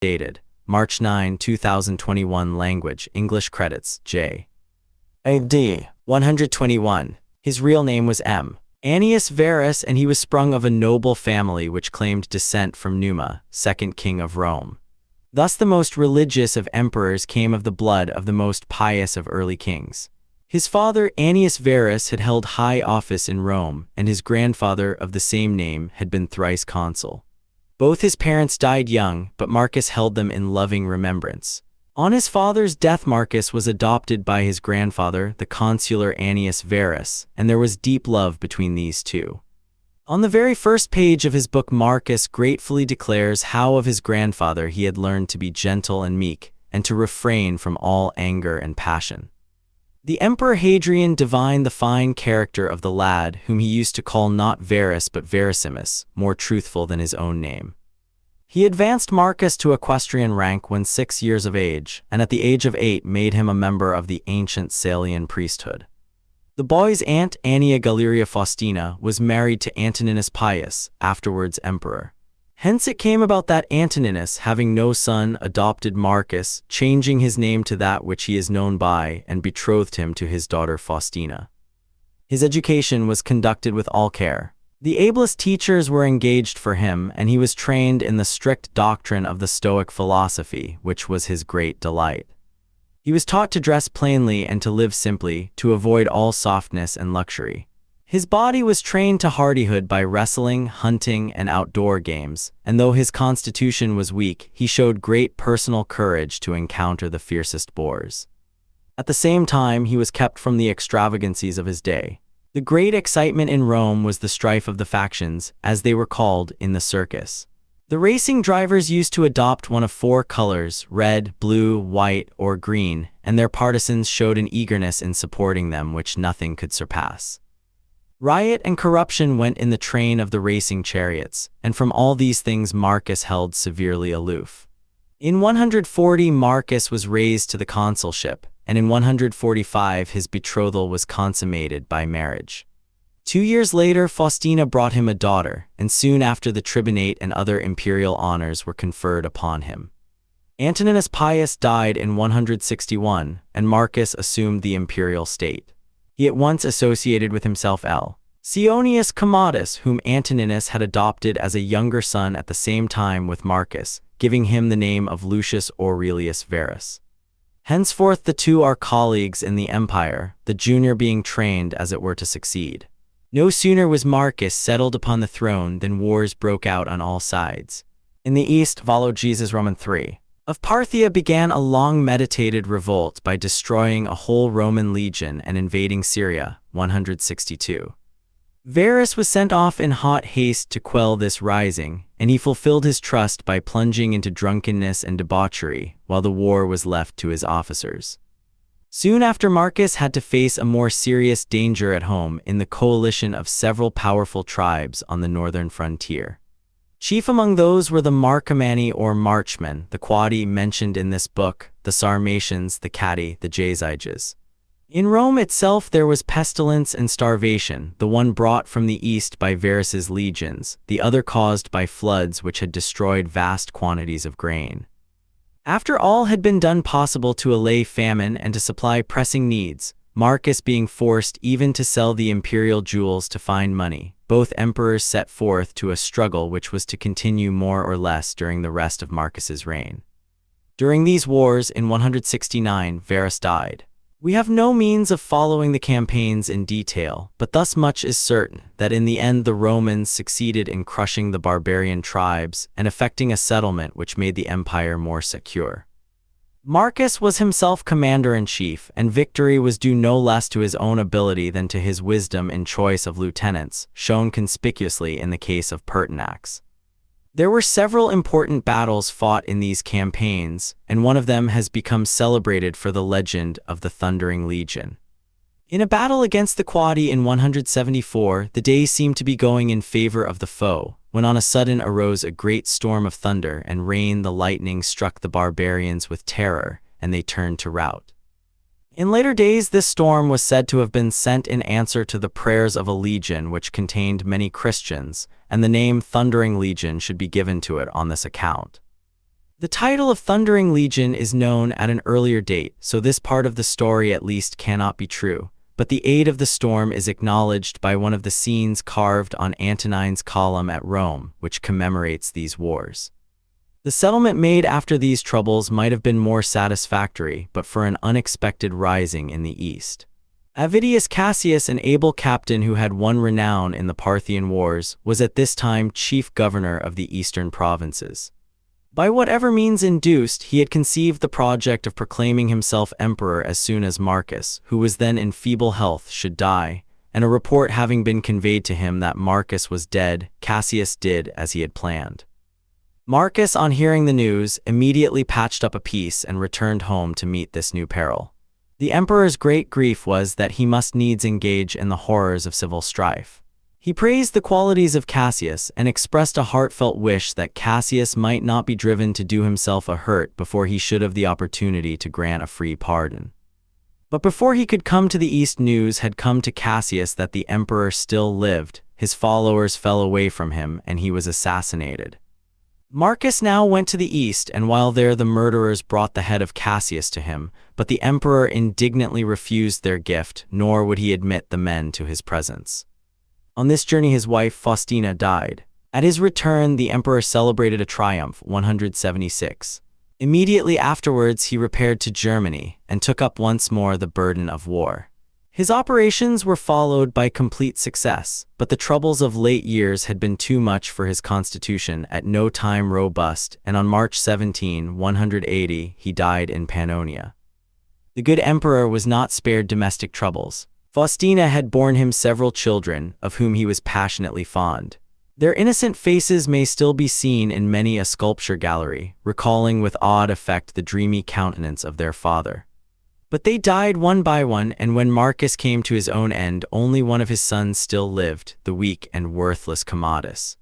Dated March 9, 2021. Language English. Credits J. A.D. 121. His real name was M. Annius Verus, and he was sprung of a noble family which claimed descent from Numa, second king of Rome. Thus the most religious of emperors came of the blood of the most pious of early kings. His father, Annius Verus, had held high office in Rome, and his grandfather, of the same name, had been thrice consul. Both his parents died young, but Marcus held them in loving remembrance. On his father's death, Marcus was adopted by his grandfather, the consular Annius Verus, and there was deep love between these two. On the very first page of his book, Marcus gratefully declares how of his grandfather he had learned to be gentle and meek, and to refrain from all anger and passion. The Emperor Hadrian divined the fine character of the lad, whom he used to call not Verus but Vericimus, more truthful than his own name. He advanced Marcus to equestrian rank when 6 years of age, and at the age of 8 made him a member of the ancient Salian priesthood. The boy's aunt, Annia Galeria Faustina, was married to Antoninus Pius, afterwards emperor. Hence it came about that Antoninus, having no son, adopted Marcus, changing his name to that which he is known by, and betrothed him to his daughter Faustina. His education was conducted with all care. The ablest teachers were engaged for him, and he was trained in the strict doctrine of the Stoic philosophy, which was his great delight. He was taught to dress plainly and to live simply, to avoid all softness and luxury. His body was trained to hardihood by wrestling, hunting, and outdoor games, and though his constitution was weak, he showed great personal courage to encounter the fiercest boars. At the same time, he was kept from the extravagancies of his day. The great excitement in Rome was the strife of the factions, as they were called, in the circus. The racing drivers used to adopt one of 4 colors, red, blue, white, or green, and their partisans showed an eagerness in supporting them which nothing could surpass. Riot and corruption went in the train of the racing chariots, and from all these things Marcus held severely aloof. In 140 Marcus was raised to the consulship, and in 145 his betrothal was consummated by marriage. 2 years later Faustina brought him a daughter, and soon after the tribunate and other imperial honors were conferred upon him. Antoninus Pius died in 161, and Marcus assumed the imperial state. He at once associated with himself Sionius Commodus, whom Antoninus had adopted as a younger son at the same time with Marcus, giving him the name of Lucius Aurelius Verus. Henceforth the two are colleagues in the empire, the junior being trained as it were to succeed. No sooner was Marcus settled upon the throne than wars broke out on all sides. In the east, Vologeses Roman III of Parthia began a long meditated revolt by destroying a whole Roman legion and invading Syria, 162. Verus was sent off in hot haste to quell this rising, and he fulfilled his trust by plunging into drunkenness and debauchery, while the war was left to his officers. Soon after, Marcus had to face a more serious danger at home in the coalition of several powerful tribes on the northern frontier. Chief among those were the Marcomanni or Marchmen, the Quadi mentioned in this book, the Sarmatians, the Catti, the Jazyges. In Rome itself there was pestilence and starvation, the one brought from the east by Verus's legions, the other caused by floods which had destroyed vast quantities of grain. After all had been done possible to allay famine and to supply pressing needs, Marcus being forced even to sell the imperial jewels to find money, both emperors set forth to a struggle which was to continue more or less during the rest of Marcus's reign. During these wars, in 169, Verus died. We have no means of following the campaigns in detail, but thus much is certain, that in the end the Romans succeeded in crushing the barbarian tribes and effecting a settlement which made the empire more secure. Marcus was himself commander-in-chief, and victory was due no less to his own ability than to his wisdom in choice of lieutenants, shown conspicuously in the case of Pertinax. There were several important battles fought in these campaigns, and one of them has become celebrated for the legend of the Thundering Legion. In a battle against the Quadi in 174, the day seemed to be going in favor of the foe, when on a sudden arose a great storm of thunder and rain. The lightning struck the barbarians with terror, and they turned to rout. In later days this storm was said to have been sent in answer to the prayers of a legion which contained many Christians, and the name Thundering Legion should be given to it on this account. The title of Thundering Legion is known at an earlier date, so this part of the story at least cannot be true, but the aid of the storm is acknowledged by one of the scenes carved on Antonine's column at Rome, which commemorates these wars. The settlement made after these troubles might have been more satisfactory, but for an unexpected rising in the east. Avidius Cassius, an able captain who had won renown in the Parthian Wars, was at this time chief governor of the eastern provinces. By whatever means induced, he had conceived the project of proclaiming himself emperor as soon as Marcus, who was then in feeble health, should die, and a report having been conveyed to him that Marcus was dead, Cassius did as he had planned. Marcus, on hearing the news, immediately patched up a peace and returned home to meet this new peril. The emperor's great grief was that he must needs engage in the horrors of civil strife. He praised the qualities of Cassius and expressed a heartfelt wish that Cassius might not be driven to do himself a hurt before he should have the opportunity to grant a free pardon. But before he could come to the east, news had come to Cassius that the emperor still lived. His followers fell away from him and he was assassinated. Marcus now went to the east, and while there the murderers brought the head of Cassius to him, but the emperor indignantly refused their gift, nor would he admit the men to his presence. On this journey his wife Faustina died. At his return the emperor celebrated a triumph, 176. Immediately afterwards he repaired to Germany and took up once more the burden of war. His operations were followed by complete success, but the troubles of late years had been too much for his constitution, at no time robust, and on March 17, 180, he died in Pannonia. The good emperor was not spared domestic troubles. Faustina had borne him several children, of whom he was passionately fond. Their innocent faces may still be seen in many a sculpture gallery, recalling with odd effect the dreamy countenance of their father. But they died one by one, and when Marcus came to his own end, only one of his sons still lived, the weak and worthless Commodus.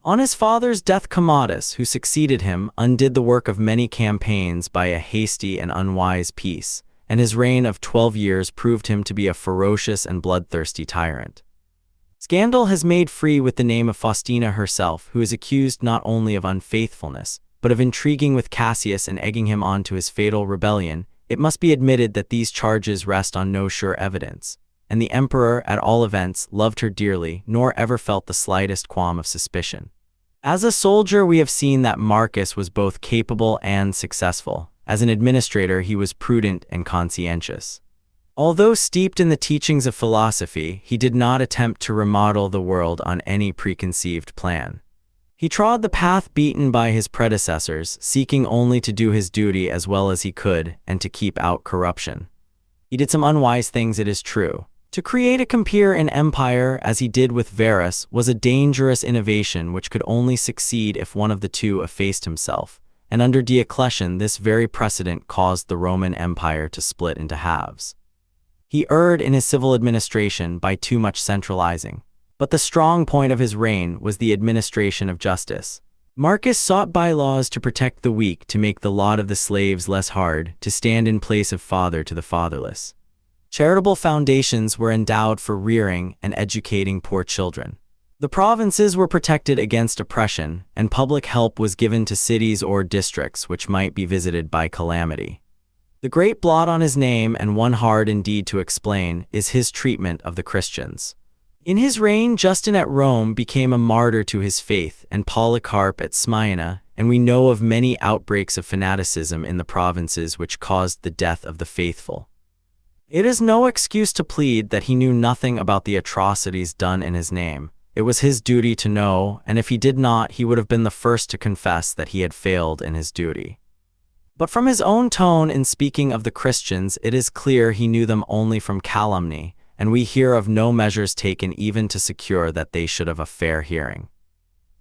On his father's death, Commodus, who succeeded him, undid the work of many campaigns by a hasty and unwise peace, and his reign of 12 years proved him to be a ferocious and bloodthirsty tyrant. Scandal has made free with the name of Faustina herself, who is accused not only of unfaithfulness, but of intriguing with Cassius and egging him on to his fatal rebellion. It must be admitted that these charges rest on no sure evidence, and the emperor, at all events, loved her dearly, nor ever felt the slightest qualm of suspicion. As a soldier we have seen that Marcus was both capable and successful. As an administrator he was prudent and conscientious. Although steeped in the teachings of philosophy, he did not attempt to remodel the world on any preconceived plan. He trod the path beaten by his predecessors, seeking only to do his duty as well as he could and to keep out corruption. He did some unwise things, it is true. To create a compeer in empire, as he did with Varus, was a dangerous innovation which could only succeed if one of the two effaced himself, and under Diocletian this very precedent caused the Roman Empire to split into halves. He erred in his civil administration by too much centralizing. But the strong point of his reign was the administration of justice. Marcus sought bylaws to protect the weak, to make the lot of the slaves less hard, to stand in place of father to the fatherless. Charitable foundations were endowed for rearing and educating poor children. The provinces were protected against oppression, and public help was given to cities or districts which might be visited by calamity. The great blot on his name, and one hard indeed to explain, is his treatment of the Christians. In his reign, Justin at Rome became a martyr to his faith, and Polycarp at Smyrna, and we know of many outbreaks of fanaticism in the provinces which caused the death of the faithful. It is no excuse to plead that he knew nothing about the atrocities done in his name. It was his duty to know, and if he did not, he would have been the first to confess that he had failed in his duty. But from his own tone in speaking of the Christians, it is clear he knew them only from calumny, and we hear of no measures taken even to secure that they should have a fair hearing.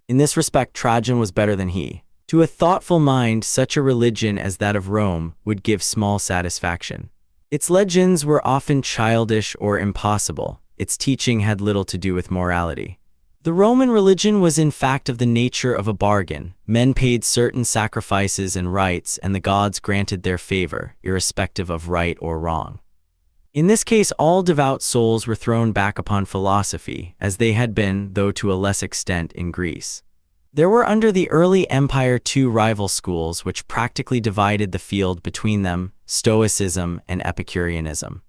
In this respect Trajan was better than he. To a thoughtful mind, such a religion as that of Rome would give small satisfaction. Its legends were often childish or impossible. Its teaching had little to do with morality. The Roman religion was in fact of the nature of a bargain. Men paid certain sacrifices and rites, and the gods granted their favor, irrespective of right or wrong. In this case, all devout souls were thrown back upon philosophy, as they had been, though to a less extent, in Greece. There were under the early empire two rival schools which practically divided the field between them, Stoicism and Epicureanism.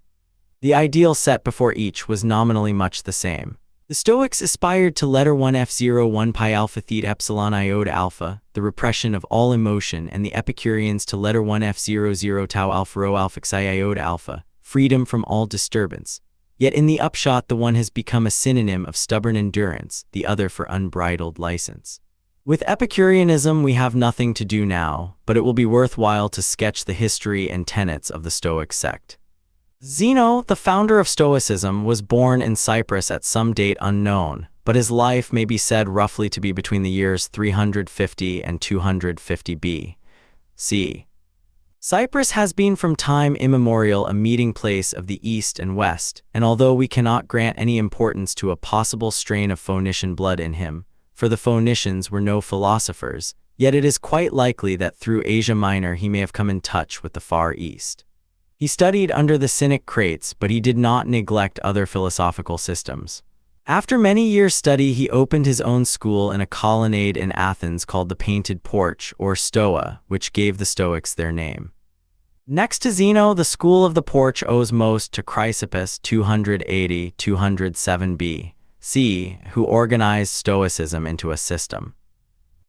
The ideal set before each was nominally much the same. The Stoics aspired to letter 1 F0 1 pi alpha theta epsilon iota alpha, the repression of all emotion, and the Epicureans to letter 1 F0 0 tau alpha rho alpha xi iota alpha, freedom from all disturbance. Yet in the upshot the one has become a synonym of stubborn endurance, the other for unbridled license. With Epicureanism we have nothing to do now, but it will be worthwhile to sketch the history and tenets of the Stoic sect. Zeno, the founder of Stoicism, was born in Cyprus at some date unknown, but his life may be said roughly to be between the years 350 and 250 B.C. Cyprus has been from time immemorial a meeting place of the East and West, and although we cannot grant any importance to a possible strain of Phoenician blood in him, for the Phoenicians were no philosophers, yet it is quite likely that through Asia Minor he may have come in touch with the Far East. He studied under the Cynic Crates, but he did not neglect other philosophical systems. After many years' study, he opened his own school in a colonnade in Athens called the Painted Porch, or Stoa, which gave the Stoics their name. Next to Zeno, the school of the Porch owes most to Chrysippus 280–207 B.C., who organized Stoicism into a system.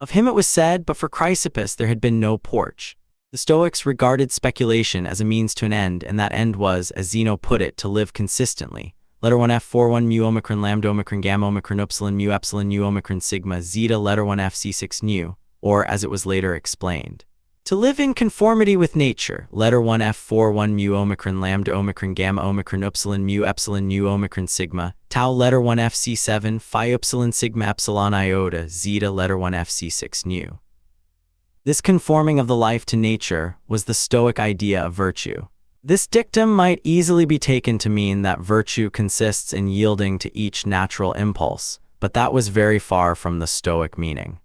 Of him it was said, but for Chrysippus there had been no porch. The Stoics regarded speculation as a means to an end, and that end was, as Zeno put it, to live consistently. Letter 1 F4 1 mu omicron lambda omicron gamma omicron upsilon mu epsilon nu omicron sigma zeta letter 1 F C6 nu, or as it was later explained, to live in conformity with nature. Letter 1 F4 1 mu omicron lambda omicron gamma omicron upsilon mu epsilon nu omicron sigma tau letter 1 F C7 phi upsilon sigma epsilon iota zeta letter 1 F C6 nu. This conforming of the life to nature was the Stoic idea of virtue. This dictum might easily be taken to mean that virtue consists in yielding to each natural impulse, but that was very far from the Stoic meaning.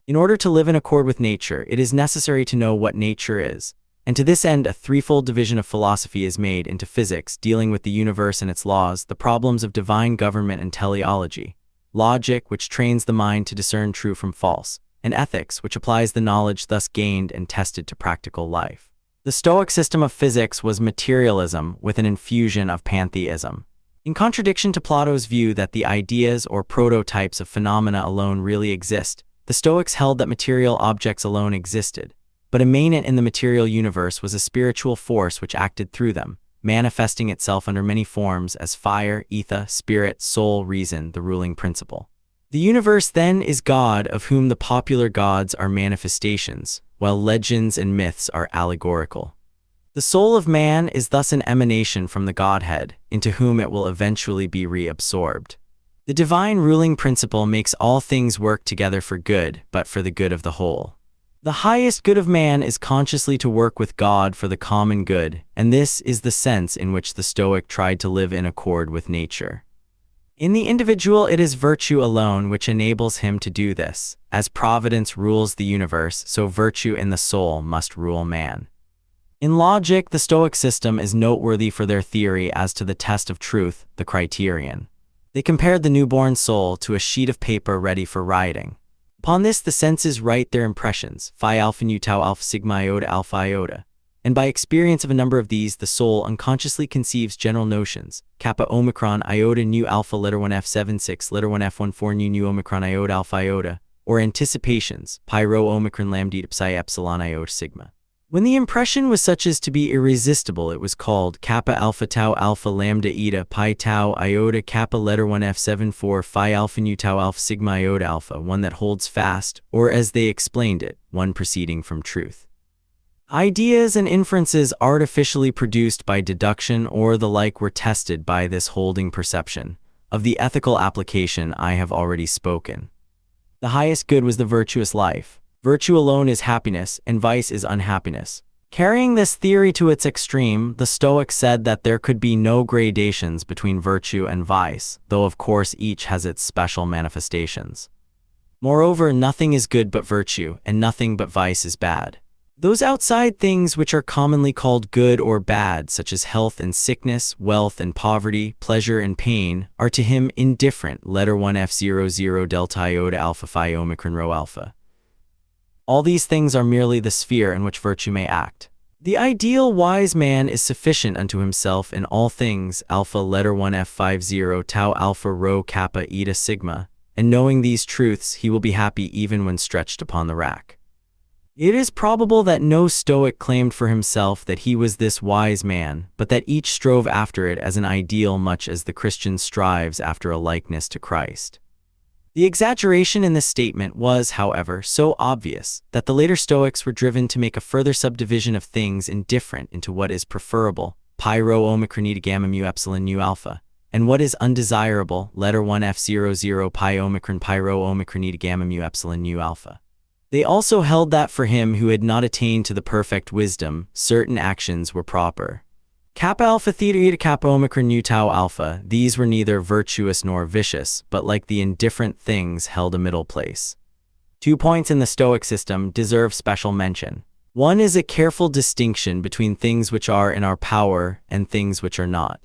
In order to live in accord with nature, it is necessary to know what nature is, and to this end a threefold division of philosophy is made into physics, dealing with the universe and its laws, the problems of divine government and teleology, logic, which trains the mind to discern true from false, and ethics, which applies the knowledge thus gained and tested to practical life. The Stoic system of physics was materialism with an infusion of pantheism. In contradiction to Plato's view that the ideas or prototypes of phenomena alone really exist, the Stoics held that material objects alone existed, but immanent in the material universe was a spiritual force which acted through them, manifesting itself under many forms as fire, ether, spirit, soul, reason, the ruling principle. The universe then is God, of whom the popular gods are manifestations, while legends and myths are allegorical. The soul of man is thus an emanation from the Godhead, into whom it will eventually be reabsorbed. The divine ruling principle makes all things work together for good, but for the good of the whole. The highest good of man is consciously to work with God for the common good, and this is the sense in which the Stoic tried to live in accord with nature. In the individual, it is virtue alone which enables him to do this. As providence rules the universe, so virtue in the soul must rule man. In logic, the Stoic system is noteworthy for their theory as to the test of truth, the criterion. They compared the newborn soul to a sheet of paper ready for writing. Upon this, the senses write their impressions, phi alpha nu tau alpha sigma iota alpha iota, and by experience of a number of these, the soul unconsciously conceives general notions, kappa omicron iota nu alpha letter 1 F76 letter 1 F14 nu omicron iota alpha iota, or anticipations, pi rho omicron lambda psi epsilon iota sigma. When the impression was such as to be irresistible, it was called kappa alpha tau alpha lambda eta pi tau iota kappa letter 1 F74 phi alpha nu tau alpha sigma iota alpha, one that holds fast, or as they explained it, one proceeding from truth. Ideas and inferences artificially produced by deduction or the like were tested by this holding perception. Of the ethical application I have already spoken. The highest good was the virtuous life. Virtue alone is happiness, and vice is unhappiness. Carrying this theory to its extreme, the Stoics said that there could be no gradations between virtue and vice, though of course each has its special manifestations. Moreover, nothing is good but virtue, and nothing but vice is bad. Those outside things which are commonly called good or bad, such as health and sickness, wealth and poverty, pleasure and pain, are to him indifferent. Letter 1 F00 delta iota alpha phi omicron rho alpha. All these things are merely the sphere in which virtue may act. The ideal wise man is sufficient unto himself in all things. Alpha letter 1 F50 tau alpha rho kappa eta sigma, and knowing these truths he will be happy even when stretched upon the rack. It is probable that no Stoic claimed for himself that he was this wise man, but that each strove after it as an ideal much as the Christian strives after a likeness to Christ. The exaggeration in this statement was, however, so obvious that the later Stoics were driven to make a further subdivision of things indifferent into what is preferable, pi rho omicron eta gamma mu epsilon nu alpha, and what is undesirable, letter 1 F00 pi rho omicron eta gamma mu epsilon nu alpha. They also held that for him who had not attained to the perfect wisdom, certain actions were proper. Kappa alpha theta eta kappa omicron nu tau alpha, these were neither virtuous nor vicious, but like the indifferent things held a middle place. 2 points in the Stoic system deserve special mention. One is a careful distinction between things which are in our power and things which are not.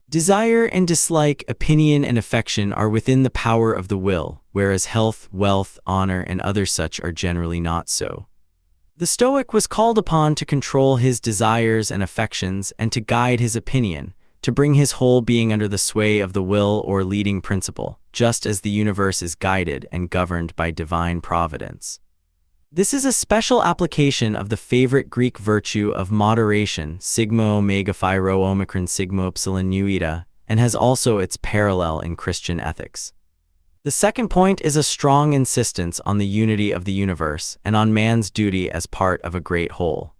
Desire and dislike, opinion and affection are within the power of the will, whereas health, wealth, honor, and other such are generally not so. The Stoic was called upon to control his desires and affections and to guide his opinion, to bring his whole being under the sway of the will or leading principle, just as the universe is guided and governed by divine providence. This is a special application of the favorite Greek virtue of moderation, sigma omega phi rho omicron sigma epsilon nu eta, and has also its parallel in Christian ethics. The second point is a strong insistence on the unity of the universe and on man's duty as part of a great whole.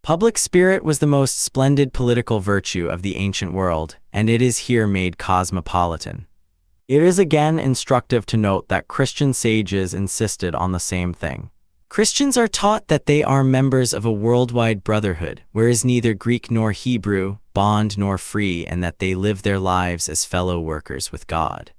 Public spirit was the most splendid political virtue of the ancient world, and it is here made cosmopolitan. It is again instructive to note that Christian sages insisted on the same thing. Christians are taught that they are members of a worldwide brotherhood, where is neither Greek nor Hebrew, bond nor free, and that they live their lives as fellow workers with God.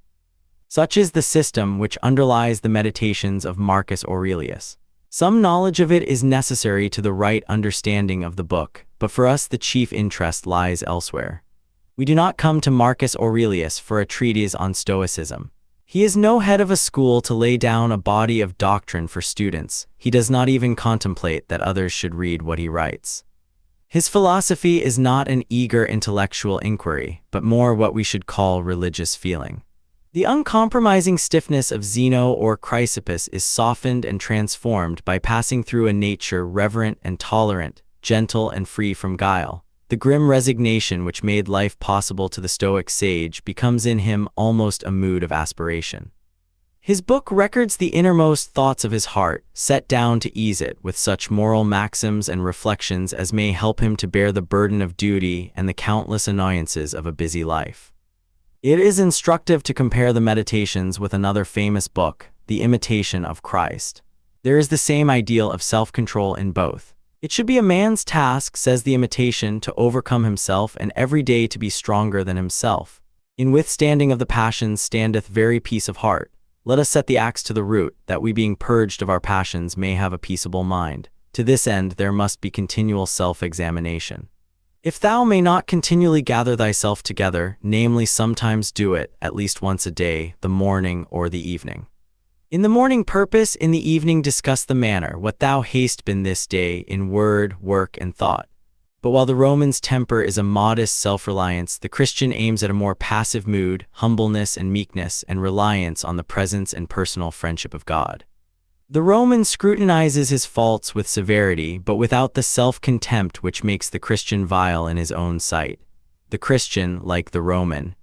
Such is the system which underlies the meditations of Marcus Aurelius. Some knowledge of it is necessary to the right understanding of the book, but for us the chief interest lies elsewhere. We do not come to Marcus Aurelius for a treatise on Stoicism. He is no head of a school to lay down a body of doctrine for students. He does not even contemplate that others should read what he writes. His philosophy is not an eager intellectual inquiry, but more what we should call religious feeling. The uncompromising stiffness of Zeno or Chrysippus is softened and transformed by passing through a nature reverent and tolerant, gentle and free from guile. The grim resignation which made life possible to the Stoic sage becomes in him almost a mood of aspiration. His book records the innermost thoughts of his heart, set down to ease it with such moral maxims and reflections as may help him to bear the burden of duty and the countless annoyances of a busy life. It is instructive to compare the Meditations with another famous book, The Imitation of Christ. There is the same ideal of self-control in both. It should be a man's task, says the Imitation, to overcome himself and every day to be stronger than himself. In withstanding of the passions standeth very peace of heart. Let us set the axe to the root, that we being purged of our passions may have a peaceable mind. To this end there must be continual self-examination. If thou may not continually gather thyself together, namely sometimes do it, at least once a day, the morning or the evening. In the morning purpose, in the evening discuss the manner, what thou hast been this day, in word, work, and thought. But while the Roman's temper is a modest self-reliance, the Christian aims at a more passive mood, humbleness and meekness, and reliance on the presence and personal friendship of God. The Roman scrutinizes his faults with severity, but without the self-contempt which makes the Christian vile in his own sight. The Christian, like the Roman,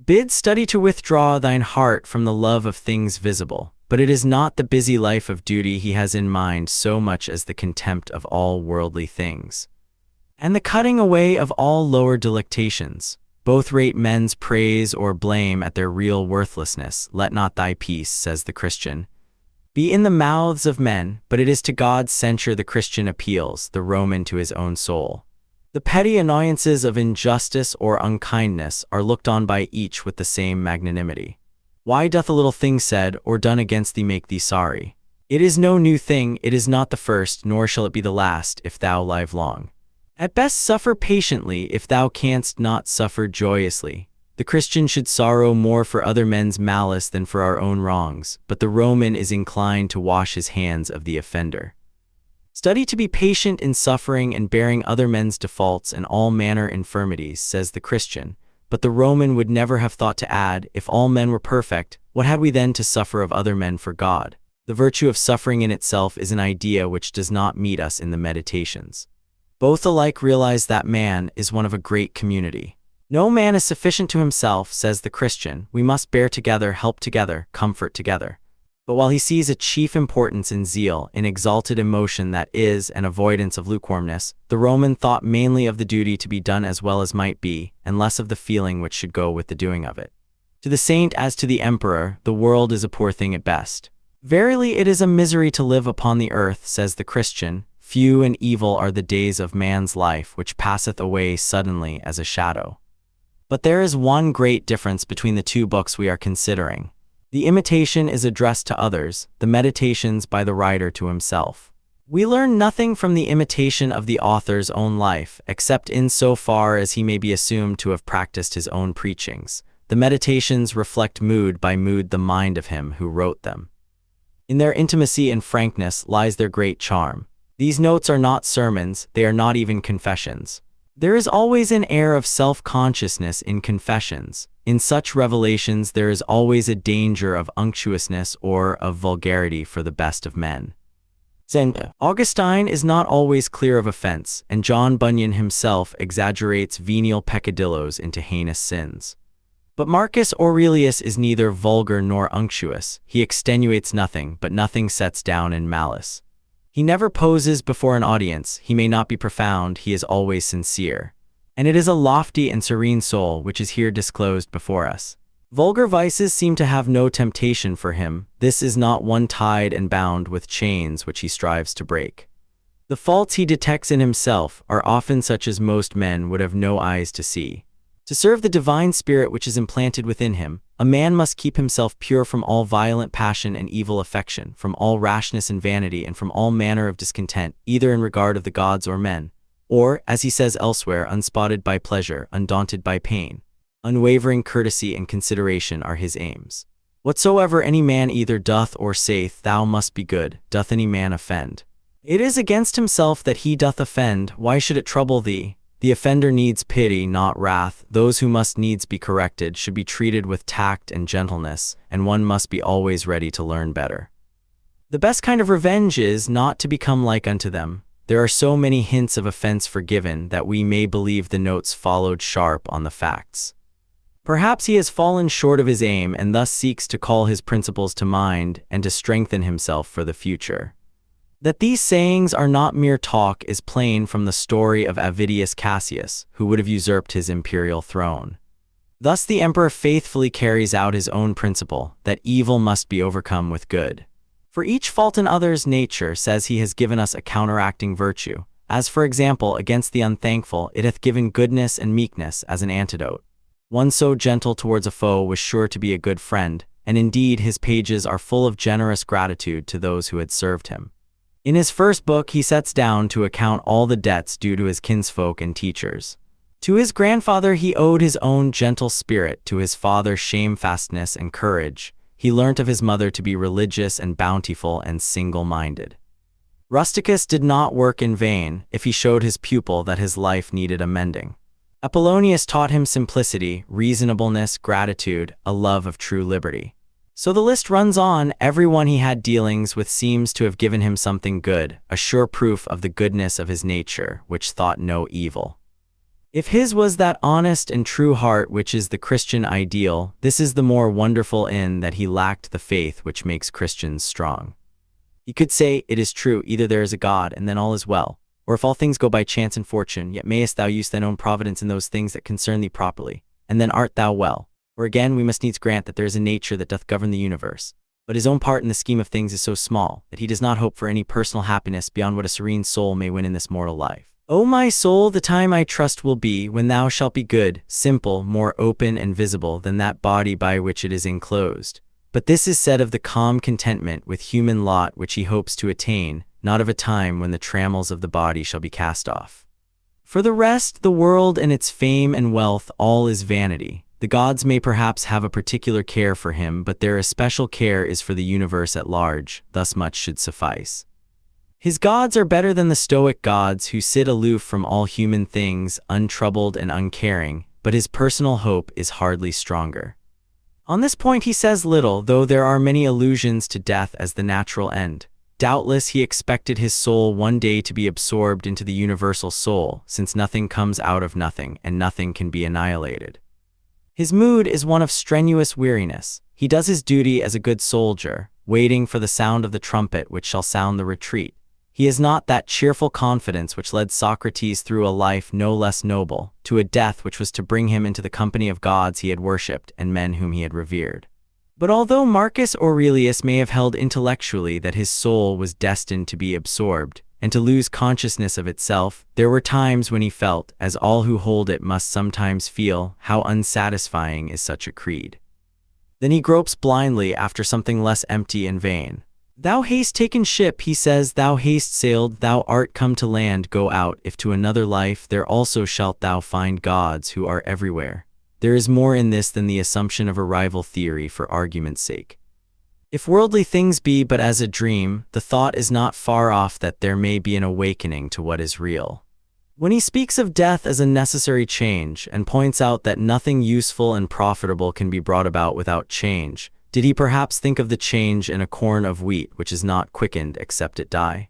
bids study to withdraw thine heart from the love of things visible, but it is not the busy life of duty he has in mind so much as the contempt of all worldly things, and the cutting away of all lower delectations. Both rate men's praise or blame at their real worthlessness. Let not thy peace, says the Christian, be in the mouths of men, but it is to God's censure the Christian appeals, the Roman to his own soul. The petty annoyances of injustice or unkindness are looked on by each with the same magnanimity. Why doth a little thing said or done against thee make thee sorry? It is no new thing, it is not the first, nor shall it be the last, if thou live long. At best suffer patiently, if thou canst not suffer joyously. The Christian should sorrow more for other men's malice than for our own wrongs, but the Roman is inclined to wash his hands of the offender. Study to be patient in suffering and bearing other men's defaults and all manner infirmities, says the Christian, but the Roman would never have thought to add, if all men were perfect, what had we then to suffer of other men for God? The virtue of suffering in itself is an idea which does not meet us in the Meditations. Both alike realize that man is one of a great community. No man is sufficient to himself, says the Christian. We must bear together, help together, comfort together. But while he sees a chief importance in zeal, in exalted emotion that is, and avoidance of lukewarmness, the Roman thought mainly of the duty to be done as well as might be, and less of the feeling which should go with the doing of it. To the saint as to the emperor, the world is a poor thing at best. Verily it is a misery to live upon the earth, says the Christian. Few and evil are the days of man's life, which passeth away suddenly as a shadow. But there is one great difference between the two books we are considering. The Imitation is addressed to others, the Meditations by the writer to himself. We learn nothing from the imitation of the author's own life, except in so far as he may be assumed to have practiced his own preachings. The Meditations reflect mood by mood the mind of him who wrote them. In their intimacy and frankness lies their great charm. These notes are not sermons, they are not even confessions. There is always an air of self-consciousness in confessions. In such revelations there is always a danger of unctuousness or of vulgarity for the best of men. St. Augustine is not always clear of offense, and John Bunyan himself exaggerates venial peccadillos into heinous sins. But Marcus Aurelius is neither vulgar nor unctuous. He extenuates nothing, but nothing sets down in malice. He never poses before an audience. He may not be profound, he is always sincere. And it is a lofty and serene soul which is here disclosed before us. Vulgar vices seem to have no temptation for him. This is not one tied and bound with chains which he strives to break. The faults he detects in himself are often such as most men would have no eyes to see. To serve the divine spirit which is implanted within him, a man must keep himself pure from all violent passion and evil affection, from all rashness and vanity, and from all manner of discontent, either in regard of the gods or men, or, as he says elsewhere, unspotted by pleasure, undaunted by pain. Unwavering courtesy and consideration are his aims. Whatsoever any man either doth or saith, thou must be good, doth any man offend. It is against himself that he doth offend, why should it trouble thee? The offender needs pity, not wrath. Those who must needs be corrected should be treated with tact and gentleness, and one must be always ready to learn better. The best kind of revenge is not to become like unto them. There are so many hints of offense forgiven that we may believe the notes followed sharp on the facts. Perhaps he has fallen short of his aim and thus seeks to call his principles to mind and to strengthen himself for the future. That these sayings are not mere talk is plain from the story of Avidius Cassius, who would have usurped his imperial throne. Thus the emperor faithfully carries out his own principle, that evil must be overcome with good. For each fault in others' nature says he has given us a counteracting virtue, as for example against the unthankful it hath given goodness and meekness as an antidote. One so gentle towards a foe was sure to be a good friend, and indeed his pages are full of generous gratitude to those who had served him. In his first book he sets down to account all the debts due to his kinsfolk and teachers. To his grandfather he owed his own gentle spirit, to his father shamefastness and courage. He learnt of his mother to be religious and bountiful and single-minded. Rusticus did not work in vain if he showed his pupil that his life needed amending. Apollonius taught him simplicity, reasonableness, gratitude, a love of true liberty. So the list runs on. Everyone he had dealings with seems to have given him something good, a sure proof of the goodness of his nature, which thought no evil. If his was that honest and true heart which is the Christian ideal, this is the more wonderful in that he lacked the faith which makes Christians strong. He could say, it is true, either there is a God, and then all is well, or if all things go by chance and fortune, yet mayest thou use thine own providence in those things that concern thee properly, and then art thou well. Or again, we must needs grant that there is a nature that doth govern the universe, but his own part in the scheme of things is so small, that he does not hope for any personal happiness beyond what a serene soul may win in this mortal life. O my soul, the time I trust will be, when thou shalt be good, simple, more open and visible than that body by which it is enclosed. But this is said of the calm contentment with human lot which he hopes to attain, not of a time when the trammels of the body shall be cast off. For the rest, the world and its fame and wealth, all is vanity. The gods may perhaps have a particular care for him, but their especial care is for the universe at large, thus much should suffice. His gods are better than the Stoic gods who sit aloof from all human things, untroubled and uncaring, but his personal hope is hardly stronger. On this point he says little, though there are many allusions to death as the natural end. Doubtless he expected his soul one day to be absorbed into the universal soul, since nothing comes out of nothing and nothing can be annihilated. His mood is one of strenuous weariness. He does his duty as a good soldier, waiting for the sound of the trumpet which shall sound the retreat. He has not that cheerful confidence which led Socrates through a life no less noble, to a death which was to bring him into the company of gods he had worshipped and men whom he had revered. But although Marcus Aurelius may have held intellectually that his soul was destined to be absorbed, and to lose consciousness of itself, there were times when he felt, as all who hold it must sometimes feel, how unsatisfying is such a creed. Then he gropes blindly after something less empty and vain. Thou hast taken ship, he says, thou hast sailed, thou art come to land, go out, if to another life, there also shalt thou find gods who are everywhere. There is more in this than the assumption of a rival theory for argument's sake. If worldly things be but as a dream, the thought is not far off that there may be an awakening to what is real. When he speaks of death as a necessary change, and points out that nothing useful and profitable can be brought about without change, did he perhaps think of the change in a corn of wheat which is not quickened except it die?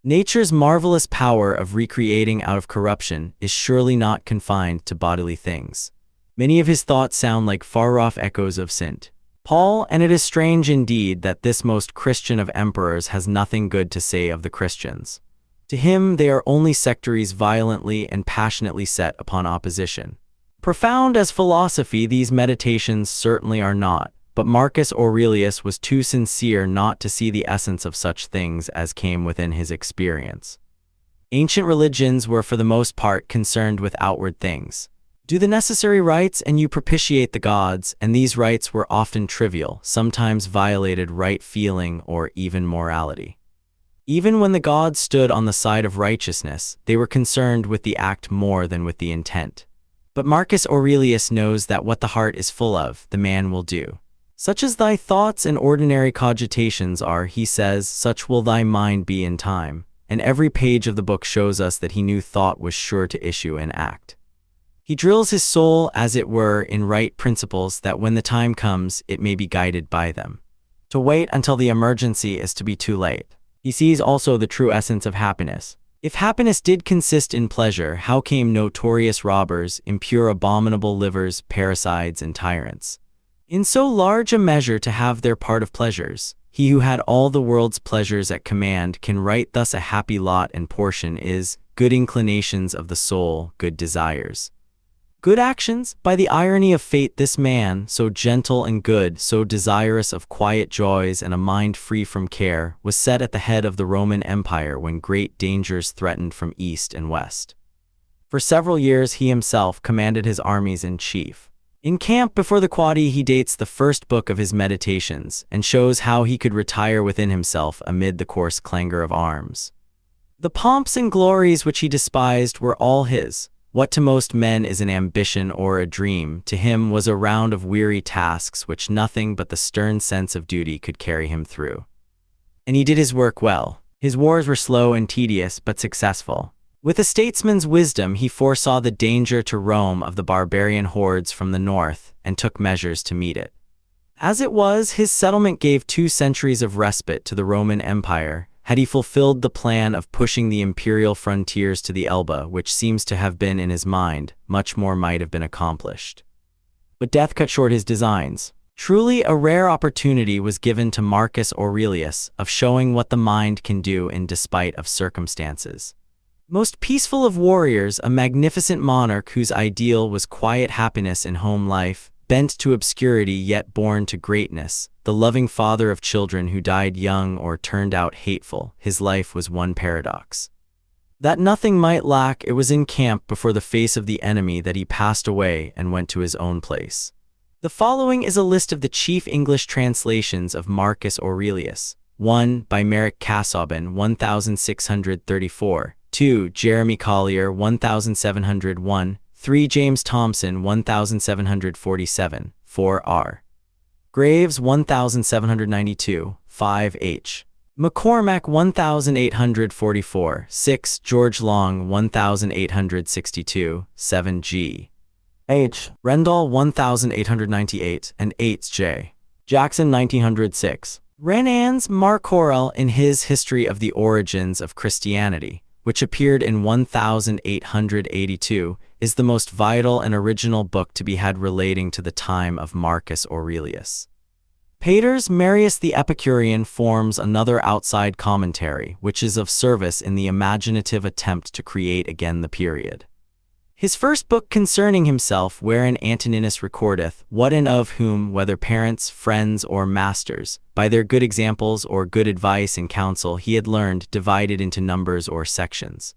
Nature's marvelous power of recreating out of corruption is surely not confined to bodily things. Many of his thoughts sound like far-off echoes of St. Paul, and it is strange indeed that this most Christian of emperors has nothing good to say of the Christians. To him they are only sectaries violently and passionately set upon opposition. Profound as philosophy these meditations certainly are not, but Marcus Aurelius was too sincere not to see the essence of such things as came within his experience. Ancient religions were for the most part concerned with outward things. Do the necessary rites and you propitiate the gods, and these rites were often trivial, sometimes violated right feeling or even morality. Even when the gods stood on the side of righteousness, they were concerned with the act more than with the intent. But Marcus Aurelius knows that what the heart is full of, the man will do. Such as thy thoughts and ordinary cogitations are, he says, such will thy mind be in time, and every page of the book shows us that he knew thought was sure to issue in act. He drills his soul, as it were, in right principles that when the time comes, it may be guided by them. To wait until the emergency is to be too late. He sees also the true essence of happiness. If happiness did consist in pleasure, how came notorious robbers, impure abominable livers, parricides, and tyrants in so large a measure to have their part of pleasures? He who had all the world's pleasures at command can write thus: a happy lot and portion is good inclinations of the soul, good desires, good actions. By the irony of fate, this man, so gentle and good, so desirous of quiet joys and a mind free from care, was set at the head of the Roman Empire when great dangers threatened from east and west. For several years he himself commanded his armies in chief. In camp before the Quadi he dates the first book of his meditations, and shows how he could retire within himself amid the coarse clangor of arms. The pomps and glories which he despised were all his. What to most men is an ambition or a dream, to him was a round of weary tasks which nothing but the stern sense of duty could carry him through. And he did his work well. His wars were slow and tedious, but successful. With a statesman's wisdom he foresaw the danger to Rome of the barbarian hordes from the north, and took measures to meet it. As it was, his settlement gave 2 centuries of respite to the Roman Empire. Had he fulfilled the plan of pushing the imperial frontiers to the Elbe, which seems to have been in his mind, much more might have been accomplished. But death cut short his designs. Truly a rare opportunity was given to Marcus Aurelius of showing what the mind can do in despite of circumstances. Most peaceful of warriors, a magnificent monarch whose ideal was quiet happiness in home life, bent to obscurity yet born to greatness, the loving father of children who died young or turned out hateful, his life was one paradox. That nothing might lack, it was in camp before the face of the enemy that he passed away and went to his own place. The following is a list of the chief English translations of Marcus Aurelius. 1. By Merrick Casaubon, 1634. 2. Jeremy Collier, 1701. 3. James Thomson, 1747. 4. R. Graves, 1792. 5. H. McCormack, 1844. 6. George Long, 1862. 7. G. H. Rendall, 1898. And 8. J. Jackson, 1906. Renan's Marcorel, in his History of the Origins of Christianity, which appeared in 1882, is the most vital and original book to be had relating to the time of Marcus Aurelius. Pater's Marius the Epicurean forms another outside commentary, which is of service in the imaginative attempt to create again the period. His first book concerning himself, wherein Antoninus recordeth what and of whom, whether parents, friends, or masters, by their good examples or good advice and counsel he had learned, divided into numbers or sections.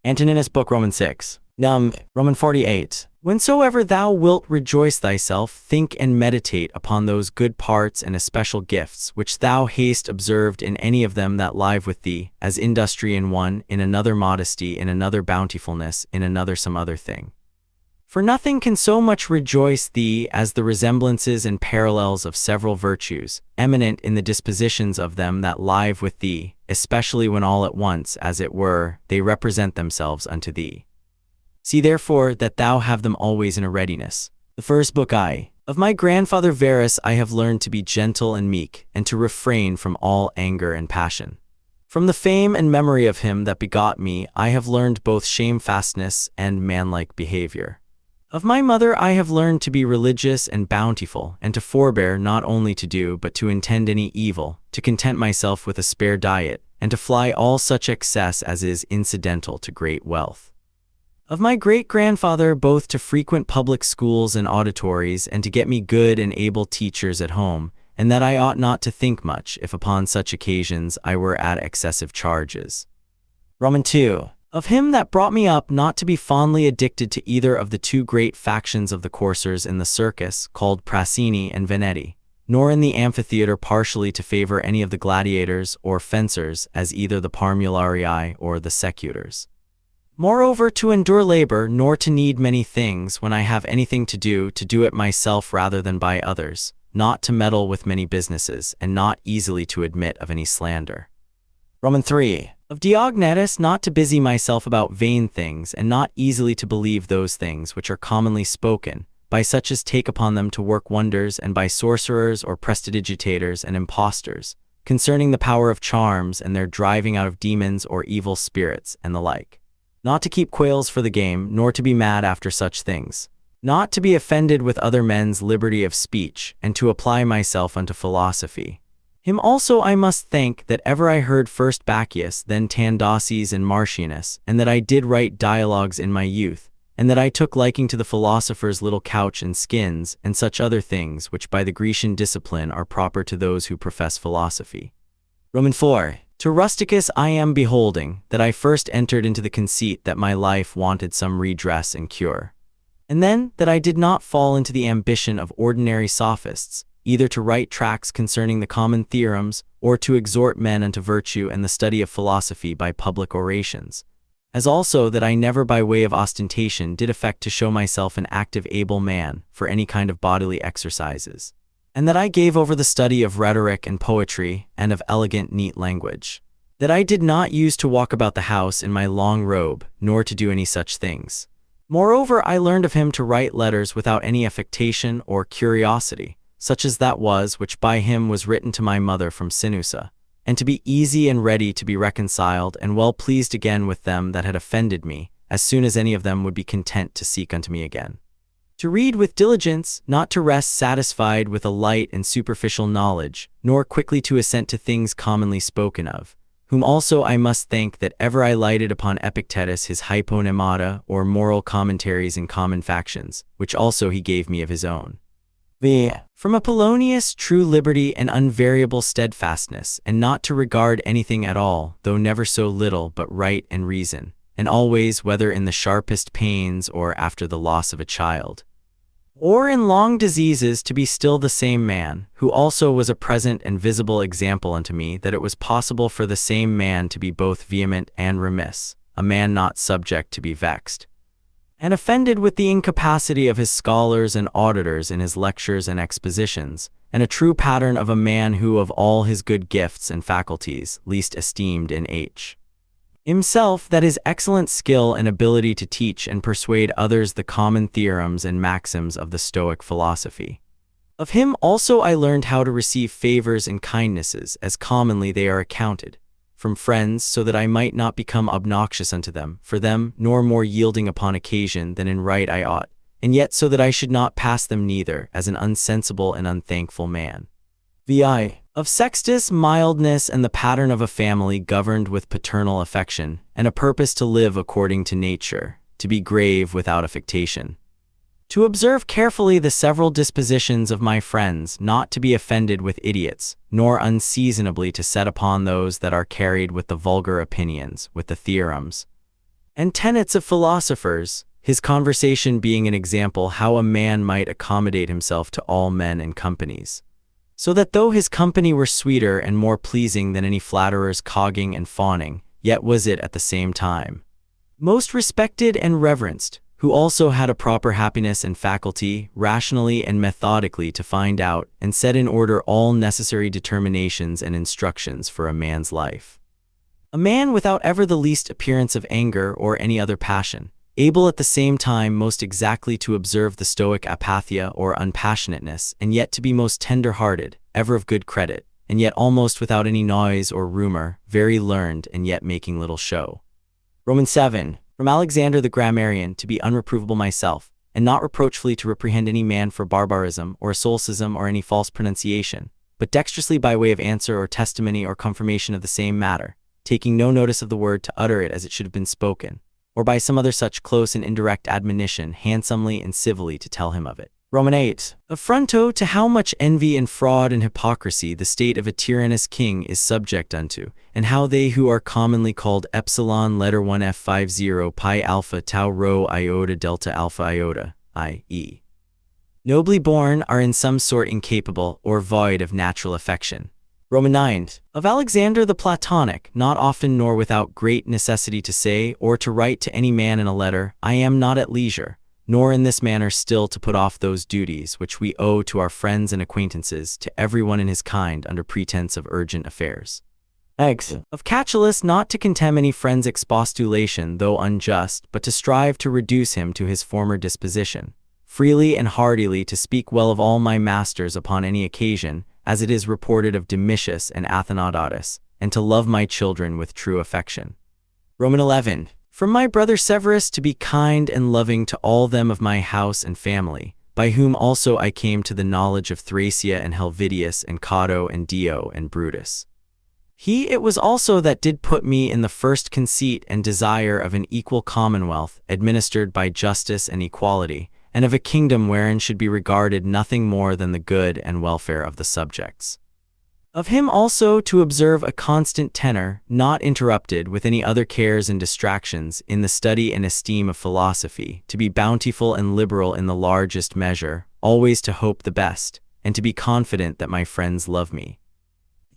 Antoninus Book Roman 6. Roman 48. Whensoever thou wilt rejoice thyself, think and meditate upon those good parts and especial gifts which thou hast observed in any of them that live with thee, as industry in one, in another modesty, in another bountifulness, in another some other thing. For nothing can so much rejoice thee as the resemblances and parallels of several virtues, eminent in the dispositions of them that live with thee, especially when all at once, as it were, they represent themselves unto thee. See therefore that thou have them always in a readiness. The first book of my grandfather Verus I have learned to be gentle and meek, and to refrain from all anger and passion. From the fame and memory of him that begot me I have learned both shamefastness and manlike behavior. Of my mother I have learned to be religious and bountiful, and to forbear not only to do but to intend any evil, to content myself with a spare diet, and to fly all such excess as is incidental to great wealth. Of my great-grandfather both to frequent public schools and auditories, and to get me good and able teachers at home, and that I ought not to think much, if upon such occasions I were at excessive charges. Roman 2. Of him that brought me up not to be fondly addicted to either of the two great factions of the coursers in the circus, called Prasini and Venetti, nor in the amphitheatre partially to favor any of the gladiators or fencers, as either the Parmularii or the Secutors. Moreover, to endure labor, nor to need many things, when I have anything to do it myself rather than by others, not to meddle with many businesses, and not easily to admit of any slander. Roman 3. Of Diognetus not to busy myself about vain things, and not easily to believe those things which are commonly spoken, by such as take upon them to work wonders, and by sorcerers or prestidigitators and impostors, concerning the power of charms, and their driving out of demons or evil spirits, and the like. Not to keep quails for the game, nor to be mad after such things. Not to be offended with other men's liberty of speech, and to apply myself unto philosophy. Him also I must thank that ever I heard first Bacchius, then Tandaces and Martianus, and that I did write dialogues in my youth, and that I took liking to the philosophers' little couch and skins, and such other things which by the Grecian discipline are proper to those who profess philosophy. Roman 4. To Rusticus I am beholding, that I first entered into the conceit that my life wanted some redress and cure. And then, that I did not fall into the ambition of ordinary sophists, either to write tracts concerning the common theorems, or to exhort men unto virtue and the study of philosophy by public orations. As also that I never by way of ostentation did affect to show myself an active able man for any kind of bodily exercises. And that I gave over the study of rhetoric and poetry, and of elegant neat language. That I did not use to walk about the house in my long robe, nor to do any such things. Moreover, I learned of him to write letters without any affectation or curiosity, such as that was which by him was written to my mother from Sinusa, and to be easy and ready to be reconciled, and well pleased again with them that had offended me, as soon as any of them would be content to seek unto me again. To read with diligence, not to rest satisfied with a light and superficial knowledge, nor quickly to assent to things commonly spoken of, whom also I must thank that ever I lighted upon Epictetus his Hyponemata, or moral commentaries in common factions, which also he gave me of his own. V. From Apollonius true liberty and unvariable steadfastness, and not to regard anything at all, though never so little, but right and reason, and always, whether in the sharpest pains or after the loss of a child. or in long diseases to be still the same man, who also was a present and visible example unto me that it was possible for the same man to be both vehement and remiss, a man not subject to be vexed, and offended with the incapacity of his scholars and auditors in his lectures and expositions, and a true pattern of a man who of all his good gifts and faculties least esteemed in himself that his excellent skill and ability to teach and persuade others the common theorems and maxims of the Stoic philosophy. Of him also I learned how to receive favors and kindnesses, as commonly they are accounted, from friends, so that I might not become obnoxious unto them, for them, nor more yielding upon occasion than in right I ought, and yet so that I should not pass them neither as an unsensible and unthankful man. Vi. Of Sextus, mildness and the pattern of a family governed with paternal affection, and a purpose to live according to nature, to be grave without affectation. To observe carefully the several dispositions of my friends, not to be offended with idiots, nor unseasonably to set upon those that are carried with the vulgar opinions, with the theorems and tenets of philosophers, his conversation being an example how a man might accommodate himself to all men and companies, so that though his company were sweeter and more pleasing than any flatterer's cogging and fawning, yet was it at the same time most respected and reverenced, who also had a proper happiness and faculty, rationally and methodically to find out and set in order all necessary determinations and instructions for a man's life. A man without ever the least appearance of anger or any other passion, able at the same time most exactly to observe the Stoic apatheia or unpassionateness, and yet to be most tender-hearted, ever of good credit, and yet almost without any noise or rumor, very learned and yet making little show. Romans 7. From Alexander the grammarian, to be unreprovable myself, and not reproachfully to reprehend any man for barbarism or solecism or any false pronunciation, but dexterously by way of answer or testimony or confirmation of the same matter, taking no notice of the word to utter it as it should have been spoken, or by some other such close and indirect admonition handsomely and civilly to tell him of it. Roman 8. Affronto to how much envy and fraud and hypocrisy the state of a tyrannous king is subject unto, and how they who are commonly called epsilon letter 1 f50 pi alpha tau rho iota delta alpha iota, i.e. nobly born, are in some sort incapable or void of natural affection. Roman 9. Of Alexander the Platonic, not often nor without great necessity to say or to write to any man in a letter, I am not at leisure, nor in this manner still to put off those duties which we owe to our friends and acquaintances, to every one in his kind under pretense of urgent affairs. Eggs. Of Catullus, not to contemn any friend's expostulation, though unjust, but to strive to reduce him to his former disposition, freely and heartily to speak well of all my masters upon any occasion, as it is reported of Domitius and Athenodotus, and to love my children with true affection. Roman 11. From my brother Severus, to be kind and loving to all them of my house and family, by whom also I came to the knowledge of Thracia and Helvidius and Cato and Dio and Brutus. He it was also that did put me in the first conceit and desire of an equal commonwealth, administered by justice and equality, and of a kingdom wherein should be regarded nothing more than the good and welfare of the subjects. Of him also to observe a constant tenor, not interrupted with any other cares and distractions, in the study and esteem of philosophy, to be bountiful and liberal in the largest measure, always to hope the best, and to be confident that my friends love me.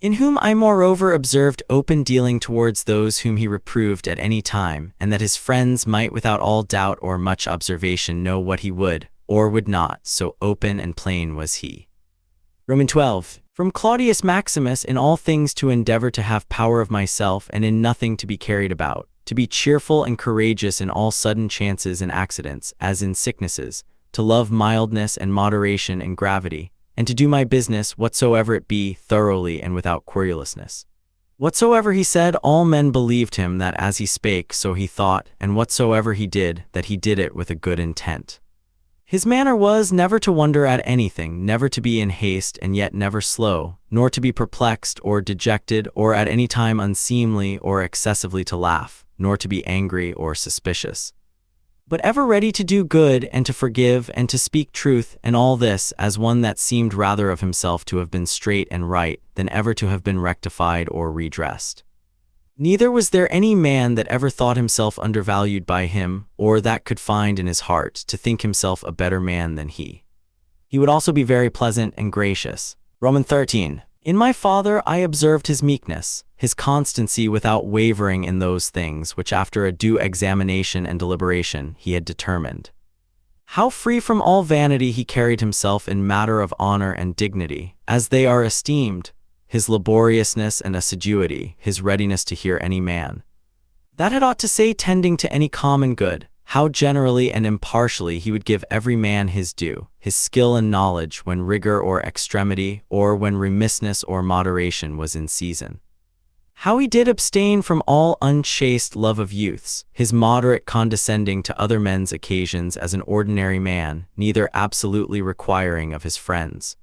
In whom I moreover observed open dealing towards those whom he reproved at any time, and that his friends might without all doubt or much observation know what he would, or would not, so open and plain was he. Roman 12. From Claudius Maximus, in all things to endeavor to have power of myself, and in nothing to be carried about, to be cheerful and courageous in all sudden chances and accidents, as in sicknesses, to love mildness and moderation and gravity, and to do my business, whatsoever it be, thoroughly and without querulousness. Whatsoever he said, all men believed him that as he spake, so he thought, and whatsoever he did, that he did it with a good intent. His manner was never to wonder at anything, never to be in haste and yet never slow, nor to be perplexed or dejected, or at any time unseemly or excessively to laugh, nor to be angry or suspicious, but ever ready to do good and to forgive and to speak truth, and all this as one that seemed rather of himself to have been straight and right than ever to have been rectified or redressed. Neither was there any man that ever thought himself undervalued by him, or that could find in his heart to think himself a better man than he. He would also be very pleasant and gracious. Romans 13. In my father I observed his meekness, his constancy without wavering in those things which after a due examination and deliberation he had determined. How free from all vanity he carried himself in matter of honor and dignity, as they are esteemed, his laboriousness and assiduity, his readiness to hear any man that had aught to say tending to any common good, how generally and impartially he would give every man his due, his skill and knowledge when rigor or extremity, or when remissness or moderation was in season. How he did abstain from all unchaste love of youths, his moderate condescending to other men's occasions as an ordinary man, neither absolutely requiring of his friends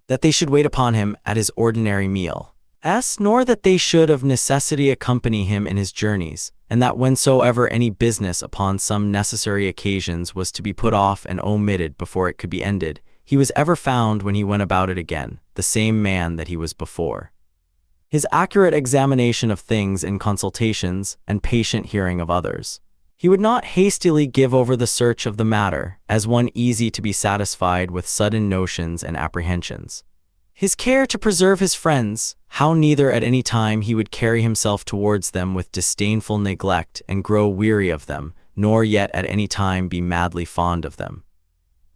that they should wait upon him at his ordinary meal, nor that they should of necessity accompany him in his journeys, and that whensoever any business upon some necessary occasions was to be put off and omitted before it could be ended, he was ever found when he went about it again, the same man that he was before. His accurate examination of things in consultations, and patient hearing of others. He would not hastily give over the search of the matter, as one easy to be satisfied with sudden notions and apprehensions. His care to preserve his friends, how neither at any time he would carry himself towards them with disdainful neglect and grow weary of them, nor yet at any time be madly fond of them.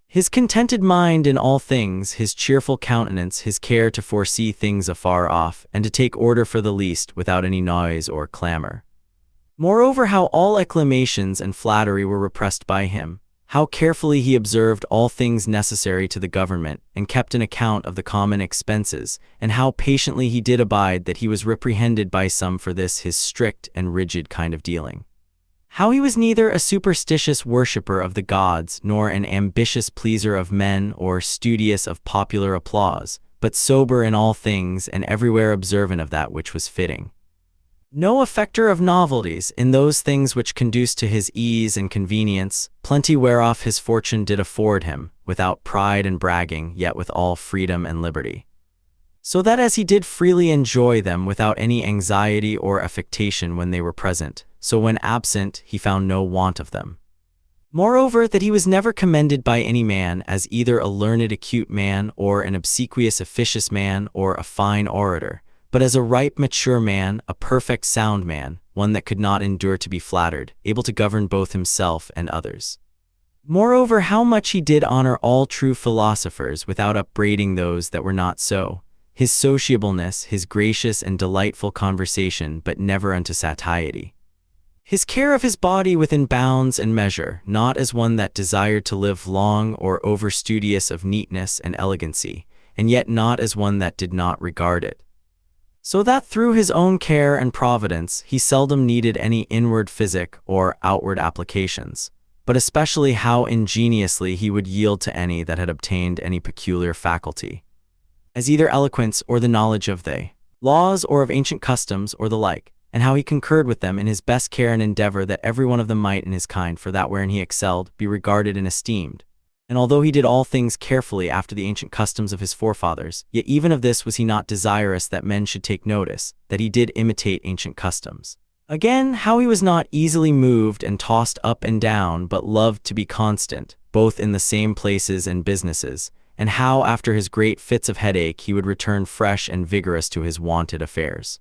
His contented mind in all things, his cheerful countenance, his care to foresee things afar off, and to take order for the least without any noise or clamor. Moreover, how all acclamations and flattery were repressed by him, how carefully he observed all things necessary to the government, and kept an account of the common expenses, and how patiently he did abide that he was reprehended by some for this his strict and rigid kind of dealing. How he was neither a superstitious worshipper of the gods, nor an ambitious pleaser of men, or studious of popular applause, but sober in all things and everywhere observant of that which was fitting. No affecter of novelties in those things which conduce to his ease and convenience, plenty whereof his fortune did afford him, without pride and bragging, yet with all freedom and liberty. So that as he did freely enjoy them without any anxiety or affectation when they were present, so when absent he found no want of them. Moreover, that he was never commended by any man as either a learned acute man, or an obsequious officious man, or a fine orator, but as a ripe mature man, a perfect sound man, one that could not endure to be flattered, able to govern both himself and others. Moreover, how much he did honor all true philosophers without upbraiding those that were not so, his sociableness, his gracious and delightful conversation, but never unto satiety. His care of his body within bounds and measure, not as one that desired to live long or over-studious of neatness and elegancy, and yet not as one that did not regard it. So that through his own care and providence he seldom needed any inward physic or outward applications, but especially how ingeniously he would yield to any that had obtained any peculiar faculty, as either eloquence or the knowledge of the laws or of ancient customs or the like, and how he concurred with them in his best care and endeavor that every one of them might in his kind for that wherein he excelled be regarded and esteemed. And although he did all things carefully after the ancient customs of his forefathers, yet even of this was he not desirous that men should take notice, that he did imitate ancient customs. Again, how he was not easily moved and tossed up and down, but loved to be constant, both in the same places and businesses, and how after his great fits of headache he would return fresh and vigorous to his wonted affairs.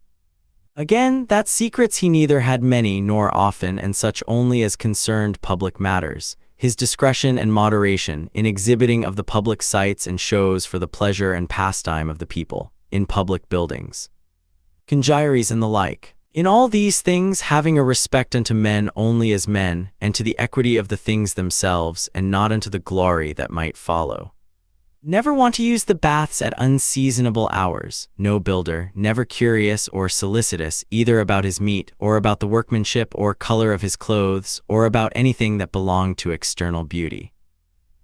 Again, that secrets he neither had many nor often, and such only as concerned public matters, his discretion and moderation in exhibiting of the public sights and shows for the pleasure and pastime of the people, in public buildings, congeries and the like. In all these things having a respect unto men only as men, and to the equity of the things themselves, and not unto the glory that might follow. Never want to use the baths at unseasonable hours, no builder, never curious or solicitous either about his meat, or about the workmanship or color of his clothes, or about anything that belonged to external beauty.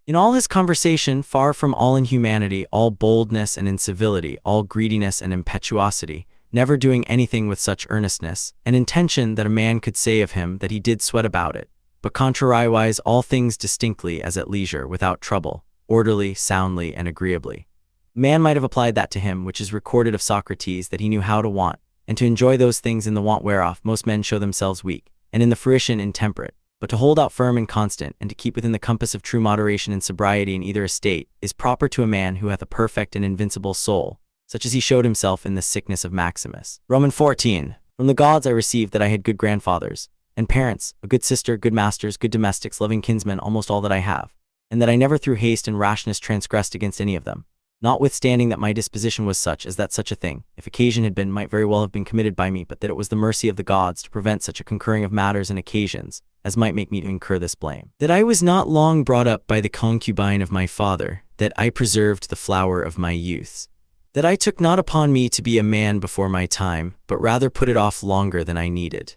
In all his conversation, far from all inhumanity, all boldness and incivility, all greediness and impetuosity, never doing anything with such earnestness and intention that a man could say of him that he did sweat about it, but contrariwise all things distinctly as at leisure, without trouble, orderly, soundly, and agreeably. Man might have applied that to him which is recorded of Socrates, that he knew how to want, and to enjoy those things in the want whereof most men show themselves weak, and in the fruition intemperate. But to hold out firm and constant, and to keep within the compass of true moderation and sobriety in either estate, is proper to a man who hath a perfect and invincible soul, such as he showed himself in the sickness of Maximus. Roman 14. From the gods I received that I had good grandfathers and parents, a good sister, good masters, good domestics, loving kinsmen, almost all that I have, and that I never through haste and rashness transgressed against any of them, notwithstanding that my disposition was such as that such a thing, if occasion had been, might very well have been committed by me, but that it was the mercy of the gods to prevent such a concurring of matters and occasions as might make me to incur this blame. That I was not long brought up by the concubine of my father, that I preserved the flower of my youth, that I took not upon me to be a man before my time, but rather put it off longer than I needed,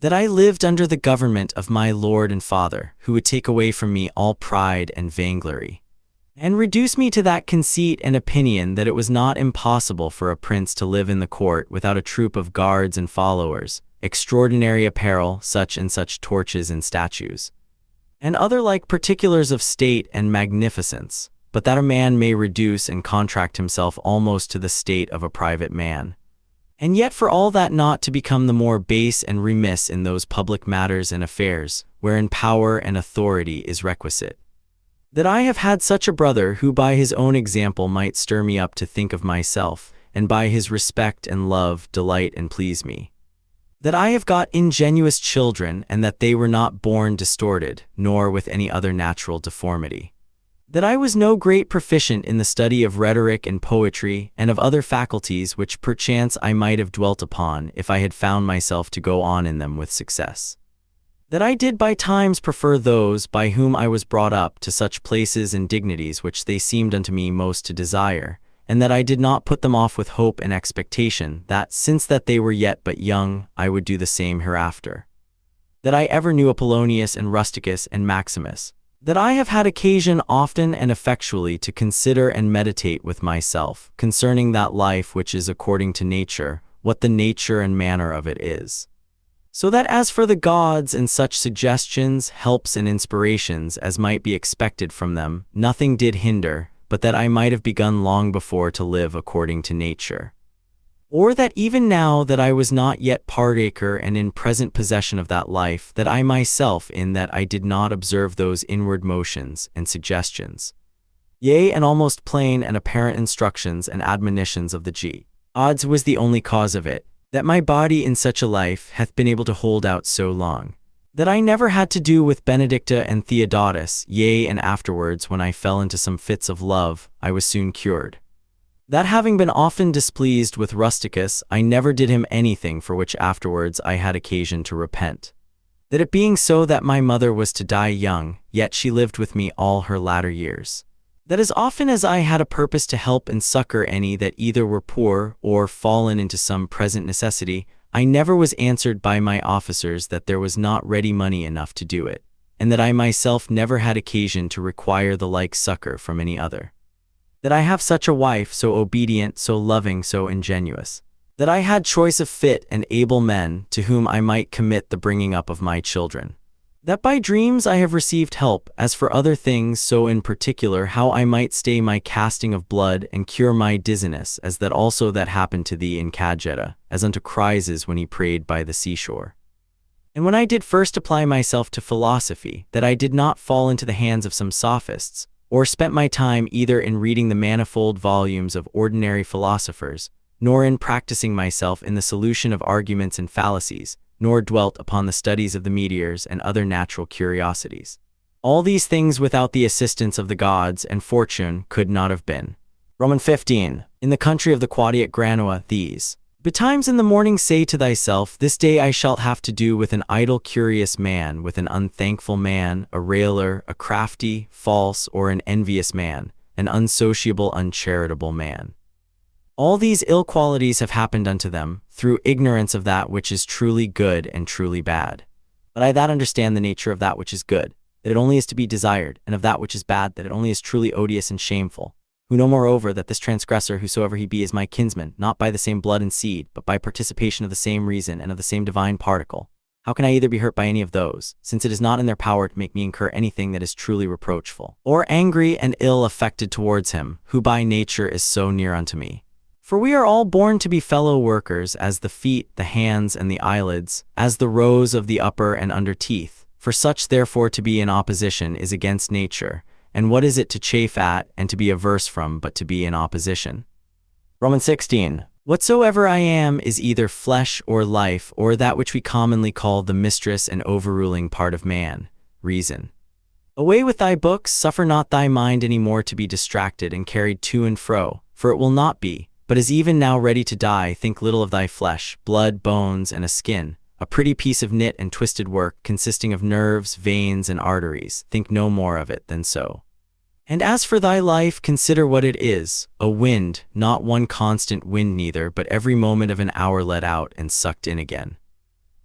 that I lived under the government of my lord and father, who would take away from me all pride and vainglory, and reduce me to that conceit and opinion that it was not impossible for a prince to live in the court without a troop of guards and followers, extraordinary apparel, such and such torches and statues, and other like particulars of state and magnificence, but that a man may reduce and contract himself almost to the state of a private man, and yet for all that not to become the more base and remiss in those public matters and affairs, wherein power and authority is requisite. That I have had such a brother who by his own example might stir me up to think of myself, and by his respect and love delight and please me. That I have got ingenuous children, and that they were not born distorted, nor with any other natural deformity. That I was no great proficient in the study of rhetoric and poetry, and of other faculties which perchance I might have dwelt upon if I had found myself to go on in them with success. That I did by times prefer those by whom I was brought up to such places and dignities which they seemed unto me most to desire, and that I did not put them off with hope and expectation, that, since that they were yet but young, I would do the same hereafter. That I ever knew Apollonius and Rusticus and Maximus. That I have had occasion often and effectually to consider and meditate with myself concerning that life which is according to nature, what the nature and manner of it is. So that as for the gods and such suggestions, helps and inspirations as might be expected from them, nothing did hinder, but that I might have begun long before to live according to nature. Or that even now that I was not yet partaker and in present possession of that life, that I myself in that I did not observe those inward motions and suggestions, yea, and almost plain and apparent instructions and admonitions of the gods was the only cause of it, that my body in such a life hath been able to hold out so long, that I never had to do with Benedicta and Theodotus, yea, and afterwards when I fell into some fits of love, I was soon cured. That having been often displeased with Rusticus, I never did him anything for which afterwards I had occasion to repent. That it being so that my mother was to die young, yet she lived with me all her latter years. That as often as I had a purpose to help and succor any that either were poor or fallen into some present necessity, I never was answered by my officers that there was not ready money enough to do it, and that I myself never had occasion to require the like succor from any other. That I have such a wife, so obedient, so loving, so ingenuous. That I had choice of fit and able men to whom I might commit the bringing up of my children. That by dreams I have received help, as for other things, so in particular how I might stay my casting of blood and cure my dizziness, as that also that happened to thee in Cajeta, as unto Chryses when he prayed by the seashore. And when I did first apply myself to philosophy, that I did not fall into the hands of some sophists, or spent my time either in reading the manifold volumes of ordinary philosophers, nor in practicing myself in the solution of arguments and fallacies, nor dwelt upon the studies of the meteors and other natural curiosities. All these things without the assistance of the gods and fortune could not have been. Roman 15. In the country of the Quadi at Granoa, these betimes in the morning say to thyself, this day I shalt have to do with an idle curious man, with an unthankful man, a railer, a crafty, false, or an envious man, an unsociable, uncharitable man. All these ill qualities have happened unto them, through ignorance of that which is truly good and truly bad. But I that understand the nature of that which is good, that it only is to be desired, and of that which is bad, that it only is truly odious and shameful, who know moreover that this transgressor, whosoever he be, is my kinsman, not by the same blood and seed, but by participation of the same reason and of the same divine particle. How can I either be hurt by any of those, since it is not in their power to make me incur anything that is truly reproachful, or angry and ill affected towards him, who by nature is so near unto me? For we are all born to be fellow workers, as the feet, the hands, and the eyelids, as the rows of the upper and under teeth. For such therefore to be in opposition is against nature, and what is it to chafe at and to be averse from but to be in opposition? Romans 16. Whatsoever I am is either flesh or life, or that which we commonly call the mistress and overruling part of man, reason. Away with thy books, suffer not thy mind any more to be distracted and carried to and fro, for it will not be, but is even now ready to die. Think little of thy flesh, blood, bones, and a skin, a pretty piece of knit and twisted work, consisting of nerves, veins, and arteries. Think no more of it than so. And as for thy life, consider what it is, a wind, not one constant wind neither, but every moment of an hour let out and sucked in again.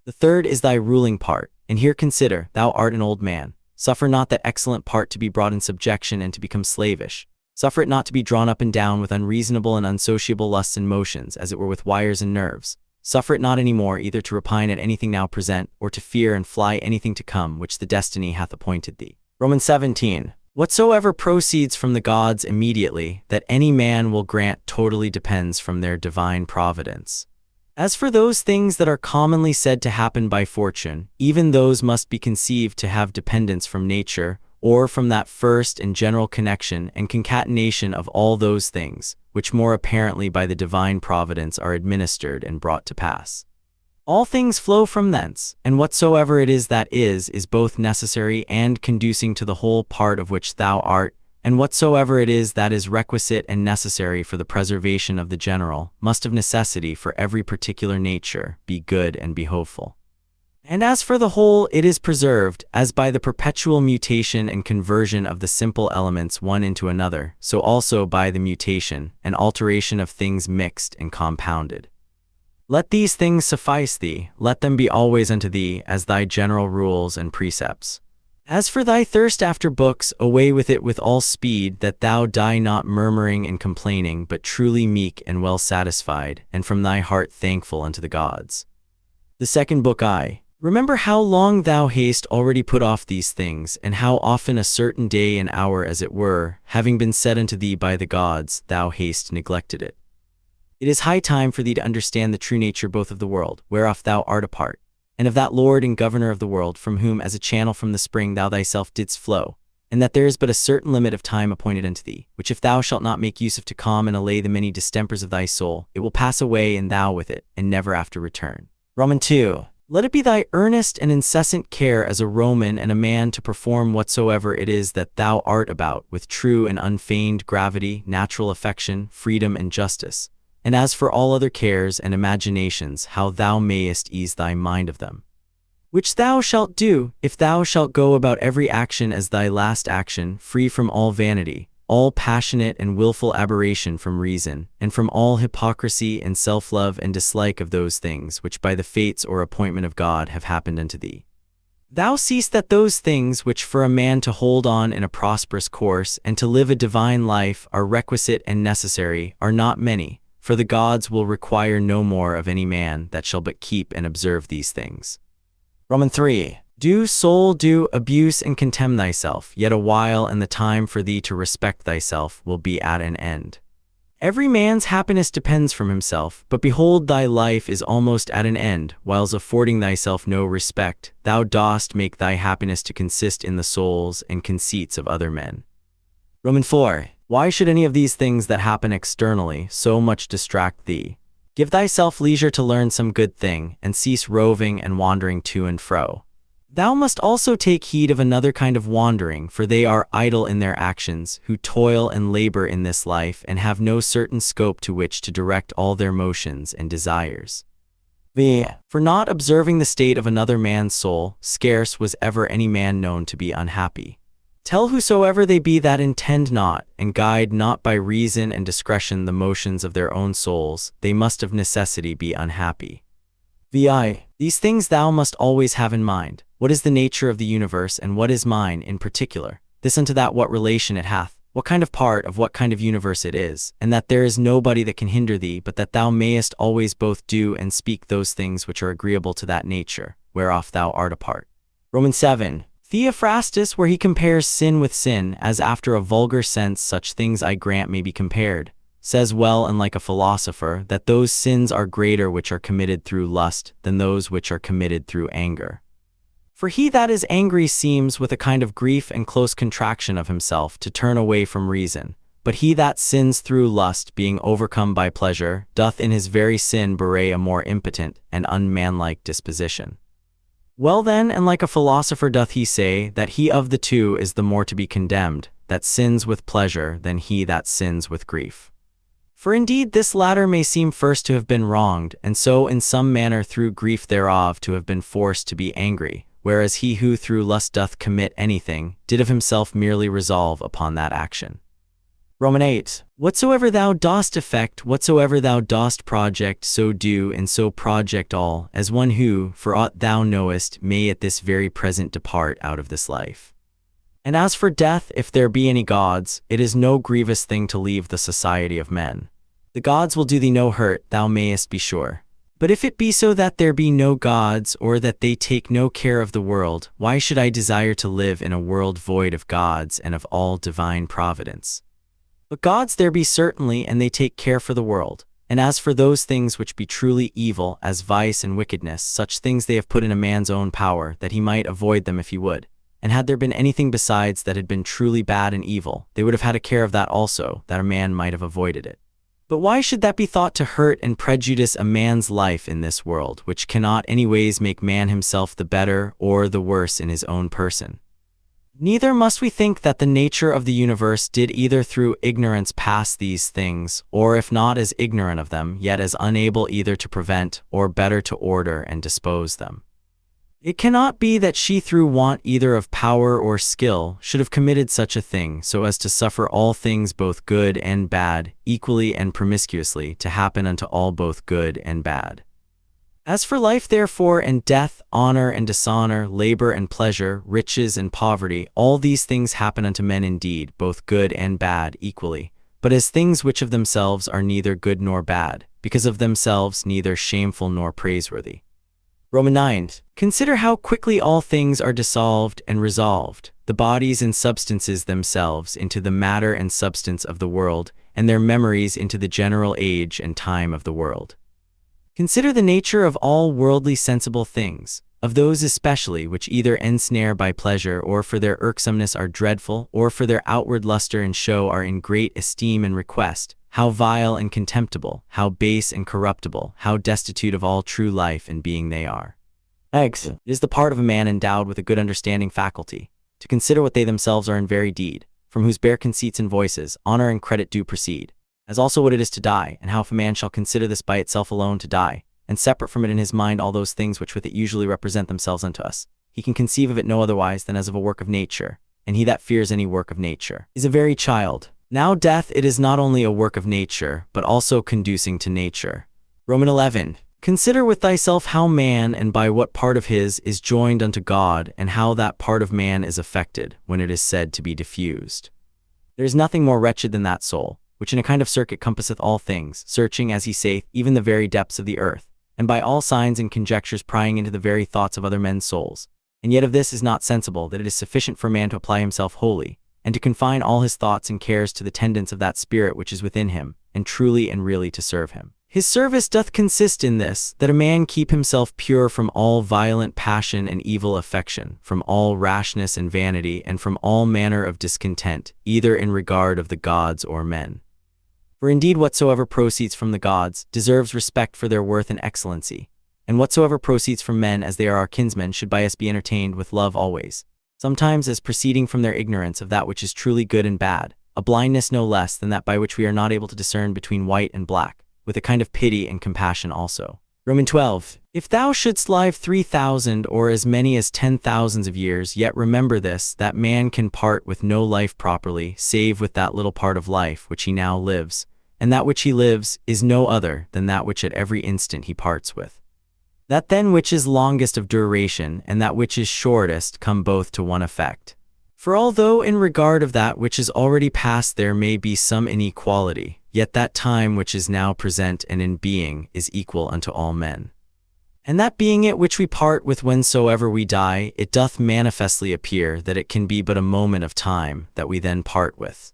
The third is thy ruling part, and here consider, thou art an old man. Suffer not that excellent part to be brought in subjection and to become slavish. Suffer it not to be drawn up and down with unreasonable and unsociable lusts and motions, as it were with wires and nerves. Suffer it not any more either to repine at anything now present, or to fear and fly anything to come, which the destiny hath appointed thee. Romans 17. Whatsoever proceeds from the gods immediately, that any man will grant totally depends from their divine providence. As for those things that are commonly said to happen by fortune, even those must be conceived to have dependence from nature, or from that first and general connection and concatenation of all those things, which more apparently by the divine providence are administered and brought to pass. All things flow from thence, and whatsoever it is that is both necessary and conducing to the whole part of which thou art, and whatsoever it is that is requisite and necessary for the preservation of the general, must of necessity for every particular nature be good and be hopeful. And as for the whole, it is preserved, as by the perpetual mutation and conversion of the simple elements one into another, so also by the mutation and alteration of things mixed and compounded. Let these things suffice thee, let them be always unto thee as thy general rules and precepts. As for thy thirst after books, away with it with all speed, that thou die not murmuring and complaining, but truly meek and well satisfied, and from thy heart thankful unto the gods. The second book I. Remember how long thou hast already put off these things, and how often a certain day and hour as it were, having been said unto thee by the gods, thou hast neglected it. It is high time for thee to understand the true nature both of the world, whereof thou art a part, and of that Lord and Governor of the world, from whom as a channel from the spring thou thyself didst flow, and that there is but a certain limit of time appointed unto thee, which if thou shalt not make use of to calm and allay the many distempers of thy soul, it will pass away and thou with it, and never after return. Romans 2. Let it be thy earnest and incessant care as a Roman and a man to perform whatsoever it is that thou art about, with true and unfeigned gravity, natural affection, freedom, and justice. And as for all other cares and imaginations, how thou mayest ease thy mind of them. Which thou shalt do, if thou shalt go about every action as thy last action, free from all vanity, all passionate and willful aberration from reason, and from all hypocrisy and self-love and dislike of those things which by the fates or appointment of God have happened unto thee. Thou seest that those things which for a man to hold on in a prosperous course and to live a divine life are requisite and necessary are not many, for the gods will require no more of any man that shall but keep and observe these things. Romans 3. Do, soul, do, abuse and contemn thyself, yet a while, and the time for thee to respect thyself will be at an end. Every man's happiness depends from himself, but behold, thy life is almost at an end, whiles affording thyself no respect, thou dost make thy happiness to consist in the souls and conceits of other men. Romans 4. Why should any of these things that happen externally so much distract thee? Give thyself leisure to learn some good thing, and cease roving and wandering to and fro. Thou must also take heed of another kind of wandering, for they are idle in their actions, who toil and labor in this life, and have no certain scope to which to direct all their motions and desires. For not observing the state of another man's soul, scarce was ever any man known to be unhappy. Tell whosoever they be that intend not, and guide not by reason and discretion the motions of their own souls, they must of necessity be unhappy. These things thou must always have in mind. What is the nature of the universe, and what is mine in particular? This unto that what relation it hath, what kind of part of what kind of universe it is, and that there is nobody that can hinder thee, but that thou mayest always both do and speak those things which are agreeable to that nature, whereof thou art a part. Romans 7. Theophrastus, where he compares sin with sin, as after a vulgar sense such things I grant may be compared, says well and like a philosopher, that those sins are greater which are committed through lust than those which are committed through anger. For he that is angry seems with a kind of grief and close contraction of himself to turn away from reason. But he that sins through lust, being overcome by pleasure, doth in his very sin bewray a more impotent and unmanlike disposition. Well then, and like a philosopher doth he say, that he of the two is the more to be condemned, that sins with pleasure, than he that sins with grief. For indeed this latter may seem first to have been wronged, and so in some manner through grief thereof to have been forced to be angry, whereas he who through lust doth commit anything, did of himself merely resolve upon that action. Roman 8. Whatsoever thou dost effect, whatsoever thou dost project, so do and so project all, as one who, for aught thou knowest, may at this very present depart out of this life. And as for death, if there be any gods, it is no grievous thing to leave the society of men. The gods will do thee no hurt, thou mayest be sure. But if it be so that there be no gods, or that they take no care of the world, why should I desire to live in a world void of gods and of all divine providence? But gods there be certainly, and they take care for the world. And as for those things which be truly evil, as vice and wickedness, such things they have put in a man's own power, that he might avoid them if he would. And had there been anything besides that had been truly bad and evil, they would have had a care of that also, that a man might have avoided it. But why should that be thought to hurt and prejudice a man's life in this world, which cannot anyways make man himself the better or the worse in his own person? Neither must we think that the nature of the universe did either through ignorance pass these things, or if not as ignorant of them, yet as unable either to prevent, or better to order and dispose them. It cannot be that she through want either of power or skill should have committed such a thing, so as to suffer all things both good and bad, equally and promiscuously, to happen unto all both good and bad. As for life therefore, and death, honor and dishonor, labor and pleasure, riches and poverty, all these things happen unto men indeed, both good and bad equally, but as things which of themselves are neither good nor bad, because of themselves neither shameful nor praiseworthy. Roman 9. Consider how quickly all things are dissolved and resolved, the bodies and substances themselves into the matter and substance of the world, and their memories into the general age and time of the world. Consider the nature of all worldly sensible things, of those especially which either ensnare by pleasure, or for their irksomeness are dreadful, or for their outward luster and show are in great esteem and request, how vile and contemptible, how base and corruptible, how destitute of all true life and being they are. Eggs. It is the part of a man endowed with a good understanding faculty, to consider what they themselves are in very deed, from whose bare conceits and voices, honor and credit do proceed. As also what it is to die, and how if a man shall consider this by itself alone to die, and separate from it in his mind all those things which with it usually represent themselves unto us, he can conceive of it no otherwise than as of a work of nature, and he that fears any work of nature is a very child. Now death, it is not only a work of nature, but also conducing to nature. Roman 11. Consider with thyself how man, and by what part of his, is joined unto God, and how that part of man is affected, when it is said to be diffused. There is nothing more wretched than that soul, which in a kind of circuit compasseth all things, searching, as he saith, even the very depths of the earth, and by all signs and conjectures prying into the very thoughts of other men's souls. And yet of this is not sensible, that it is sufficient for a man to apply himself wholly, and to confine all his thoughts and cares to the tendance of that spirit which is within him, and truly and really to serve him. His service doth consist in this, that a man keep himself pure from all violent passion and evil affection, from all rashness and vanity, and from all manner of discontent, either in regard of the gods or men. For indeed whatsoever proceeds from the gods deserves respect for their worth and excellency, and whatsoever proceeds from men as they are our kinsmen should by us be entertained with love always, sometimes as proceeding from their ignorance of that which is truly good and bad, a blindness no less than that by which we are not able to discern between white and black, with a kind of pity and compassion also. Roman 12. If thou shouldst live 3,000 or as many as 10,000 of years, yet remember this, that man can part with no life properly, save with that little part of life which he now lives, and that which he lives is no other than that which at every instant he parts with. That then which is longest of duration, and that which is shortest, come both to one effect. For although in regard of that which is already past there may be some inequality, yet that time which is now present and in being is equal unto all men. And that being it which we part with whensoever we die, it doth manifestly appear that it can be but a moment of time that we then part with.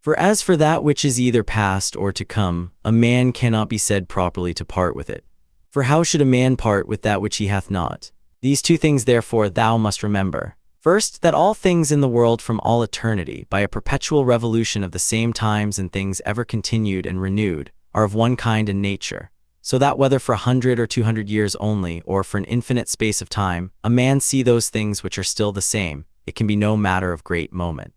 For as for that which is either past or to come, a man cannot be said properly to part with it. For how should a man part with that which he hath not? These two things therefore thou must remember. First, that all things in the world from all eternity, by a perpetual revolution of the same times and things ever continued and renewed, are of one kind and nature, so that whether for 100 or 200 years only, or for an infinite space of time, a man see those things which are still the same, it can be no matter of great moment.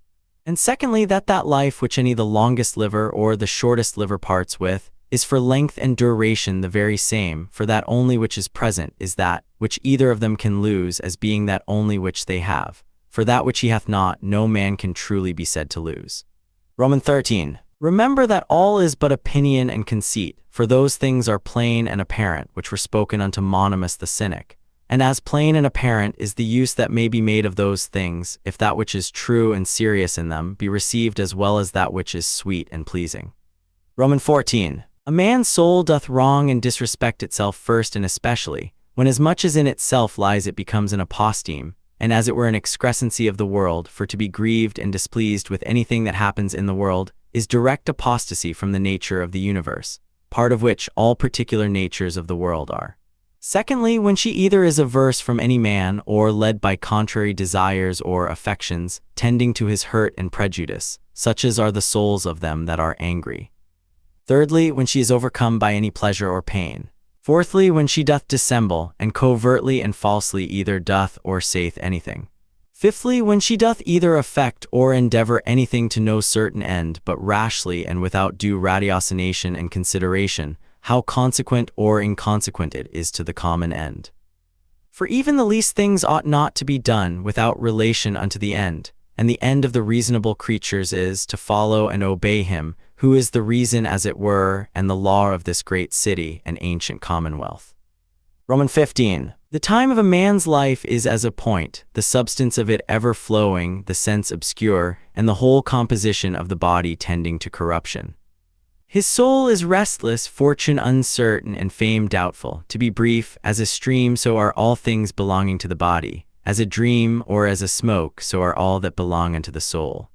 And secondly, that life which any the longest liver or the shortest liver parts with, is for length and duration the very same, for that only which is present is that which either of them can lose, as being that only which they have. For that which he hath not, no man can truly be said to lose. Romans 13. Remember that all is but opinion and conceit, for those things are plain and apparent, which were spoken unto Monimus the Cynic. And as plain and apparent is the use that may be made of those things, if that which is true and serious in them be received as well as that which is sweet and pleasing. Romans 14. A man's soul doth wrong and disrespect itself first and especially, when as much as in itself lies it becomes an aposteme, and as it were an excrescency of the world, for to be grieved and displeased with anything that happens in the world, is direct apostasy from the nature of the universe, part of which all particular natures of the world are. Secondly, when she either is averse from any man, or led by contrary desires or affections, tending to his hurt and prejudice, such as are the souls of them that are angry. Thirdly, when she is overcome by any pleasure or pain. Fourthly, when she doth dissemble, and covertly and falsely either doth or saith anything. Fifthly, when she doth either affect or endeavor anything to no certain end, but rashly and without due ratiocination and consideration, how consequent or inconsequent it is to the common end. For even the least things ought not to be done without relation unto the end, and the end of the reasonable creatures is to follow and obey him, who is the reason as it were, and the law of this great city and ancient commonwealth. Romans 15. The time of a man's life is as a point, the substance of it ever flowing, the sense obscure, and the whole composition of the body tending to corruption. His soul is restless, fortune uncertain, and fame doubtful. To be brief, as a stream so are all things belonging to the body, as a dream or as a smoke so are all that belong unto the soul.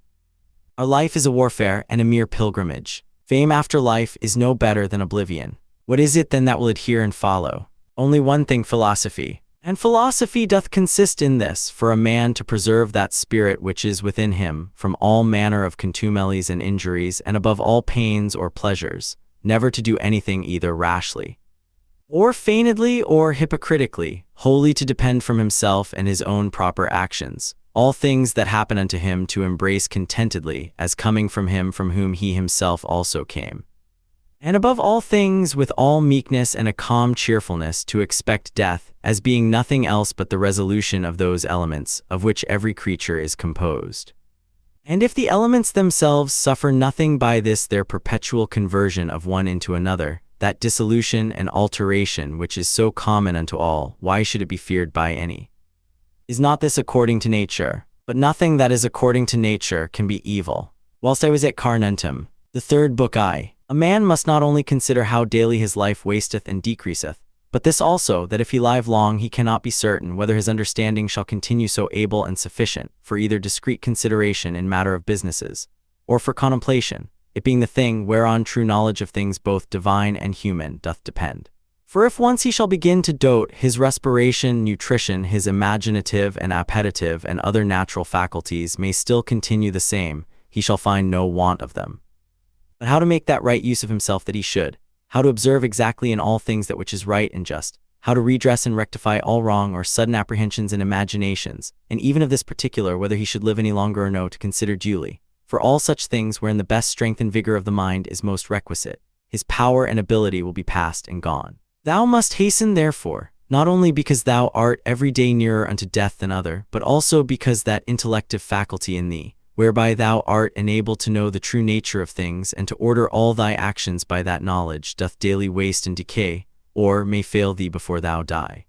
Our life is a warfare and a mere pilgrimage. Fame after life is no better than oblivion. What is it then that will adhere and follow? Only one thing, philosophy. And philosophy doth consist in this, for a man to preserve that spirit which is within him, from all manner of contumelies and injuries, and above all pains or pleasures, never to do anything either rashly, or feignedly, or hypocritically, wholly to depend from himself and his own proper actions, all things that happen unto him to embrace contentedly, as coming from him from whom he himself also came. And above all things, with all meekness and a calm cheerfulness, to expect death, as being nothing else but the resolution of those elements, of which every creature is composed. And if the elements themselves suffer nothing by this their perpetual conversion of one into another, that dissolution and alteration which is so common unto all, why should it be feared by any? Is not this according to nature? But nothing that is according to nature can be evil. Whilst I was at Carnuntum, the third book, a man must not only consider how daily his life wasteth and decreaseth, but this also, that if he live long he cannot be certain whether his understanding shall continue so able and sufficient for either discreet consideration in matter of businesses, or for contemplation, it being the thing whereon true knowledge of things both divine and human doth depend. For if once he shall begin to dote, his respiration, nutrition, his imaginative and appetitive and other natural faculties may still continue the same, he shall find no want of them. But how to make that right use of himself that he should, how to observe exactly in all things that which is right and just, how to redress and rectify all wrong or sudden apprehensions and imaginations, and even of this particular whether he should live any longer or no, to consider duly. For all such things wherein the best strength and vigor of the mind is most requisite, his power and ability will be past and gone. Thou must hasten therefore, not only because thou art every day nearer unto death than other, but also because that intellective faculty in thee, whereby thou art enabled to know the true nature of things and to order all thy actions by that knowledge, doth daily waste and decay, or may fail thee before thou die.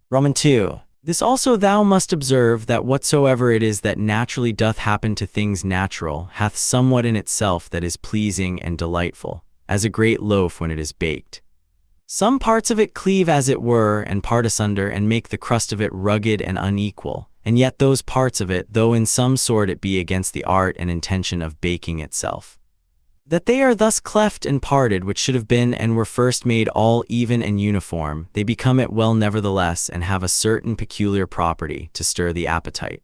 Romans 2. This also thou must observe, that whatsoever it is that naturally doth happen to things natural hath somewhat in itself that is pleasing and delightful, as a great loaf when it is baked. Some parts of it cleave as it were, and part asunder, and make the crust of it rugged and unequal, and yet those parts of it, though in some sort it be against the art and intention of baking itself, That they are thus cleft and parted, which should have been and were first made all even and uniform, they become it well nevertheless, and have a certain peculiar property to stir the appetite.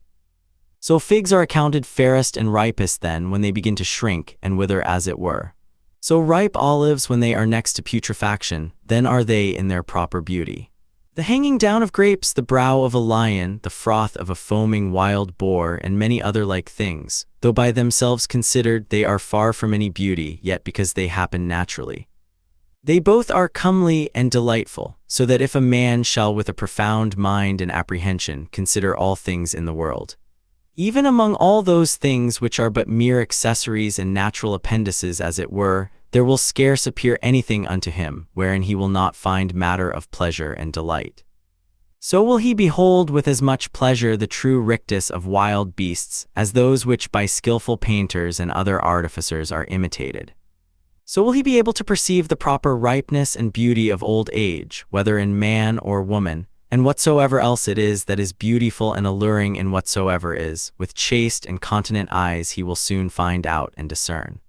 So figs are accounted fairest and ripest then, when they begin to shrink and wither as it were. So ripe olives, when they are next to putrefaction, then are they in their proper beauty. The hanging down of grapes, the brow of a lion, the froth of a foaming wild boar, and many other like things, though by themselves considered they are far from any beauty, yet because they happen naturally, they both are comely and delightful, so that if a man shall with a profound mind and apprehension consider all things in the world, even among all those things which are but mere accessories and natural appendices as it were, there will scarce appear anything unto him, wherein he will not find matter of pleasure and delight. So will he behold with as much pleasure the true rictus of wild beasts, as those which by skillful painters and other artificers are imitated. So will he be able to perceive the proper ripeness and beauty of old age, whether in man or woman, and whatsoever else it is that is beautiful and alluring in whatsoever is, with chaste and continent eyes he will soon find out and discern.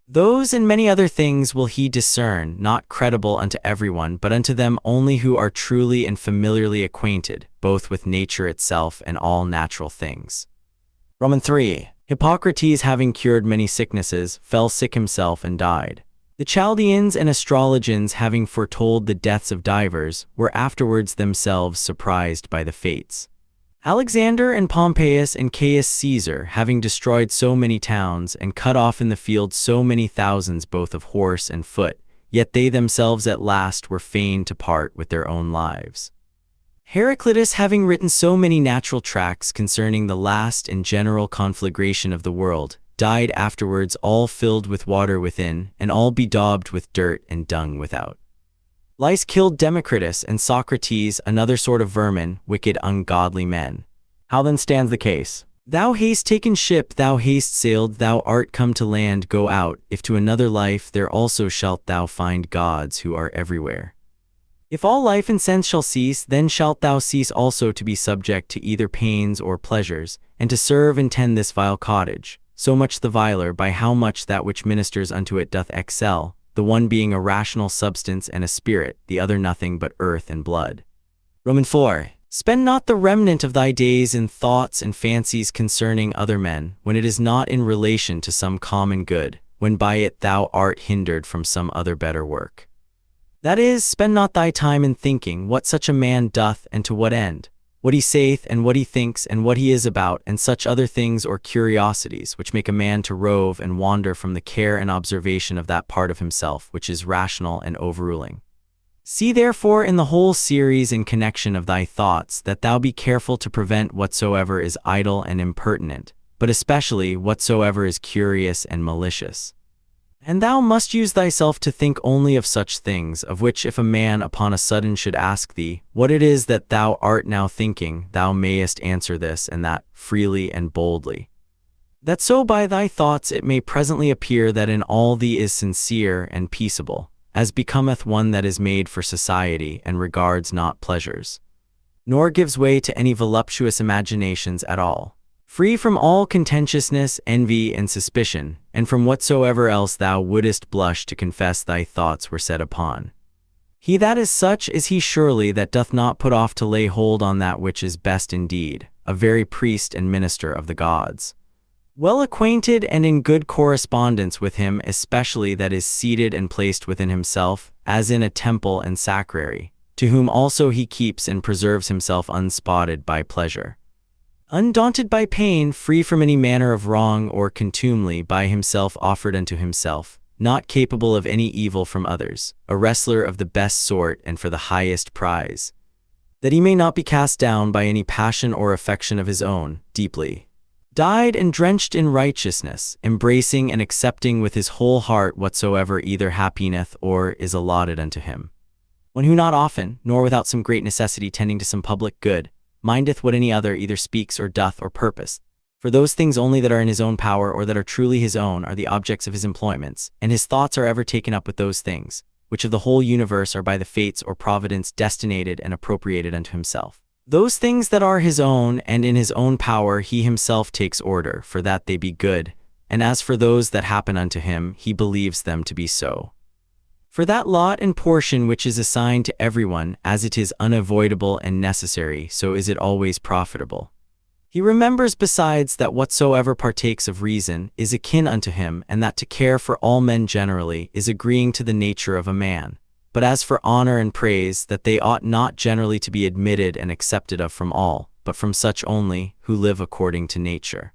Those and many other things will he discern, not credible unto everyone, but unto them only who are truly and familiarly acquainted, both with nature itself and all natural things. Roman 3. Hippocrates, having cured many sicknesses, fell sick himself and died. The Chaldeans and astrologers, having foretold the deaths of divers, were afterwards themselves surprised by the fates. Alexander and Pompeius and Caius Caesar, having destroyed so many towns and cut off in the field so many thousands both of horse and foot, yet they themselves at last were fain to part with their own lives. Heraclitus, having written so many natural tracts concerning the last and general conflagration of the world, died afterwards all filled with water within, and all bedaubed with dirt and dung without. Lice killed Democritus and Socrates, another sort of vermin, wicked ungodly men. How then stands the case? Thou hast taken ship, thou hast sailed, thou art come to land, go out, if to another life, there also shalt thou find gods who are everywhere. If all life and sense shall cease, then shalt thou cease also to be subject to either pains or pleasures, and to serve and tend this vile cottage, so much the viler by how much that which ministers unto it doth excel, the one being a rational substance and a spirit, the other nothing but earth and blood. Roman 4. Spend not the remnant of thy days in thoughts and fancies concerning other men, when it is not in relation to some common good, when by it thou art hindered from some other better work. That is, spend not thy time in thinking what such a man doth and to what end, what he saith and what he thinks and what he is about, and such other things or curiosities which make a man to rove and wander from the care and observation of that part of himself which is rational and overruling. See therefore in the whole series and connection of thy thoughts that thou be careful to prevent whatsoever is idle and impertinent, but especially whatsoever is curious and malicious. And thou must use thyself to think only of such things, of which if a man upon a sudden should ask thee, what it is that thou art now thinking, thou mayest answer this and that, freely and boldly. That so by thy thoughts it may presently appear that in all thee is sincere and peaceable, as becometh one that is made for society and regards not pleasures, nor gives way to any voluptuous imaginations at all, free from all contentiousness, envy, and suspicion, and from whatsoever else thou wouldest blush to confess thy thoughts were set upon. He that is such is he surely that doth not put off to lay hold on that which is best indeed, a very priest and minister of the gods, well acquainted and in good correspondence with him, especially that is seated and placed within himself, as in a temple and sacrary, to whom also he keeps and preserves himself unspotted by pleasure, undaunted by pain, free from any manner of wrong or contumely, by himself offered unto himself, not capable of any evil from others, a wrestler of the best sort and for the highest prize, that he may not be cast down by any passion or affection of his own, deeply dyed and drenched in righteousness, embracing and accepting with his whole heart whatsoever either happeneth or is allotted unto him. One who not often, nor without some great necessity tending to some public good, mindeth what any other either speaks or doth or purpose. For those things only that are in his own power or that are truly his own are the objects of his employments, and his thoughts are ever taken up with those things, which of the whole universe are by the fates or providence destinated and appropriated unto himself. Those things that are his own and in his own power he himself takes order, for that they be good, and as for those that happen unto him, he believes them to be so. For that lot and portion which is assigned to everyone, as it is unavoidable and necessary, so is it always profitable. He remembers besides that whatsoever partakes of reason is akin unto him, and that to care for all men generally is agreeing to the nature of a man. But as for honor and praise, that they ought not generally to be admitted and accepted of from all, but from such only, who live according to nature.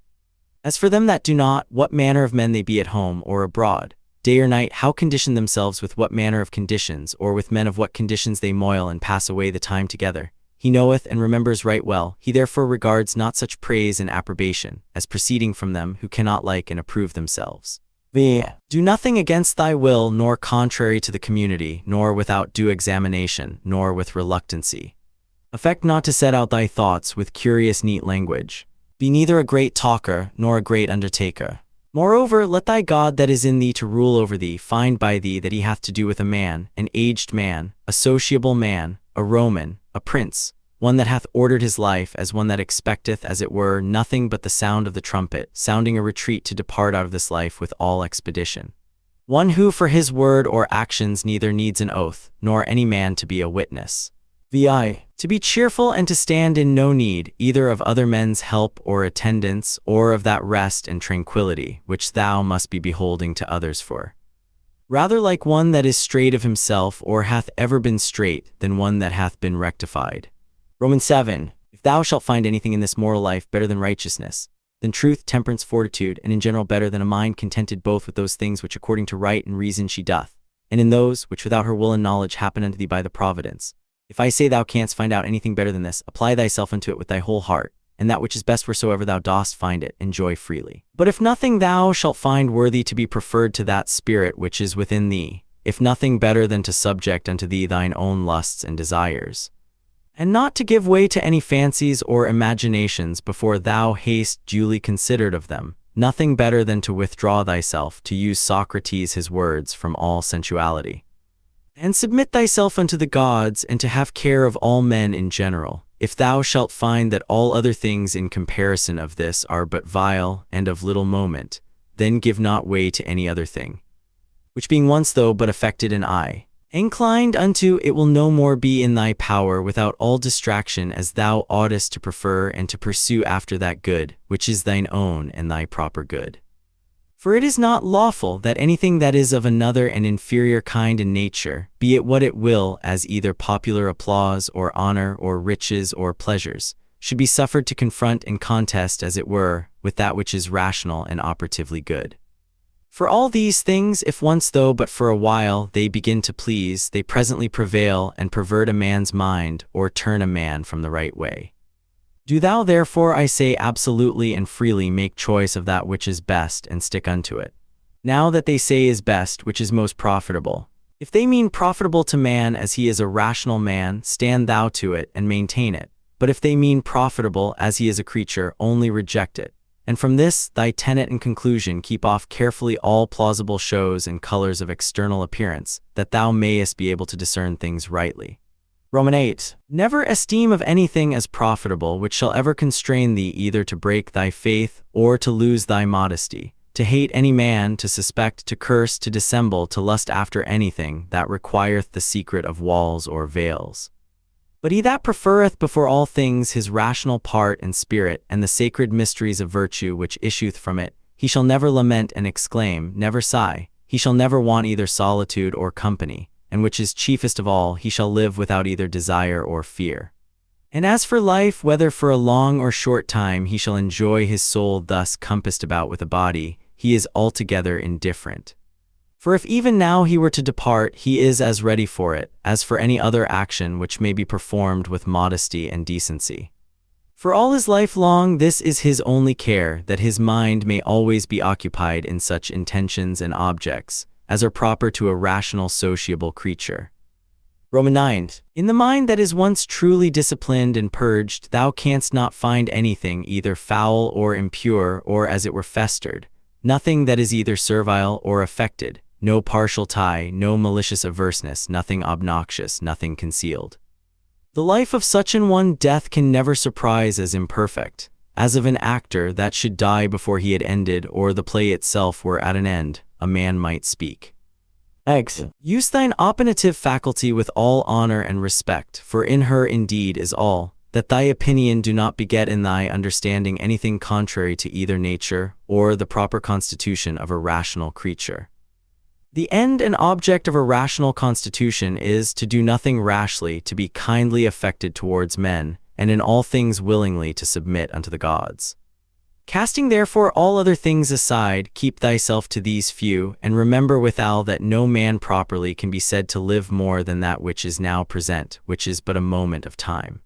As for them that do not, what manner of men they be at home or abroad, day or night, how condition themselves with what manner of conditions, or with men of what conditions they moil and pass away the time together, he knoweth and remembers right well. He therefore regards not such praise and approbation, as proceeding from them who cannot like and approve themselves. V. Do nothing against thy will, nor contrary to the community, nor without due examination, nor with reluctancy. Affect not to set out thy thoughts with curious neat language. Be neither a great talker, nor a great undertaker. Moreover, let thy God that is in thee to rule over thee find by thee that he hath to do with a man, an aged man, a sociable man, a Roman, a prince, one that hath ordered his life as one that expecteth as it were nothing but the sound of the trumpet, sounding a retreat to depart out of this life with all expedition. One who for his word or actions neither needs an oath, nor any man to be a witness. Vi. To be cheerful and to stand in no need, either of other men's help or attendance, or of that rest and tranquility, which thou must be beholding to others for. Rather like one that is straight of himself, or hath ever been straight, than one that hath been rectified. Romans 7. If thou shalt find anything in this moral life better than righteousness, than truth, temperance, fortitude, and in general better than a mind contented both with those things which according to right and reason she doth, and in those which without her will and knowledge happen unto thee by the providence. If I say thou canst find out anything better than this, apply thyself unto it with thy whole heart, and that which is best wheresoever thou dost find it, enjoy freely. But if nothing thou shalt find worthy to be preferred to that spirit which is within thee, if nothing better than to subject unto thee thine own lusts and desires, and not to give way to any fancies or imaginations before thou hast duly considered of them, nothing better than to withdraw thyself, to use Socrates his words, from all sensuality, and submit thyself unto the gods, and to have care of all men in general. If thou shalt find that all other things in comparison of this are but vile and of little moment, then give not way to any other thing, which being once though but affected an eye, inclined unto, it will no more be in thy power without all distraction, as thou oughtest to prefer and to pursue after that good, which is thine own and thy proper good. For it is not lawful that anything that is of another and inferior kind in nature, be it what it will, as either popular applause or honor or riches or pleasures, should be suffered to confront and contest, as it were, with that which is rational and operatively good. For all these things, if once though but for a while they begin to please, they presently prevail and pervert a man's mind, or turn a man from the right way. Do thou therefore, I say absolutely and freely, make choice of that which is best, and stick unto it. Now that they say is best, which is most profitable. If they mean profitable to man as he is a rational man, stand thou to it and maintain it. But if they mean profitable as he is a creature, only reject it. And from this, thy tenet and conclusion, keep off carefully all plausible shows and colors of external appearance, that thou mayest be able to discern things rightly. Roman 8. Never esteem of anything as profitable which shall ever constrain thee either to break thy faith, or to lose thy modesty, to hate any man, to suspect, to curse, to dissemble, to lust after anything that requireth the secret of walls or veils. But he that preferreth before all things his rational part and spirit, and the sacred mysteries of virtue which issueth from it, he shall never lament and exclaim, never sigh, he shall never want either solitude or company, and which is chiefest of all, he shall live without either desire or fear. And as for life, whether for a long or short time he shall enjoy his soul thus compassed about with a body, he is altogether indifferent. For if even now he were to depart, he is as ready for it, as for any other action which may be performed with modesty and decency. For all his life long this is his only care, that his mind may always be occupied in such intentions and objects as are proper to a rational sociable creature. Roman 9. In the mind that is once truly disciplined and purged, thou canst not find anything either foul or impure, or as it were festered, nothing that is either servile or affected, no partial tie, no malicious averseness, nothing obnoxious, nothing concealed. The life of such an one death can never surprise as imperfect, as of an actor that should die before he had ended, or the play itself were at an end, a man might speak. Eggs. Use thine opinative faculty with all honor and respect, for in her indeed is all, that thy opinion do not beget in thy understanding anything contrary to either nature, or the proper constitution of a rational creature. The end and object of a rational constitution is to do nothing rashly, to be kindly affected towards men, and in all things willingly to submit unto the gods. Casting therefore all other things aside, keep thyself to these few, and remember withal that no man properly can be said to live more than that which is now present, which is but a moment of time.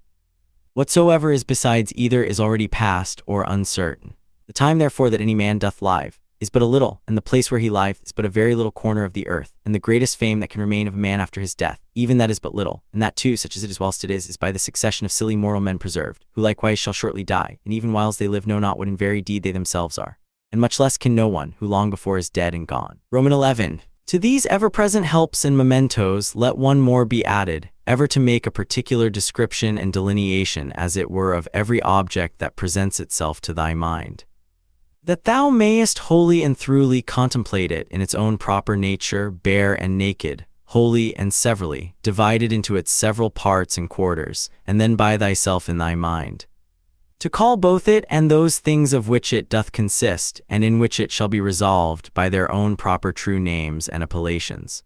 Whatsoever is besides either is already past or uncertain. The time therefore that any man doth live is but a little, and the place where he lieth is but a very little corner of the earth, and the greatest fame that can remain of a man after his death, even that is but little, and that too, such as it is whilst it is by the succession of silly mortal men preserved, who likewise shall shortly die, and even whiles they live know not what in very deed they themselves are, and much less can know one, who long before is dead and gone. Roman 11. To these ever-present helps and mementos let one more be added, ever to make a particular description and delineation, as it were, of every object that presents itself to thy mind, that thou mayest wholly and throughly contemplate it in its own proper nature, bare and naked, wholly and severally, divided into its several parts and quarters, and then by thyself in thy mind, to call both it and those things of which it doth consist, and in which it shall be resolved, by their own proper true names and appellations.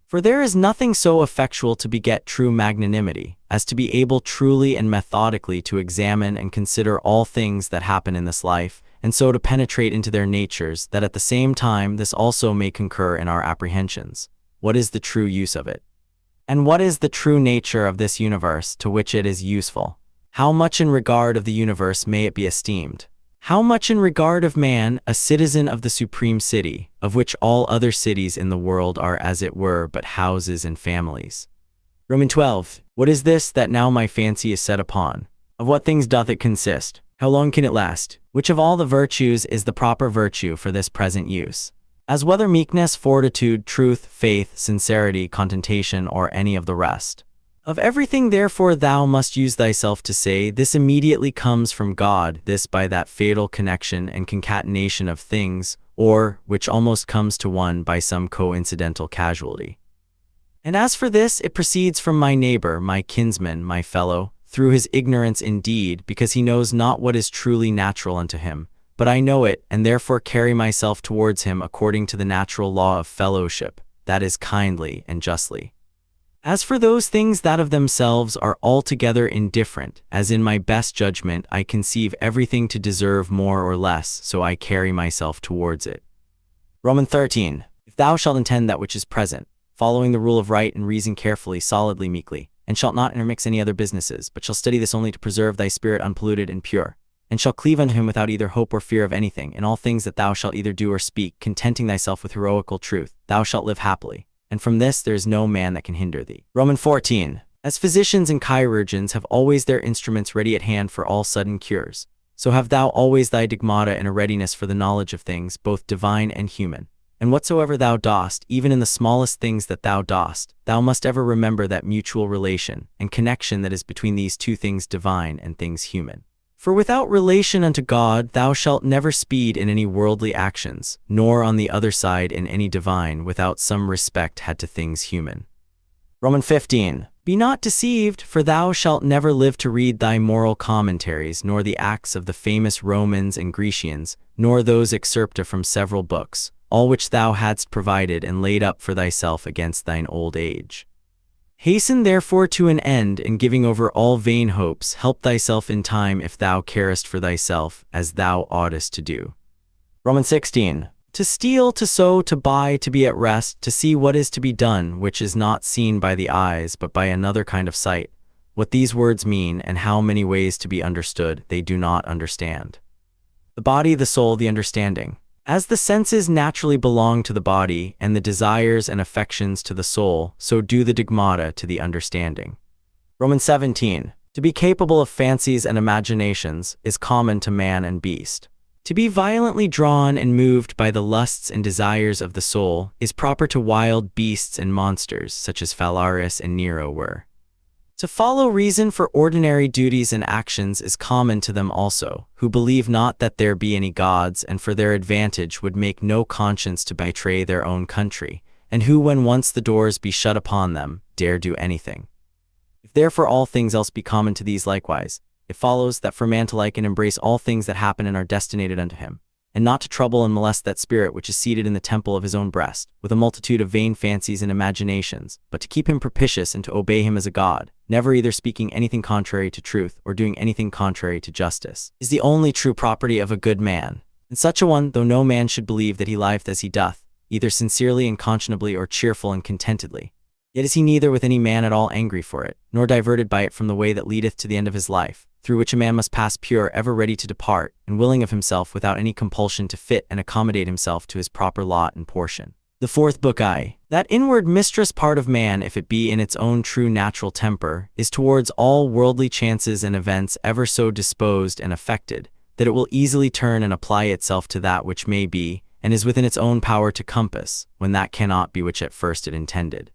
For there is nothing so effectual to beget true magnanimity, as to be able truly and methodically to examine and consider all things that happen in this life, and so to penetrate into their natures, that at the same time this also may concur in our apprehensions. What is the true use of it? And what is the true nature of this universe to which it is useful? How much in regard of the universe may it be esteemed? How much in regard of man, a citizen of the supreme city, of which all other cities in the world are as it were but houses and families? Roman 12. What is this that now my fancy is set upon? Of what things doth it consist? How long can it last? Which of all the virtues is the proper virtue for this present use? As whether meekness, fortitude, truth, faith, sincerity, contentation, or any of the rest. Of everything therefore thou must use thyself to say, this immediately comes from God, this by that fatal connection and concatenation of things, or, which almost comes to one by some coincidental casualty. And as for this, it proceeds from my neighbor, my kinsman, my fellow, through his ignorance indeed, because he knows not what is truly natural unto him, but I know it, and therefore carry myself towards him according to the natural law of fellowship, that is kindly and justly. As for those things that of themselves are altogether indifferent, as in my best judgment I conceive everything to deserve more or less, so I carry myself towards it. Roman 13. If thou shalt intend that which is present, following the rule of right and reason carefully, solidly, meekly, and shalt not intermix any other businesses, but shall study this only to preserve thy spirit unpolluted and pure, and shall cleave unto him without either hope or fear of anything, in all things that thou shalt either do or speak, contenting thyself with heroical truth, thou shalt live happily, and from this there is no man that can hinder thee. Roman 14. As physicians and chirurgeons have always their instruments ready at hand for all sudden cures, so have thou always thy digmata in a readiness for the knowledge of things, both divine and human. And whatsoever thou dost, even in the smallest things that thou dost, thou must ever remember that mutual relation and connection that is between these two things divine and things human. For without relation unto God thou shalt never speed in any worldly actions, nor on the other side in any divine, without some respect had to things human. Roman 15. Be not deceived, for thou shalt never live to read thy moral commentaries, nor the acts of the famous Romans and Grecians, nor those excerpta from several books, all which thou hadst provided and laid up for thyself against thine old age. Hasten therefore to an end, and giving over all vain hopes, help thyself in time if thou carest for thyself, as thou oughtest to do. Roman 16. To steal, to sow, to buy, to be at rest, to see what is to be done, which is not seen by the eyes, but by another kind of sight. What these words mean, and how many ways to be understood, they do not understand. The body, the soul, the understanding. As the senses naturally belong to the body, and the desires and affections to the soul, so do the digmata to the understanding. Roman 17. To be capable of fancies and imaginations is common to man and beast. To be violently drawn and moved by the lusts and desires of the soul is proper to wild beasts and monsters, such as Phalaris and Nero were. To follow reason for ordinary duties and actions is common to them also, who believe not that there be any gods, and for their advantage would make no conscience to betray their own country, and who, when once the doors be shut upon them, dare do anything. If therefore all things else be common to these likewise, it follows that for man to like and embrace all things that happen and are destinated unto him, and not to trouble and molest that spirit which is seated in the temple of his own breast, with a multitude of vain fancies and imaginations, but to keep him propitious and to obey him as a god, never either speaking anything contrary to truth or doing anything contrary to justice, is the only true property of a good man. And such a one, though no man should believe that he liveth as he doth, either sincerely and conscionably or cheerful and contentedly, yet is he neither with any man at all angry for it, nor diverted by it from the way that leadeth to the end of his life, through which a man must pass pure, ever ready to depart, and willing of himself without any compulsion to fit and accommodate himself to his proper lot and portion. The fourth book that inward mistress part of man, if it be in its own true natural temper, is towards all worldly chances and events ever so disposed and affected, that it will easily turn and apply itself to that which may be, and is within its own power to compass, when that cannot be which at first it intended.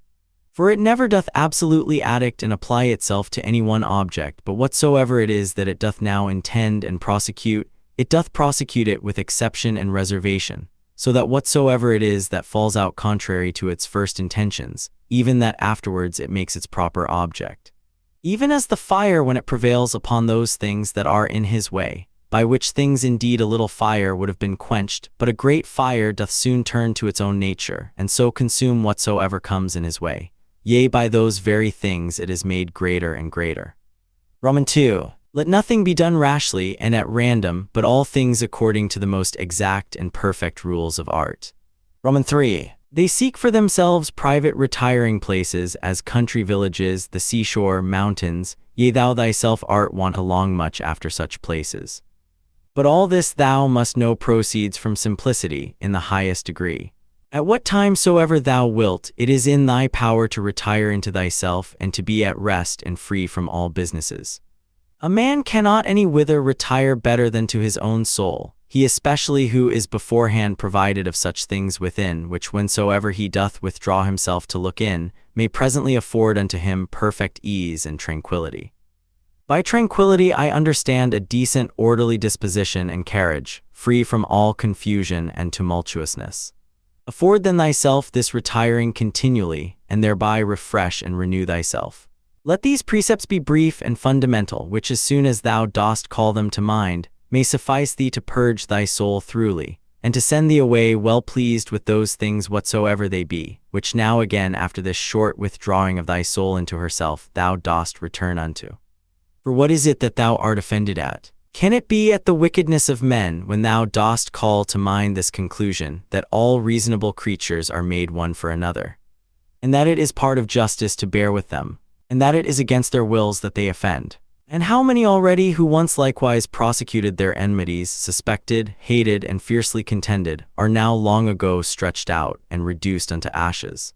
For it never doth absolutely addict and apply itself to any one object, but whatsoever it is that it doth now intend and prosecute, it doth prosecute it with exception and reservation, so that whatsoever it is that falls out contrary to its first intentions, even that afterwards it makes its proper object. Even as the fire when it prevails upon those things that are in his way, by which things indeed a little fire would have been quenched, but a great fire doth soon turn to its own nature, and so consume whatsoever comes in his way. Yea, by those very things it is made greater and greater. Romans 2. Let nothing be done rashly and at random, but all things according to the most exact and perfect rules of art. Romans 3. They seek for themselves private retiring places, as country villages, the seashore, mountains, yea, thou thyself art wont along much after such places. But all this thou must know proceeds from simplicity in the highest degree. At what time soever thou wilt, it is in thy power to retire into thyself, and to be at rest and free from all businesses. A man cannot any whither retire better than to his own soul, he especially who is beforehand provided of such things within, which whensoever he doth withdraw himself to look in, may presently afford unto him perfect ease and tranquillity. By tranquillity I understand a decent orderly disposition and carriage, free from all confusion and tumultuousness. Afford then thyself this retiring continually, and thereby refresh and renew thyself. Let these precepts be brief and fundamental, which as soon as thou dost call them to mind, may suffice thee to purge thy soul thoroughly, and to send thee away well pleased with those things whatsoever they be, which now again after this short withdrawing of thy soul into herself thou dost return unto. For what is it that thou art offended at? Can it be at the wickedness of men, when thou dost call to mind this conclusion, that all reasonable creatures are made one for another, and that it is part of justice to bear with them, and that it is against their wills that they offend? And how many already who once likewise prosecuted their enmities, suspected, hated, and fiercely contended, are now long ago stretched out and reduced unto ashes?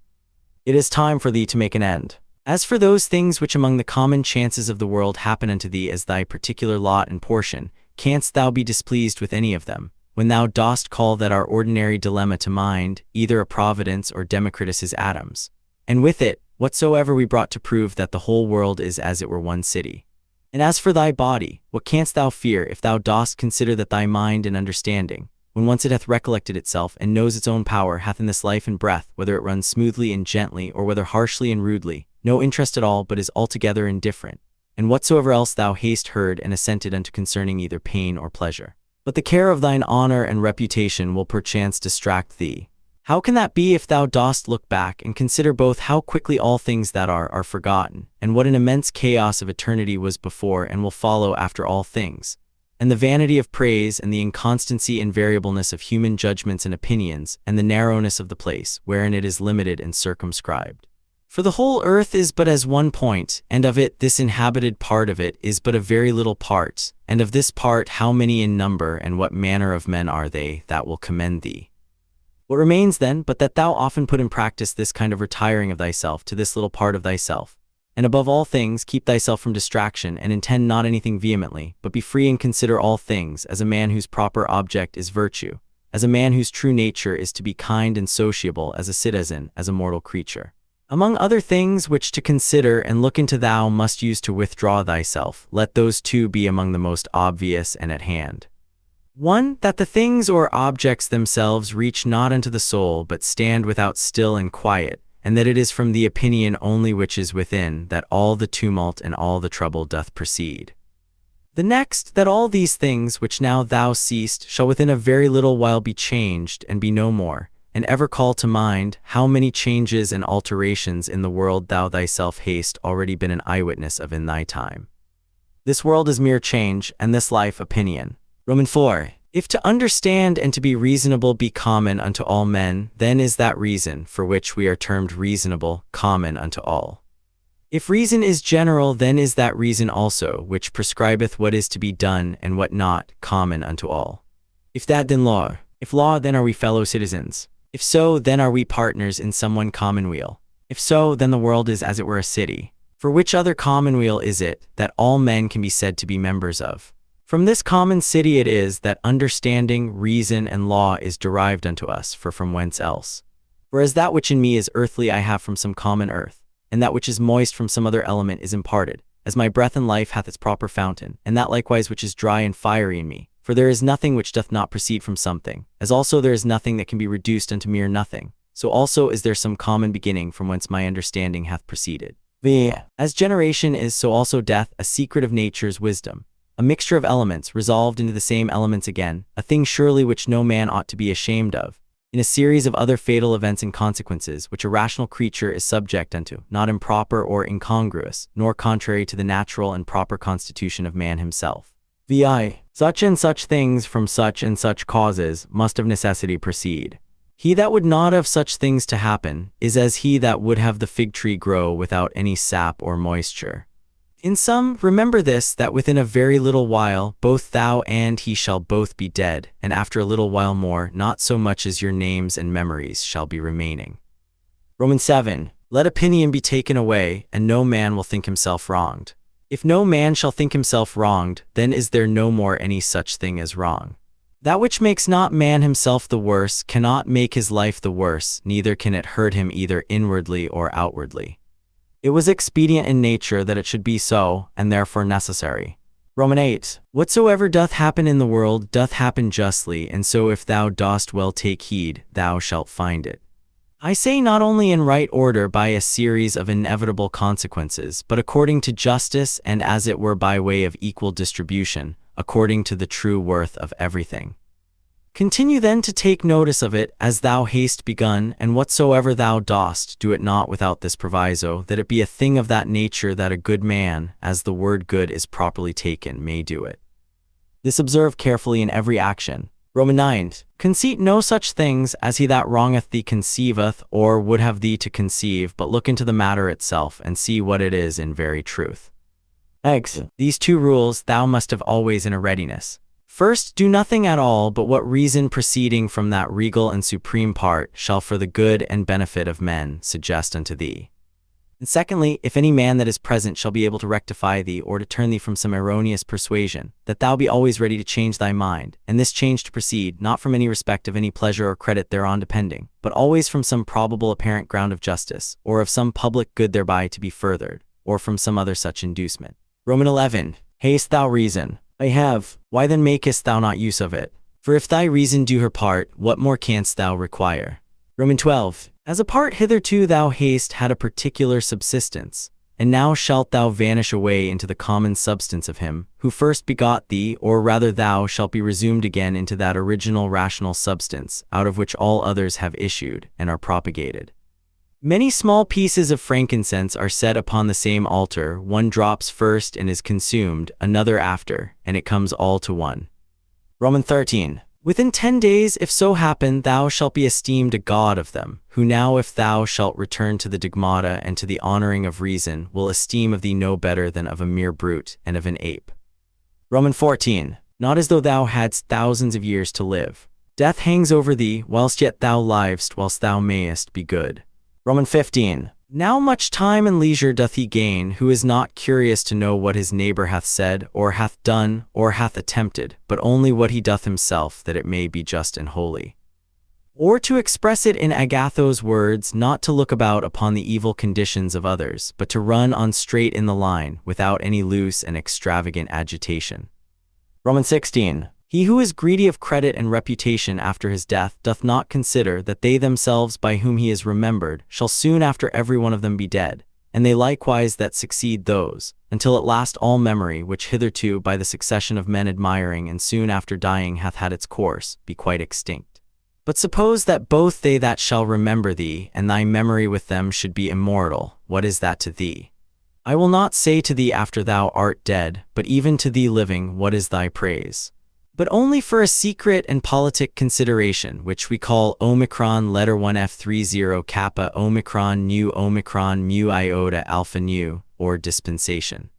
It is time for thee to make an end. As for those things which among the common chances of the world happen unto thee as thy particular lot and portion, canst thou be displeased with any of them, when thou dost call that our ordinary dilemma to mind, either a Providence or Democritus's atoms, and with it, whatsoever we brought to prove that the whole world is as it were one city? And as for thy body, what canst thou fear, if thou dost consider that thy mind and understanding, when once it hath recollected itself and knows its own power, hath in this life and breath, whether it runs smoothly and gently, or whether harshly and rudely, no interest at all, but is altogether indifferent, and whatsoever else thou hast heard and assented unto concerning either pain or pleasure. But the care of thine honor and reputation will perchance distract thee. How can that be, if thou dost look back and consider both how quickly all things that are forgotten, and what an immense chaos of eternity was before and will follow after all things, and the vanity of praise and the inconstancy and variableness of human judgments and opinions, and the narrowness of the place wherein it is limited and circumscribed? For the whole earth is but as one point, and of it this inhabited part of it is but a very little part, and of this part how many in number, and what manner of men are they that will commend thee? What remains then but that thou often put in practice this kind of retiring of thyself to this little part of thyself, and above all things keep thyself from distraction, and intend not anything vehemently, but be free and consider all things as a man whose proper object is virtue, as a man whose true nature is to be kind and sociable, as a citizen, as a mortal creature. Among other things which to consider and look into thou must use to withdraw thyself, let those two be among the most obvious and at hand. 1. That the things or objects themselves reach not unto the soul, but stand without still and quiet, and that it is from the opinion only which is within that all the tumult and all the trouble doth proceed. The next, that all these things which now thou seest shall within a very little while be changed and be no more, and ever call to mind how many changes and alterations in the world thou thyself hast already been an eyewitness of in thy time. This world is mere change, and this life opinion. Roman 4. If to understand and to be reasonable be common unto all men, then is that reason, for which we are termed reasonable, common unto all. If reason is general, then is that reason also, which prescribeth what is to be done and what not, common unto all. If that, then law. If law, then are we fellow citizens. If so, then are we partners in some one commonweal. If so, then the world is as it were a city. For which other commonweal is it, that all men can be said to be members of? From this common city it is that understanding, reason, and law is derived unto us, for from whence else? Whereas that which in me is earthly I have from some common earth, and that which is moist from some other element is imparted, as my breath and life hath its proper fountain, and that likewise which is dry and fiery in me. For there is nothing which doth not proceed from something, as also there is nothing that can be reduced unto mere nothing, so also is there some common beginning from whence my understanding hath proceeded. As generation is, so also death, a secret of nature's wisdom. A mixture of elements, resolved into the same elements again, a thing surely which no man ought to be ashamed of, in a series of other fatal events and consequences, which a rational creature is subject unto, not improper or incongruous, nor contrary to the natural and proper constitution of man himself. Such and such things from such and such causes must of necessity proceed. He that would not have such things to happen, is as he that would have the fig tree grow without any sap or moisture. In sum, remember this, that within a very little while, both thou and he shall both be dead, and after a little while more, not so much as your names and memories shall be remaining. Roman 7. Let opinion be taken away, and no man will think himself wronged. If no man shall think himself wronged, then is there no more any such thing as wrong. That which makes not man himself the worse cannot make his life the worse, neither can it hurt him either inwardly or outwardly. It was expedient in nature that it should be so, and therefore necessary. Roman 8. Whatsoever doth happen in the world doth happen justly, and so if thou dost well take heed, thou shalt find it. I say not only in right order by a series of inevitable consequences, but according to justice and as it were by way of equal distribution, according to the true worth of everything. Continue then to take notice of it, as thou hast begun, and whatsoever thou dost, do it not without this proviso, that it be a thing of that nature that a good man, as the word good is properly taken, may do it. This observe carefully in every action. Roman 9. Conceit no such things as he that wrongeth thee conceiveth, or would have thee to conceive, but look into the matter itself, and see what it is in very truth. These two rules thou must have always in a readiness. First, do nothing at all but what reason proceeding from that regal and supreme part shall for the good and benefit of men suggest unto thee. And secondly, if any man that is present shall be able to rectify thee or to turn thee from some erroneous persuasion, that thou be always ready to change thy mind, and this change to proceed not from any respect of any pleasure or credit thereon depending, but always from some probable apparent ground of justice, or of some public good thereby to be furthered, or from some other such inducement. Roman 11. Hast thou reason? I have. Why then makest thou not use of it? For if thy reason do her part, what more canst thou require? Roman 12. As a part hitherto thou hast had a particular subsistence, and now shalt thou vanish away into the common substance of him, who first begot thee, or rather thou shalt be resumed again into that original rational substance, out of which all others have issued, and are propagated. Many small pieces of frankincense are set upon the same altar, one drops first and is consumed, another after, and it comes all to one. Roman 13. Within 10 days, if so happen, thou shalt be esteemed a god of them, who now if thou shalt return to the dogmata and to the honoring of reason, will esteem of thee no better than of a mere brute and of an ape. Roman 14. Not as though thou hadst thousands of years to live. Death hangs over thee, whilst yet thou livest, whilst thou mayest be good. Roman 15. Now much time and leisure doth he gain, who is not curious to know what his neighbor hath said, or hath done, or hath attempted, but only what he doth himself, that it may be just and holy. Or to express it in Agatho's words, not to look about upon the evil conditions of others, but to run on straight in the line, without any loose and extravagant agitation. Romans 16. He who is greedy of credit and reputation after his death doth not consider that they themselves by whom he is remembered shall soon after every one of them be dead, and they likewise that succeed those, until at last all memory, which hitherto by the succession of men admiring and soon after dying hath had its course, be quite extinct. But suppose that both they that shall remember thee and thy memory with them should be immortal, what is that to thee? I will not say to thee after thou art dead, but even to thee living, what is thy praise? But only for a secret and politic consideration, which we call Omicron letter 1F30 kappa Omicron nu Omicron mu iota alpha nu, or dispensation.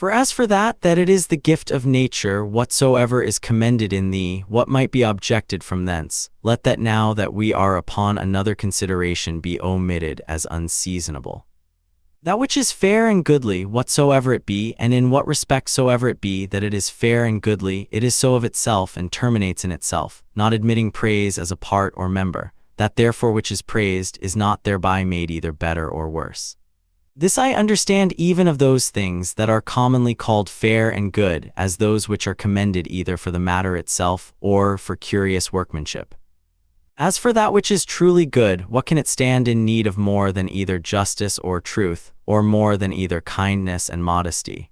For as for that it is the gift of nature, whatsoever is commended in thee, what might be objected from thence, let that now that we are upon another consideration be omitted as unseasonable. That which is fair and goodly, whatsoever it be, and in what respect soever it be that it is fair and goodly, it is so of itself and terminates in itself, not admitting praise as a part or member, that therefore which is praised is not thereby made either better or worse. This I understand even of those things that are commonly called fair and good, as those which are commended either for the matter itself or for curious workmanship. As for that which is truly good, what can it stand in need of more than either justice or truth, or more than either kindness and modesty?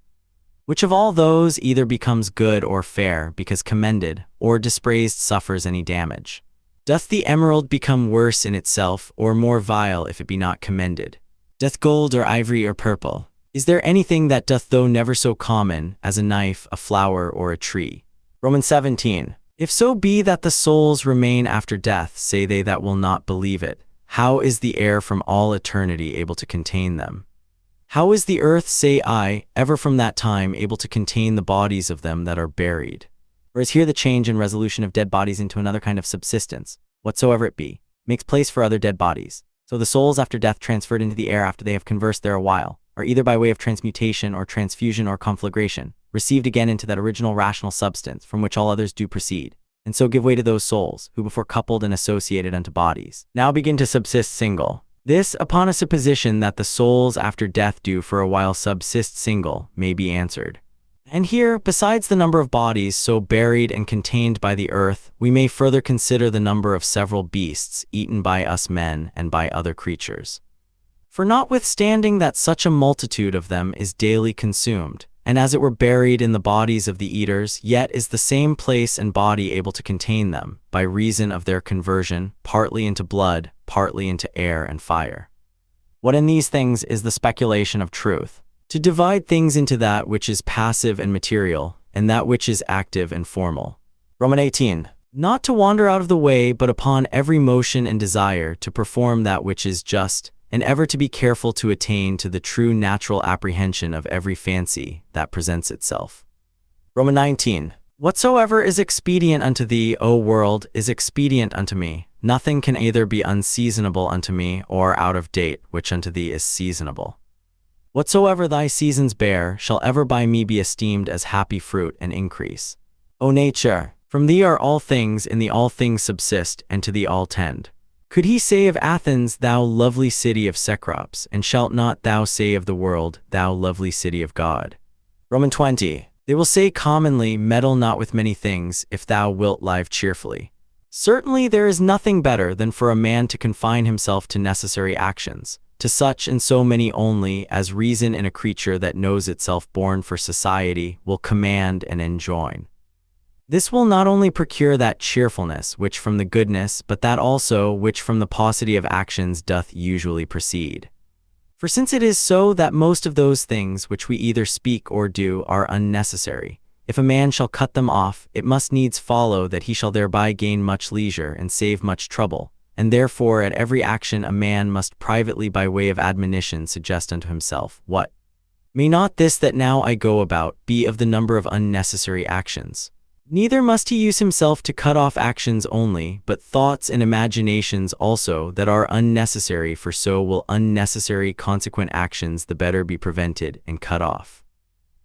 Which of all those either becomes good or fair because commended, or dispraised suffers any damage? Doth the emerald become worse in itself, or more vile if it be not commended? Doth gold or ivory or purple? Is there anything that doth though never so common, as a knife, a flower, or a tree? Romans 17. If so be that the souls remain after death, say they that will not believe it, how is the air from all eternity able to contain them? How is the earth, say I, ever from that time able to contain the bodies of them that are buried? For as here the change and resolution of dead bodies into another kind of subsistence, whatsoever it be, makes place for other dead bodies. So the souls after death transferred into the air after they have conversed there a while, are either by way of transmutation or transfusion or conflagration, received again into that original rational substance from which all others do proceed, and so give way to those souls, who before coupled and associated unto bodies, now begin to subsist single. This, upon a supposition that the souls after death do for a while subsist single, may be answered. And here, besides the number of bodies so buried and contained by the earth, we may further consider the number of several beasts eaten by us men and by other creatures. For notwithstanding that such a multitude of them is daily consumed, and as it were buried in the bodies of the eaters, yet is the same place and body able to contain them, by reason of their conversion, partly into blood, partly into air and fire. What in these things is the speculation of truth? To divide things into that which is passive and material, and that which is active and formal. Romans 18. Not to wander out of the way, but upon every motion and desire to perform that which is just, and ever to be careful to attain to the true natural apprehension of every fancy that presents itself. Romans 19. Whatsoever is expedient unto thee, O world, is expedient unto me. Nothing can either be unseasonable unto me, or out of date, which unto thee is seasonable. Whatsoever thy seasons bear, shall ever by me be esteemed as happy fruit and increase. O nature, from thee are all things, in thee all things subsist, and to thee all tend. Could he say of Athens, thou lovely city of Cecrops, and shalt not thou say of the world, thou lovely city of God? Romans 20. They will say commonly, meddle not with many things, if thou wilt live cheerfully. Certainly there is nothing better than for a man to confine himself to necessary actions, to such and so many only as reason in a creature that knows itself born for society will command and enjoin. This will not only procure that cheerfulness which from the goodness, but that also which from the paucity of actions doth usually proceed. For since it is so that most of those things which we either speak or do are unnecessary, if a man shall cut them off, it must needs follow that he shall thereby gain much leisure and save much trouble. And therefore at every action a man must privately by way of admonition suggest unto himself, what? May not this that now I go about be of the number of unnecessary actions? Neither must he use himself to cut off actions only, but thoughts and imaginations also that are unnecessary, for so will unnecessary consequent actions the better be prevented and cut off.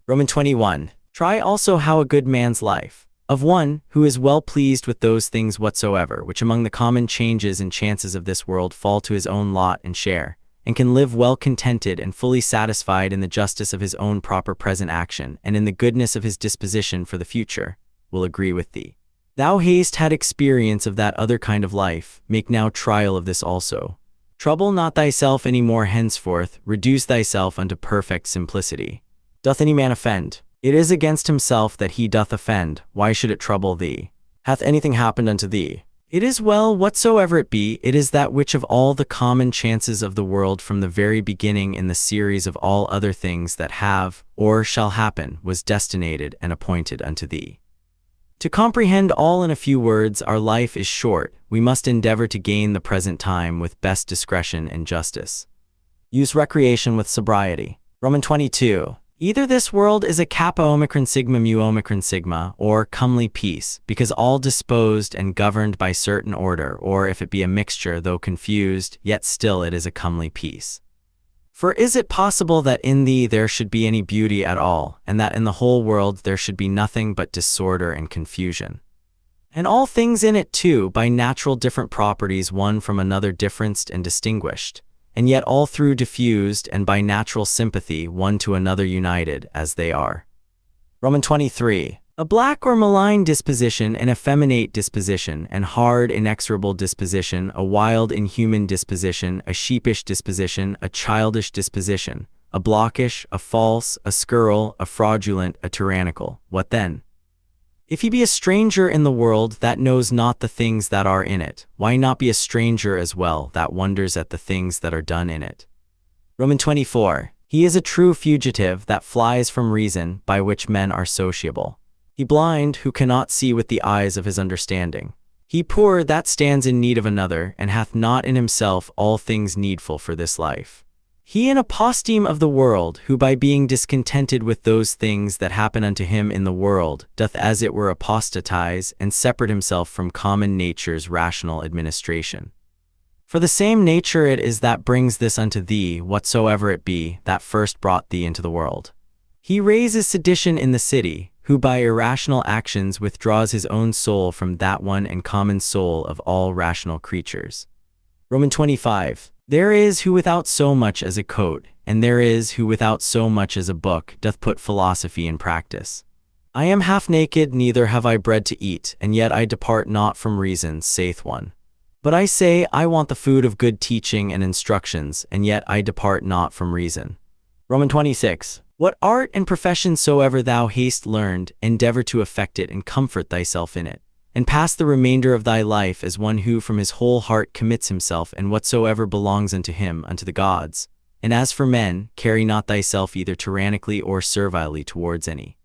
Romans 21. Try also how a good man's life, of one who is well pleased with those things whatsoever, which among the common changes and chances of this world fall to his own lot and share, and can live well contented and fully satisfied in the justice of his own proper present action, and in the goodness of his disposition for the future, will agree with thee. Thou hast had experience of that other kind of life, make now trial of this also. Trouble not thyself any more henceforth, reduce thyself unto perfect simplicity. Doth any man offend? It is against himself that he doth offend, why should it trouble thee? Hath anything happened unto thee? It is well whatsoever it be, it is that which of all the common chances of the world from the very beginning in the series of all other things that have, or shall happen, was destinated and appointed unto thee. To comprehend all in a few words, our life is short, we must endeavor to gain the present time with best discretion and justice. Use recreation with sobriety. Roman 22. Either this world is a kappa omicron sigma mu omicron sigma, or comely peace, because all disposed and governed by certain order, or if it be a mixture, though confused, yet still it is a comely peace. For is it possible that in thee there should be any beauty at all, and that in the whole world there should be nothing but disorder and confusion? And all things in it too, by natural different properties one from another differenced and distinguished, and yet all through diffused, and by natural sympathy one to another united, as they are. Roman 23. A black or malign disposition, an effeminate disposition, an hard inexorable disposition, a wild inhuman disposition, a sheepish disposition, a childish disposition, a blockish, a false, a scurril, a fraudulent, a tyrannical. What then? If he be a stranger in the world that knows not the things that are in it, why not be a stranger as well that wonders at the things that are done in it? Roman 24. He is a true fugitive that flies from reason, by which men are sociable. He blind who cannot see with the eyes of his understanding. He poor that stands in need of another, and hath not in himself all things needful for this life. He an aposteme of the world, who by being discontented with those things that happen unto him in the world, doth as it were apostatize, and separate himself from common nature's rational administration. For the same nature it is that brings this unto thee, whatsoever it be, that first brought thee into the world. He raises sedition in the city, who by irrational actions withdraws his own soul from that one and common soul of all rational creatures. Roman 25. There is who without so much as a coat, and there is who without so much as a book, doth put philosophy in practice. I am half naked, neither have I bread to eat, and yet I depart not from reason, saith one. But I say, I want the food of good teaching and instructions, and yet I depart not from reason. Roman 26. What art and profession soever thou hast learned, endeavor to effect it and comfort thyself in it, and pass the remainder of thy life as one who from his whole heart commits himself and whatsoever belongs unto him unto the gods. And as for men, carry not thyself either tyrannically or servilely towards any.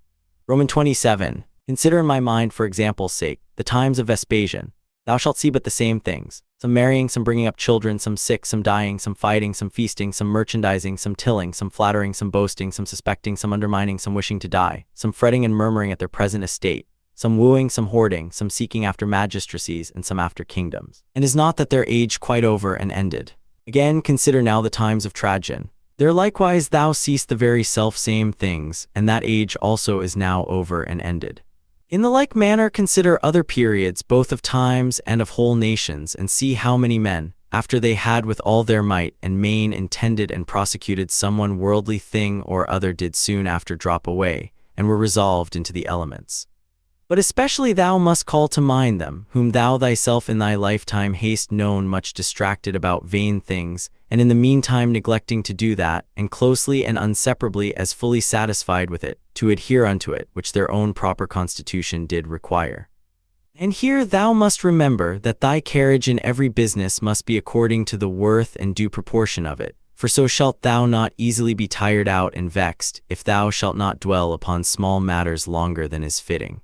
Roman 27. Consider in my mind, for example's sake, the times of Vespasian. Thou shalt see but the same things, some marrying, some bringing up children, some sick, some dying, some fighting, some feasting, some merchandising, some tilling, some flattering, some boasting, some suspecting, some undermining, some wishing to die, some fretting and murmuring at their present estate, some wooing, some hoarding, some seeking after magistracies, and some after kingdoms. And is not that their age quite over and ended? Again, consider now the times of Trajan. There likewise thou seest the very self-same things, and that age also is now over and ended. In the like manner consider other periods, both of times and of whole nations, and see how many men, after they had with all their might and main intended and prosecuted some one worldly thing or other, did soon after drop away, and were resolved into the elements. But especially thou must call to mind them, whom thou thyself in thy lifetime hast known much distracted about vain things, and in the meantime neglecting to do that, and closely and inseparably as fully satisfied with it, to adhere unto it, which their own proper constitution did require. And here thou must remember that thy carriage in every business must be according to the worth and due proportion of it, for so shalt thou not easily be tired out and vexed, if thou shalt not dwell upon small matters longer than is fitting.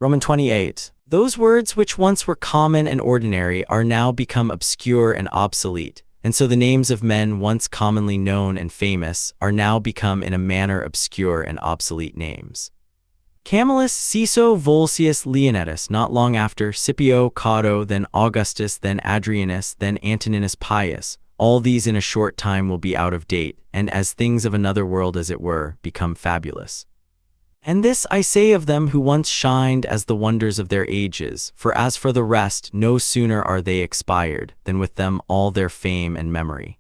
Roman 28. Those words which once were common and ordinary are now become obscure and obsolete, and so the names of men once commonly known and famous are now become in a manner obscure and obsolete names. Camillus, Ciso, Volsius, Leonatus, not long after, Scipio, Cato, then Augustus, then Adrianus, then Antoninus Pius, all these in a short time will be out of date, and as things of another world as it were, become fabulous. And this I say of them who once shined as the wonders of their ages, for as for the rest, no sooner are they expired, than with them all their fame and memory.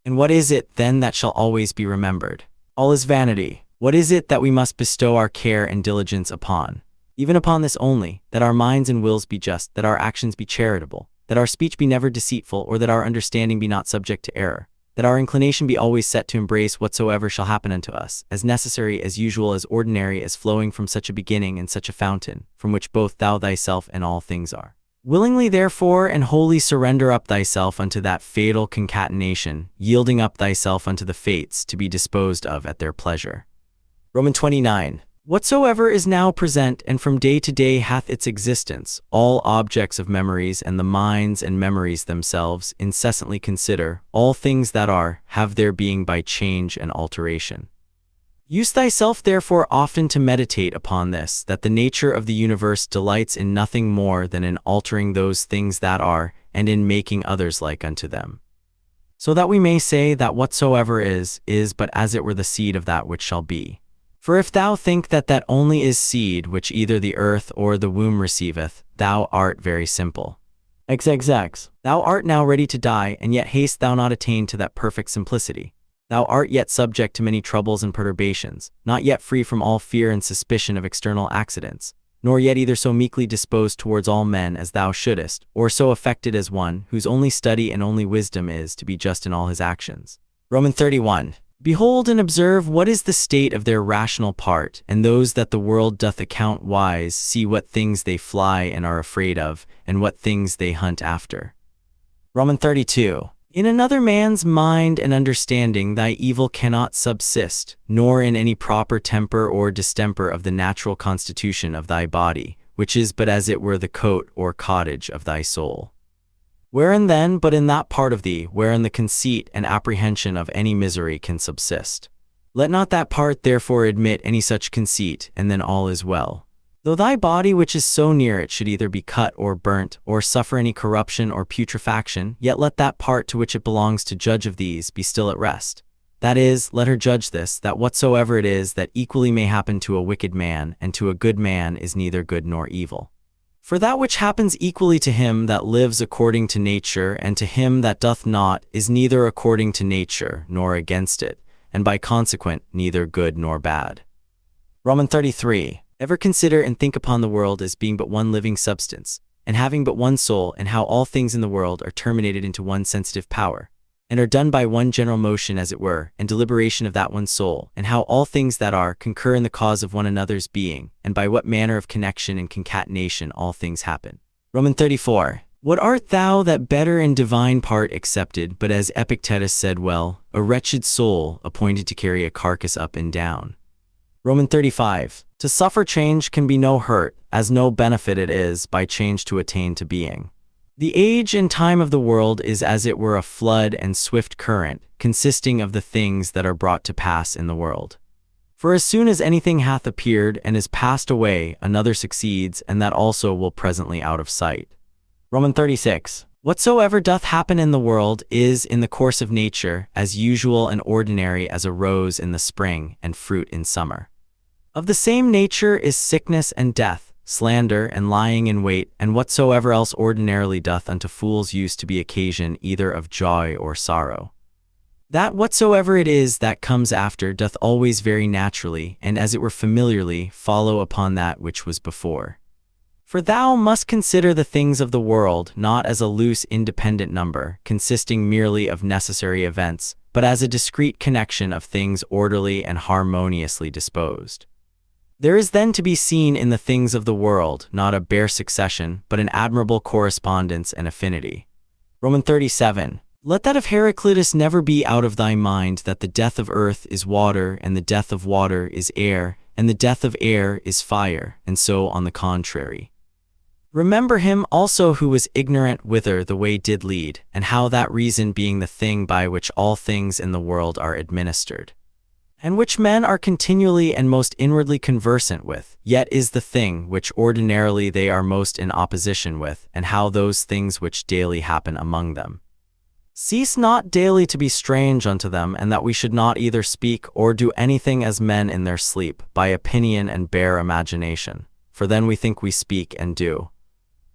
And what is it, then, that shall always be remembered? All is vanity. What is it that we must bestow our care and diligence upon? Even upon this only, that our minds and wills be just, that our actions be charitable, that our speech be never deceitful, or that our understanding be not subject to error, that our inclination be always set to embrace whatsoever shall happen unto us, as necessary, as usual, as ordinary, as flowing from such a beginning and such a fountain, from which both thou thyself and all things are. Willingly therefore and wholly surrender up thyself unto that fatal concatenation, yielding up thyself unto the fates to be disposed of at their pleasure. Romans 29. Whatsoever is now present and from day to day hath its existence, all objects of memories and the minds and memories themselves incessantly consider, all things that are, have their being by change and alteration. Use thyself therefore often to meditate upon this, that the nature of the universe delights in nothing more than in altering those things that are, and in making others like unto them. So that we may say that whatsoever is but as it were the seed of that which shall be. For if thou think that that only is seed which either the earth or the womb receiveth, thou art very simple. XXX. Thou art now ready to die, and yet hast thou not attained to that perfect simplicity. Thou art yet subject to many troubles and perturbations, not yet free from all fear and suspicion of external accidents, nor yet either so meekly disposed towards all men as thou shouldest, or so affected as one, whose only study and only wisdom is to be just in all his actions. Romans 31. Behold and observe what is the state of their rational part, and those that the world doth account wise see what things they fly and are afraid of, and what things they hunt after. Romans 32. In another man's mind and understanding thy evil cannot subsist, nor in any proper temper or distemper of the natural constitution of thy body, which is but as it were the coat or cottage of thy soul. Wherein then but in that part of thee, wherein the conceit and apprehension of any misery can subsist. Let not that part therefore admit any such conceit, and then all is well. Though thy body which is so near it should either be cut or burnt, or suffer any corruption or putrefaction, yet let that part to which it belongs to judge of these be still at rest. That is, let her judge this, that whatsoever it is that equally may happen to a wicked man, and to a good man is neither good nor evil. For that which happens equally to him that lives according to nature, and to him that doth not, is neither according to nature, nor against it, and by consequent neither good nor bad. Romans 33. Ever consider and think upon the world as being but one living substance, and having but one soul, and how all things in the world are terminated into one sensitive power, and are done by one general motion as it were, and deliberation of that one soul, and how all things that are concur in the cause of one another's being, and by what manner of connection and concatenation all things happen. Romans 34. What art thou that better in divine part accepted, but as Epictetus said well, a wretched soul, appointed to carry a carcass up and down? Romans 35. To suffer change can be no hurt, as no benefit it is by change to attain to being. The age and time of the world is as it were a flood and swift current, consisting of the things that are brought to pass in the world. For as soon as anything hath appeared and is passed away, another succeeds, and that also will presently out of sight. Romans 36. Whatsoever doth happen in the world is, in the course of nature, as usual and ordinary as a rose in the spring and fruit in summer. Of the same nature is sickness and death, slander and lying in wait, and whatsoever else ordinarily doth unto fools use to be occasion either of joy or sorrow. That whatsoever it is that comes after doth always very naturally, and as it were familiarly, follow upon that which was before. For thou must consider the things of the world not as a loose independent number, consisting merely of necessary events, but as a discrete connection of things orderly and harmoniously disposed. There is then to be seen in the things of the world not a bare succession, but an admirable correspondence and affinity. Romans 37. Let that of Heraclitus never be out of thy mind, that the death of earth is water, and the death of water is air, and the death of air is fire, and so on the contrary. Remember him also who was ignorant whither the way did lead, and how that reason being the thing by which all things in the world are administered, and which men are continually and most inwardly conversant with, yet is the thing which ordinarily they are most in opposition with, and how those things which daily happen among them, Cease not daily to be strange unto them, and that we should not either speak or do anything as men in their sleep, by opinion and bare imagination. For then we think we speak and do.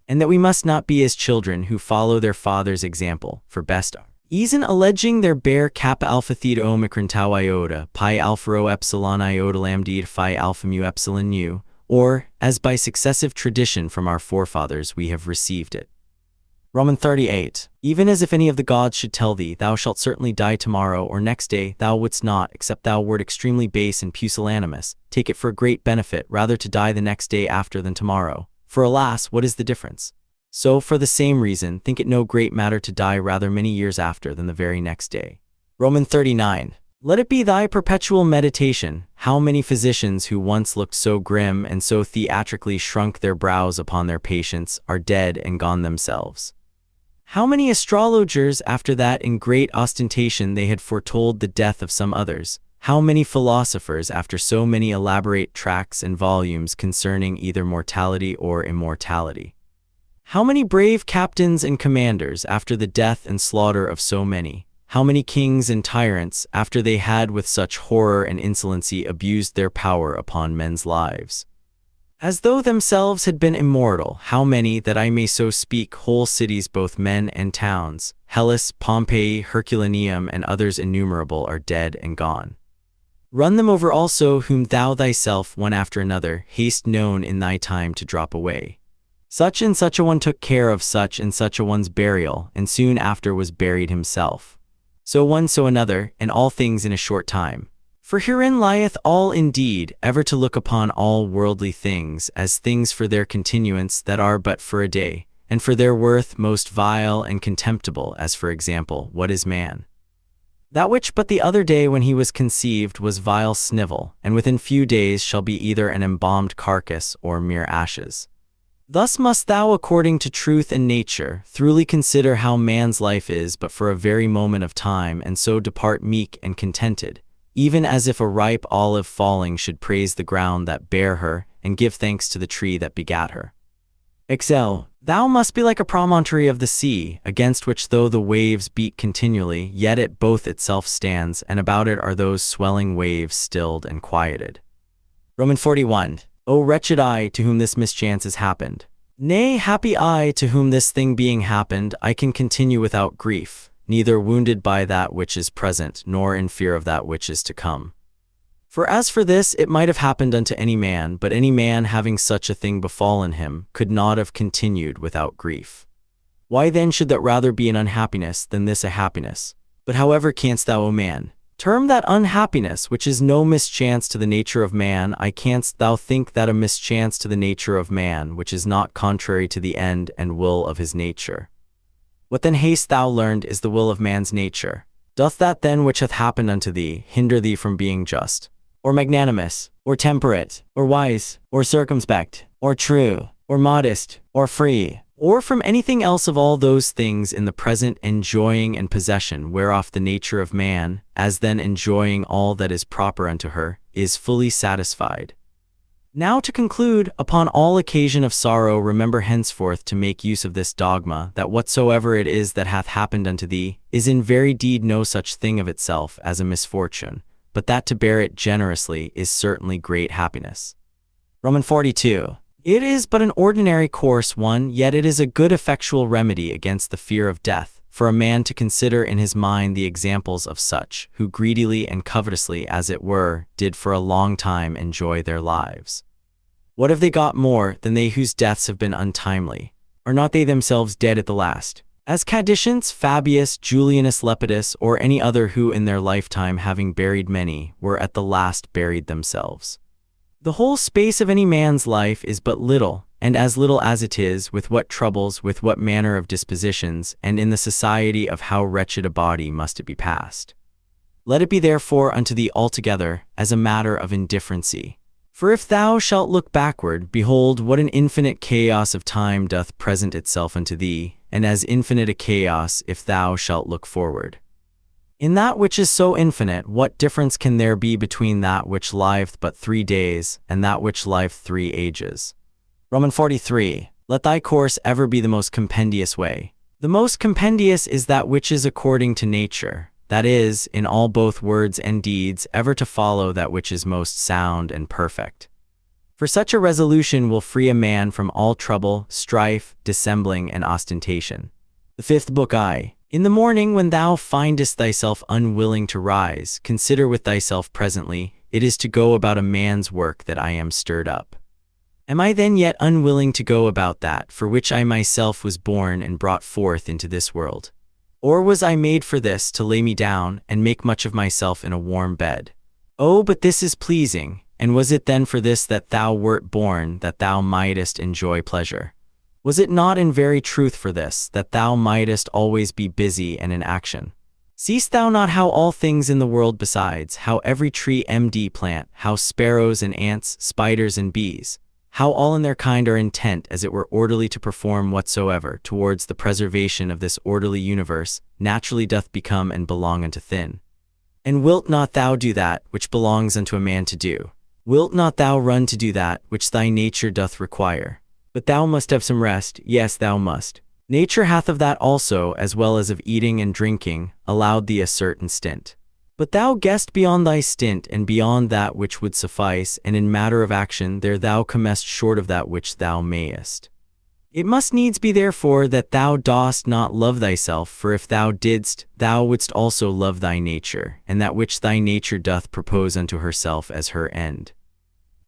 And that we must not be as children who follow their father's example, for best are. Eason alleging their bare kappa alpha theta omicron tau iota, pi alpha rho epsilon iota lambda phi alpha mu epsilon nu, or, as by successive tradition from our forefathers we have received it. Roman 38. Even as if any of the gods should tell thee, thou shalt certainly die tomorrow or next day, thou wouldst not, except thou wert extremely base and pusillanimous, take it for a great benefit rather to die the next day after than tomorrow. For alas, what is the difference? So, for the same reason, think it no great matter to die rather many years after than the very next day. Roman 39. Let it be thy perpetual meditation, how many physicians who once looked so grim and so theatrically shrunk their brows upon their patients are dead and gone themselves. How many astrologers after that in great ostentation they had foretold the death of some others? How many philosophers after so many elaborate tracts and volumes concerning either mortality or immortality? How many brave captains and commanders after the death and slaughter of so many? How many kings and tyrants after they had with such horror and insolency abused their power upon men's lives? As though themselves had been immortal, how many, that I may so speak, whole cities, both men and towns, Hellas, Pompeii, Herculaneum, and others innumerable, are dead and gone. Run them over also, whom thou thyself, one after another, hast known in thy time to drop away. Such and such a one took care of such and such a one's burial, and soon after was buried himself. So one, so another, and all things in a short time. For herein lieth all indeed, ever to look upon all worldly things as things for their continuance that are but for a day, and for their worth most vile and contemptible, as for example, what is man? That which but the other day when he was conceived was vile snivel, and within few days shall be either an embalmed carcass or mere ashes. Thus must thou, according to truth and nature, thoroughly consider how man's life is but for a very moment of time, and so depart meek and contented, even as if a ripe olive falling should praise the ground that bare her, and give thanks to the tree that begat her. Excel, thou must be like a promontory of the sea, against which though the waves beat continually, yet it both itself stands, and about it are those swelling waves stilled and quieted. Roman 41. O wretched I, to whom this mischance has happened! Nay, happy I, to whom this thing being happened, I can continue without grief, neither wounded by that which is present, nor in fear of that which is to come. For as for this, it might have happened unto any man, but any man having such a thing befallen him, could not have continued without grief. Why then should that rather be an unhappiness than this a happiness? But however canst thou, O man, term that unhappiness which is no mischance to the nature of man, canst thou think that a mischance to the nature of man which is not contrary to the end and will of his nature? What then hast thou learned is the will of man's nature? Doth that then which hath happened unto thee hinder thee from being just, or magnanimous, or temperate, or wise, or circumspect, or true, or modest, or free, or from anything else of all those things in the present enjoying and possession whereof the nature of man, as then enjoying all that is proper unto her, is fully satisfied? Now to conclude, upon all occasion of sorrow remember henceforth to make use of this dogma, that whatsoever it is that hath happened unto thee, is in very deed no such thing of itself as a misfortune, but that to bear it generously is certainly great happiness. Roman 42. It is but an ordinary course one, yet it is a good effectual remedy against the fear of death, for a man to consider in his mind the examples of such, who greedily and covetously, as it were, did for a long time enjoy their lives. What have they got more than they whose deaths have been untimely? Are not they themselves dead at the last? As Cadicians, Fabius, Julianus Lepidus, or any other who in their lifetime having buried many, were at the last buried themselves. The whole space of any man's life is but little, and as little as it is, with what troubles, with what manner of dispositions, and in the society of how wretched a body must it be passed. Let it be therefore unto thee altogether as a matter of indifferency. For if thou shalt look backward, behold what an infinite chaos of time doth present itself unto thee, and as infinite a chaos if thou shalt look forward. In that which is so infinite, what difference can there be between that which lieth but 3 days, and that which lieth 3 ages? Roman 43. Let thy course ever be the most compendious way. The most compendious is that which is according to nature, that is, in all both words and deeds, ever to follow that which is most sound and perfect. For such a resolution will free a man from all trouble, strife, dissembling, and ostentation. The fifth book. In the morning when thou findest thyself unwilling to rise, consider with thyself presently, it is to go about a man's work that I am stirred up. Am I then yet unwilling to go about that for which I myself was born and brought forth into this world? Or was I made for this, to lay me down, and make much of myself in a warm bed? Oh, but this is pleasing, and was it then for this that thou wert born, that thou mightest enjoy pleasure? Was it not in very truth for this, that thou mightest always be busy and in action? Seest thou not how all things in the world besides, how every tree and plant, how sparrows and ants, spiders and bees, how all in their kind are intent as it were orderly to perform whatsoever towards the preservation of this orderly universe naturally doth become and belong unto thin? And wilt not thou do that which belongs unto a man to do? Wilt not thou run to do that which thy nature doth require? But thou must have some rest, yes, thou must. Nature hath of that also, as well as of eating and drinking, allowed thee a certain stint. But thou gest beyond thy stint and beyond that which would suffice, and in matter of action there thou comest short of that which thou mayest. It must needs be therefore that thou dost not love thyself, for if thou didst, thou wouldst also love thy nature, and that which thy nature doth propose unto herself as her end.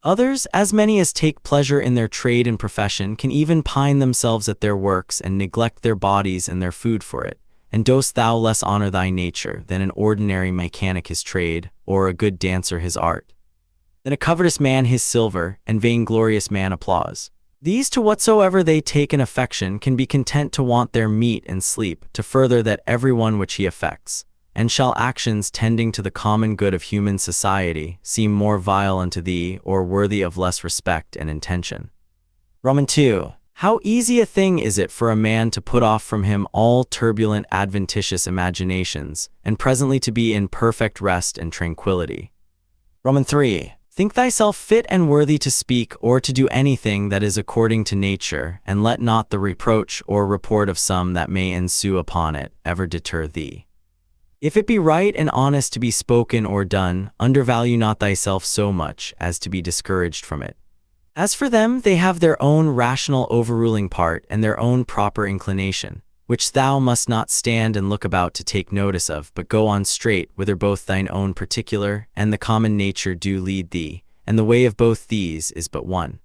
Others, as many as take pleasure in their trade and profession, can even pine themselves at their works and neglect their bodies and their food for it. And dost thou less honor thy nature than an ordinary mechanic his trade, or a good dancer his art? Than a covetous man his silver, and vainglorious man applause? These to whatsoever they take an affection can be content to want their meat and sleep, to further that every one which he affects. And shall actions tending to the common good of human society seem more vile unto thee, or worthy of less respect and intention? Roman 2. How easy a thing is it for a man to put off from him all turbulent adventitious imaginations, and presently to be in perfect rest and tranquility. Roman 3. Think thyself fit and worthy to speak or to do anything that is according to nature, and let not the reproach or report of some that may ensue upon it ever deter thee. If it be right and honest to be spoken or done, undervalue not thyself so much as to be discouraged from it. As for them, they have their own rational overruling part and their own proper inclination, which thou must not stand and look about to take notice of, but go on straight, whither both thine own particular and the common nature do lead thee, and the way of both these is but one.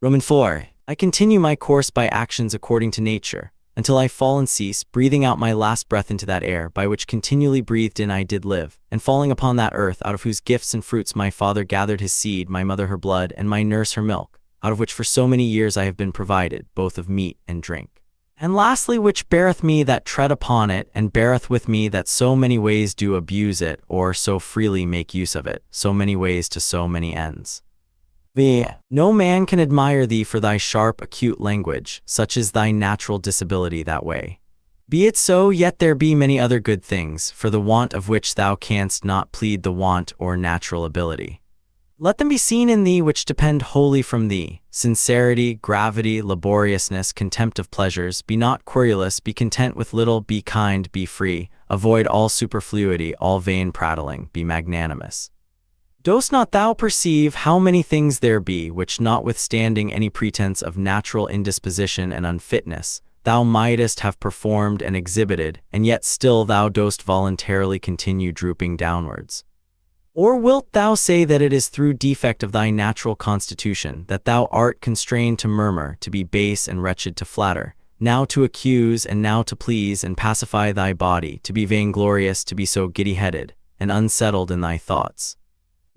Roman 4. I continue my course by actions according to nature, until I fall and cease, breathing out my last breath into that air by which continually breathed in I did live, and falling upon that earth out of whose gifts and fruits my father gathered his seed, my mother her blood, and my nurse her milk, out of which for so many years I have been provided, both of meat and drink. And lastly, which beareth me that tread upon it, and beareth with me that so many ways do abuse it, or so freely make use of it, so many ways to so many ends. No man can admire thee for thy sharp, acute language, such is thy natural disability that way. Be it so, yet there be many other good things, for the want of which thou canst not plead the want or natural ability. Let them be seen in thee which depend wholly from thee: sincerity, gravity, laboriousness, contempt of pleasures. Be not querulous, be content with little, be kind, be free, avoid all superfluity, all vain prattling, be magnanimous. Dost not thou perceive how many things there be which, notwithstanding any pretense of natural indisposition and unfitness, thou mightest have performed and exhibited, and yet still thou dost voluntarily continue drooping downwards? Or wilt thou say that it is through defect of thy natural constitution that thou art constrained to murmur, to be base and wretched, to flatter, now to accuse and now to please and pacify thy body, to be vainglorious, to be so giddy-headed and unsettled in thy thoughts?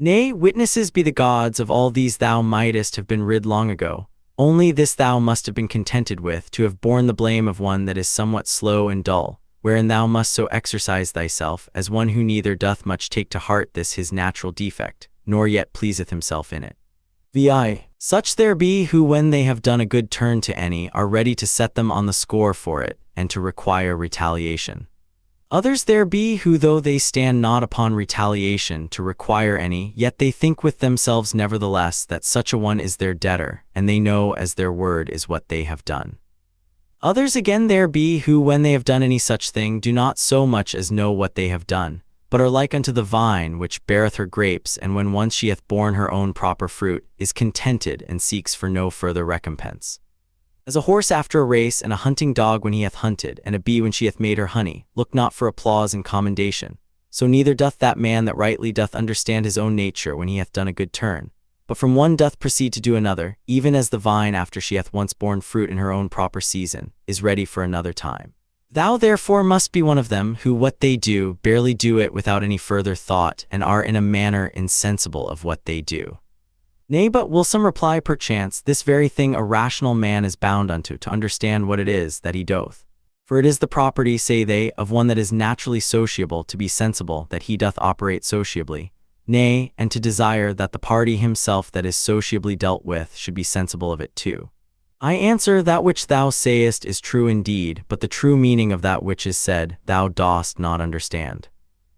Nay, witnesses be the gods, of all these thou mightest have been rid long ago. Only this thou must have been contented with, to have borne the blame of one that is somewhat slow and dull, wherein thou must so exercise thyself, as one who neither doth much take to heart this his natural defect, nor yet pleaseth himself in it. Such there be who, when they have done a good turn to any, are ready to set them on the score for it, and to require retaliation. Others there be who, though they stand not upon retaliation to require any, yet they think with themselves nevertheless that such a one is their debtor, and they know as their word is what they have done. Others again there be who, when they have done any such thing, do not so much as know what they have done, but are like unto the vine which beareth her grapes, and when once she hath borne her own proper fruit, is contented and seeks for no further recompense. As a horse after a race, and a hunting dog when he hath hunted, and a bee when she hath made her honey, look not for applause and commendation, so neither doth that man that rightly doth understand his own nature when he hath done a good turn, but from one doth proceed to do another, even as the vine after she hath once borne fruit in her own proper season, is ready for another time. Thou therefore must be one of them, who what they do, barely do it without any further thought, and are in a manner insensible of what they do. Nay, but will some reply, perchance, this very thing a rational man is bound unto, to understand what it is that he doth. For it is the property, say they, of one that is naturally sociable to be sensible that he doth operate sociably, nay, and to desire that the party himself that is sociably dealt with should be sensible of it too. I answer, that which thou sayest is true indeed, but the true meaning of that which is said thou dost not understand.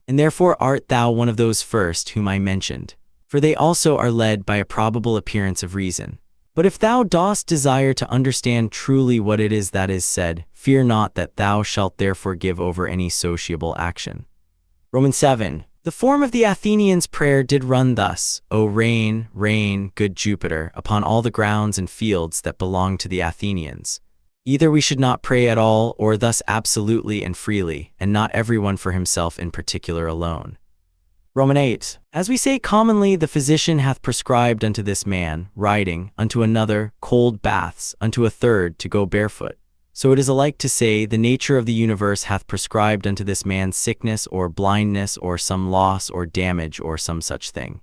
And therefore art thou one of those first whom I mentioned, for they also are led by a probable appearance of reason. But if thou dost desire to understand truly what it is that is said, fear not that thou shalt therefore give over any sociable action. Romans 7. The form of the Athenians' prayer did run thus: O rain, rain, good Jupiter, upon all the grounds and fields that belong to the Athenians. Either we should not pray at all, or thus absolutely and freely, and not everyone for himself in particular alone. Romans 8. As we say commonly, the physician hath prescribed unto this man riding, unto another cold baths, unto a third to go barefoot. So it is alike to say, the nature of the universe hath prescribed unto this man sickness or blindness or some loss or damage or some such thing.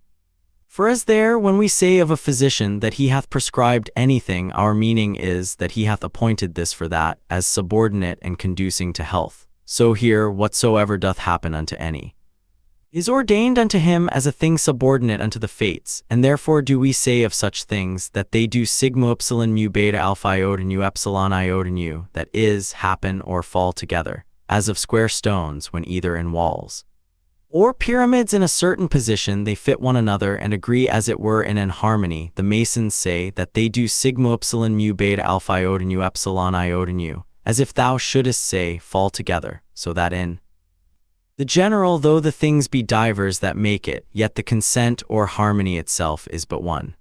For as there, when we say of a physician that he hath prescribed anything, our meaning is that he hath appointed this for that, as subordinate and conducing to health, so here whatsoever doth happen unto any is ordained unto him as a thing subordinate unto the fates, and therefore do we say of such things that they do sigma epsilon mu beta alpha iota nu epsilon iota nu, that is, happen or fall together, as of square stones when either in walls or pyramids in a certain position they fit one another and agree as it were in an harmony. The masons say that they do sigma epsilon mu beta alpha iota nu epsilon iota nu, as if thou shouldest say fall together, so that in the general, though the things be divers that make it, yet the consent or harmony itself is but one.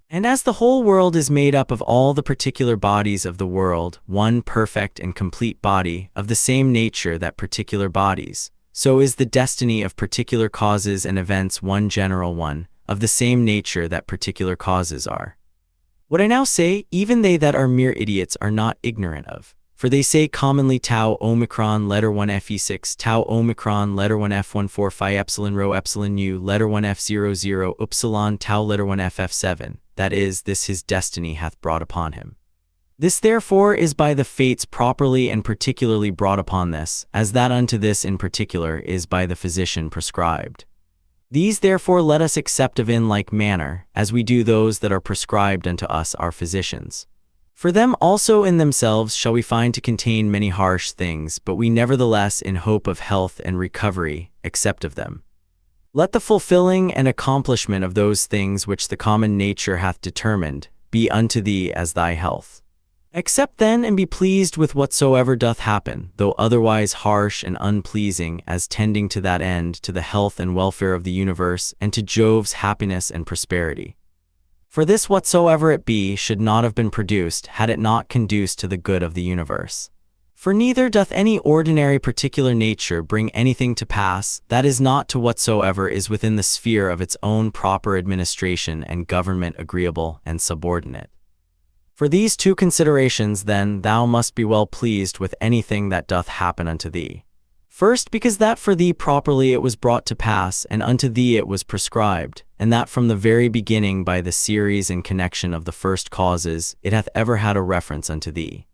And as the whole world is made up of all the particular bodies of the world, one perfect and complete body, of the same nature that particular bodies, so is the destiny of particular causes and events one general one, of the same nature that particular causes are. What I now say, even they that are mere idiots are not ignorant of. For they say commonly tau omicron letter 1 fe6 tau omicron letter 1 f14 phi epsilon rho epsilon nu letter 1 f00 upsilon tau letter 1 ff7, that is, this his destiny hath brought upon him. This therefore is by the fates properly and particularly brought upon this, as that unto this in particular is by the physician prescribed. These therefore let us accept of in like manner, as we do those that are prescribed unto us our physicians. For them also in themselves shall we find to contain many harsh things, but we nevertheless in hope of health and recovery accept of them. Let the fulfilling and accomplishment of those things which the common nature hath determined be unto thee as thy health. Accept then and be pleased with whatsoever doth happen, though otherwise harsh and unpleasing, as tending to that end, to the health and welfare of the universe, and to Jove's happiness and prosperity. For this whatsoever it be should not have been produced, had it not conduced to the good of the universe. For neither doth any ordinary particular nature bring anything to pass, that is not to whatsoever is within the sphere of its own proper administration and government agreeable and subordinate. For these two considerations then thou must be well pleased with anything that doth happen unto thee. First, because that for thee properly it was brought to pass, and unto thee it was prescribed, and that from the very beginning by the series and connection of the first causes it hath ever had a reference unto thee.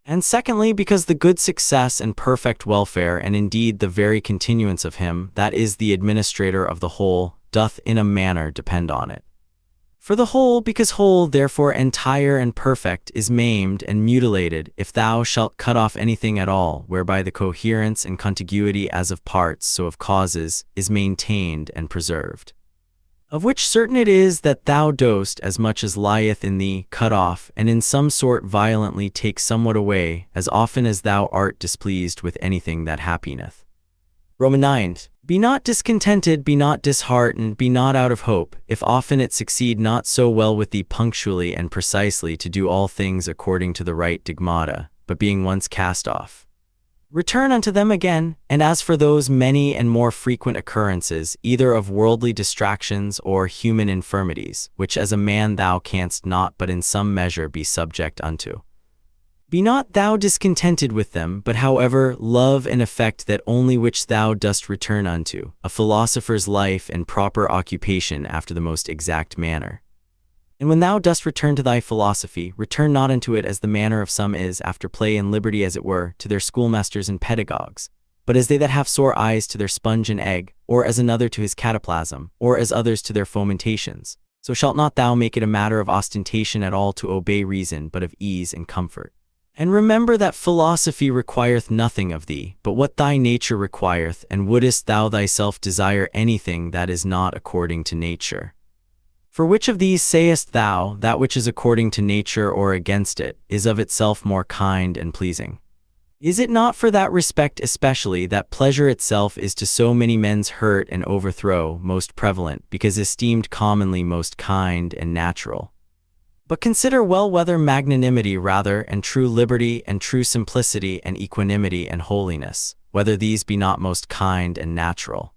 And secondly, because the good success and perfect welfare, and indeed the very continuance of him that is the administrator of the whole, doth in a manner depend on it. For the whole, because whole, therefore entire and perfect, is maimed and mutilated, if thou shalt cut off anything at all, whereby the coherence and contiguity as of parts, so of causes, is maintained and preserved. Of which certain it is that thou dost, as much as lieth in thee, cut off, and in some sort violently take somewhat away, as often as thou art displeased with anything that happeneth. Roman 9. Be not discontented, be not disheartened, be not out of hope, if often it succeed not so well with thee punctually and precisely to do all things according to the right digmata, but being once cast off, return unto them again. And as for those many and more frequent occurrences, either of worldly distractions or human infirmities, which as a man thou canst not but in some measure be subject unto, be not thou discontented with them, but however love and affect that only which thou dost return unto, a philosopher's life and proper occupation after the most exact manner. And when thou dost return to thy philosophy, return not unto it as the manner of some is, after play and liberty as it were, to their schoolmasters and pedagogues, but as they that have sore eyes to their sponge and egg, or as another to his cataplasm, or as others to their fomentations. So shalt not thou make it a matter of ostentation at all to obey reason, but of ease and comfort. And remember that philosophy requireth nothing of thee, but what thy nature requireth, and wouldest thou thyself desire anything that is not according to nature? For which of these sayest thou, that which is according to nature or against it, is of itself more kind and pleasing? Is it not for that respect especially that pleasure itself is to so many men's hurt and overthrow most prevalent, because esteemed commonly most kind and natural? But consider well whether magnanimity rather, and true liberty, and true simplicity, and equanimity, and holiness, whether these be not most kind and natural.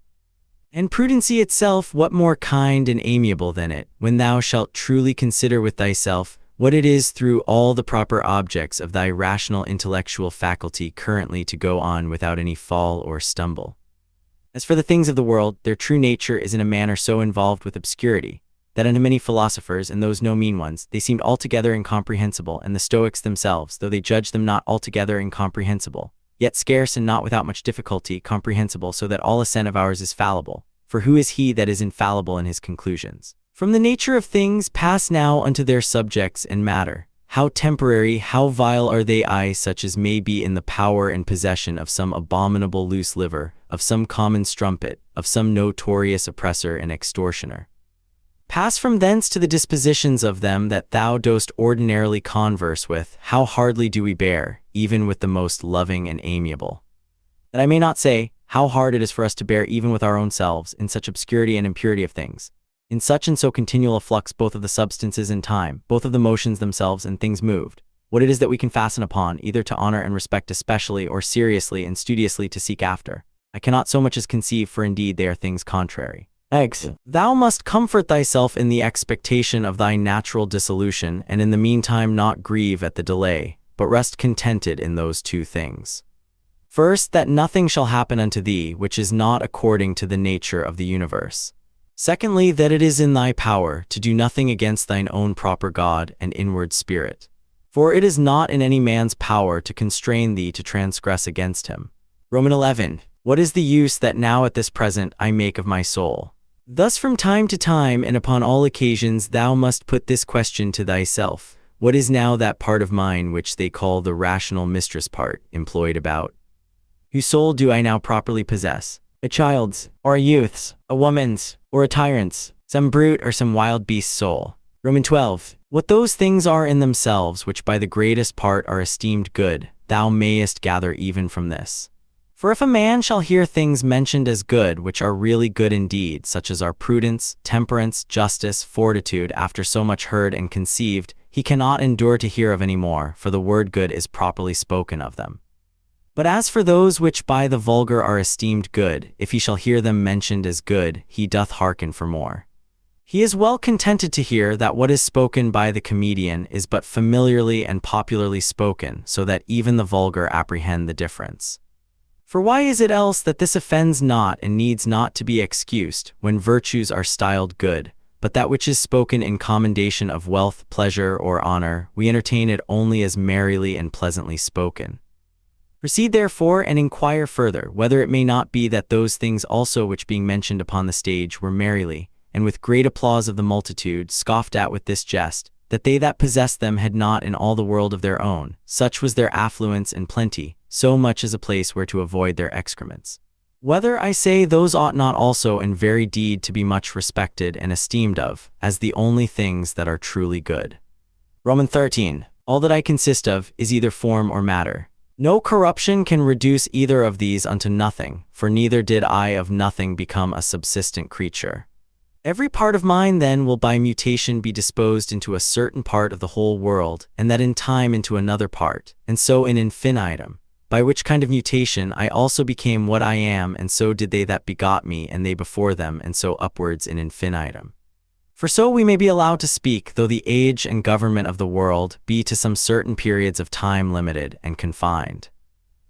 And prudency itself, what more kind and amiable than it, when thou shalt truly consider with thyself what it is through all the proper objects of thy rational intellectual faculty currently to go on without any fall or stumble. As for the things of the world, their true nature is in a manner so involved with obscurity, that unto many philosophers, and those no mean ones, they seemed altogether incomprehensible, and the Stoics themselves, though they judged them not altogether incomprehensible, yet scarce and not without much difficulty comprehensible, so that all assent of ours is fallible. For who is he that is infallible in his conclusions? From the nature of things pass now unto their subjects and matter. How temporary, how vile are they, such as may be in the power and possession of some abominable loose liver, of some common strumpet, of some notorious oppressor and extortioner. Pass from thence to the dispositions of them that thou dost ordinarily converse with. How hardly do we bear, even with the most loving and amiable. That I may not say, how hard it is for us to bear even with our own selves, in such obscurity and impurity of things, in such and so continual a flux both of the substances and time, both of the motions themselves and things moved, what it is that we can fasten upon, either to honor and respect especially, or seriously and studiously to seek after, I cannot so much as conceive, for indeed they are things contrary. Eggs. Thou must comfort thyself in the expectation of thy natural dissolution, and in the meantime not grieve at the delay, but rest contented in those two things. First, that nothing shall happen unto thee which is not according to the nature of the universe. Secondly, that it is in thy power to do nothing against thine own proper God and inward spirit. For it is not in any man's power to constrain thee to transgress against him. Roman 11. What is the use that now at this present I make of my soul? Thus from time to time and upon all occasions thou must put this question to thyself: what is now that part of mine which they call the rational mistress part, employed about? Whose soul do I now properly possess? A child's, or a youth's, a woman's, or a tyrant's, some brute or some wild beast's soul? Roman 12. What those things are in themselves which by the greatest part are esteemed good, thou mayest gather even from this. For if a man shall hear things mentioned as good which are really good indeed, such as are prudence, temperance, justice, fortitude, after so much heard and conceived, he cannot endure to hear of any more, for the word good is properly spoken of them. But as for those which by the vulgar are esteemed good, if he shall hear them mentioned as good, he doth hearken for more. He is well contented to hear that what is spoken by the comedian is but familiarly and popularly spoken, so that even the vulgar apprehend the difference. For why is it else that this offends not and needs not to be excused, when virtues are styled good, but that which is spoken in commendation of wealth, pleasure, or honor, we entertain it only as merrily and pleasantly spoken? Proceed therefore and inquire further, whether it may not be that those things also which being mentioned upon the stage were merrily, and with great applause of the multitude, scoffed at with this jest, that they that possessed them had not in all the world of their own, such was their affluence and plenty, so much as a place where to avoid their excrements. Whether I say those ought not also in very deed to be much respected and esteemed of, as the only things that are truly good. Roman 13. All that I consist of is either form or matter. No corruption can reduce either of these unto nothing, for neither did I of nothing become a subsistent creature. Every part of mine then will by mutation be disposed into a certain part of the whole world, and that in time into another part, and so in infinitum. By which kind of mutation I also became what I am, and so did they that begot me, and they before them, and so upwards in infinitum. For so we may be allowed to speak, though the age and government of the world be to some certain periods of time limited and confined.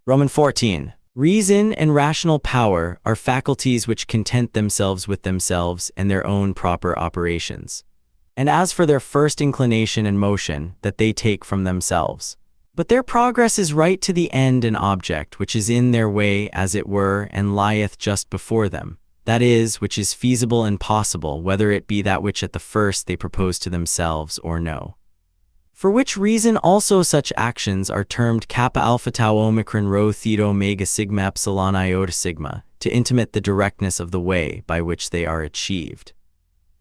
Roman 14. Reason and rational power are faculties which content themselves with themselves and their own proper operations. And as for their first inclination and motion, that they take from themselves. But their progress is right to the end and object, which is in their way, as it were, and lieth just before them. That is, which is feasible and possible, whether it be that which at the first they propose to themselves or no. For which reason also such actions are termed kappa alpha tau omicron rho theta omega sigma epsilon iota sigma, to intimate the directness of the way by which they are achieved.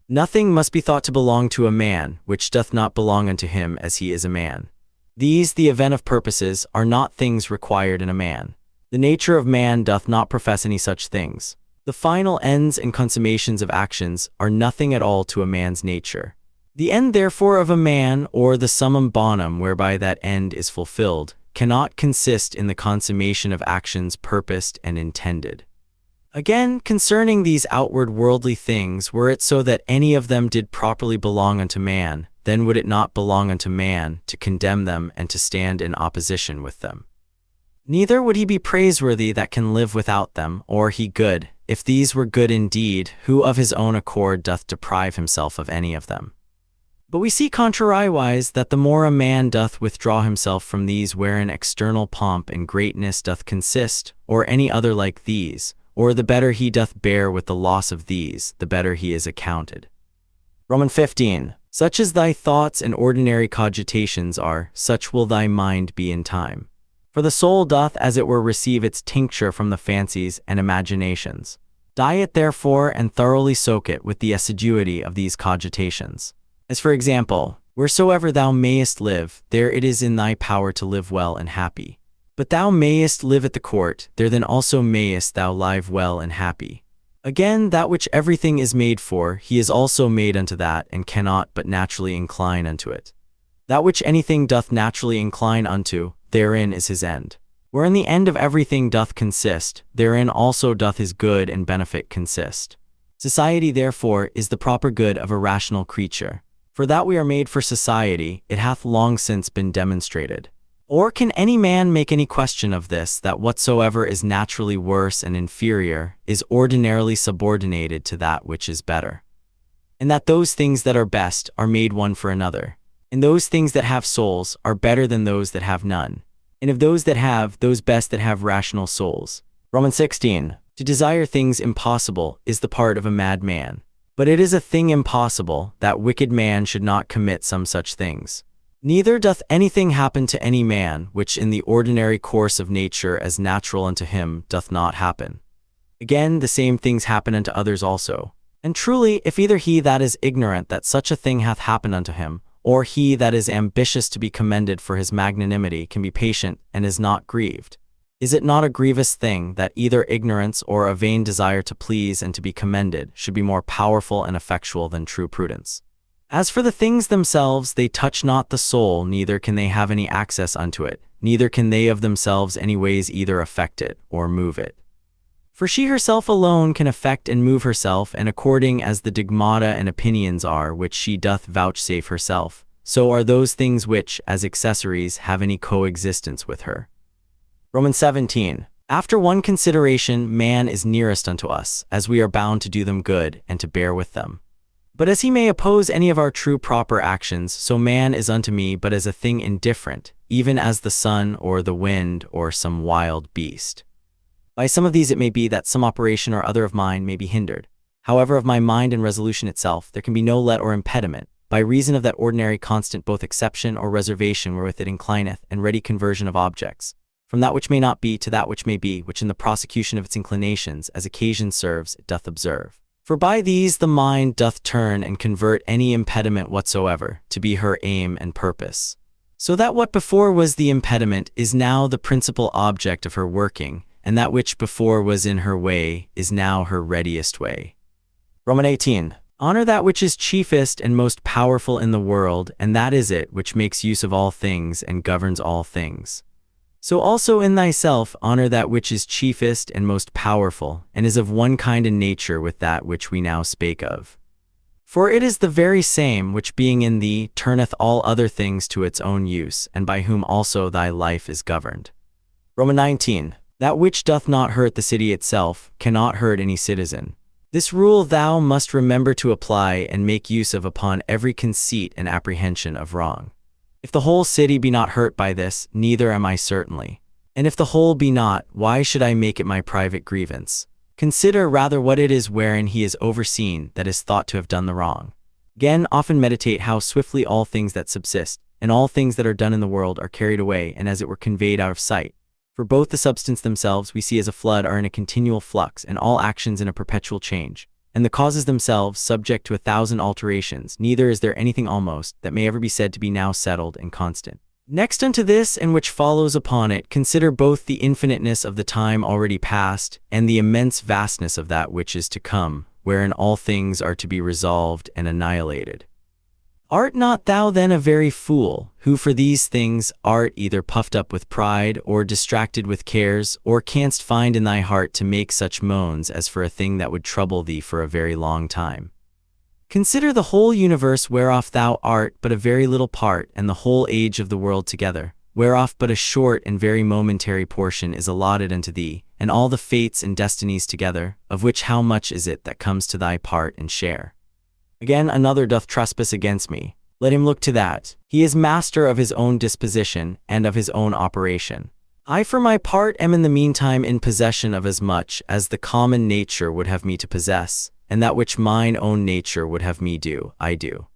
Nothing must be thought to belong to a man, which doth not belong unto him as he is a man. These, the event of purposes, are not things required in a man. The nature of man doth not profess any such things. The final ends and consummations of actions are nothing at all to a man's nature. The end therefore of a man, or the summum bonum whereby that end is fulfilled, cannot consist in the consummation of actions purposed and intended. Again, concerning these outward worldly things, were it so that any of them did properly belong unto man, then would it not belong unto man to condemn them and to stand in opposition with them. Neither would he be praiseworthy that can live without them, or he good, if these were good indeed, who of his own accord doth deprive himself of any of them. But we see contrariwise that the more a man doth withdraw himself from these wherein external pomp and greatness doth consist, or any other like these, or the better he doth bear with the loss of these, the better he is accounted. Roman 15. Such as thy thoughts and ordinary cogitations are, such will thy mind be in time. For the soul doth as it were receive its tincture from the fancies and imaginations. Diet therefore and thoroughly soak it with the assiduity of these cogitations. As for example, wheresoever thou mayest live, there it is in thy power to live well and happy. But thou mayest live at the court, there then also mayest thou live well and happy. Again, that which everything is made for, he is also made unto that, and cannot but naturally incline unto it. That which anything doth naturally incline unto, therein is his end. Wherein the end of everything doth consist, therein also doth his good and benefit consist. Society, therefore, is the proper good of a rational creature. For that we are made for society, it hath long since been demonstrated. Or can any man make any question of this, that whatsoever is naturally worse and inferior is ordinarily subordinated to that which is better? And that those things that are best are made one for another. And those things that have souls are better than those that have none. And of those that have, those best that have rational souls. Roman 16. To desire things impossible is the part of a mad man. But it is a thing impossible that wicked man should not commit some such things. Neither doth anything happen to any man, which in the ordinary course of nature as natural unto him doth not happen. Again, the same things happen unto others also. And truly, if either he that is ignorant that such a thing hath happened unto him, or he that is ambitious to be commended for his magnanimity can be patient and is not grieved, is it not a grievous thing that either ignorance or a vain desire to please and to be commended should be more powerful and effectual than true prudence? As for the things themselves, they touch not the soul, neither can they have any access unto it, neither can they of themselves any ways either affect it or move it. For she herself alone can affect and move herself, and according as the dogmata and opinions are which she doth vouchsafe herself, so are those things which, as accessories, have any coexistence with her. Roman 17. After one consideration, man is nearest unto us, as we are bound to do them good and to bear with them. But as he may oppose any of our true proper actions, so man is unto me but as a thing indifferent, even as the sun or the wind or some wild beast. By some of these it may be that some operation or other of mine may be hindered. However, of my mind and resolution itself there can be no let or impediment, by reason of that ordinary constant both exception or reservation wherewith it inclineth, and ready conversion of objects. From that which may not be to that which may be, which in the prosecution of its inclinations, as occasion serves, it doth observe. For by these the mind doth turn and convert any impediment whatsoever to be her aim and purpose. So that what before was the impediment is now the principal object of her working, and that which before was in her way is now her readiest way. Roman 18. Honor that which is chiefest and most powerful in the world, and that is it which makes use of all things and governs all things. So also in thyself honor that which is chiefest and most powerful, and is of one kind in nature with that which we now spake of. For it is the very same which being in thee turneth all other things to its own use, and by whom also thy life is governed. Roman 19. That which doth not hurt the city itself cannot hurt any citizen. This rule thou must remember to apply and make use of upon every conceit and apprehension of wrong. If the whole city be not hurt by this, neither am I certainly. And if the whole be not, why should I make it my private grievance? Consider rather what it is wherein he is overseen that is thought to have done the wrong. Again, often meditate how swiftly all things that subsist, and all things that are done in the world are carried away and as it were conveyed out of sight. For both the substance themselves we see as a flood are in a continual flux, and all actions in a perpetual change. And the causes themselves subject to 1,000 alterations, neither is there anything almost that may ever be said to be now settled and constant. Next unto this, and which follows upon it, consider both the infiniteness of the time already past, and the immense vastness of that which is to come, wherein all things are to be resolved and annihilated. Art not thou then a very fool, who for these things art either puffed up with pride, or distracted with cares, or canst find in thy heart to make such moans as for a thing that would trouble thee for a very long time? Consider the whole universe whereof thou art but a very little part, and the whole age of the world together, whereof but a short and very momentary portion is allotted unto thee, and all the fates and destinies together, of which how much is it that comes to thy part and share? Again, another doth trespass against me. Let him look to that. He is master of his own disposition, and of his own operation. I for my part am in the meantime in possession of as much as the common nature would have me to possess, and that which mine own nature would have me do, I do.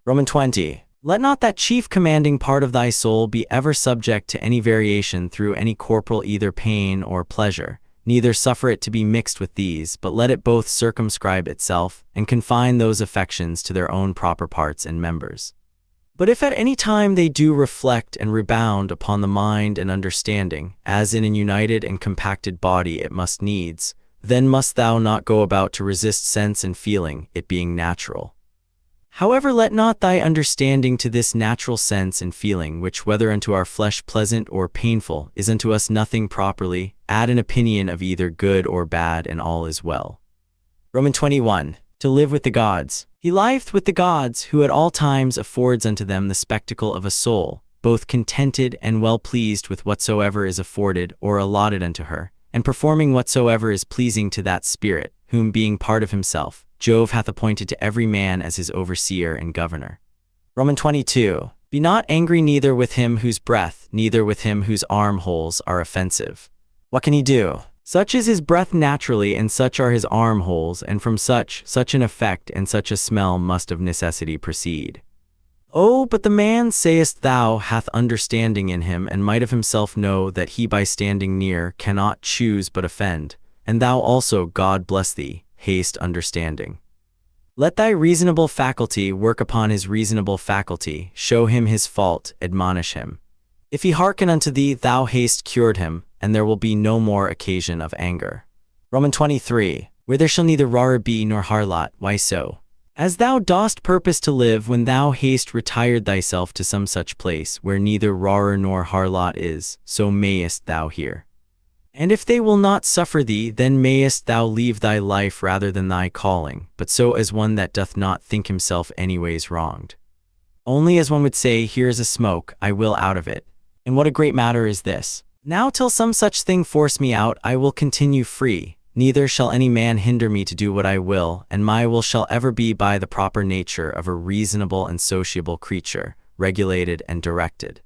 Roman 20. Let not that chief commanding part of thy soul be ever subject to any variation through any corporal either pain or pleasure, neither suffer it to be mixed with these, but let it both circumscribe itself, and confine those affections to their own proper parts and members. But if at any time they do reflect and rebound upon the mind and understanding, as in an united and compacted body it must needs, then must thou not go about to resist sense and feeling, it being natural. However, let not thy understanding to this natural sense and feeling, which whether unto our flesh pleasant or painful, is unto us nothing properly, add an opinion of either good or bad, and all is well. Roman 21. To live with the gods. He lieth with the gods, who at all times affords unto them the spectacle of a soul, both contented and well pleased with whatsoever is afforded or allotted unto her, and performing whatsoever is pleasing to that spirit, whom being part of himself, Jove hath appointed to every man as his overseer and governor. Roman 22. Be not angry neither with him whose breath, neither with him whose armholes are offensive. What can he do? Such is his breath naturally, and such are his armholes, and from such an effect and such a smell must of necessity proceed. Oh, but the man, sayest thou, hath understanding in him, and might of himself know that he by standing near cannot choose but offend, and thou also, God bless thee, hast understanding. Let thy reasonable faculty work upon his reasonable faculty, show him his fault, admonish him. If he hearken unto thee, thou hast cured him, and there will be no more occasion of anger. Roman 23. Where there shall neither roarer be nor harlot, why so? As thou dost purpose to live when thou hast retired thyself to some such place where neither roarer nor harlot is, so mayest thou hear. And if they will not suffer thee, then mayest thou leave thy life rather than thy calling, but so as one that doth not think himself anyways wronged. Only as one would say, here is a smoke, I will out of it. And what a great matter is this. Now till some such thing force me out, I will continue free, neither shall any man hinder me to do what I will, and my will shall ever be by the proper nature of a reasonable and sociable creature, regulated and directed.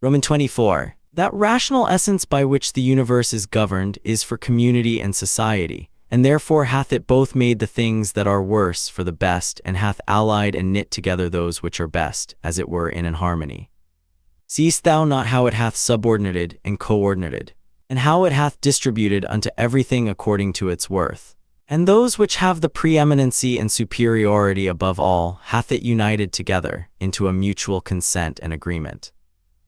Roman 24. That rational essence by which the universe is governed is for community and society, and therefore hath it both made the things that are worse for the best, and hath allied and knit together those which are best, as it were in an harmony. Seest thou not how it hath subordinated and coordinated, and how it hath distributed unto everything according to its worth? And those which have the preeminency and superiority above all hath it united together into a mutual consent and agreement.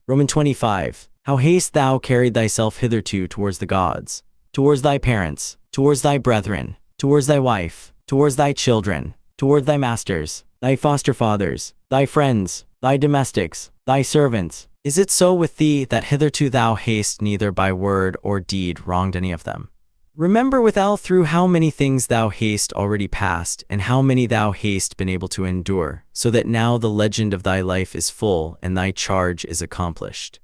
Romans 25. How hast thou carried thyself hitherto towards the gods, towards thy parents, towards thy brethren, towards thy wife, towards thy children, towards thy masters, thy foster fathers, thy friends, thy domestics, thy servants? Is it so with thee that hitherto thou hast neither by word or deed wronged any of them? Remember withal through how many things thou hast already passed, and how many thou hast been able to endure, so that now the legend of thy life is full, and thy charge is accomplished.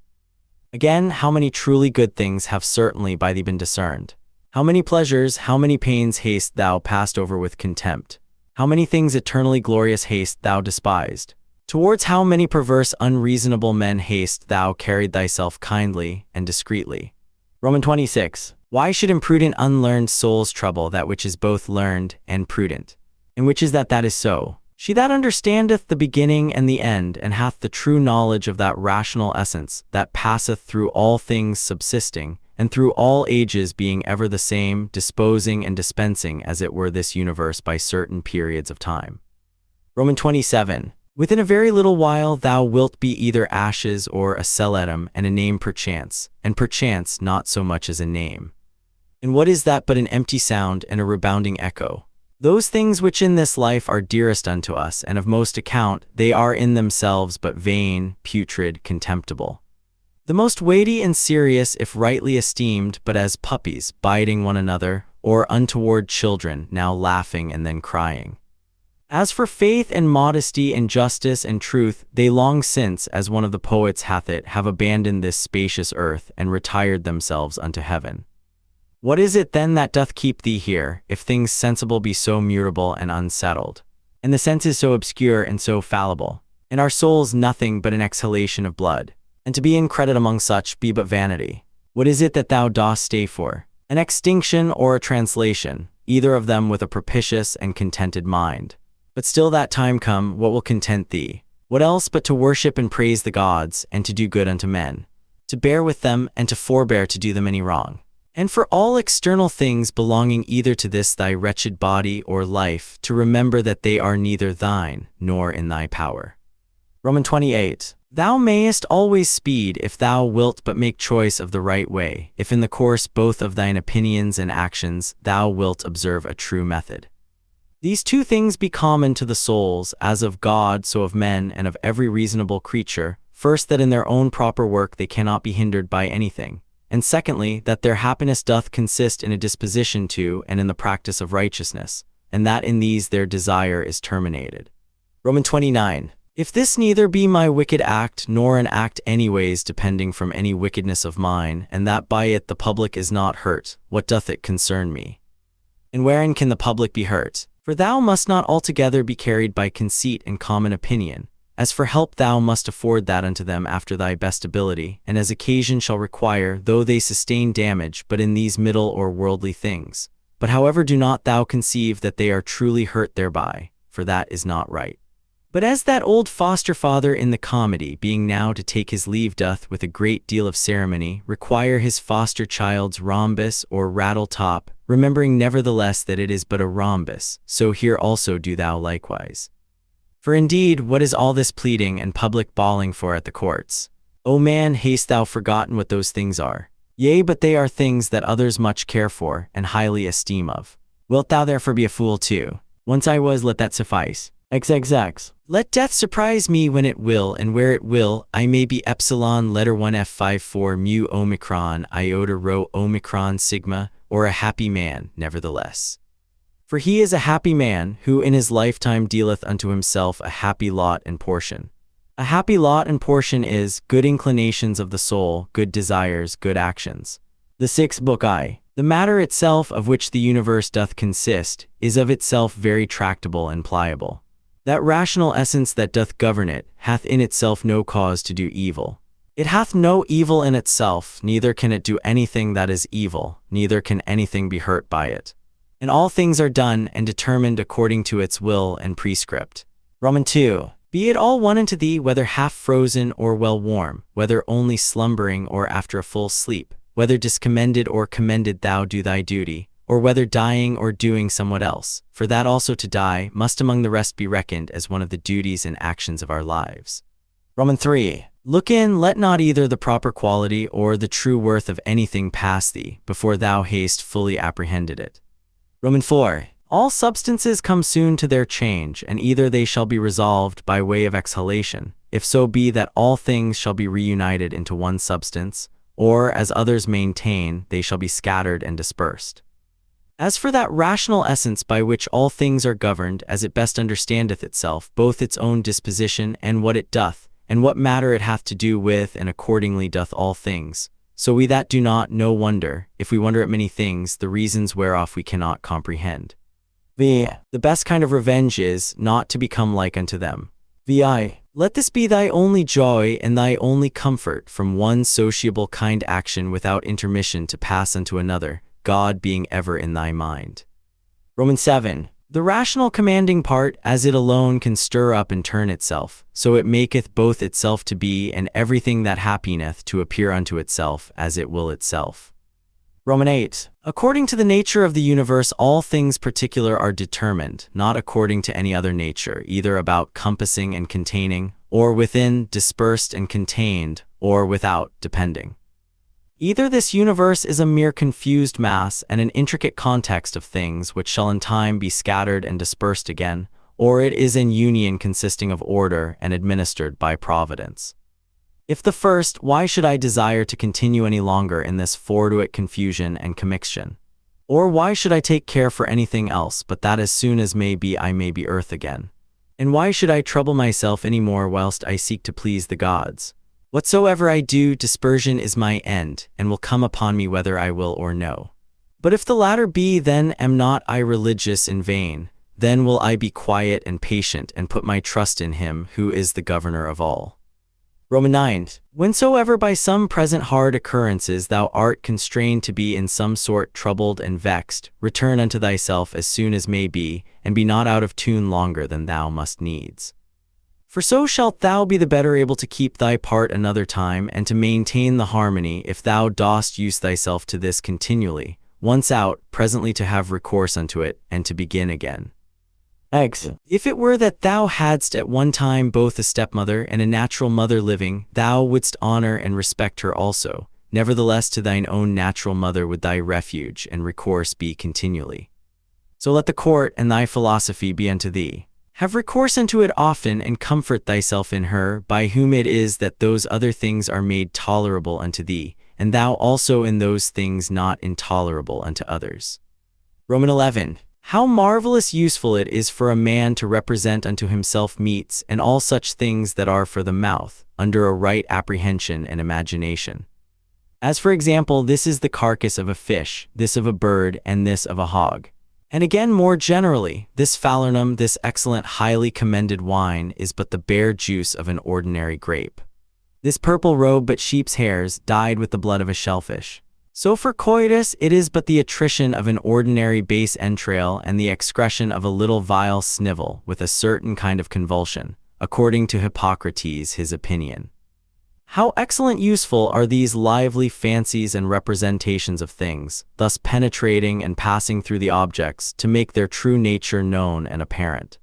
Again, how many truly good things have certainly by thee been discerned? How many pleasures, how many pains hast thou passed over with contempt? How many things eternally glorious hast thou despised? Towards how many perverse, unreasonable men hast thou carried thyself kindly and discreetly? Romans 26. Why should imprudent, unlearned souls trouble that which is both learned and prudent? And which is that is so? She that understandeth the beginning and the end, and hath the true knowledge of that rational essence that passeth through all things subsisting, and through all ages being ever the same, disposing and dispensing as it were this universe by certain periods of time. Romans 27. Within a very little while thou wilt be either ashes or a skeleton, and a name perchance, and perchance not so much as a name. And what is that but an empty sound and a rebounding echo? Those things which in this life are dearest unto us and of most account, they are in themselves but vain, putrid, contemptible. The most weighty and serious if rightly esteemed, but as puppies biting one another, or untoward children now laughing and then crying. As for faith and modesty and justice and truth, they long since, as one of the poets hath it, have abandoned this spacious earth and retired themselves unto heaven. What is it then that doth keep thee here, if things sensible be so mutable and unsettled, and the senses so obscure and so fallible, and our souls nothing but an exhalation of blood, and to be in credit among such be but vanity? What is it that thou dost stay for? An extinction or a translation, either of them with a propitious and contented mind. But still that time come, what will content thee? What else but to worship and praise the gods, and to do good unto men, to bear with them, and to forbear to do them any wrong? And for all external things belonging either to this thy wretched body or life, to remember that they are neither thine, nor in thy power. Romans 28. Thou mayest always speed if thou wilt but make choice of the right way, if in the course both of thine opinions and actions thou wilt observe a true method. These two things be common to the souls, as of God so of men and of every reasonable creature. First, that in their own proper work they cannot be hindered by anything. And secondly, that their happiness doth consist in a disposition to and in the practice of righteousness, and that in these their desire is terminated. Romans 29. If this neither be my wicked act, nor an act anyways depending from any wickedness of mine, and that by it the public is not hurt, what doth it concern me? And wherein can the public be hurt? For thou must not altogether be carried by conceit and common opinion. As for help thou must afford that unto them after thy best ability, and as occasion shall require, though they sustain damage but in these middle or worldly things. But however do not thou conceive that they are truly hurt thereby, for that is not right. But as that old foster father in the comedy, being now to take his leave, doth with a great deal of ceremony require his foster child's rhombus or rattle top, remembering nevertheless that it is but a rhombus, so here also do thou likewise. For indeed, what is all this pleading and public bawling for at the courts? O man, hast thou forgotten what those things are? Yea, but they are things that others much care for, and highly esteem of. Wilt thou therefore be a fool too? Once I was, let that suffice. XXX. Let death surprise me when it will, and where it will, I may be epsilon letter 1 F54 mu omicron iota rho omicron sigma, or a happy man, nevertheless. For he is a happy man, who in his lifetime dealeth unto himself a happy lot and portion. A happy lot and portion is good inclinations of the soul, good desires, good actions. The sixth book I. The matter itself of which the universe doth consist, is of itself very tractable and pliable. That rational essence that doth govern it, hath in itself no cause to do evil. It hath no evil in itself, neither can it do anything that is evil, neither can anything be hurt by it. And all things are done and determined according to its will and prescript. Romans 2. Be it all one unto thee, whether half frozen or well warm, whether only slumbering or after a full sleep, whether discommended or commended thou do thy duty, or whether dying or doing somewhat else, for that also to die must among the rest be reckoned as one of the duties and actions of our lives. Romans 3. Look in, let not either the proper quality or the true worth of anything pass thee, before thou hast fully apprehended it. Romans 4. All substances come soon to their change, and either they shall be resolved by way of exhalation, if so be that all things shall be reunited into one substance, or, as others maintain, they shall be scattered and dispersed. As for that rational essence by which all things are governed, as it best understandeth itself, both its own disposition and what it doth, and what matter it hath to do with, and accordingly doth all things, so we that do not know wonder, if we wonder at many things, the reasons whereof we cannot comprehend. The best kind of revenge is, not to become like unto them. Let this be thy only joy and thy only comfort, from one sociable kind action without intermission to pass unto another, God being ever in thy mind. Romans 7. The rational commanding part, as it alone can stir up and turn itself, so it maketh both itself to be and everything that happeneth to appear unto itself as it will itself. Romans 8. According to the nature of the universe all things particular are determined, not according to any other nature, either about compassing and containing, or within, dispersed and contained, or without, depending. Either this universe is a mere confused mass and an intricate context of things which shall in time be scattered and dispersed again, or it is an union consisting of order and administered by providence. If the first, why should I desire to continue any longer in this fortuite confusion and commixtion? Or why should I take care for anything else but that as soon as may be I may be earth again? And why should I trouble myself any more whilst I seek to please the gods? Whatsoever I do, dispersion is my end, and will come upon me whether I will or no. But if the latter be, then am not I religious in vain, then will I be quiet and patient and put my trust in him who is the governor of all. Romans 9. Whensoever by some present hard occurrences thou art constrained to be in some sort troubled and vexed, return unto thyself as soon as may be, and be not out of tune longer than thou must needs. For so shalt thou be the better able to keep thy part another time, and to maintain the harmony, if thou dost use thyself to this continually, once out, presently to have recourse unto it, and to begin again. If it were that thou hadst at one time both a stepmother and a natural mother living, thou wouldst honor and respect her also. Nevertheless to thine own natural mother would thy refuge and recourse be continually. So let the court and thy philosophy be unto thee. Have recourse unto it often, and comfort thyself in her, by whom it is that those other things are made tolerable unto thee, and thou also in those things not intolerable unto others. Romans 11. How marvelous useful it is for a man to represent unto himself meats and all such things that are for the mouth, under a right apprehension and imagination. As for example, this is the carcass of a fish, this of a bird, and this of a hog. And again more generally, this falernum, this excellent highly commended wine, is but the bare juice of an ordinary grape. This purple robe but sheep's hairs, dyed with the blood of a shellfish. So for coitus it is but the attrition of an ordinary base entrail and the excretion of a little vile snivel with a certain kind of convulsion, according to Hippocrates his opinion. How excellent useful are these lively fancies and representations of things, thus penetrating and passing through the objects to make their true nature known and apparent.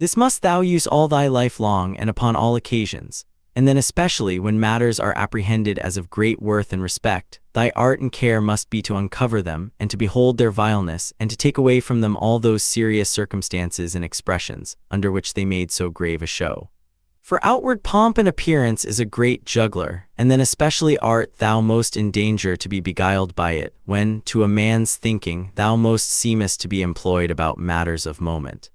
This must thou use all thy life long and upon all occasions, and then especially when matters are apprehended as of great worth and respect, thy art and care must be to uncover them, and to behold their vileness, and to take away from them all those serious circumstances and expressions, under which they made so grave a show. For outward pomp and appearance is a great juggler, and then especially art thou most in danger to be beguiled by it, when, to a man's thinking, thou most seemest to be employed about matters of moment.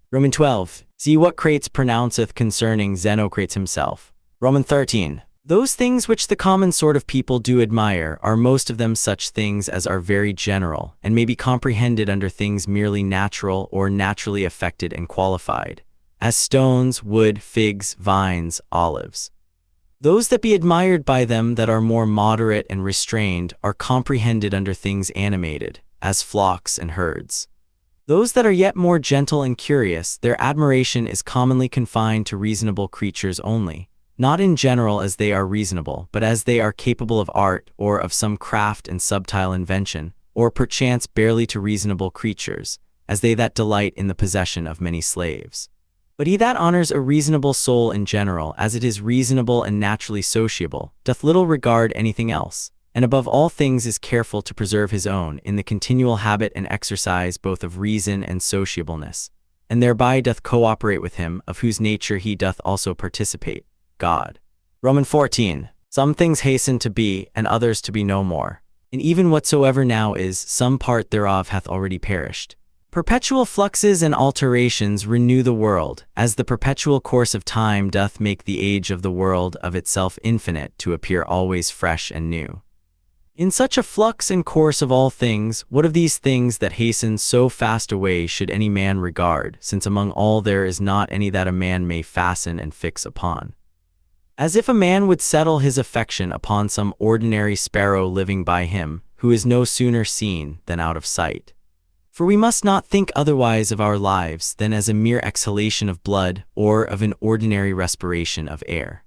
Romans 12. See what Crates pronounceth concerning Xenocrates himself. Romans 13. Those things which the common sort of people do admire are most of them such things as are very general, and may be comprehended under things merely natural or naturally affected and qualified, as stones, wood, figs, vines, olives. Those that be admired by them that are more moderate and restrained are comprehended under things animated, as flocks and herds. Those that are yet more gentle and curious, their admiration is commonly confined to reasonable creatures only, not in general as they are reasonable, but as they are capable of art, or of some craft and subtile invention, or perchance barely to reasonable creatures, as they that delight in the possession of many slaves. But he that honors a reasonable soul in general, as it is reasonable and naturally sociable, doth little regard anything else, and above all things is careful to preserve his own in the continual habit and exercise both of reason and sociableness, and thereby doth cooperate with him, of whose nature he doth also participate, God. Romans 14. Some things hasten to be, and others to be no more. And even whatsoever now is, some part thereof hath already perished. Perpetual fluxes and alterations renew the world, as the perpetual course of time doth make the age of the world of itself infinite to appear always fresh and new. In such a flux and course of all things, what of these things that hasten so fast away should any man regard, since among all there is not any that a man may fasten and fix upon? As if a man would settle his affection upon some ordinary sparrow living by him, who is no sooner seen than out of sight. For we must not think otherwise of our lives than as a mere exhalation of blood, or of an ordinary respiration of air.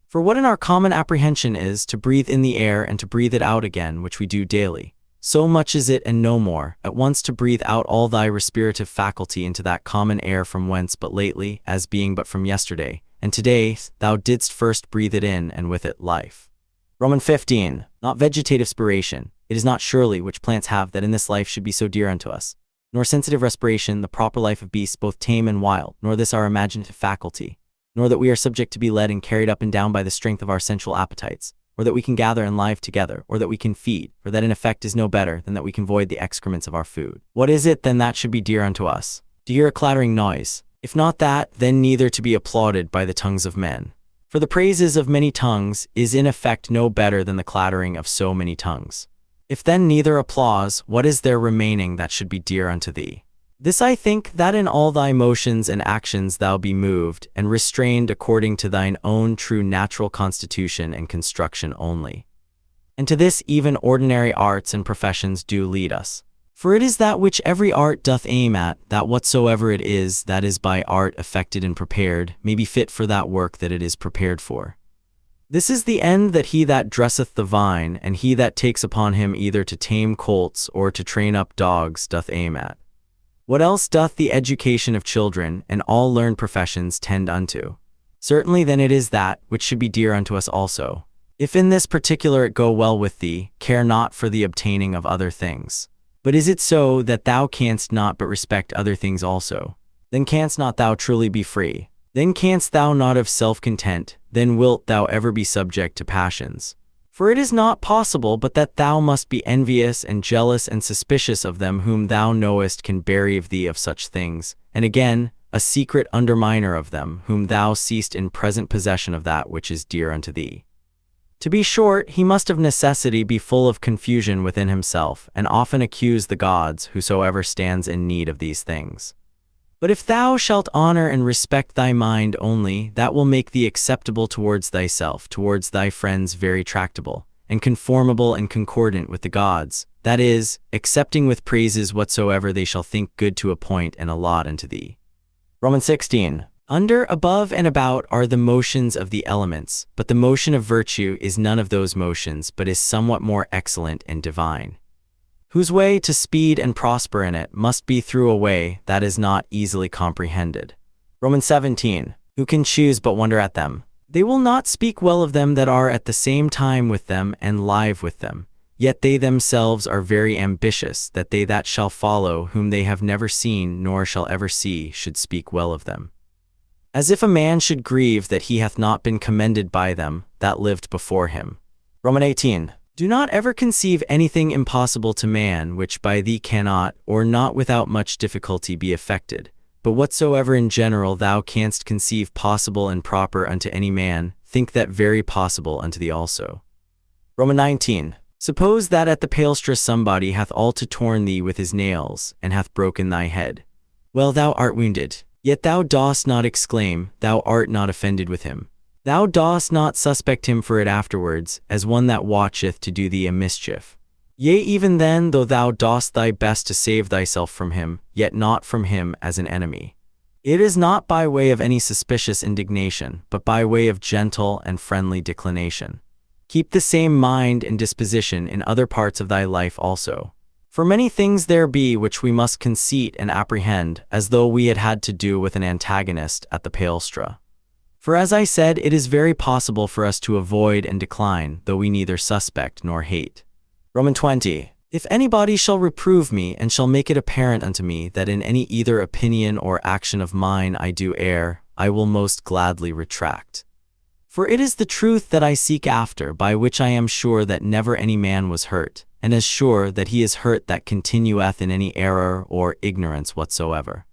For what in our common apprehension is to breathe in the air and to breathe it out again, which we do daily, so much is it and no more, at once to breathe out all thy respirative faculty into that common air from whence but lately, as being but from yesterday, and today, thou didst first breathe it in, and with it life. Romans 15. Not vegetative spiration, it is not surely which plants have that in this life should be so dear unto us, nor sensitive respiration, the proper life of beasts both tame and wild, nor this our imaginative faculty, nor that we are subject to be led and carried up and down by the strength of our sensual appetites, or that we can gather and live together, or that we can feed, or that in effect is no better than that we can void the excrements of our food. What is it then that should be dear unto us? To hear a clattering noise. If not that, then neither to be applauded by the tongues of men. For the praises of many tongues is in effect no better than the clattering of so many tongues. If then neither applause, what is there remaining that should be dear unto thee? This I think, that in all thy motions and actions thou be moved and restrained according to thine own true natural constitution and construction only. And to this even ordinary arts and professions do lead us. For it is that which every art doth aim at, that whatsoever it is that is by art effected and prepared, may be fit for that work that it is prepared for. This is the end that he that dresseth the vine, and he that takes upon him either to tame colts or to train up dogs doth aim at. What else doth the education of children and all learned professions tend unto? Certainly then it is that which should be dear unto us also. If in this particular it go well with thee, care not for the obtaining of other things. But is it so that thou canst not but respect other things also? Then canst not thou truly be free. Then canst thou not of self-content, then wilt thou ever be subject to passions. For it is not possible but that thou must be envious and jealous and suspicious of them whom thou knowest can bereave thee of such things, and again, a secret underminer of them whom thou seest in present possession of that which is dear unto thee. To be short, he must of necessity be full of confusion within himself, and often accuse the gods whosoever stands in need of these things. But if thou shalt honor and respect thy mind only, that will make thee acceptable towards thyself, towards thy friends very tractable, and conformable and concordant with the gods, that is, accepting with praises whatsoever they shall think good to appoint and allot unto thee. Romans 16. Under, above, and about are the motions of the elements, but the motion of virtue is none of those motions, but is somewhat more excellent and divine, whose way to speed and prosper in it must be through a way that is not easily comprehended. Romans 17. Who can choose but wonder at them? They will not speak well of them that are at the same time with them and live with them. Yet they themselves are very ambitious that they that shall follow, whom they have never seen nor shall ever see, should speak well of them. As if a man should grieve that he hath not been commended by them that lived before him. Romans 18. Do not ever conceive anything impossible to man which by thee cannot, or not without much difficulty be effected, but whatsoever in general thou canst conceive possible and proper unto any man, think that very possible unto thee also. Romans 19. Suppose that at the palestra somebody hath all to torn thee with his nails, and hath broken thy head. Well, thou art wounded, yet thou dost not exclaim, thou art not offended with him. Thou dost not suspect him for it afterwards, as one that watcheth to do thee a mischief. Yea, even then, though thou dost thy best to save thyself from him, yet not from him as an enemy. It is not by way of any suspicious indignation, but by way of gentle and friendly declination. Keep the same mind and disposition in other parts of thy life also. For many things there be which we must conceit and apprehend, as though we had had to do with an antagonist at the palestra. For as I said, it is very possible for us to avoid and decline, though we neither suspect nor hate. Romans 20. If anybody shall reprove me, and shall make it apparent unto me that in any either opinion or action of mine I do err, I will most gladly retract. For it is the truth that I seek after, by which I am sure that never any man was hurt, and as sure that he is hurt that continueth in any error or ignorance whatsoever.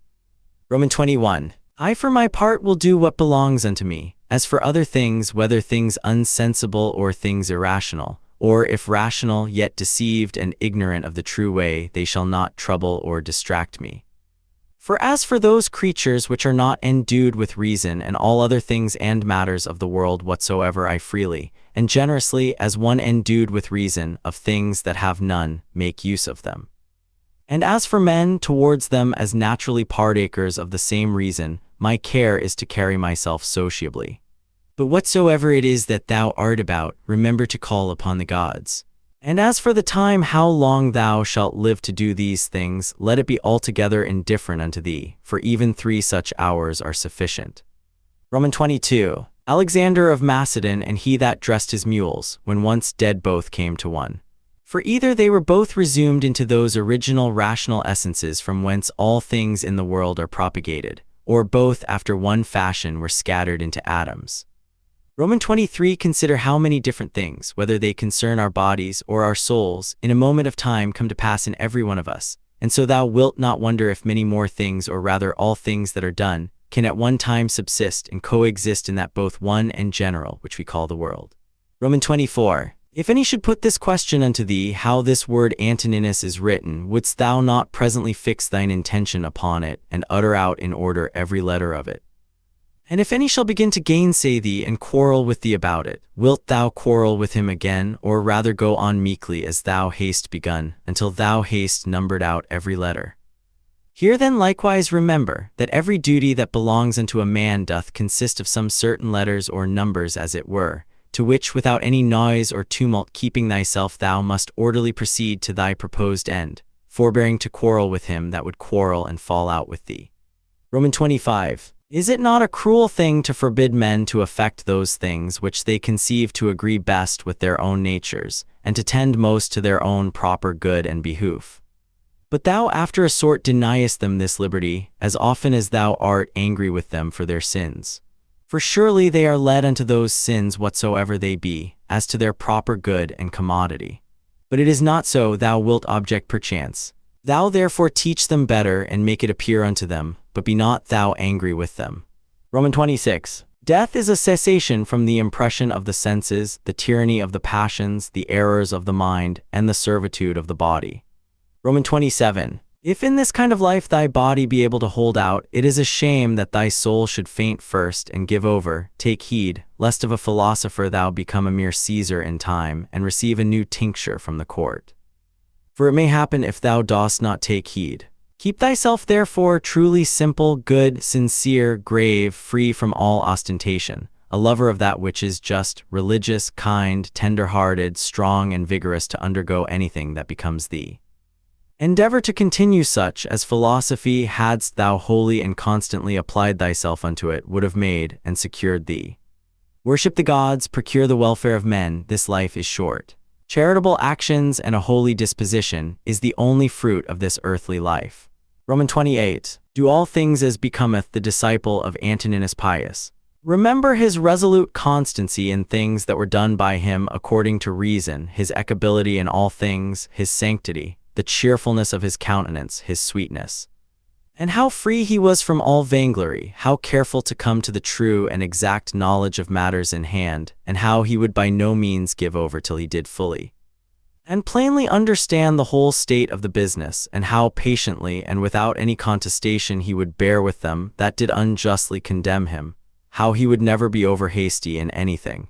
Romans 21. I for my part will do what belongs unto me, as for other things, whether things unsensible or things irrational, or if rational, yet deceived and ignorant of the true way, they shall not trouble or distract me. For as for those creatures which are not endued with reason, and all other things and matters of the world whatsoever, I freely and generously, as one endued with reason of things that have none, make use of them. And as for men, towards them as naturally partakers of the same reason, my care is to carry myself sociably. But whatsoever it is that thou art about, remember to call upon the gods. And as for the time how long thou shalt live to do these things, let it be altogether indifferent unto thee, for even 3 such hours are sufficient. Romans 22. Alexander of Macedon and he that dressed his mules, when once dead both came to one. For either they were both resumed into those original rational essences from whence all things in the world are propagated, or both after one fashion were scattered into atoms. Romans 23. Consider how many different things, whether they concern our bodies or our souls, in a moment of time come to pass in every one of us, and so thou wilt not wonder if many more things, or rather all things that are done, can at one time subsist and coexist in that both one and general which we call the world. Romans 24. If any should put this question unto thee, how this word Antoninus is written, wouldst thou not presently fix thine intention upon it, and utter out in order every letter of it? And if any shall begin to gainsay thee and quarrel with thee about it, wilt thou quarrel with him again, or rather go on meekly as thou hast begun, until thou hast numbered out every letter? Here then likewise remember, that every duty that belongs unto a man doth consist of some certain letters or numbers as it were, to which without any noise or tumult keeping thyself thou must orderly proceed to thy proposed end, forbearing to quarrel with him that would quarrel and fall out with thee. Romans 25. Is it not a cruel thing to forbid men to affect those things which they conceive to agree best with their own natures, and to tend most to their own proper good and behoof? But thou after a sort deniest them this liberty, as often as thou art angry with them for their sins. For surely they are led unto those sins whatsoever they be, as to their proper good and commodity. But it is not so, thou wilt object perchance. Thou therefore teach them better, and make it appear unto them, but be not thou angry with them. Romans 26. Death is a cessation from the impression of the senses, the tyranny of the passions, the errors of the mind, and the servitude of the body. Romans 27. If in this kind of life thy body be able to hold out, it is a shame that thy soul should faint first and give over. Take heed, lest of a philosopher thou become a mere Caesar in time, and receive a new tincture from the court. For it may happen if thou dost not take heed. Keep thyself therefore truly simple, good, sincere, grave, free from all ostentation, a lover of that which is just, religious, kind, tender-hearted, strong and vigorous to undergo anything that becomes thee. Endeavor to continue such, as philosophy, hadst thou wholly and constantly applied thyself unto it, would have made and secured thee. Worship the gods, procure the welfare of men, this life is short. Charitable actions and a holy disposition is the only fruit of this earthly life. Romans 28. Do all things as becometh the disciple of Antoninus Pius. Remember his resolute constancy in things that were done by him according to reason, his equability in all things, his sanctity, the cheerfulness of his countenance, his sweetness. And how free he was from all vainglory, how careful to come to the true and exact knowledge of matters in hand, and how he would by no means give over till he did fully and plainly understand the whole state of the business, and how patiently and without any contestation he would bear with them that did unjustly condemn him, how he would never be over hasty in anything,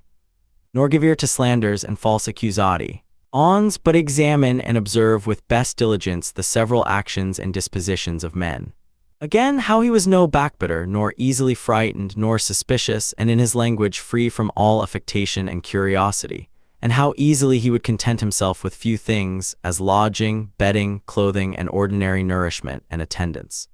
nor give ear to slanders and false accusati, Ons, but examine and observe with best diligence the several actions and dispositions of men. Again, how he was no backbiter, nor easily frightened, nor suspicious, and in his language free from all affectation and curiosity, and how easily he would content himself with few things, as lodging, bedding, clothing, and ordinary nourishment and attendance.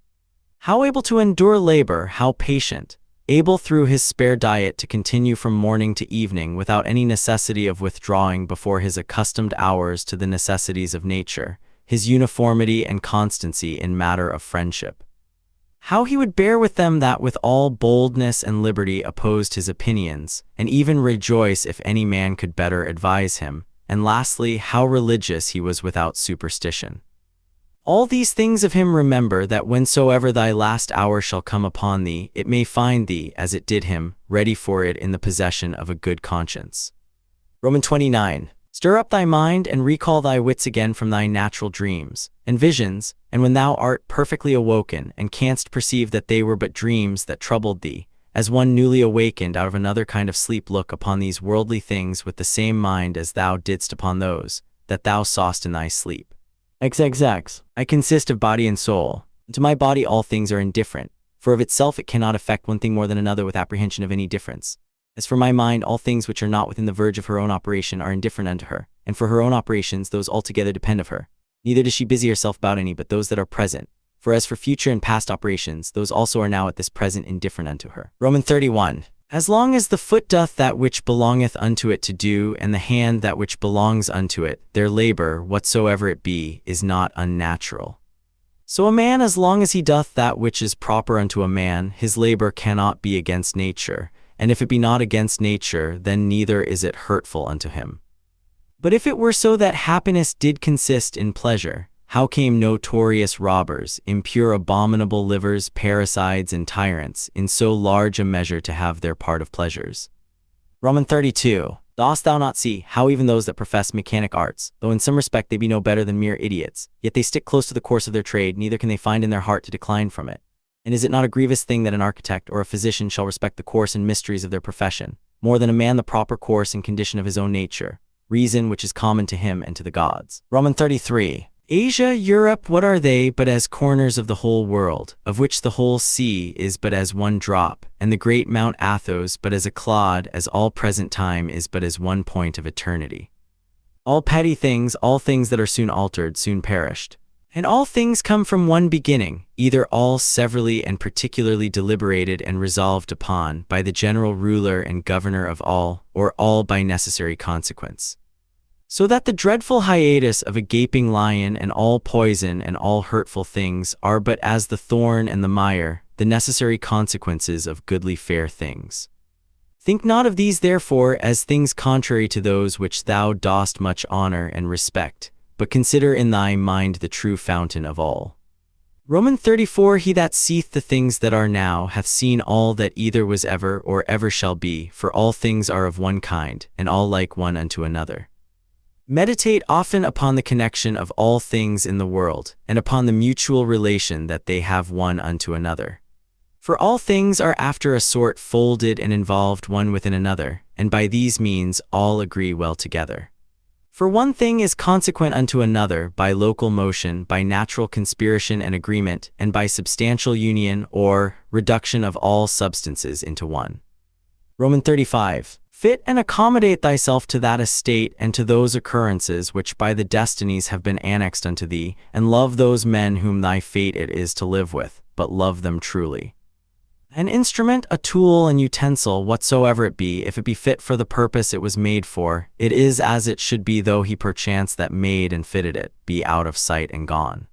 How able to endure labor, how patient, able through his spare diet to continue from morning to evening without any necessity of withdrawing before his accustomed hours to the necessities of nature, his uniformity and constancy in matter of friendship. How he would bear with them that with all boldness and liberty opposed his opinions, and even rejoice if any man could better advise him, and lastly, how religious he was without superstition. All these things of him remember, that whensoever thy last hour shall come upon thee, it may find thee, as it did him, ready for it in the possession of a good conscience. Romans 29. Stir up thy mind, and recall thy wits again from thy natural dreams and visions, and when thou art perfectly awoken, and canst perceive that they were but dreams that troubled thee, as one newly awakened out of another kind of sleep, look upon these worldly things with the same mind as thou didst upon those that thou sawest in thy sleep. XXX. I consist of body and soul. To my body all things are indifferent, for of itself it cannot affect one thing more than another with apprehension of any difference. As for my mind, all things which are not within the verge of her own operation are indifferent unto her, and for her own operations those altogether depend of her. Neither does she busy herself about any but those that are present. For as for future and past operations, those also are now at this present indifferent unto her. Romans 31. As long as the foot doth that which belongeth unto it to do, and the hand that which belongs unto it, their labor, whatsoever it be, is not unnatural. So a man, as long as he doth that which is proper unto a man, his labor cannot be against nature, and if it be not against nature, then neither is it hurtful unto him. But if it were so that happiness did consist in pleasure, how came notorious robbers, impure abominable livers, parricides, and tyrants, in so large a measure to have their part of pleasures? Romans 32. Dost thou not see, how even those that profess mechanic arts, though in some respect they be no better than mere idiots, yet they stick close to the course of their trade, neither can they find in their heart to decline from it? And is it not a grievous thing that an architect or a physician shall respect the course and mysteries of their profession, more than a man the proper course and condition of his own nature, reason which is common to him and to the gods? Romans 33. Asia, Europe, what are they but as corners of the whole world, of which the whole sea is but as one drop, and the great Mount Athos but as a clod, as all present time is but as one point of eternity. All petty things, all things that are soon altered, soon perished. And all things come from one beginning, either all severally and particularly deliberated and resolved upon by the general ruler and governor of all, or all by necessary consequence. So that the dreadful hiatus of a gaping lion and all poison and all hurtful things are but as the thorn and the mire, the necessary consequences of goodly fair things. Think not of these therefore as things contrary to those which thou dost much honor and respect, but consider in thy mind the true fountain of all. Romans 34. He that seeth the things that are now hath seen all that either was ever or ever shall be, for all things are of one kind, and all like one unto another. Meditate often upon the connection of all things in the world, and upon the mutual relation that they have one unto another. For all things are after a sort folded and involved one within another, and by these means all agree well together. For one thing is consequent unto another by local motion, by natural conspiration and agreement, and by substantial union or reduction of all substances into one. Romans 35. Fit and accommodate thyself to that estate and to those occurrences which by the destinies have been annexed unto thee, and love those men whom thy fate it is to live with, but love them truly. An instrument, a tool, an utensil, whatsoever it be, if it be fit for the purpose it was made for, it is as it should be, though he perchance that made and fitted it be out of sight and gone.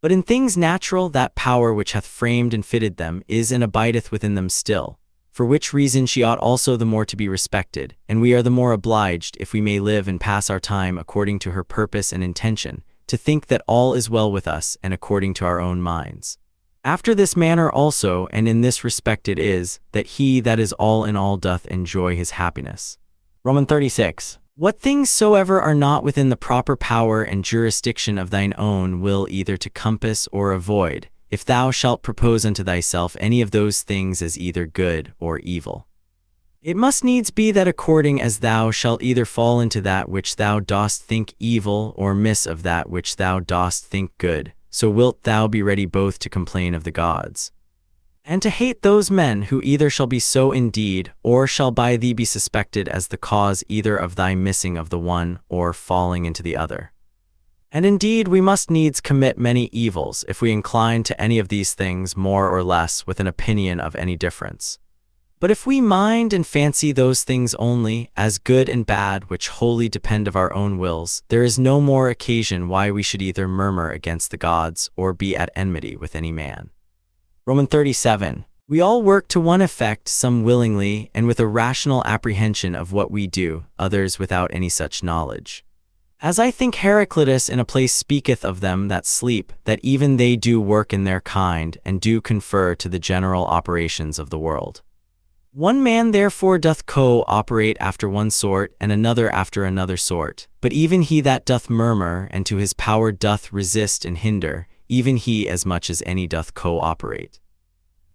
But in things natural, that power which hath framed and fitted them is and abideth within them still, for which reason she ought also the more to be respected, and we are the more obliged, if we may live and pass our time according to her purpose and intention, to think that all is well with us and according to our own minds. After this manner also, and in this respect it is, that he that is all in all doth enjoy his happiness. Romans 36. What things soever are not within the proper power and jurisdiction of thine own will either to compass or avoid, if thou shalt propose unto thyself any of those things as either good or evil. It must needs be that according as thou shalt either fall into that which thou dost think evil, or miss of that which thou dost think good, so wilt thou be ready both to complain of the gods, and to hate those men who either shall be so indeed, or shall by thee be suspected as the cause either of thy missing of the one, or falling into the other. And indeed we must needs commit many evils, if we incline to any of these things more or less with an opinion of any difference. But if we mind and fancy those things only, as good and bad, which wholly depend of our own wills, there is no more occasion why we should either murmur against the gods, or be at enmity with any man. Roman 37. We all work to one effect, some willingly, and with a rational apprehension of what we do, others without any such knowledge. As I think Heraclitus in a place speaketh of them that sleep, that even they do work in their kind, and do confer to the general operations of the world. One man therefore doth co-operate after one sort, and another after another sort. But even he that doth murmur, and to his power doth resist and hinder, even he as much as any doth co-operate.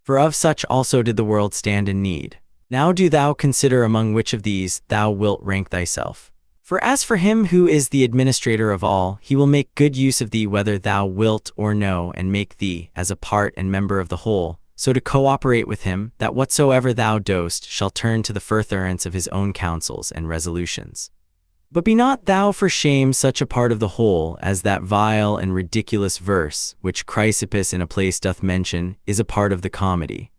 For of such also did the world stand in need. Now do thou consider among which of these thou wilt rank thyself. For as for him who is the administrator of all, he will make good use of thee whether thou wilt or no, and make thee, as a part and member of the whole, so to co-operate with him, that whatsoever thou dost shall turn to the furtherance of his own counsels and resolutions. But be not thou for shame such a part of the whole, as that vile and ridiculous verse, which Chrysippus in a place doth mention, is a part of the comedy.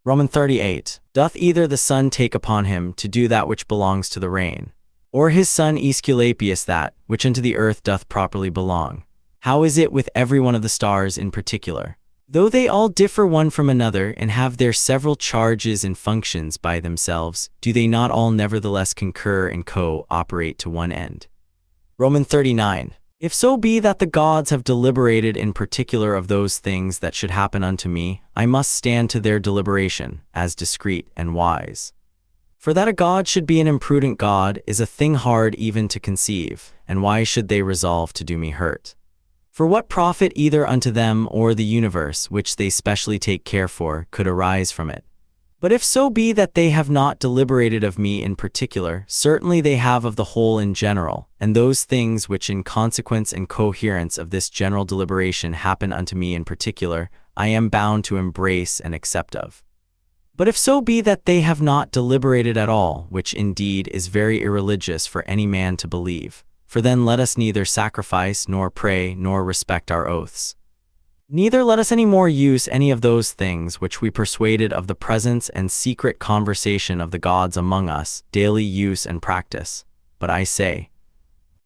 Roman 38. Doth either the sun take upon him to do that which belongs to the rain, or his son Aesculapius that, which unto the earth doth properly belong? How is it with every one of the stars in particular? Though they all differ one from another, and have their several charges and functions by themselves, do they not all nevertheless concur and co-operate to one end? Roman 39. If so be that the gods have deliberated in particular of those things that should happen unto me, I must stand to their deliberation, as discreet and wise. For that a god should be an imprudent god is a thing hard even to conceive, and why should they resolve to do me hurt? For what profit either unto them or the universe, which they specially take care for, could arise from it? But if so be that they have not deliberated of me in particular, certainly they have of the whole in general, and those things which in consequence and coherence of this general deliberation happen unto me in particular, I am bound to embrace and accept of. But if so be that they have not deliberated at all, which indeed is very irreligious for any man to believe, for then let us neither sacrifice nor pray nor respect our oaths. Neither let us any more use any of those things which we persuaded of the presence and secret conversation of the gods among us, daily use and practice. But I say,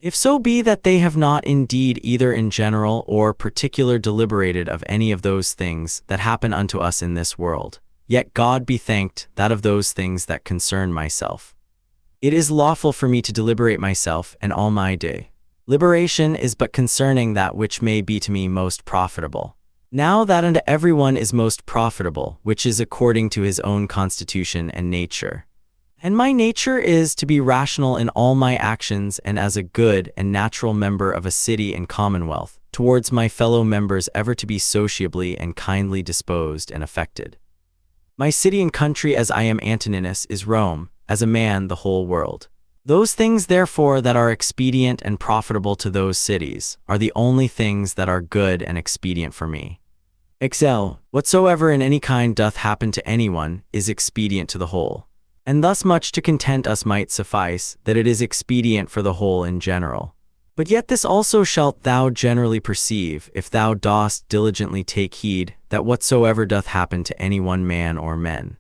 if so be that they have not indeed either in general or particular deliberated of any of those things that happen unto us in this world, yet God be thanked that of those things that concern myself, it is lawful for me to deliberate myself and all my day. Liberation is but concerning that which may be to me most profitable. Now that unto everyone is most profitable, which is according to his own constitution and nature. And my nature is to be rational in all my actions, and as a good and natural member of a city and commonwealth, towards my fellow members ever to be sociably and kindly disposed and affected. My city and country as I am Antoninus is Rome, as a man the whole world. Those things therefore that are expedient and profitable to those cities, are the only things that are good and expedient for me. Excel, whatsoever in any kind doth happen to anyone, is expedient to the whole. And thus much to content us might suffice, that it is expedient for the whole in general. But yet this also shalt thou generally perceive, if thou dost diligently take heed, that whatsoever doth happen to any one man or men.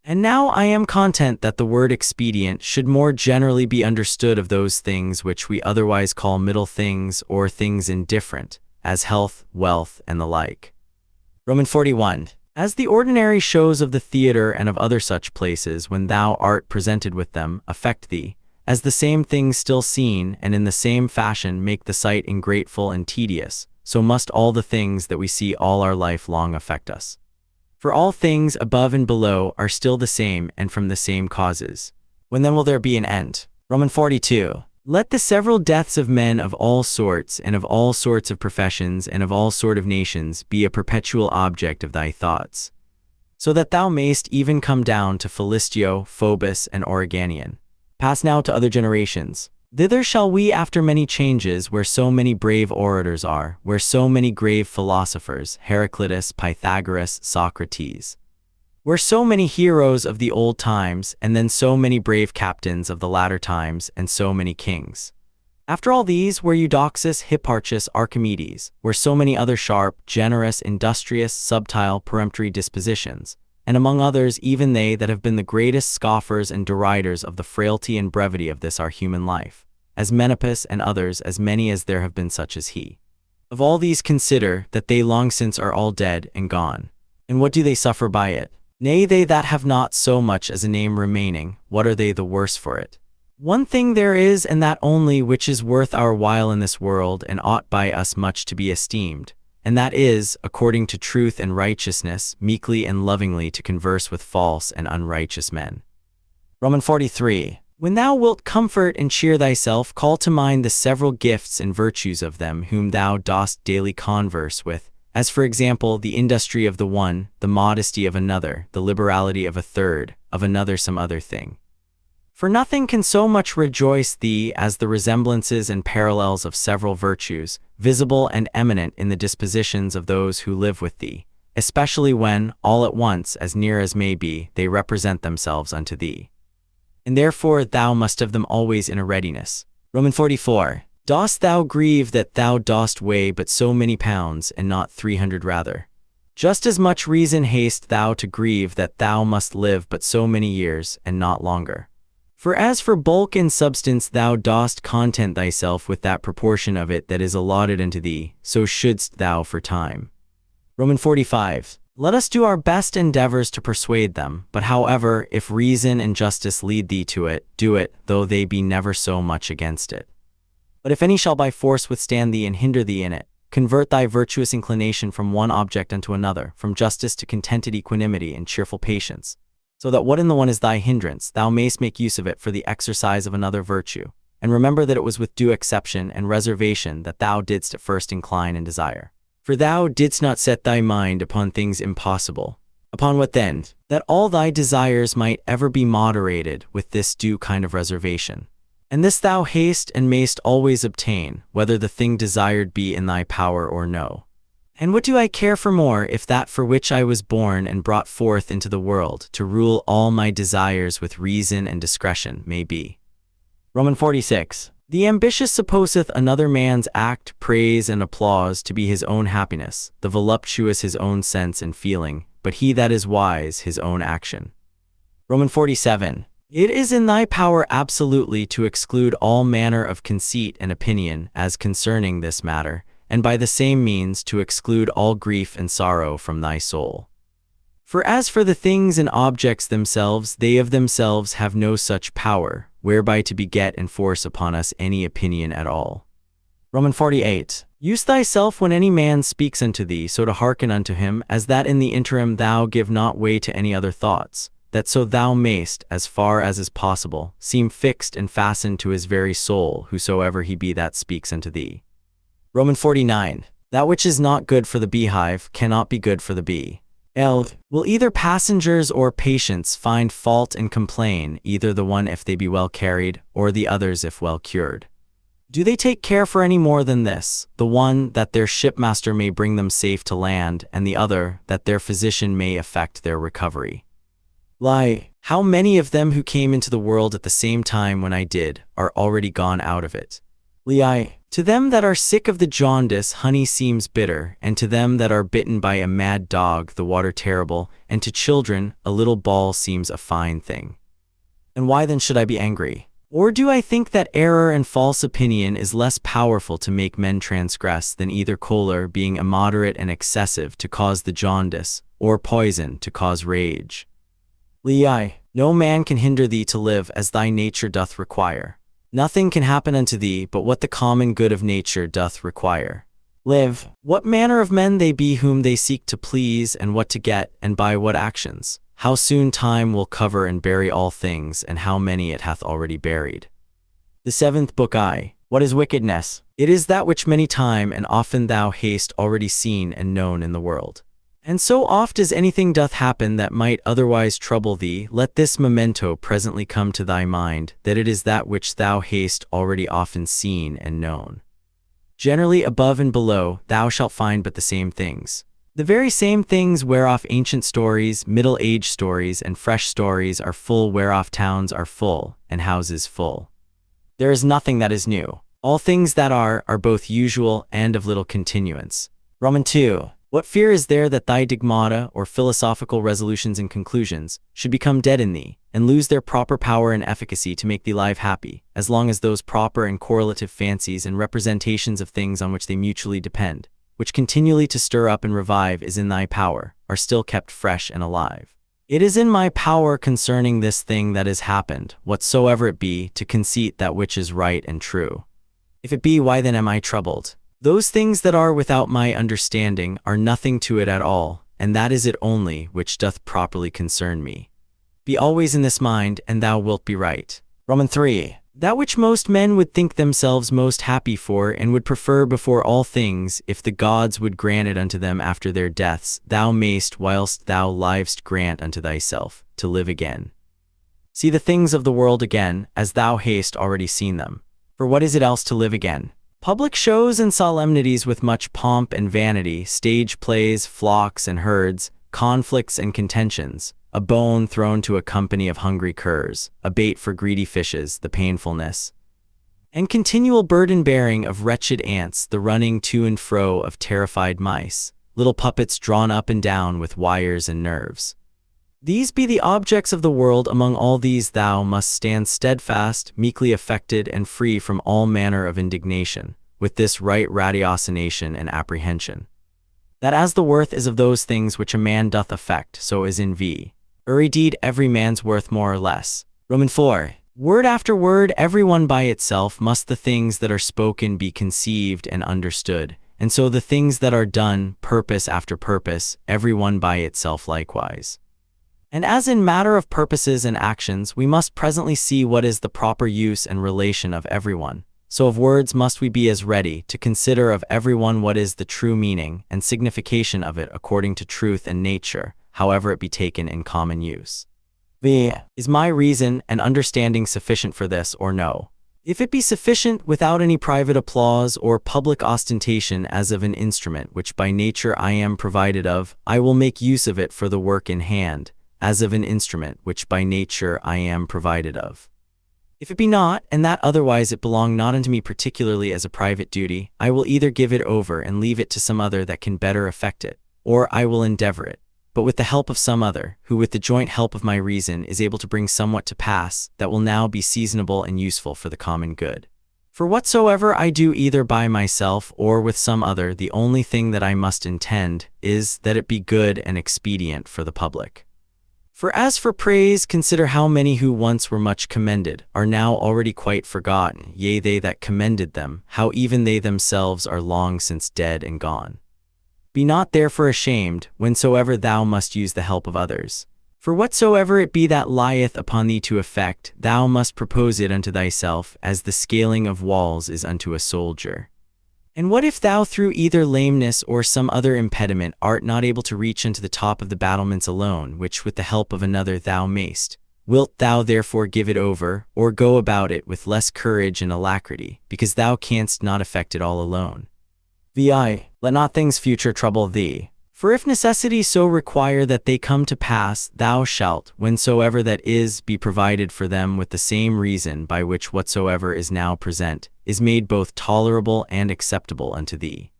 And now I am content that the word expedient should more generally be understood of those things which we otherwise call middle things or things indifferent, as health, wealth, and the like. Roman 41. As the ordinary shows of the theatre and of other such places, when thou art presented with them, affect thee, as the same things still seen, and in the same fashion make the sight ingrateful and tedious, so must all the things that we see all our life long affect us. For all things above and below are still the same and from the same causes. When then will there be an end? Roman 42. Let the several deaths of men of all sorts and of all sorts of professions and of all sort of nations be a perpetual object of thy thoughts. so that thou mayst even come down to Philistio, Phobos, and Oreganian. Pass now to other generations. Thither shall we after many changes, where so many brave orators are, where so many grave philosophers, Heraclitus, Pythagoras, Socrates, where so many heroes of the old times, and then so many brave captains of the latter times, and so many kings. After all these, where Eudoxus, Hipparchus, Archimedes, where so many other sharp, generous, industrious, subtile, peremptory dispositions, and among others even they that have been the greatest scoffers and deriders of the frailty and brevity of this our human life, as Menipus and others, as many as there have been such as he. Of all these consider that they long since are all dead and gone. And what do they suffer by it? Nay, they that have not so much as a name remaining, what are they the worse for it? One thing there is, and that only, which is worth our while in this world, and ought by us much to be esteemed, and that is, according to truth and righteousness, meekly and lovingly to converse with false and unrighteous men. Roman 43. When thou wilt comfort and cheer thyself, call to mind the several gifts and virtues of them whom thou dost daily converse with, as for example, the industry of the one, the modesty of another, the liberality of a third, of another some other thing. For nothing can so much rejoice thee as the resemblances and parallels of several virtues, visible and eminent in the dispositions of those who live with thee, especially when, all at once, as near as may be, they represent themselves unto thee. And therefore thou must have them always in a readiness. Roman 44. Dost thou grieve that thou dost weigh but so many pounds, and not 300 rather? Just as much reason haste thou to grieve that thou must live but so many years, and not longer. For as for bulk and substance thou dost content thyself with that proportion of it that is allotted unto thee, so shouldst thou for time. Roman 45. Let us do our best endeavors to persuade them, but however, if reason and justice lead thee to it, do it, though they be never so much against it. But if any shall by force withstand thee and hinder thee in it, convert thy virtuous inclination from one object unto another, from justice to contented equanimity and cheerful patience, so that what in the one is thy hindrance, thou mayst make use of it for the exercise of another virtue. And remember that it was with due exception and reservation that thou didst at first incline and desire. For thou didst not set thy mind upon things impossible. Upon what then? That all thy desires might ever be moderated with this due kind of reservation. And this thou hast and mayst always obtain, whether the thing desired be in thy power or no. And what do I care for more, if that for which I was born and brought forth into the world, to rule all my desires with reason and discretion, may be? Roman 46. The ambitious supposeth another man's act, praise, and applause to be his own happiness, the voluptuous his own sense and feeling, but he that is wise his own action. Roman 47. It is in thy power absolutely to exclude all manner of conceit and opinion as concerning this matter, and by the same means to exclude all grief and sorrow from thy soul. For as for the things and objects themselves, they of themselves have no such power, whereby to beget and force upon us any opinion at all. Roman 48. Use thyself when any man speaks unto thee, so to hearken unto him, as that in the interim thou give not way to any other thoughts, that so thou mayst, as far as is possible, seem fixed and fastened to his very soul, whosoever he be that speaks unto thee. Roman 49. That which is not good for the beehive cannot be good for the bee. Will either passengers or patients find fault and complain, either the one if they be well carried, or the others if well cured? Do they take care for any more than this, the one that their shipmaster may bring them safe to land, and the other that their physician may effect their recovery? How many of them who came into the world at the same time when I did, are already gone out of it? To them that are sick of the jaundice, honey seems bitter, and to them that are bitten by a mad dog, the water terrible, and to children, a little ball seems a fine thing. And why then should I be angry? Or do I think that error and false opinion is less powerful to make men transgress than either choler being immoderate and excessive to cause the jaundice, or poison to cause rage? No man can hinder thee to live as thy nature doth require. Nothing can happen unto thee but what the common good of nature doth require. What manner of men they be whom they seek to please, and what to get, and by what actions. How soon time will cover and bury all things, and how many it hath already buried. The seventh book. What is wickedness? It is that which many time and often thou hast already seen and known in the world. And so oft as anything doth happen that might otherwise trouble thee, let this memento presently come to thy mind, that it is that which thou hast already often seen and known. Generally above and below thou shalt find but the same things. The very same things whereof ancient stories, middle-age stories, and fresh stories are full, whereof towns are full, and houses full. There is nothing that is new. All things that are both usual and of little continuance. Roman 2. What fear is there that thy dogmata, or philosophical resolutions and conclusions, should become dead in thee, and lose their proper power and efficacy to make thee live happy, as long as those proper and correlative fancies and representations of things on which they mutually depend, which continually to stir up and revive is in thy power, are still kept fresh and alive? It is in my power concerning this thing that is happened, whatsoever it be, to conceit that which is right and true. If it be, why then am I troubled? Those things that are without my understanding are nothing to it at all, and that is it only which doth properly concern me. Be always in this mind, and thou wilt be right. Roman 3. That which most men would think themselves most happy for, and would prefer before all things, if the gods would grant it unto them after their deaths, thou mayst, whilst thou livest, grant unto thyself, to live again. See the things of the world again, as thou hast already seen them. For what is it else to live again? Public shows and solemnities with much pomp and vanity, stage plays, flocks and herds, conflicts and contentions, a bone thrown to a company of hungry curs, a bait for greedy fishes, the painfulness and continual burden-bearing of wretched ants, the running to and fro of terrified mice, little puppets drawn up and down with wires and nerves. These be the objects of the world. Among all these thou must stand steadfast, meekly affected, and free from all manner of indignation, with this right ratiocination and apprehension, that as the worth is of those things which a man doth affect, so is in v. Indeed every man's worth more or less. Roman 4. Word after word, every one by itself, must the things that are spoken be conceived and understood, and so the things that are done, purpose after purpose, every one by itself likewise. And as in matter of purposes and actions, we must presently see what is the proper use and relation of everyone, so of words must we be as ready to consider of every one what is the true meaning and signification of it according to truth and nature, however it be taken in common use. V. Is my reason and understanding sufficient for this, or no? If it be sufficient, without any private applause or public ostentation, as of an instrument which by nature I am provided of, I will make use of it for the work in hand, as of an instrument which by nature I am provided of. If it be not, and that otherwise it belong not unto me particularly as a private duty, I will either give it over and leave it to some other that can better effect it, or I will endeavor it, but with the help of some other, who with the joint help of my reason is able to bring somewhat to pass that will now be seasonable and useful for the common good. For whatsoever I do either by myself or with some other, the only thing that I must intend is that it be good and expedient for the public. For as for praise, consider how many who once were much commended are now already quite forgotten, yea, they that commended them, how even they themselves are long since dead and gone. Be not therefore ashamed, whensoever thou must use the help of others. For whatsoever it be that lieth upon thee to effect, thou must propose it unto thyself, as the scaling of walls is unto a soldier. And what if thou through either lameness or some other impediment art not able to reach unto the top of the battlements alone, which with the help of another thou mayst? Wilt thou therefore give it over, or go about it with less courage and alacrity, because thou canst not effect it all alone? Vi. Let not things future trouble thee. For if necessity so require that they come to pass, thou shalt, whensoever that is, be provided for them with the same reason by which whatsoever is now present is made both tolerable and acceptable unto thee.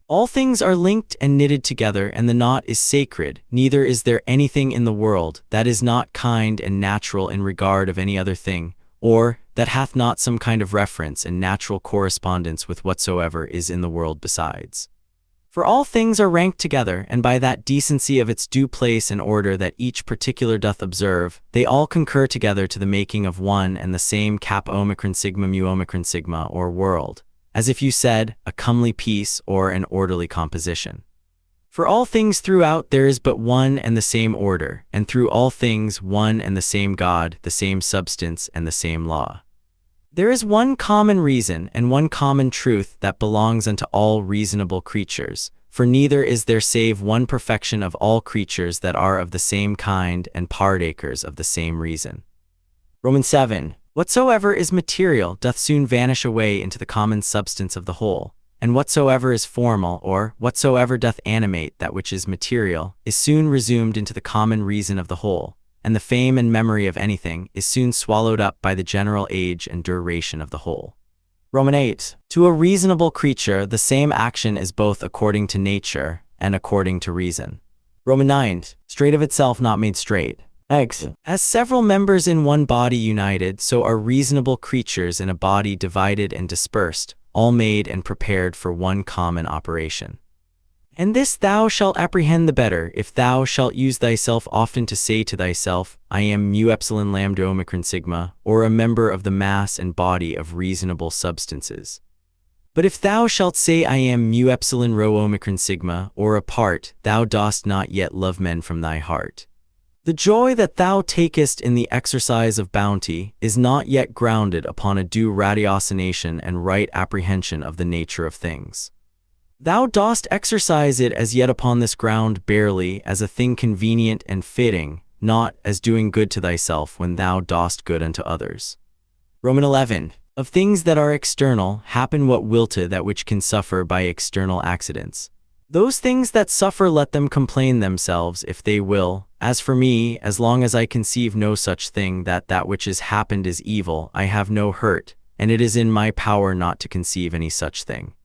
All things are linked and knitted together, and the knot is sacred, neither is there anything in the world that is not kind and natural in regard of any other thing, or that hath not some kind of reference and natural correspondence with whatsoever is in the world besides. For all things are ranked together, and by that decency of its due place and order that each particular doth observe, they all concur together to the making of one and the same cap omicron sigma mu omicron sigma, or world, as if you said, a comely piece or an orderly composition. For all things throughout there is but one and the same order, and through all things one and the same God, the same substance, and the same law. There is one common reason and one common truth that belongs unto all reasonable creatures, for neither is there save one perfection of all creatures that are of the same kind and partakers of the same reason. Romans 7. Whatsoever is material doth soon vanish away into the common substance of the whole, and whatsoever is formal, or whatsoever doth animate that which is material, is soon resumed into the common reason of the whole, and the fame and memory of anything is soon swallowed up by the general age and duration of the whole. Romans 8. To a reasonable creature the same action is both according to nature and according to reason. Romans 9. Straight of itself not made straight. As several members in one body united, so are reasonable creatures in a body divided and dispersed, all made and prepared for one common operation. And this thou shalt apprehend the better, if thou shalt use thyself often to say to thyself, I am mu epsilon lambda omicron sigma, or a member of the mass and body of reasonable substances. But if thou shalt say I am mu epsilon rho omicron sigma, or a part, thou dost not yet love men from thy heart. The joy that thou takest in the exercise of bounty is not yet grounded upon a due ratiocination and right apprehension of the nature of things. Thou dost exercise it as yet upon this ground barely as a thing convenient and fitting, not as doing good to thyself when thou dost good unto others. Romans 11. Of things that are external, happen what will to that which can suffer by external accidents. Those things that suffer let them complain themselves if they will. As for me, as long as I conceive no such thing that which is happened is evil, I have no hurt, and it is in my power not to conceive any such thing.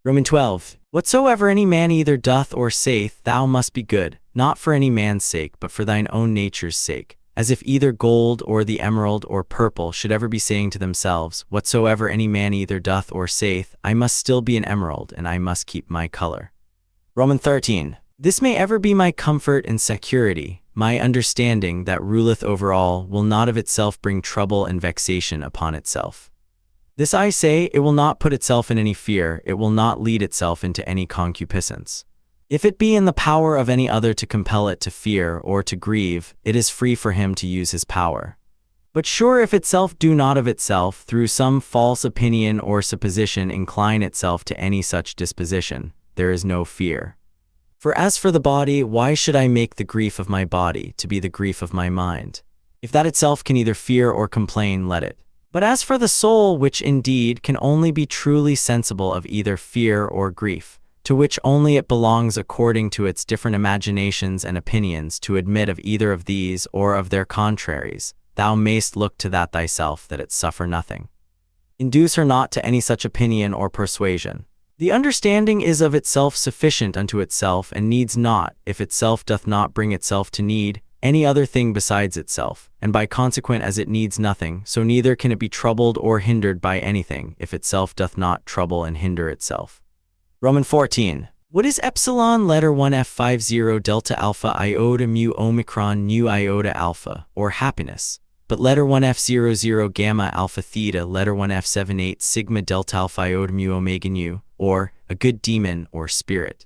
Romans 12. Whatsoever any man either doth or saith, thou must be good, not for any man's sake, but for thine own nature's sake, as if either gold or the emerald or purple should ever be saying to themselves, whatsoever any man either doth or saith, I must still be an emerald, and I must keep my color. Romans 13. This may ever be my comfort and security, my understanding that ruleth over all will not of itself bring trouble and vexation upon itself. This I say, it will not put itself in any fear, it will not lead itself into any concupiscence. If it be in the power of any other to compel it to fear or to grieve, it is free for him to use his power. But sure if itself do not of itself, through some false opinion or supposition incline itself to any such disposition, there is no fear. For as for the body, why should I make the grief of my body to be the grief of my mind? If that itself can either fear or complain, let it. But as for the soul, which indeed can only be truly sensible of either fear or grief, to which only it belongs according to its different imaginations and opinions to admit of either of these or of their contraries, thou mayst look to that thyself that it suffer nothing. Induce her not to any such opinion or persuasion. The understanding is of itself sufficient unto itself, and needs not, if itself doth not bring itself to need, any other thing besides itself, and by consequent as it needs nothing, so neither can it be troubled or hindered by anything, if itself doth not trouble and hinder itself. Romans 14. What is epsilon letter 1 F50 delta alpha iota mu omicron nu iota alpha, or happiness? But letter 1 F00 gamma alpha theta letter 1 F78 sigma delta alpha iota mu omega nu, or a good demon or spirit.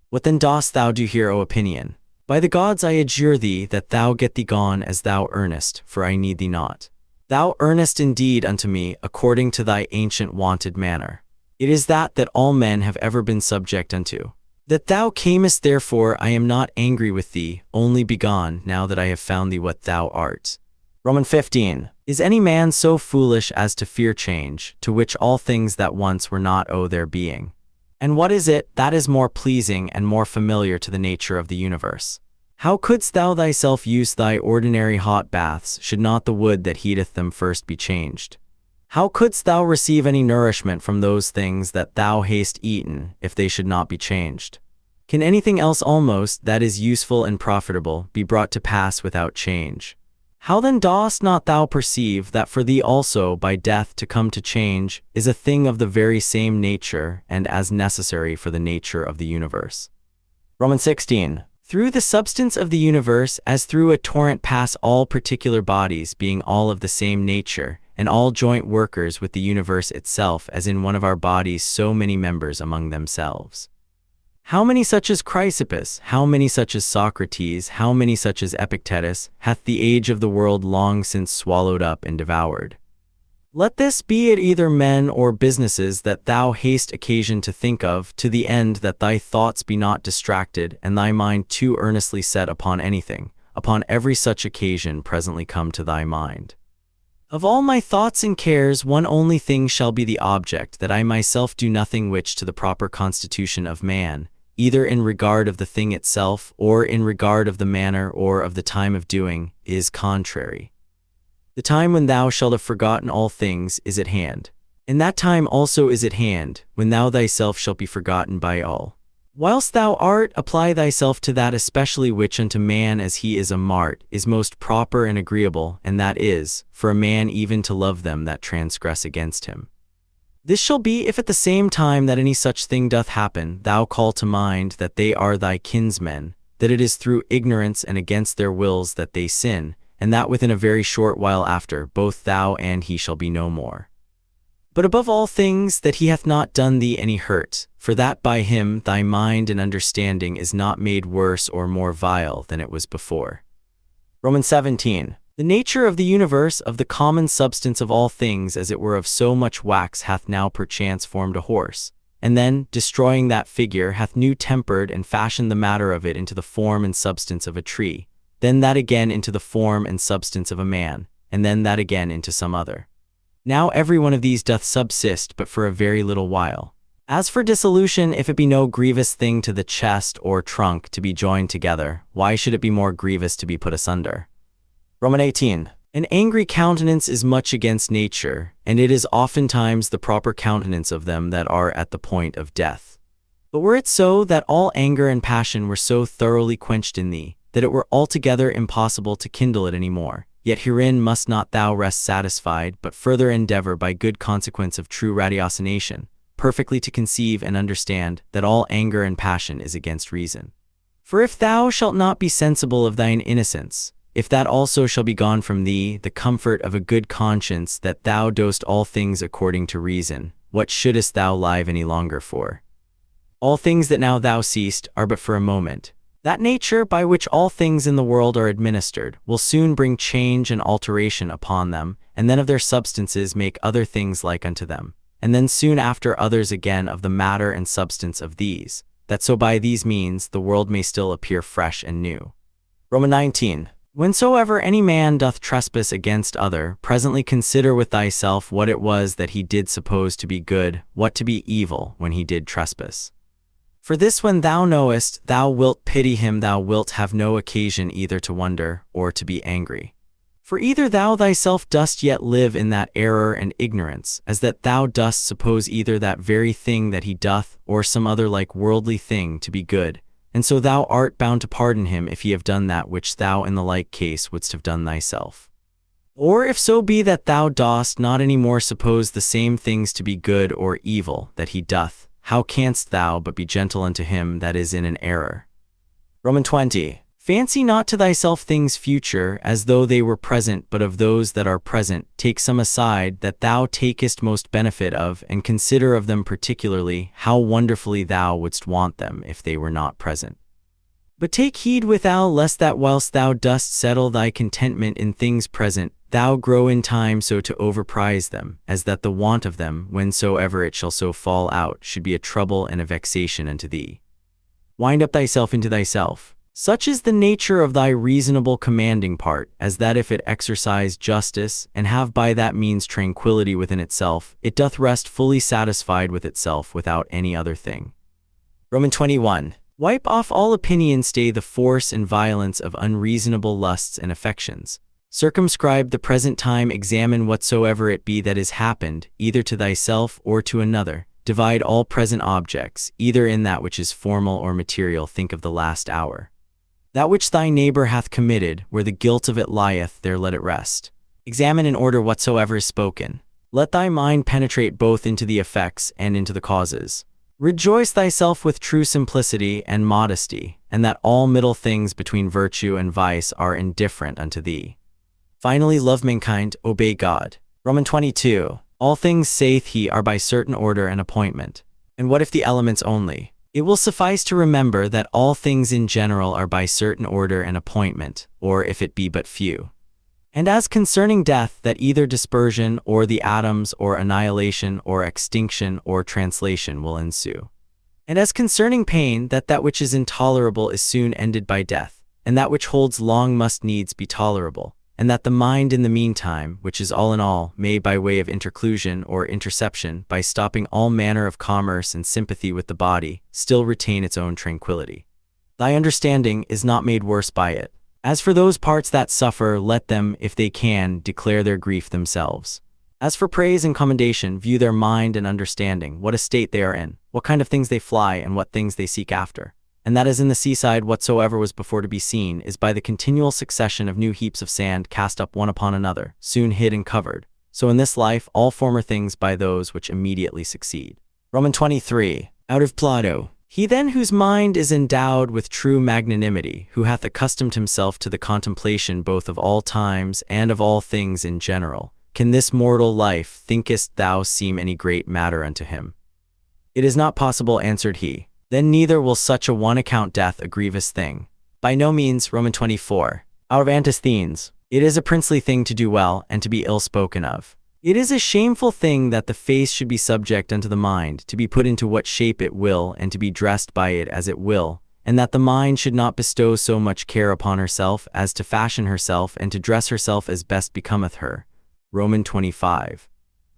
What then dost thou do here, O opinion? By the gods I adjure thee that thou get thee gone as thou earnest, for I need thee not. Thou earnest indeed unto me, according to thy ancient wonted manner. It is that all men have ever been subject unto. That thou camest, therefore I am not angry with thee, only begone, now that I have found thee what thou art. Romans 15. Is any man so foolish as to fear change, to which all things that once were not owe their being? And what is it that is more pleasing and more familiar to the nature of the universe? How couldst thou thyself use thy ordinary hot baths, should not the wood that heateth them first be changed? How couldst thou receive any nourishment from those things that thou hast eaten, if they should not be changed? Can anything else almost that is useful and profitable be brought to pass without change? How then dost not thou perceive that for thee also by death to come to change is a thing of the very same nature and as necessary for the nature of the universe? Romans 16. Through the substance of the universe as through a torrent pass all particular bodies, being all of the same nature, and all joint workers with the universe itself, as in one of our bodies so many members among themselves. How many such as Chrysippus, how many such as Socrates, how many such as Epictetus, hath the age of the world long since swallowed up and devoured? Let this be at either men or businesses that thou hast occasion to think of, to the end that thy thoughts be not distracted, and thy mind too earnestly set upon anything, upon every such occasion presently come to thy mind. Of all my thoughts and cares, one only thing shall be the object, that I myself do nothing which to the proper constitution of man, either in regard of the thing itself, or in regard of the manner or of the time of doing, is contrary. The time when thou shalt have forgotten all things is at hand, and that time also is at hand, when thou thyself shalt be forgotten by all. Whilst thou art, apply thyself to that especially which unto man as he is a mart, is most proper and agreeable, and that is, for a man even to love them that transgress against him. This shall be, if at the same time that any such thing doth happen, thou call to mind that they are thy kinsmen, that it is through ignorance and against their wills that they sin, and that within a very short while after, both thou and he shall be no more. But above all things, that he hath not done thee any hurt, for that by him thy mind and understanding is not made worse or more vile than it was before. Romans 17. The nature of the universe, of the common substance of all things, as it were of so much wax, hath now perchance formed a horse, and then, destroying that figure, hath new tempered and fashioned the matter of it into the form and substance of a tree, then that again into the form and substance of a man, and then that again into some other. Now every one of these doth subsist but for a very little while. As for dissolution, if it be no grievous thing to the chest or trunk to be joined together, why should it be more grievous to be put asunder? Romans 18. An angry countenance is much against nature, and it is oftentimes the proper countenance of them that are at the point of death. But were it so that all anger and passion were so thoroughly quenched in thee, that it were altogether impossible to kindle it any more, yet herein must not thou rest satisfied, but further endeavor by good consequence of true ratiocination, perfectly to conceive and understand that all anger and passion is against reason. For if thou shalt not be sensible of thine innocence, if that also shall be gone from thee, the comfort of a good conscience that thou dost all things according to reason, what shouldest thou live any longer for? All things that now thou seest are but for a moment. That nature by which all things in the world are administered will soon bring change and alteration upon them, and then of their substances make other things like unto them, and then soon after others again of the matter and substance of these, that so by these means the world may still appear fresh and new. Romans 19. Whensoever any man doth trespass against other, presently consider with thyself what it was that he did suppose to be good, what to be evil, when he did trespass. For this when thou knowest, thou wilt pity him, thou wilt have no occasion either to wonder or to be angry. For either thou thyself dost yet live in that error and ignorance, as that thou dost suppose either that very thing that he doth, or some other like worldly thing to be good, and so thou art bound to pardon him if he have done that which thou in the like case wouldst have done thyself. Or if so be that thou dost not any more suppose the same things to be good or evil that he doth, how canst thou but be gentle unto him that is in an error? Romans 20. Fancy not to thyself things future, as though they were present, but of those that are present, take some aside, that thou takest most benefit of, and consider of them particularly, how wonderfully thou wouldst want them if they were not present. But take heed withal, lest that whilst thou dost settle thy contentment in things present, thou grow in time so to overprize them, as that the want of them, whensoever it shall so fall out, should be a trouble and a vexation unto thee. Wind up thyself into thyself. Such is the nature of thy reasonable commanding part, as that if it exercise justice, and have by that means tranquillity within itself, it doth rest fully satisfied with itself without any other thing. Romans 21. Wipe off all opinion, stay the force and violence of unreasonable lusts and affections. Circumscribe the present time, examine whatsoever it be that is happened, either to thyself or to another. Divide all present objects, either in that which is formal or material, think of the last hour. That which thy neighbor hath committed, where the guilt of it lieth, there let it rest. Examine in order whatsoever is spoken. Let thy mind penetrate both into the effects and into the causes. Rejoice thyself with true simplicity and modesty, and that all middle things between virtue and vice are indifferent unto thee. Finally, love mankind, obey God. Romans 22. All things, saith he, are by certain order and appointment. And what if the elements only? It will suffice to remember that all things in general are by certain order and appointment, or if it be but few. And as concerning death, that either dispersion or the atoms or annihilation or extinction or translation will ensue. And as concerning pain, that which is intolerable is soon ended by death, and that which holds long must needs be tolerable, and that the mind in the meantime, which is all in all, may by way of interclusion or interception, by stopping all manner of commerce and sympathy with the body, still retain its own tranquility. Thy understanding is not made worse by it. As for those parts that suffer, let them, if they can, declare their grief themselves. As for praise and commendation, view their mind and understanding, what estate they are in, what kind of things they fly, and what things they seek after. And that as in the seaside whatsoever was before to be seen, is by the continual succession of new heaps of sand cast up one upon another, soon hid and covered. So in this life, all former things by those which immediately succeed. Romans 23. Out of Plato. He then whose mind is endowed with true magnanimity, who hath accustomed himself to the contemplation both of all times and of all things in general, can this mortal life, thinkest thou, seem any great matter unto him? It is not possible, answered he. Then neither will such a one account death a grievous thing. By no means. Romans 24. Out of Antisthenes. It is a princely thing to do well, and to be ill spoken of. It is a shameful thing that the face should be subject unto the mind, to be put into what shape it will, and to be dressed by it as it will, and that the mind should not bestow so much care upon herself as to fashion herself and to dress herself as best becometh her. Romans 25.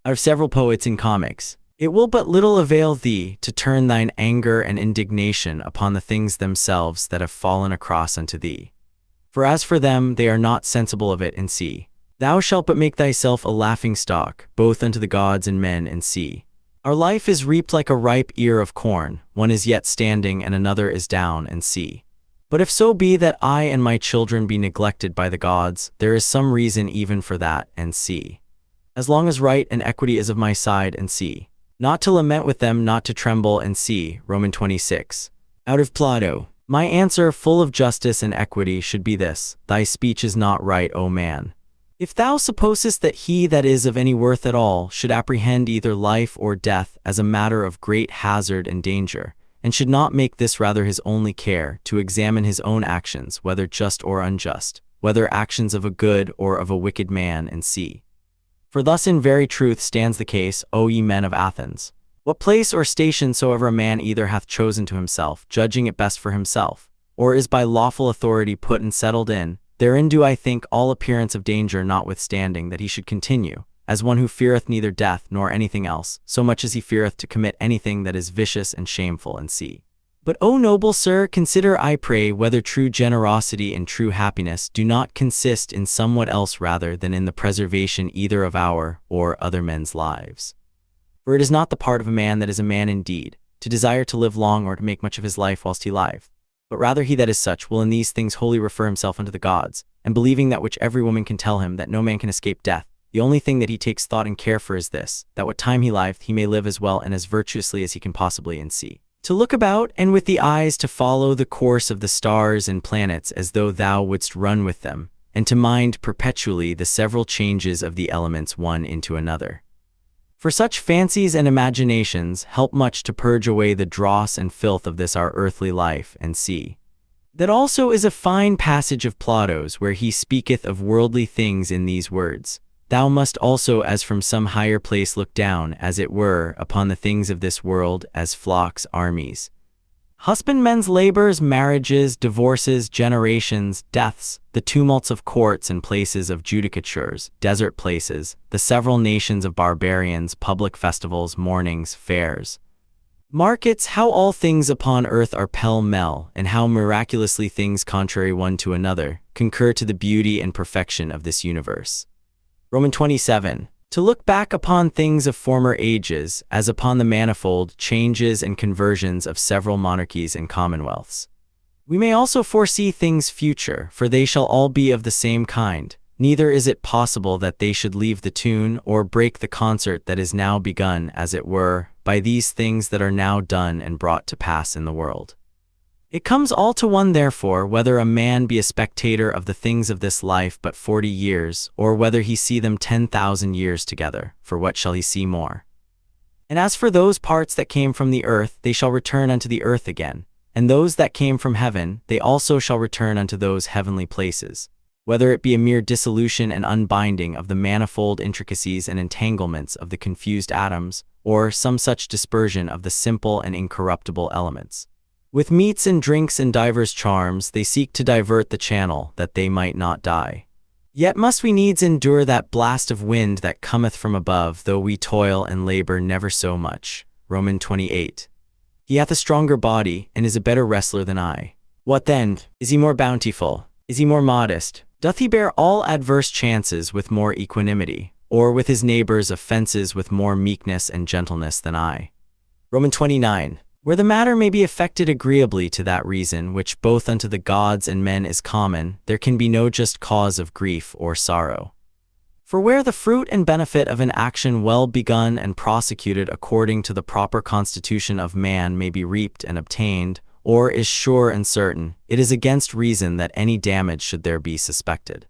Out of several poets in comics. It will but little avail thee to turn thine anger and indignation upon the things themselves that have fallen across unto thee. For as for them, they are not sensible of it, and see. Thou shalt but make thyself a laughing stock, both unto the gods and men, and see. Our life is reaped like a ripe ear of corn, one is yet standing and another is down, and see. But if so be that I and my children be neglected by the gods, there is some reason even for that, and see. As long as right and equity is of my side, and see. Not to lament with them, not to tremble, and see. Romans 26. Out of Plato. My answer, full of justice and equity, should be this: thy speech is not right, O man. If thou supposest that he that is of any worth at all should apprehend either life or death as a matter of great hazard and danger, and should not make this rather his only care, to examine his own actions, whether just or unjust, whether actions of a good or of a wicked man, and see. For thus in very truth stands the case, O ye men of Athens. What place or station soever a man either hath chosen to himself, judging it best for himself, or is by lawful authority put and settled in, therein do I think all appearance of danger notwithstanding that he should continue, as one who feareth neither death nor anything else, so much as he feareth to commit anything that is vicious and shameful, and see. But, O noble sir, consider, I pray, whether true generosity and true happiness do not consist in somewhat else rather than in the preservation either of our or other men's lives. For it is not the part of a man that is a man indeed, to desire to live long or to make much of his life whilst he liveth. But rather he that is such will in these things wholly refer himself unto the gods, and believing that which every woman can tell him, that no man can escape death, the only thing that he takes thought and care for is this, that what time he liveth he may live as well and as virtuously as he can possibly, and see. To look about, and with the eyes to follow the course of the stars and planets as though thou wouldst run with them, and to mind perpetually the several changes of the elements one into another. For such fancies and imaginations help much to purge away the dross and filth of this our earthly life, and see. That also is a fine passage of Plato's, where he speaketh of worldly things in these words: Thou must also as from some higher place look down, as it were, upon the things of this world, as flocks, armies, husbandmen's labors, marriages, divorces, generations, deaths, the tumults of courts and places of judicatures, desert places, the several nations of barbarians, public festivals, mournings, fairs, markets, how all things upon earth are pell-mell, and how miraculously things contrary one to another concur to the beauty and perfection of this universe. Romans 27. To look back upon things of former ages, as upon the manifold changes and conversions of several monarchies and commonwealths. We may also foresee things future, for they shall all be of the same kind, neither is it possible that they should leave the tune or break the concert that is now begun, as it were, by these things that are now done and brought to pass in the world. It comes all to one therefore, whether a man be a spectator of the things of this life but 40 years, or whether he see them 10,000 years together, for what shall he see more? And as for those parts that came from the earth, they shall return unto the earth again, and those that came from heaven, they also shall return unto those heavenly places. whether it be a mere dissolution and unbinding of the manifold intricacies and entanglements of the confused atoms, or some such dispersion of the simple and incorruptible elements. With meats and drinks and divers charms they seek to divert the channel, that they might not die. Yet must we needs endure that blast of wind that cometh from above, though we toil and labor never so much. Romans 28. He hath a stronger body, and is a better wrestler than I. What then? Is he more bountiful? Is he more modest? Doth he bear all adverse chances with more equanimity, or with his neighbor's offenses with more meekness and gentleness than I? Romans 29. Where the matter may be effected agreeably to that reason which both unto the gods and men is common, there can be no just cause of grief or sorrow. For where the fruit and benefit of an action well begun and prosecuted according to the proper constitution of man may be reaped and obtained, or is sure and certain, it is against reason that any damage should there be suspected.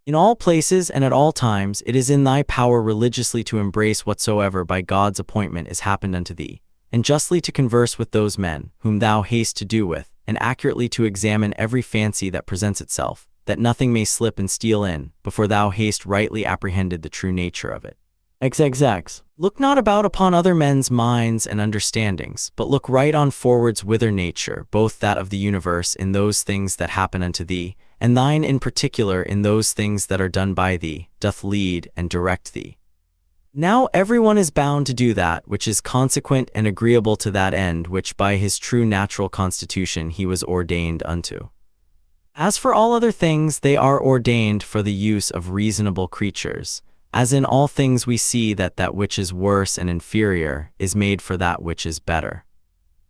In all places and at all times it is in thy power religiously to embrace whatsoever by God's appointment is happened unto thee, and justly to converse with those men whom thou hast to do with, and accurately to examine every fancy that presents itself, that nothing may slip and steal in, before thou hast rightly apprehended the true nature of it. XXX. Look not about upon other men's minds and understandings, but look right on forwards whither nature, both that of the universe in those things that happen unto thee, and thine in particular in those things that are done by thee, doth lead and direct thee. Now everyone is bound to do that which is consequent and agreeable to that end which by his true natural constitution he was ordained unto. As for all other things, they are ordained for the use of reasonable creatures, as in all things we see that that which is worse and inferior is made for that which is better.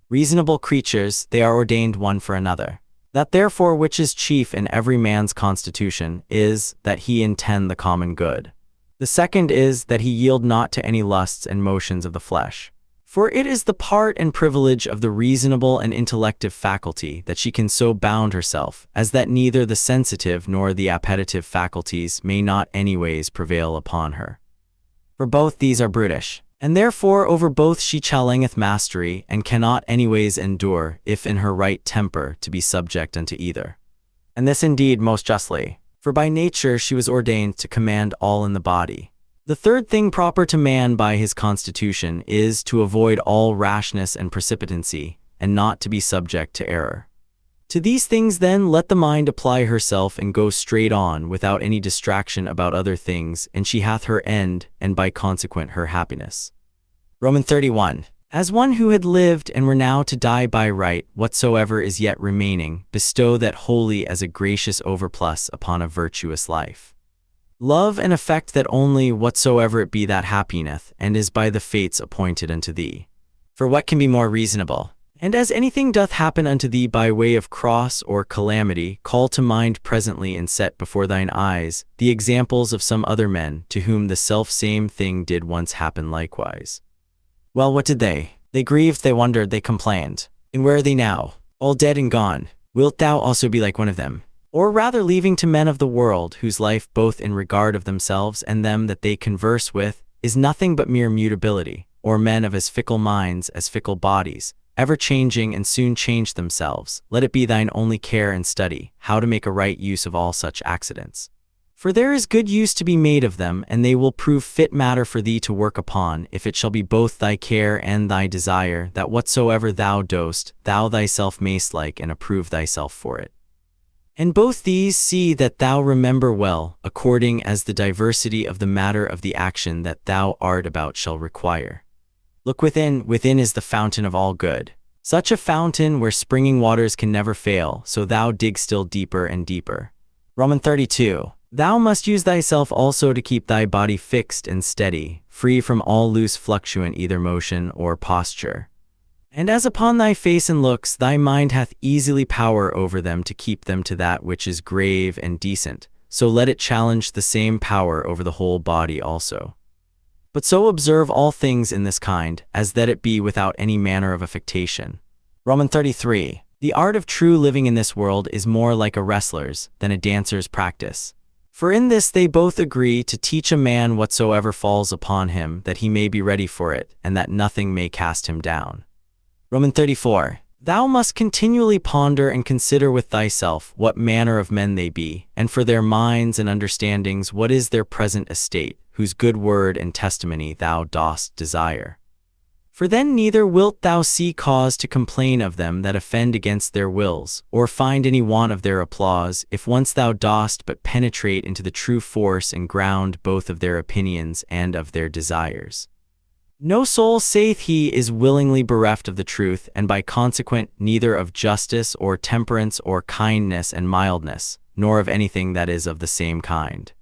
Reasonable creatures, they are ordained one for another. That therefore which is chief in every man's constitution is, that he intend the common good. The second is, that he yield not to any lusts and motions of the flesh. For it is the part and privilege of the reasonable and intellective faculty that she can so bound herself, as that neither the sensitive nor the appetitive faculties may not anyways prevail upon her. For both these are brutish, and therefore over both she challengeth mastery, and cannot anyways endure, if in her right temper, to be subject unto either. And this indeed most justly. For by nature she was ordained to command all in the body. The third thing proper to man by his constitution is to avoid all rashness and precipitancy, and not to be subject to error. To these things then let the mind apply herself and go straight on without any distraction about other things, and she hath her end, and by consequent her happiness. Romans 31. As one who had lived and were now to die by right, whatsoever is yet remaining, bestow that wholly as a gracious overplus upon a virtuous life. Love and affect that only whatsoever it be that happineth, and is by the fates appointed unto thee. For what can be more reasonable? And as anything doth happen unto thee by way of cross or calamity, call to mind presently and set before thine eyes the examples of some other men to whom the self-same thing did once happen likewise. Well, what did they? They grieved, they wondered, they complained. And where are they now? All dead and gone. Wilt thou also be like one of them? Or rather leaving to men of the world, whose life both in regard of themselves and them that they converse with, is nothing but mere mutability, or men of as fickle minds as fickle bodies, ever changing and soon change themselves, let it be thine only care and study, how to make a right use of all such accidents. For there is good use to be made of them, and they will prove fit matter for thee to work upon, if it shall be both thy care and thy desire, that whatsoever thou dost, thou thyself mayst like and approve thyself for it. And both these see that thou remember well, according as the diversity of the matter of the action that thou art about shall require. Look within, within is the fountain of all good. Such a fountain where springing waters can never fail, so thou dig still deeper and deeper. Romans 32. Thou must use thyself also to keep thy body fixed and steady, free from all loose fluctuant either motion or posture. And as upon thy face and looks thy mind hath easily power over them to keep them to that which is grave and decent, so let it challenge the same power over the whole body also. But so observe all things in this kind, as that it be without any manner of affectation. Romans 33. The art of true living in this world is more like a wrestler's than a dancer's practice. For in this they both agree to teach a man whatsoever falls upon him, that he may be ready for it, and that nothing may cast him down. Romans 34. Thou must continually ponder and consider with thyself what manner of men they be, and for their minds and understandings what is their present estate, whose good word and testimony thou dost desire. For then neither wilt thou see cause to complain of them that offend against their wills, or find any want of their applause, if once thou dost but penetrate into the true force and ground both of their opinions and of their desires. No soul, saith he, is willingly bereft of the truth, and by consequent neither of justice or temperance or kindness and mildness, nor of anything that is of the same kind.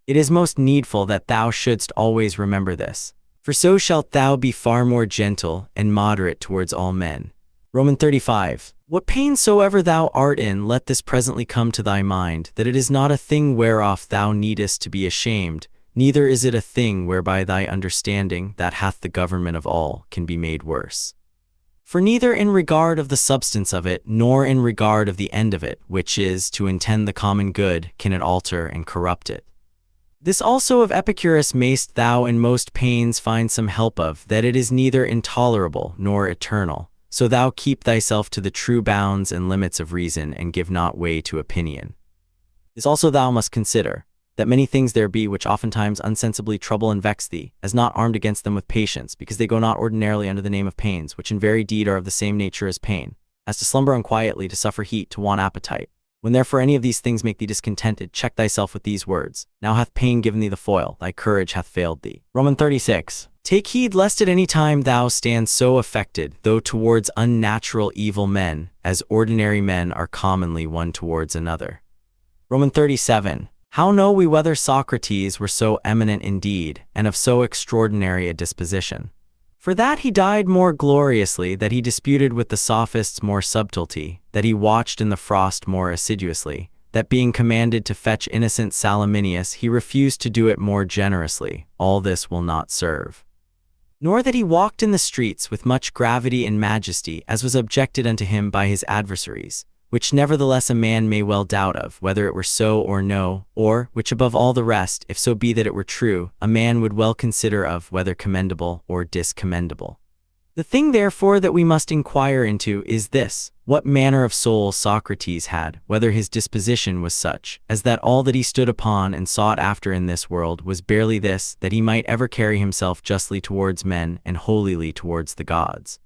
It is most needful that thou shouldst always remember this, for so shalt thou be far more gentle and moderate towards all men. Romans 35. What pain soever thou art in, let this presently come to thy mind, that it is not a thing whereof thou needest to be ashamed, neither is it a thing whereby thy understanding, that hath the government of all, can be made worse. For neither in regard of the substance of it, nor in regard of the end of it, which is, to intend the common good, can it alter and corrupt it. This also of Epicurus mayst thou in most pains find some help of, that it is neither intolerable nor eternal, so thou keep thyself to the true bounds and limits of reason, and give not way to opinion. This also thou must consider, that many things there be which oftentimes unsensibly trouble and vex thee, as not armed against them with patience, because they go not ordinarily under the name of pains, which in very deed are of the same nature as pain, as to slumber unquietly, to suffer heat, to want appetite. When therefore any of these things make thee discontented, check thyself with these words: Now hath pain given thee the foil, thy courage hath failed thee. Romans 36. Take heed lest at any time thou stand so affected, though towards unnatural evil men, as ordinary men are commonly one towards another. Romans 37. How know we whether Socrates were so eminent indeed, and of so extraordinary a disposition? For that he died more gloriously, that he disputed with the sophists more subtlety, that he watched in the frost more assiduously, that being commanded to fetch innocent Salaminius he refused to do it more generously, all this will not serve. Nor that he walked in the streets with much gravity and majesty, as was objected unto him by his adversaries, which nevertheless a man may well doubt of, whether it were so or no, or, which above all the rest, if so be that it were true, a man would well consider of, whether commendable or discommendable. The thing therefore that we must inquire into is this: what manner of soul Socrates had, whether his disposition was such, as that all that he stood upon and sought after in this world was barely this, that he might ever carry himself justly towards men and holily towards the gods,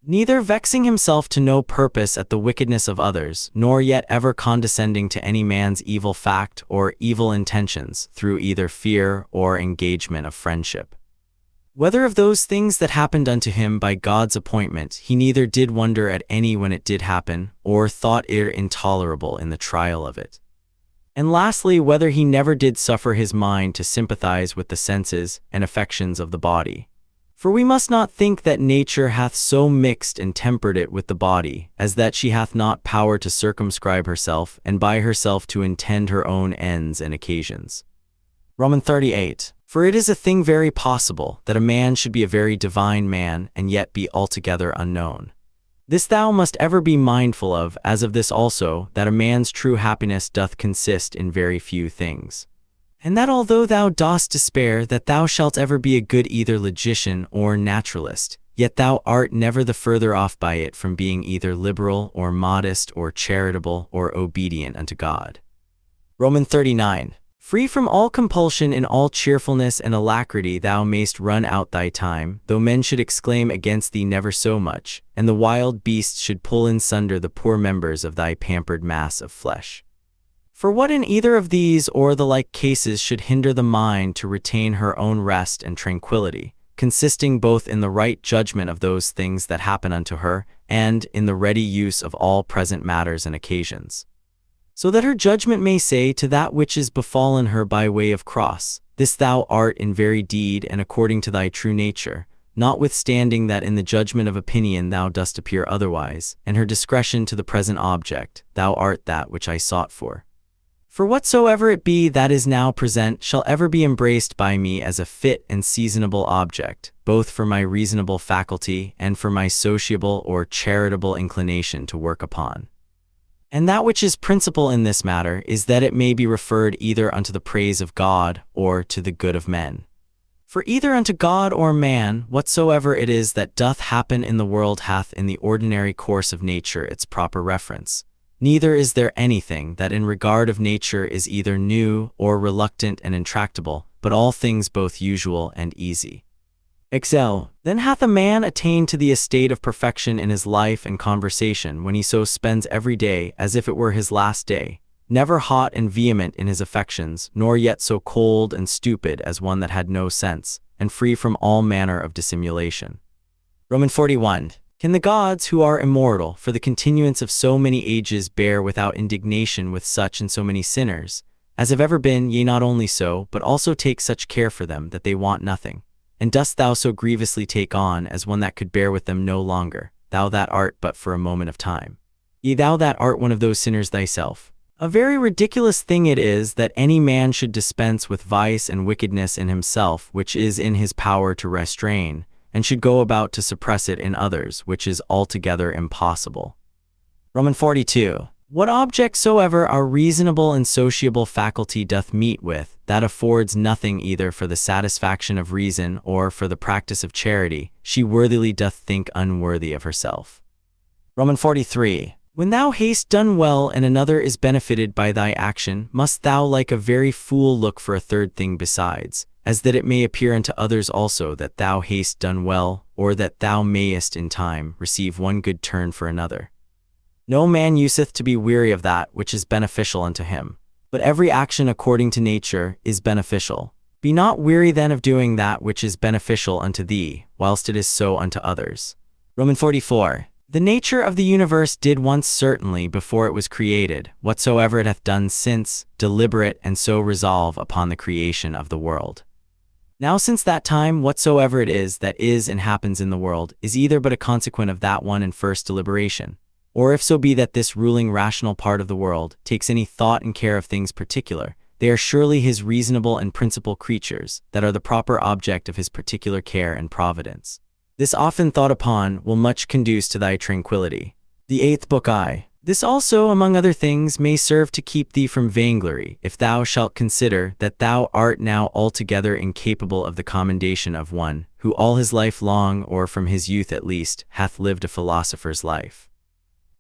neither vexing himself to no purpose at the wickedness of others, nor yet ever condescending to any man's evil fact or evil intentions, through either fear or engagement of friendship. Whether of those things that happened unto him by God's appointment, he neither did wonder at any when it did happen, or thought it intolerable in the trial of it. And lastly, whether he never did suffer his mind to sympathize with the senses and affections of the body. For we must not think that nature hath so mixed and tempered it with the body, as that she hath not power to circumscribe herself, and by herself to intend her own ends and occasions. Romans 38. For it is a thing very possible, that a man should be a very divine man, and yet be altogether unknown. This thou must ever be mindful of, as of this also, that a man's true happiness doth consist in very few things. And that although thou dost despair that thou shalt ever be a good either logician or naturalist, yet thou art never the further off by it from being either liberal or modest or charitable or obedient unto God. Romans 39. Free from all compulsion, in all cheerfulness and alacrity thou mayst run out thy time, though men should exclaim against thee never so much, and the wild beasts should pull in sunder the poor members of thy pampered mass of flesh. For what in either of these or the like cases should hinder the mind to retain her own rest and tranquility, consisting both in the right judgment of those things that happen unto her, and in the ready use of all present matters and occasions? So that her judgment may say to that which is befallen her by way of cross, This thou art in very deed and according to thy true nature, notwithstanding that in the judgment of opinion thou dost appear otherwise, and her discretion to the present object, thou art that which I sought for. For whatsoever it be that is now present shall ever be embraced by me as a fit and seasonable object, both for my reasonable faculty and for my sociable or charitable inclination to work upon. And that which is principal in this matter is that it may be referred either unto the praise of God or to the good of men. For either unto God or man, whatsoever it is that doth happen in the world hath in the ordinary course of nature its proper reference. Neither is there anything that in regard of nature is either new or reluctant and intractable, but all things both usual and easy. Excel. Then hath a man attained to the estate of perfection in his life and conversation when he so spends every day as if it were his last day, never hot and vehement in his affections, nor yet so cold and stupid as one that had no sense, and free from all manner of dissimulation. Roman 41. Can the gods, who are immortal, for the continuance of so many ages bear without indignation with such and so many sinners, as have ever been, yea, not only so, but also take such care for them that they want nothing? And dost thou so grievously take on as one that could bear with them no longer, thou that art but for a moment of time? Yea, thou that art one of those sinners thyself. A very ridiculous thing it is that any man should dispense with vice and wickedness in himself which is in his power to restrain, and should go about to suppress it in others, which is altogether impossible. Roman 42. What object soever our reasonable and sociable faculty doth meet with, that affords nothing either for the satisfaction of reason or for the practice of charity, she worthily doth think unworthy of herself. Roman 43. When thou hast done well and another is benefited by thy action, must thou like a very fool look for a third thing besides, as that it may appear unto others also that thou hast done well, or that thou mayest in time receive one good turn for another. No man useth to be weary of that which is beneficial unto him, but every action according to nature is beneficial. Be not weary then of doing that which is beneficial unto thee, whilst it is so unto others. Roman 44. The nature of the universe did once certainly before it was created, whatsoever it hath done since, deliberate and so resolve upon the creation of the world. Now since that time whatsoever it is that is and happens in the world is either but a consequent of that one and first deliberation, or if so be that this ruling rational part of the world takes any thought and care of things particular, they are surely his reasonable and principal creatures, that are the proper object of his particular care and providence. This often thought upon will much conduce to thy tranquillity. The 8th Book I. This also, among other things, may serve to keep thee from vainglory, if thou shalt consider that thou art now altogether incapable of the commendation of one, who all his life long, or from his youth at least, hath lived a philosopher's life.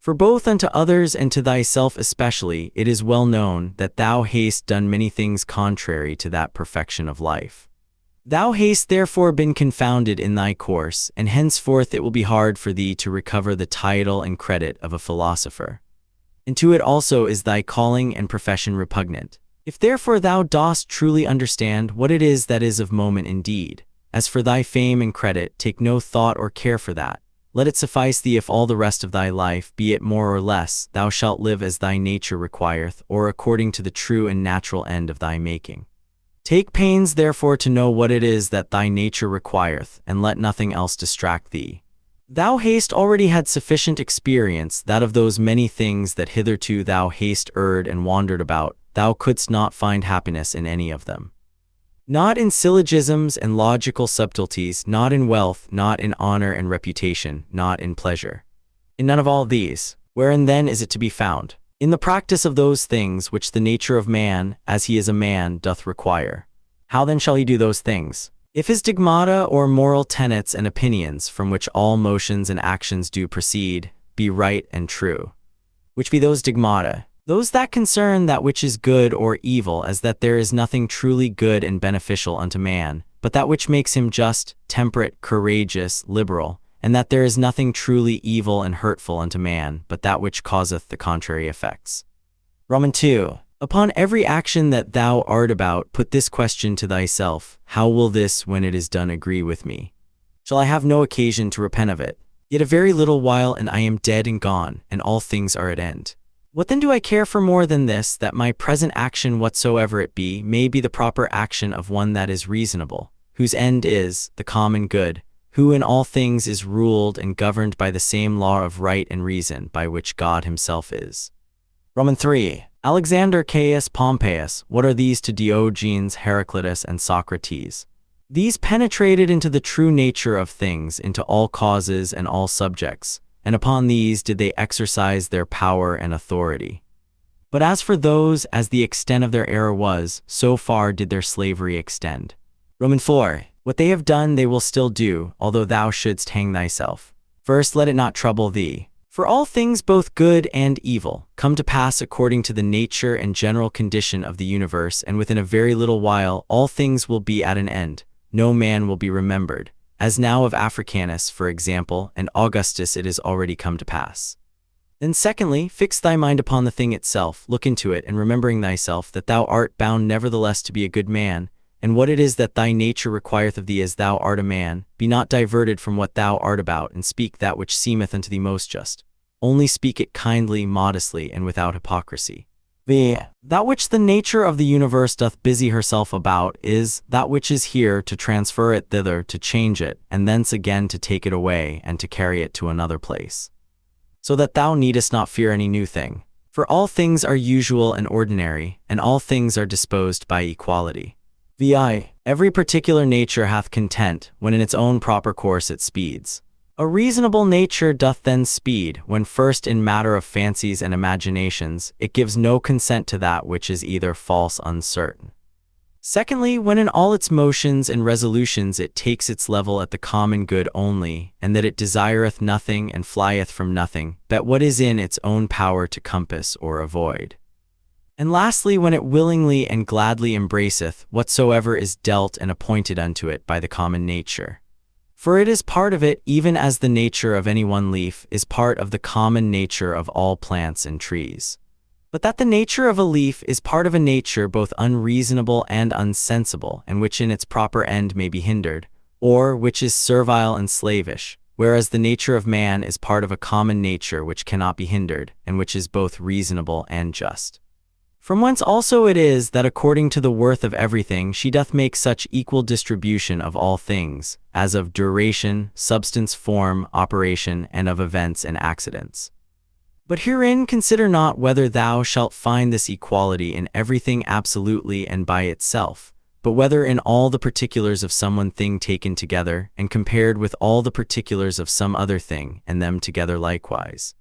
For both unto others and to thyself especially, it is well known that thou hast done many things contrary to that perfection of life. Thou hast therefore been confounded in thy course, and henceforth it will be hard for thee to recover the title and credit of a philosopher. And to it also is thy calling and profession repugnant. If therefore thou dost truly understand what it is that is of moment indeed, as for thy fame and credit, take no thought or care for that. Let it suffice thee if all the rest of thy life, be it more or less, thou shalt live as thy nature requireth, or according to the true and natural end of thy making. Take pains therefore to know what it is that thy nature requireth, and let nothing else distract thee. Thou hast already had sufficient experience that of those many things that hitherto thou hast erred and wandered about, thou couldst not find happiness in any of them. Not in syllogisms and logical subtleties, not in wealth, not in honor and reputation, not in pleasure. In none of all these. Wherein then is it to be found? In the practice of those things which the nature of man, as he is a man, doth require. How then shall he do those things? If his dogmata or moral tenets and opinions, from which all motions and actions do proceed, be right and true. Which be those dogmata? Those that concern that which is good or evil, as that there is nothing truly good and beneficial unto man, but that which makes him just, temperate, courageous, liberal, and that there is nothing truly evil and hurtful unto man, but that which causeth the contrary effects. Roman 2. Upon every action that thou art about, put this question to thyself: how will this, when it is done, agree with me? Shall I have no occasion to repent of it? Yet a very little while, and I am dead and gone, and all things are at end. What then do I care for more than this, that my present action, whatsoever it be, may be the proper action of one that is reasonable, whose end is the common good, who in all things is ruled and governed by the same law of right and reason by which God himself is. Roman 3. Alexander, Caius, Pompeius, what are these to Diogenes, Heraclitus, and Socrates? These penetrated into the true nature of things, into all causes and all subjects, and upon these did they exercise their power and authority. But as for those, as the extent of their error was, so far did their slavery extend. Roman 4. What they have done they will still do, although thou shouldst hang thyself. First let it not trouble thee. For all things both good and evil come to pass according to the nature and general condition of the universe, and within a very little while all things will be at an end. No man will be remembered, as now of Africanus, for example, and Augustus it is already come to pass. Then secondly, fix thy mind upon the thing itself, look into it, and remembering thyself that thou art bound nevertheless to be a good man, and what it is that thy nature requireth of thee as thou art a man, be not diverted from what thou art about, and speak that which seemeth unto thee most just. Only speak it kindly, modestly, and without hypocrisy. That which the nature of the universe doth busy herself about is that which is here, to transfer it thither, to change it, and thence again to take it away, and to carry it to another place. So that thou needest not fear any new thing. For all things are usual and ordinary, and all things are disposed by equality. Every particular nature hath content, when in its own proper course it speeds. A reasonable nature doth then speed, when first in matter of fancies and imaginations, it gives no consent to that which is either false uncertain. Secondly, when in all its motions and resolutions it takes its level at the common good only, and that it desireth nothing and flieth from nothing, but what is in its own power to compass or avoid. And lastly, when it willingly and gladly embraceth whatsoever is dealt and appointed unto it by the common nature. For it is part of it, even as the nature of any one leaf is part of the common nature of all plants and trees. But that the nature of a leaf is part of a nature both unreasonable and unsensible, and which in its proper end may be hindered, or which is servile and slavish, whereas the nature of man is part of a common nature which cannot be hindered, and which is both reasonable and just. From whence also it is that according to the worth of everything she doth make such equal distribution of all things, as of duration, substance, form, operation, and of events and accidents. But herein consider not whether thou shalt find this equality in everything absolutely and by itself, but whether in all the particulars of some one thing taken together, and compared with all the particulars of some other thing, and them together likewise.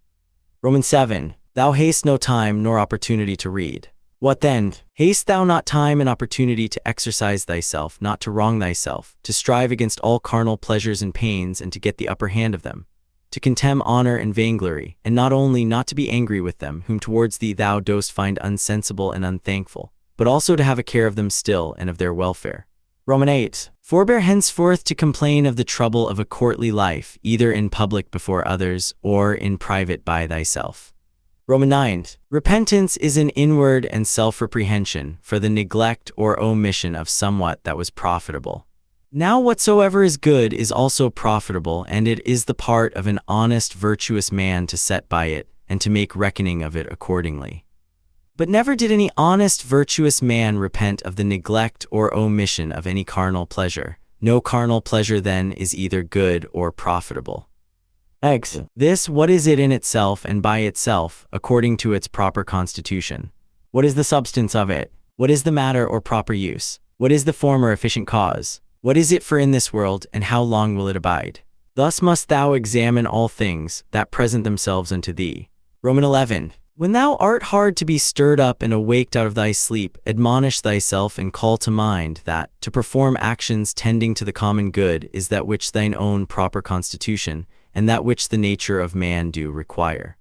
Romans 7. Thou hast no time nor opportunity to read. What then? Hast thou not time and opportunity to exercise thyself, not to wrong thyself, to strive against all carnal pleasures and pains, and to get the upper hand of them, to contemn honor and vainglory, and not only not to be angry with them, whom towards thee thou dost find unsensible and unthankful, but also to have a care of them still, and of their welfare. Romans 8. Forbear henceforth to complain of the trouble of a courtly life, either in public before others, or in private by thyself. Romans 9. Repentance is an inward and self-reprehension for the neglect or omission of somewhat that was profitable. Now whatsoever is good is also profitable, and it is the part of an honest, virtuous man to set by it, and to make reckoning of it accordingly. But never did any honest, virtuous man repent of the neglect or omission of any carnal pleasure. No carnal pleasure then is either good or profitable. This, what is it in itself and by itself, according to its proper constitution? What is the substance of it? What is the matter or proper use? What is the form or efficient cause? What is it for in this world, and how long will it abide? Thus must thou examine all things that present themselves unto thee. Romans 11. When thou art hard to be stirred up and awaked out of thy sleep, admonish thyself and call to mind that, to perform actions tending to the common good is that which thine own proper constitution, and that which the nature of man do require.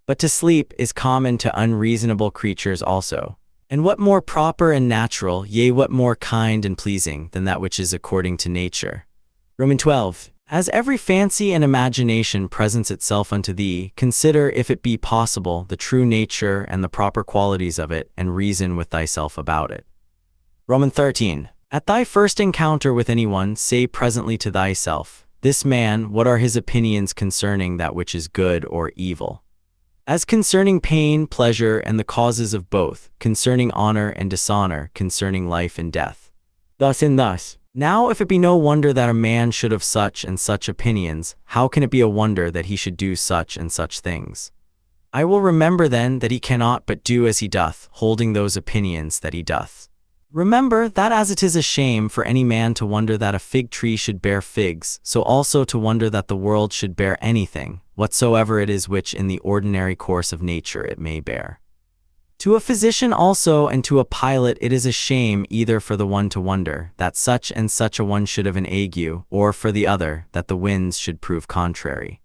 But to sleep is common to unreasonable creatures also. And what more proper and natural, yea, what more kind and pleasing, than that which is according to nature? Romans 12. As every fancy and imagination presents itself unto thee, consider, if it be possible, the true nature and the proper qualities of it, and reason with thyself about it. Romans 13. At thy first encounter with anyone, say presently to thyself, this man, what are his opinions concerning that which is good or evil? As concerning pain, pleasure, and the causes of both, concerning honor and dishonor, concerning life and death. Thus and thus. Now if it be no wonder that a man should have such and such opinions, how can it be a wonder that he should do such and such things? I will remember then that he cannot but do as he doth, holding those opinions that he doth. Remember that as it is a shame for any man to wonder that a fig tree should bear figs, so also to wonder that the world should bear anything, whatsoever it is which in the ordinary course of nature it may bear. To a physician also and to a pilot it is a shame either for the one to wonder that such and such a one should have an ague, or for the other that the winds should prove contrary.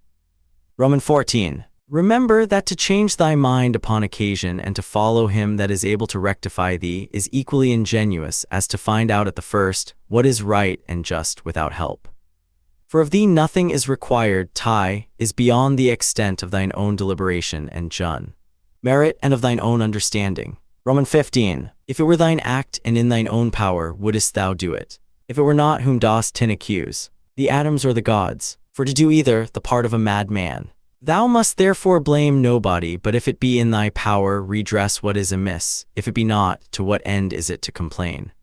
Roman 14. Remember that to change thy mind upon occasion and to follow him that is able to rectify thee is equally ingenious as to find out at the first what is right and just without help. For of thee nothing is required, is beyond the extent of thine own deliberation and merit and of thine own understanding. Roman 15. If it were thine act and in thine own power, wouldest thou do it? If it were not, whom dost tin accuse? The atoms or the gods? For to do either, the part of a mad man. Thou must therefore blame nobody, but if it be in thy power, redress what is amiss. If it be not, to what end is it to complain?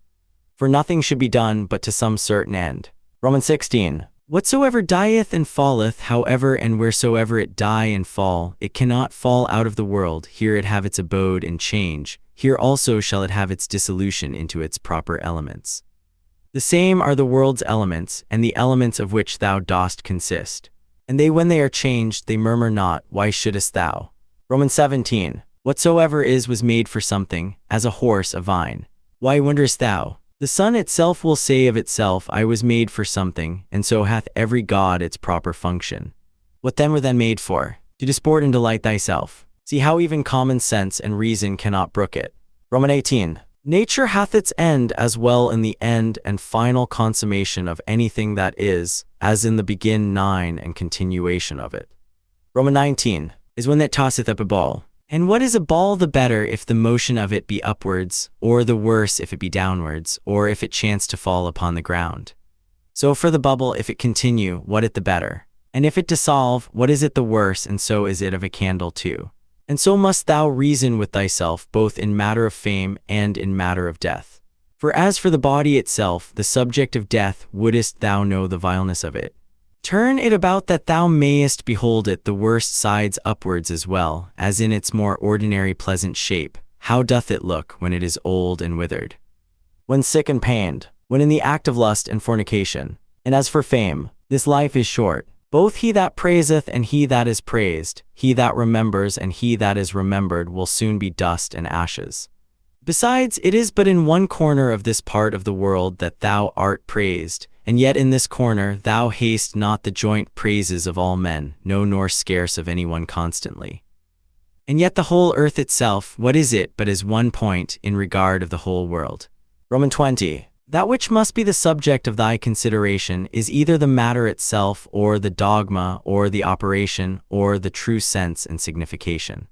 For nothing should be done but to some certain end. Roman 16. Whatsoever dieth and falleth, however and wheresoever it die and fall, it cannot fall out of the world. Here it have its abode and change, here also shall it have its dissolution into its proper elements. The same are the world's elements, and the elements of which thou dost consist. And they when they are changed, they murmur not, why shouldest thou? Roman 17. Whatsoever is was made for something, as a horse a vine. Why wonderest thou? The sun itself will say of itself, I was made for something, and so hath every god its proper function. What then were then made for? To disport and delight thyself. See how even common sense and reason cannot brook it. Roman 18. Nature hath its end as well in the end and final consummation of anything that is, as in the begin 9 and continuation of it. Roman 19. Is when that tosseth up a ball. And what is a ball the better if the motion of it be upwards, or the worse if it be downwards, or if it chance to fall upon the ground? So for the bubble, if it continue, what it the better? And if it dissolve, what is it the worse, and so is it of a candle too? And so must thou reason with thyself both in matter of fame and in matter of death. For as for the body itself, the subject of death, wouldest thou know the vileness of it? Turn it about that thou mayest behold it the worst sides upwards as well, as in its more ordinary pleasant shape. How doth it look when it is old and withered? When sick and pained, when in the act of lust and fornication. And as for fame, this life is short. Both he that praiseth and he that is praised, he that remembers and he that is remembered will soon be dust and ashes. Besides, it is but in one corner of this part of the world that thou art praised, and yet in this corner thou hast not the joint praises of all men, no nor scarce of any one constantly. And yet the whole earth itself, what is it but as one point in regard of the whole world? Roman 20. That which must be the subject of thy consideration is either the matter itself, or the dogma, or the operation, or the true sense and signification.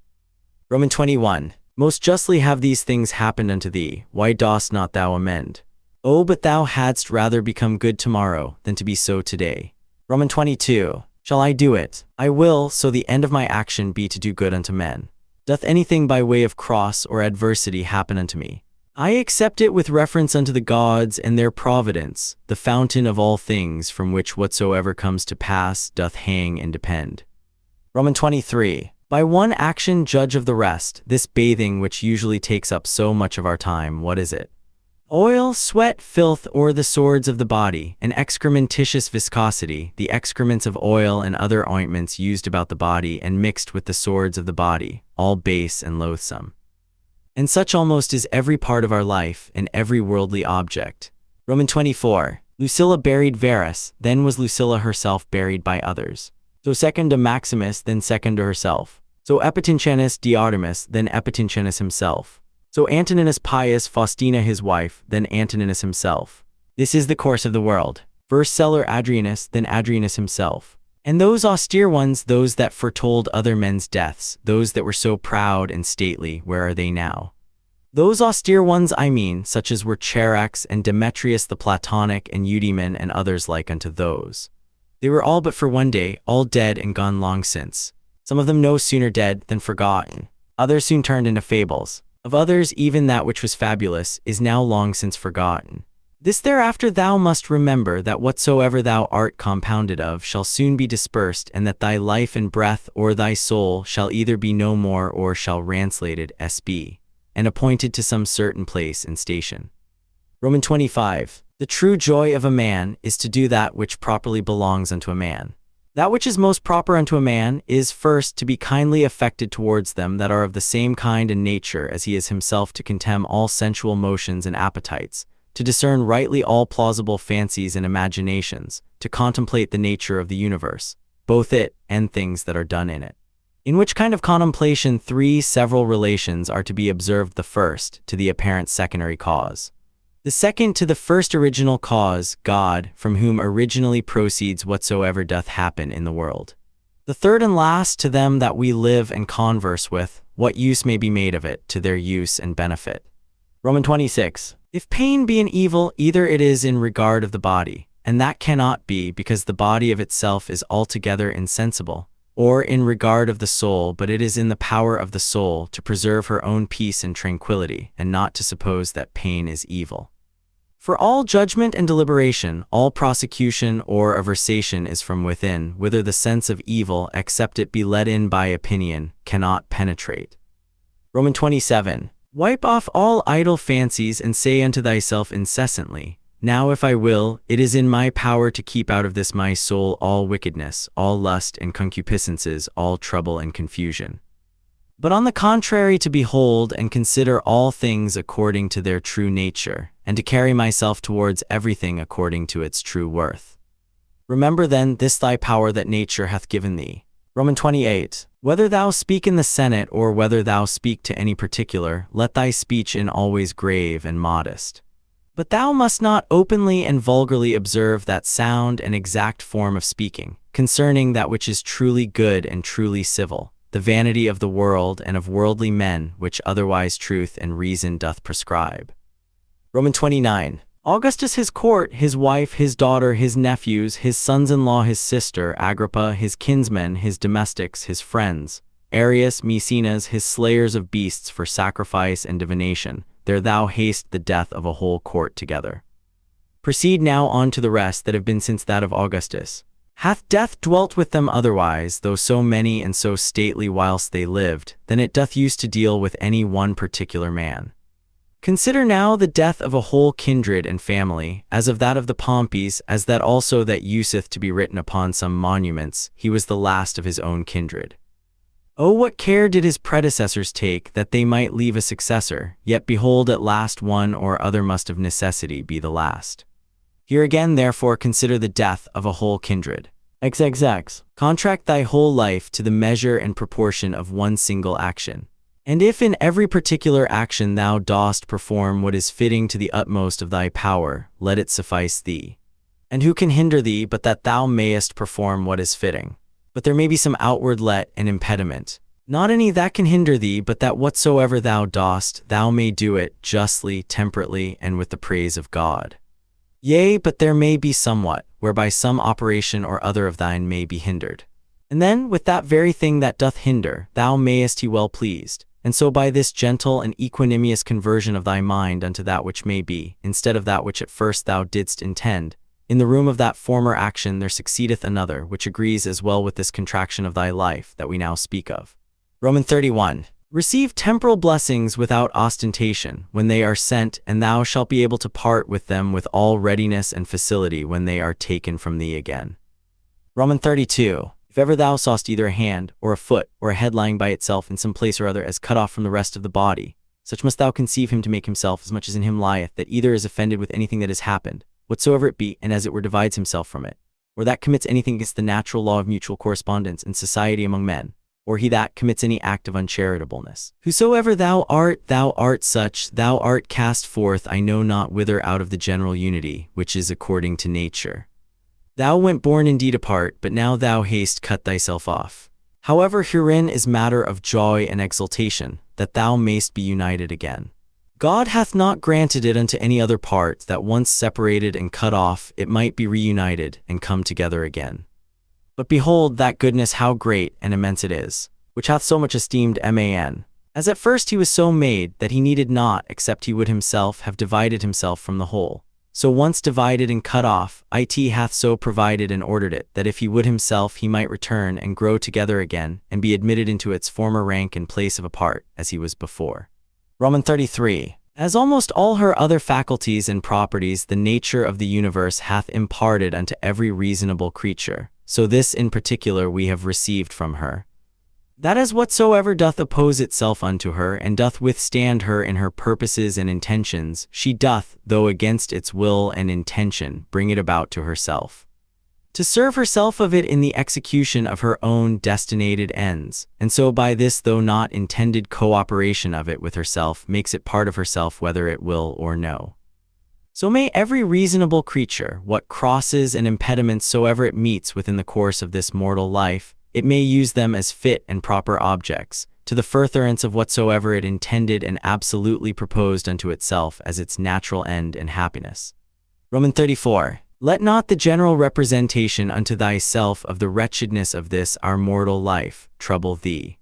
Roman 21. Most justly have these things happened unto thee, why dost not thou amend? Oh, but thou hadst rather become good tomorrow than to be so today. Roman 22. Shall I do it? I will, so the end of my action be to do good unto men. Doth anything by way of cross or adversity happen unto me? I accept it with reference unto the gods and their providence, the fountain of all things, from which whatsoever comes to pass doth hang and depend. Roman 23. By one action judge of the rest, this bathing which usually takes up so much of our time, what is it? Oil, sweat, filth, or the swords of the body, an excrementitious viscosity, the excrements of oil and other ointments used about the body and mixed with the swords of the body, all base and loathsome. And such almost is every part of our life and every worldly object. Roman 24. Lucilla buried Verus, then was Lucilla herself buried by others. So second to Maximus, then second to herself. So Epitincenus Diotimus, then Epitincenus himself. So Antoninus Pius Faustina his wife, then Antoninus himself. This is the course of the world. First Celer Adrianus, then Adrianus himself. And those austere ones, those that foretold other men's deaths, those that were so proud and stately, where are they now? Those austere ones I mean, such as were Charax and Demetrius the Platonic and Eudaemon and others like unto those. They were all but for one day, all dead and gone long since. Some of them no sooner dead than forgotten. Others soon turned into fables. Of others even that which was fabulous is now long since forgotten. This thereafter thou must remember, that whatsoever thou art compounded of shall soon be dispersed, and that thy life and breath or thy soul shall either be no more or shall ranslated S.B. and appointed to some certain place and station. Roman 25. The true joy of a man is to do that which properly belongs unto a man. That which is most proper unto a man is, first, to be kindly affected towards them that are of the same kind and nature as he is himself, to contemn all sensual motions and appetites, to discern rightly all plausible fancies and imaginations, to contemplate the nature of the universe, both it and things that are done in it. In which kind of contemplation 3 several relations are to be observed: the first, to the apparent secondary cause; the second, to the first original cause, God, from whom originally proceeds whatsoever doth happen in the world; the third and last, to them that we live and converse with, what use may be made of it, to their use and benefit. Romans 26. If pain be an evil, either it is in regard of the body, and that cannot be, because the body of itself is altogether insensible, or in regard of the soul, but it is in the power of the soul to preserve her own peace and tranquility, and not to suppose that pain is evil. For all judgment and deliberation, all prosecution or aversation is from within, whither the sense of evil, except it be let in by opinion, cannot penetrate. Romans 27. Wipe off all idle fancies, and say unto thyself incessantly, Now if I will, it is in my power to keep out of this my soul all wickedness, all lust and concupiscences, all trouble and confusion. But on the contrary, to behold and consider all things according to their true nature, and to carry myself towards everything according to its true worth. Remember then this thy power that nature hath given thee. Romans 28. Whether thou speak in the Senate, or whether thou speak to any particular, let thy speech in always grave and modest. But thou must not openly and vulgarly observe that sound and exact form of speaking, concerning that which is truly good and truly civil, the vanity of the world and of worldly men, which otherwise truth and reason doth prescribe. Romans 29. Augustus his court, his wife, his daughter, his nephews, his sons-in-law, his sister, Agrippa, his kinsmen, his domestics, his friends, Arius, Maecenas, his slayers of beasts for sacrifice and divination, there thou haste the death of a whole court together. Proceed now on to the rest that have been since that of Augustus. Hath death dwelt with them otherwise, though so many and so stately whilst they lived, than it doth use to deal with any one particular man? Consider now the death of a whole kindred and family, as of that of the Pompeys, as that also that useth to be written upon some monuments, he was the last of his own kindred. Oh, what care did his predecessors take that they might leave a successor, yet behold at last one or other must of necessity be the last. Here again therefore consider the death of a whole kindred. XXX. Contract thy whole life to the measure and proportion of one single action. And if in every particular action thou dost perform what is fitting to the utmost of thy power, let it suffice thee. And who can hinder thee but that thou mayest perform what is fitting? But there may be some outward let and impediment. Not any that can hinder thee, but that whatsoever thou dost, thou may do it justly, temperately, and with the praise of God. Yea, but there may be somewhat, whereby some operation or other of thine may be hindered. And then, with that very thing that doth hinder, thou mayest be well pleased. And so by this gentle and equanimous conversion of thy mind unto that which may be, instead of that which at first thou didst intend, in the room of that former action there succeedeth another, which agrees as well with this contraction of thy life that we now speak of. Romans 31. Receive temporal blessings without ostentation when they are sent, and thou shalt be able to part with them with all readiness and facility when they are taken from thee again. Romans 32. If ever thou sawest either a hand, or a foot, or a head lying by itself in some place or other as cut off from the rest of the body, such must thou conceive him to make himself as much as in him lieth, that either is offended with anything that has happened, whatsoever it be, and as it were divides himself from it, or that commits anything against the natural law of mutual correspondence and society among men, or he that commits any act of uncharitableness. Whosoever thou art such, thou art cast forth I know not whither out of the general unity, which is according to nature. Thou went born indeed apart, but now thou hast cut thyself off. However, herein is matter of joy and exultation, that thou mayst be united again. God hath not granted it unto any other part, that once separated and cut off, it might be reunited and come together again. But behold that goodness how great and immense it is, which hath so much esteemed man, as at first he was so made that he needed not, except he would himself have divided himself from the whole. So once divided and cut off, it hath so provided and ordered it, that if he would himself he might return and grow together again, and be admitted into its former rank and place of apart, as he was before. Romans 33. As almost all her other faculties and properties the nature of the universe hath imparted unto every reasonable creature, so this in particular we have received from her. That is whatsoever doth oppose itself unto her, and doth withstand her in her purposes and intentions, she doth, though against its will and intention, bring it about to herself, to serve herself of it in the execution of her own destinated ends, and so by this though not intended cooperation of it with herself makes it part of herself whether it will or no. So may every reasonable creature, what crosses and impediments soever it meets within the course of this mortal life, it may use them as fit and proper objects, to the furtherance of whatsoever it intended and absolutely proposed unto itself as its natural end and happiness. Roman 34. Let not the general representation unto thyself of the wretchedness of this our mortal life trouble thee.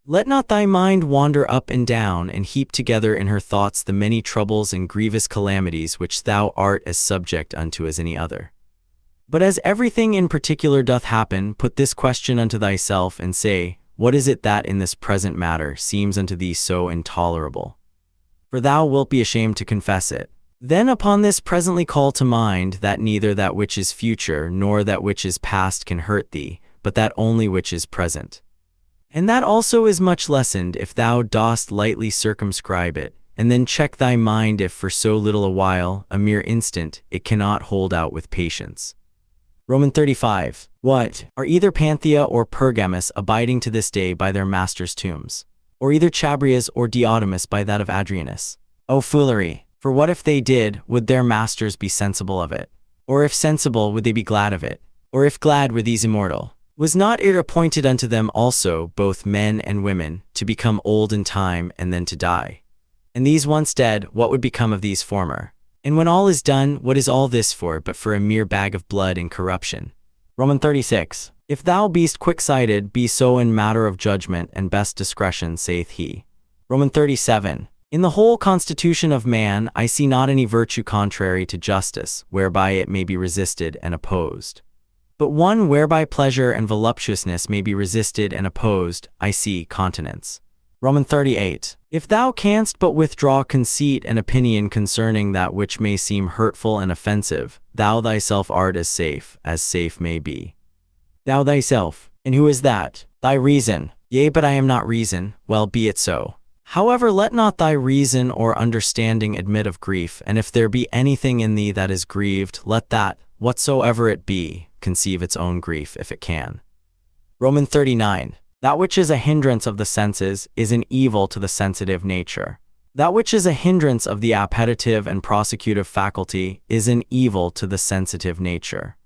Let not thy mind wander up and down, and heap together in her thoughts the many troubles and grievous calamities which thou art as subject unto as any other. But as everything in particular doth happen, put this question unto thyself, and say, what is it that in this present matter seems unto thee so intolerable? For thou wilt be ashamed to confess it. Then upon this presently call to mind that neither that which is future nor that which is past can hurt thee, but that only which is present. And that also is much lessened if thou dost lightly circumscribe it, and then check thy mind if for so little a while, a mere instant, it cannot hold out with patience. Roman 35. What? Are either Panthea or Pergamus abiding to this day by their masters' tombs? Or either Chabrias or Diotimus by that of Adrianus? O foolery! For what if they did, would their masters be sensible of it? Or if sensible, would they be glad of it? Or if glad, were these immortal? Was not it appointed unto them also, both men and women, to become old in time and then to die? And these once dead, what would become of these former? And when all is done, what is all this for, but for a mere bag of blood and corruption? Roman 36. If thou beest quick-sighted, be so in matter of judgment and best discretion, saith he. Roman 37. In the whole constitution of man, I see not any virtue contrary to justice, whereby it may be resisted and opposed. But one whereby pleasure and voluptuousness may be resisted and opposed, I see continence. Roman 38. If thou canst but withdraw conceit and opinion concerning that which may seem hurtful and offensive, thou thyself art as safe may be. Thou thyself, and who is that? Thy reason. Yea, but I am not reason, well be it so. However, let not thy reason or understanding admit of grief, and if there be anything in thee that is grieved, let that, whatsoever it be, conceive its own grief if it can. Roman 39. That which is a hindrance of the senses is an evil to the sensitive nature. That which is a hindrance of the appetitive and prosecutive faculty is an evil to the sensitive nature.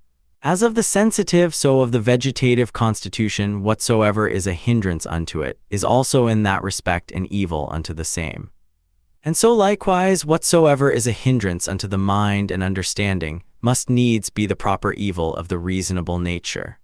As of the sensitive, so of the vegetative constitution, whatsoever is a hindrance unto it, is also in that respect an evil unto the same. And so likewise, whatsoever is a hindrance unto the mind and understanding, must needs be the proper evil of the reasonable nature.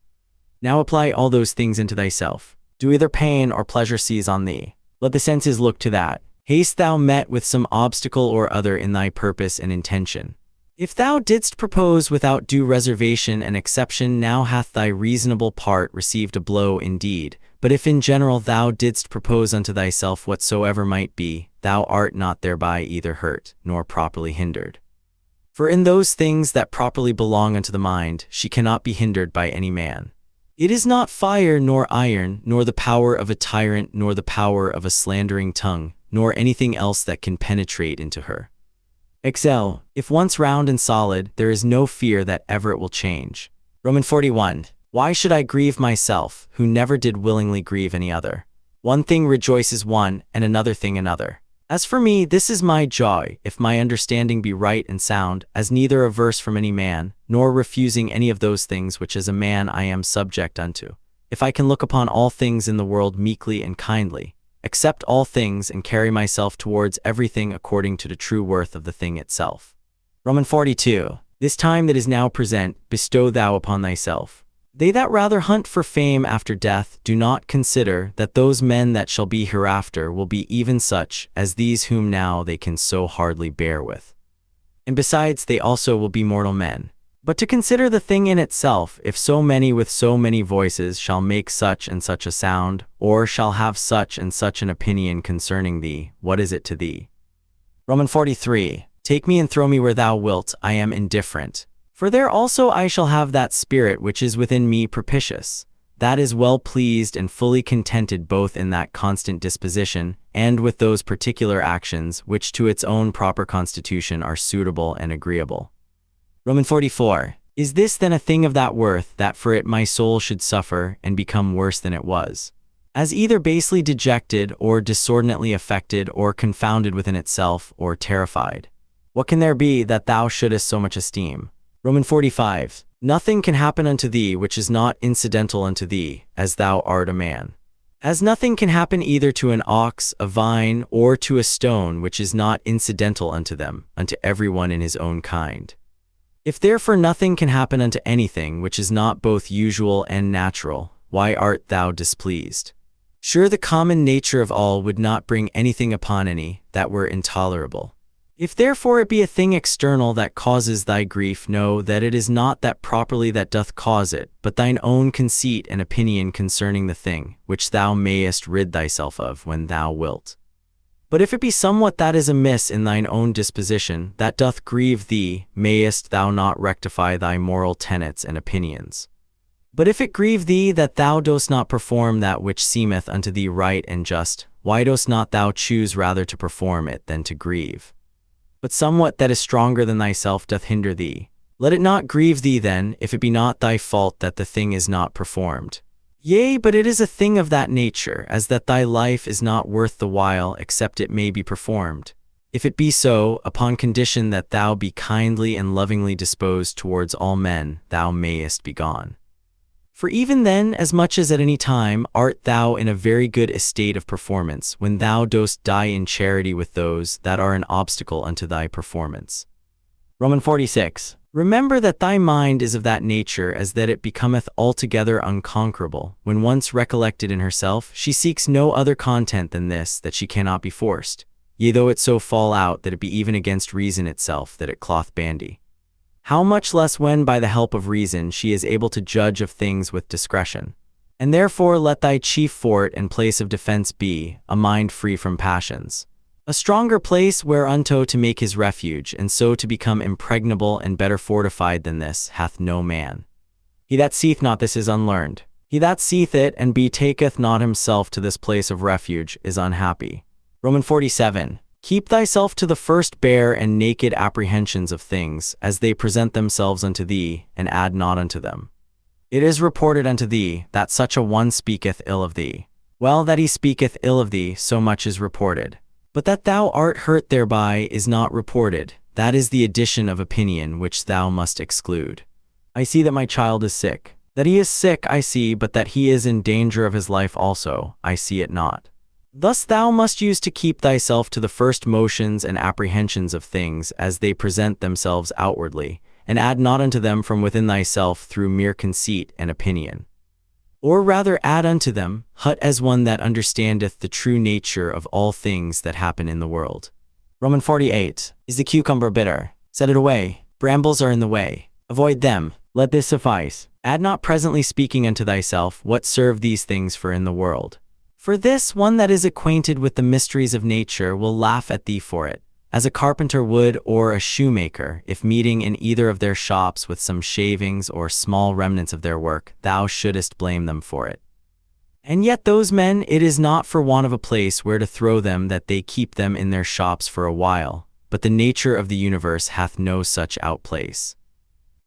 Now apply all those things into thyself. Do either pain or pleasure seize on thee. Let the senses look to that. Hast thou met with some obstacle or other in thy purpose and intention? If thou didst propose without due reservation and exception, now hath thy reasonable part received a blow indeed. But if in general thou didst propose unto thyself whatsoever might be, thou art not thereby either hurt, nor properly hindered. For in those things that properly belong unto the mind, she cannot be hindered by any man. It is not fire nor iron, nor the power of a tyrant, nor the power of a slandering tongue, nor anything else that can penetrate into her. Excel, if once round and solid, there is no fear that ever it will change. Roman 41. Why should I grieve myself, who never did willingly grieve any other? One thing rejoices one, and another thing another. As for me, this is my joy, if my understanding be right and sound, as neither averse from any man, nor refusing any of those things which as a man I am subject unto. If I can look upon all things in the world meekly and kindly, accept all things and carry myself towards everything according to the true worth of the thing itself. Roman 42. This time that is now present, bestow thou upon thyself. They that rather hunt for fame after death do not consider that those men that shall be hereafter will be even such as these whom now they can so hardly bear with. And besides, they also will be mortal men. But to consider the thing in itself, if so many with so many voices shall make such and such a sound, or shall have such and such an opinion concerning thee, what is it to thee? Roman 43. Take me and throw me where thou wilt, I am indifferent. For there also I shall have that spirit which is within me propitious, that is well pleased and fully contented both in that constant disposition, and with those particular actions which to its own proper constitution are suitable and agreeable. Roman 44. Is this then a thing of that worth, that for it my soul should suffer and become worse than it was, as either basely dejected, or disordinately affected, or confounded within itself, or terrified? What can there be that thou shouldest so much esteem? Roman 45. Nothing can happen unto thee which is not incidental unto thee, as thou art a man. As nothing can happen either to an ox, a vine, or to a stone which is not incidental unto them, unto every one in his own kind. If therefore nothing can happen unto anything which is not both usual and natural, why art thou displeased? Sure the common nature of all would not bring anything upon any that were intolerable. If therefore it be a thing external that causes thy grief, know that it is not that properly that doth cause it, but thine own conceit and opinion concerning the thing, which thou mayest rid thyself of when thou wilt. But if it be somewhat that is amiss in thine own disposition, that doth grieve thee, mayest thou not rectify thy moral tenets and opinions? But if it grieve thee that thou dost not perform that which seemeth unto thee right and just, why dost not thou choose rather to perform it than to grieve? But somewhat that is stronger than thyself doth hinder thee. Let it not grieve thee then, if it be not thy fault that the thing is not performed. Yea, but it is a thing of that nature, as that thy life is not worth the while, except it may be performed. If it be so, upon condition that thou be kindly and lovingly disposed towards all men, thou mayest be gone. For even then, as much as at any time, art thou in a very good estate of performance, when thou dost die in charity with those that are an obstacle unto thy performance. Roman 46. Remember that thy mind is of that nature as that it becometh altogether unconquerable. When once recollected in herself, she seeks no other content than this, that she cannot be forced, yea, though it so fall out that it be even against reason itself that it cloth bandy. How much less when by the help of reason she is able to judge of things with discretion. And therefore let thy chief fort and place of defense be a mind free from passions, a stronger place whereunto to make his refuge, and so to become impregnable and better fortified than this hath no man. He that seeth not this is unlearned. He that seeth it and betaketh not himself to this place of refuge is unhappy. Roman 47. Keep thyself to the first bare and naked apprehensions of things, as they present themselves unto thee, and add not unto them. It is reported unto thee, that such a one speaketh ill of thee. Well, that he speaketh ill of thee, so much is reported. But that thou art hurt thereby is not reported. That is the addition of opinion which thou must exclude. I see that my child is sick. That he is sick I see, but that he is in danger of his life also, I see it not. Thus thou must use to keep thyself to the first motions and apprehensions of things as they present themselves outwardly, and add not unto them from within thyself through mere conceit and opinion. Or rather add unto them, hut as one that understandeth the true nature of all things that happen in the world. Roman 48. Is the cucumber bitter? Set it away. Brambles are in the way. Avoid them. Let this suffice. Add not presently speaking unto thyself, what serve these things for in the world. For this one that is acquainted with the mysteries of nature will laugh at thee for it, as a carpenter would or a shoemaker, if meeting in either of their shops with some shavings or small remnants of their work, thou shouldest blame them for it. And yet those men, it is not for want of a place where to throw them that they keep them in their shops for a while, but the nature of the universe hath no such outplace.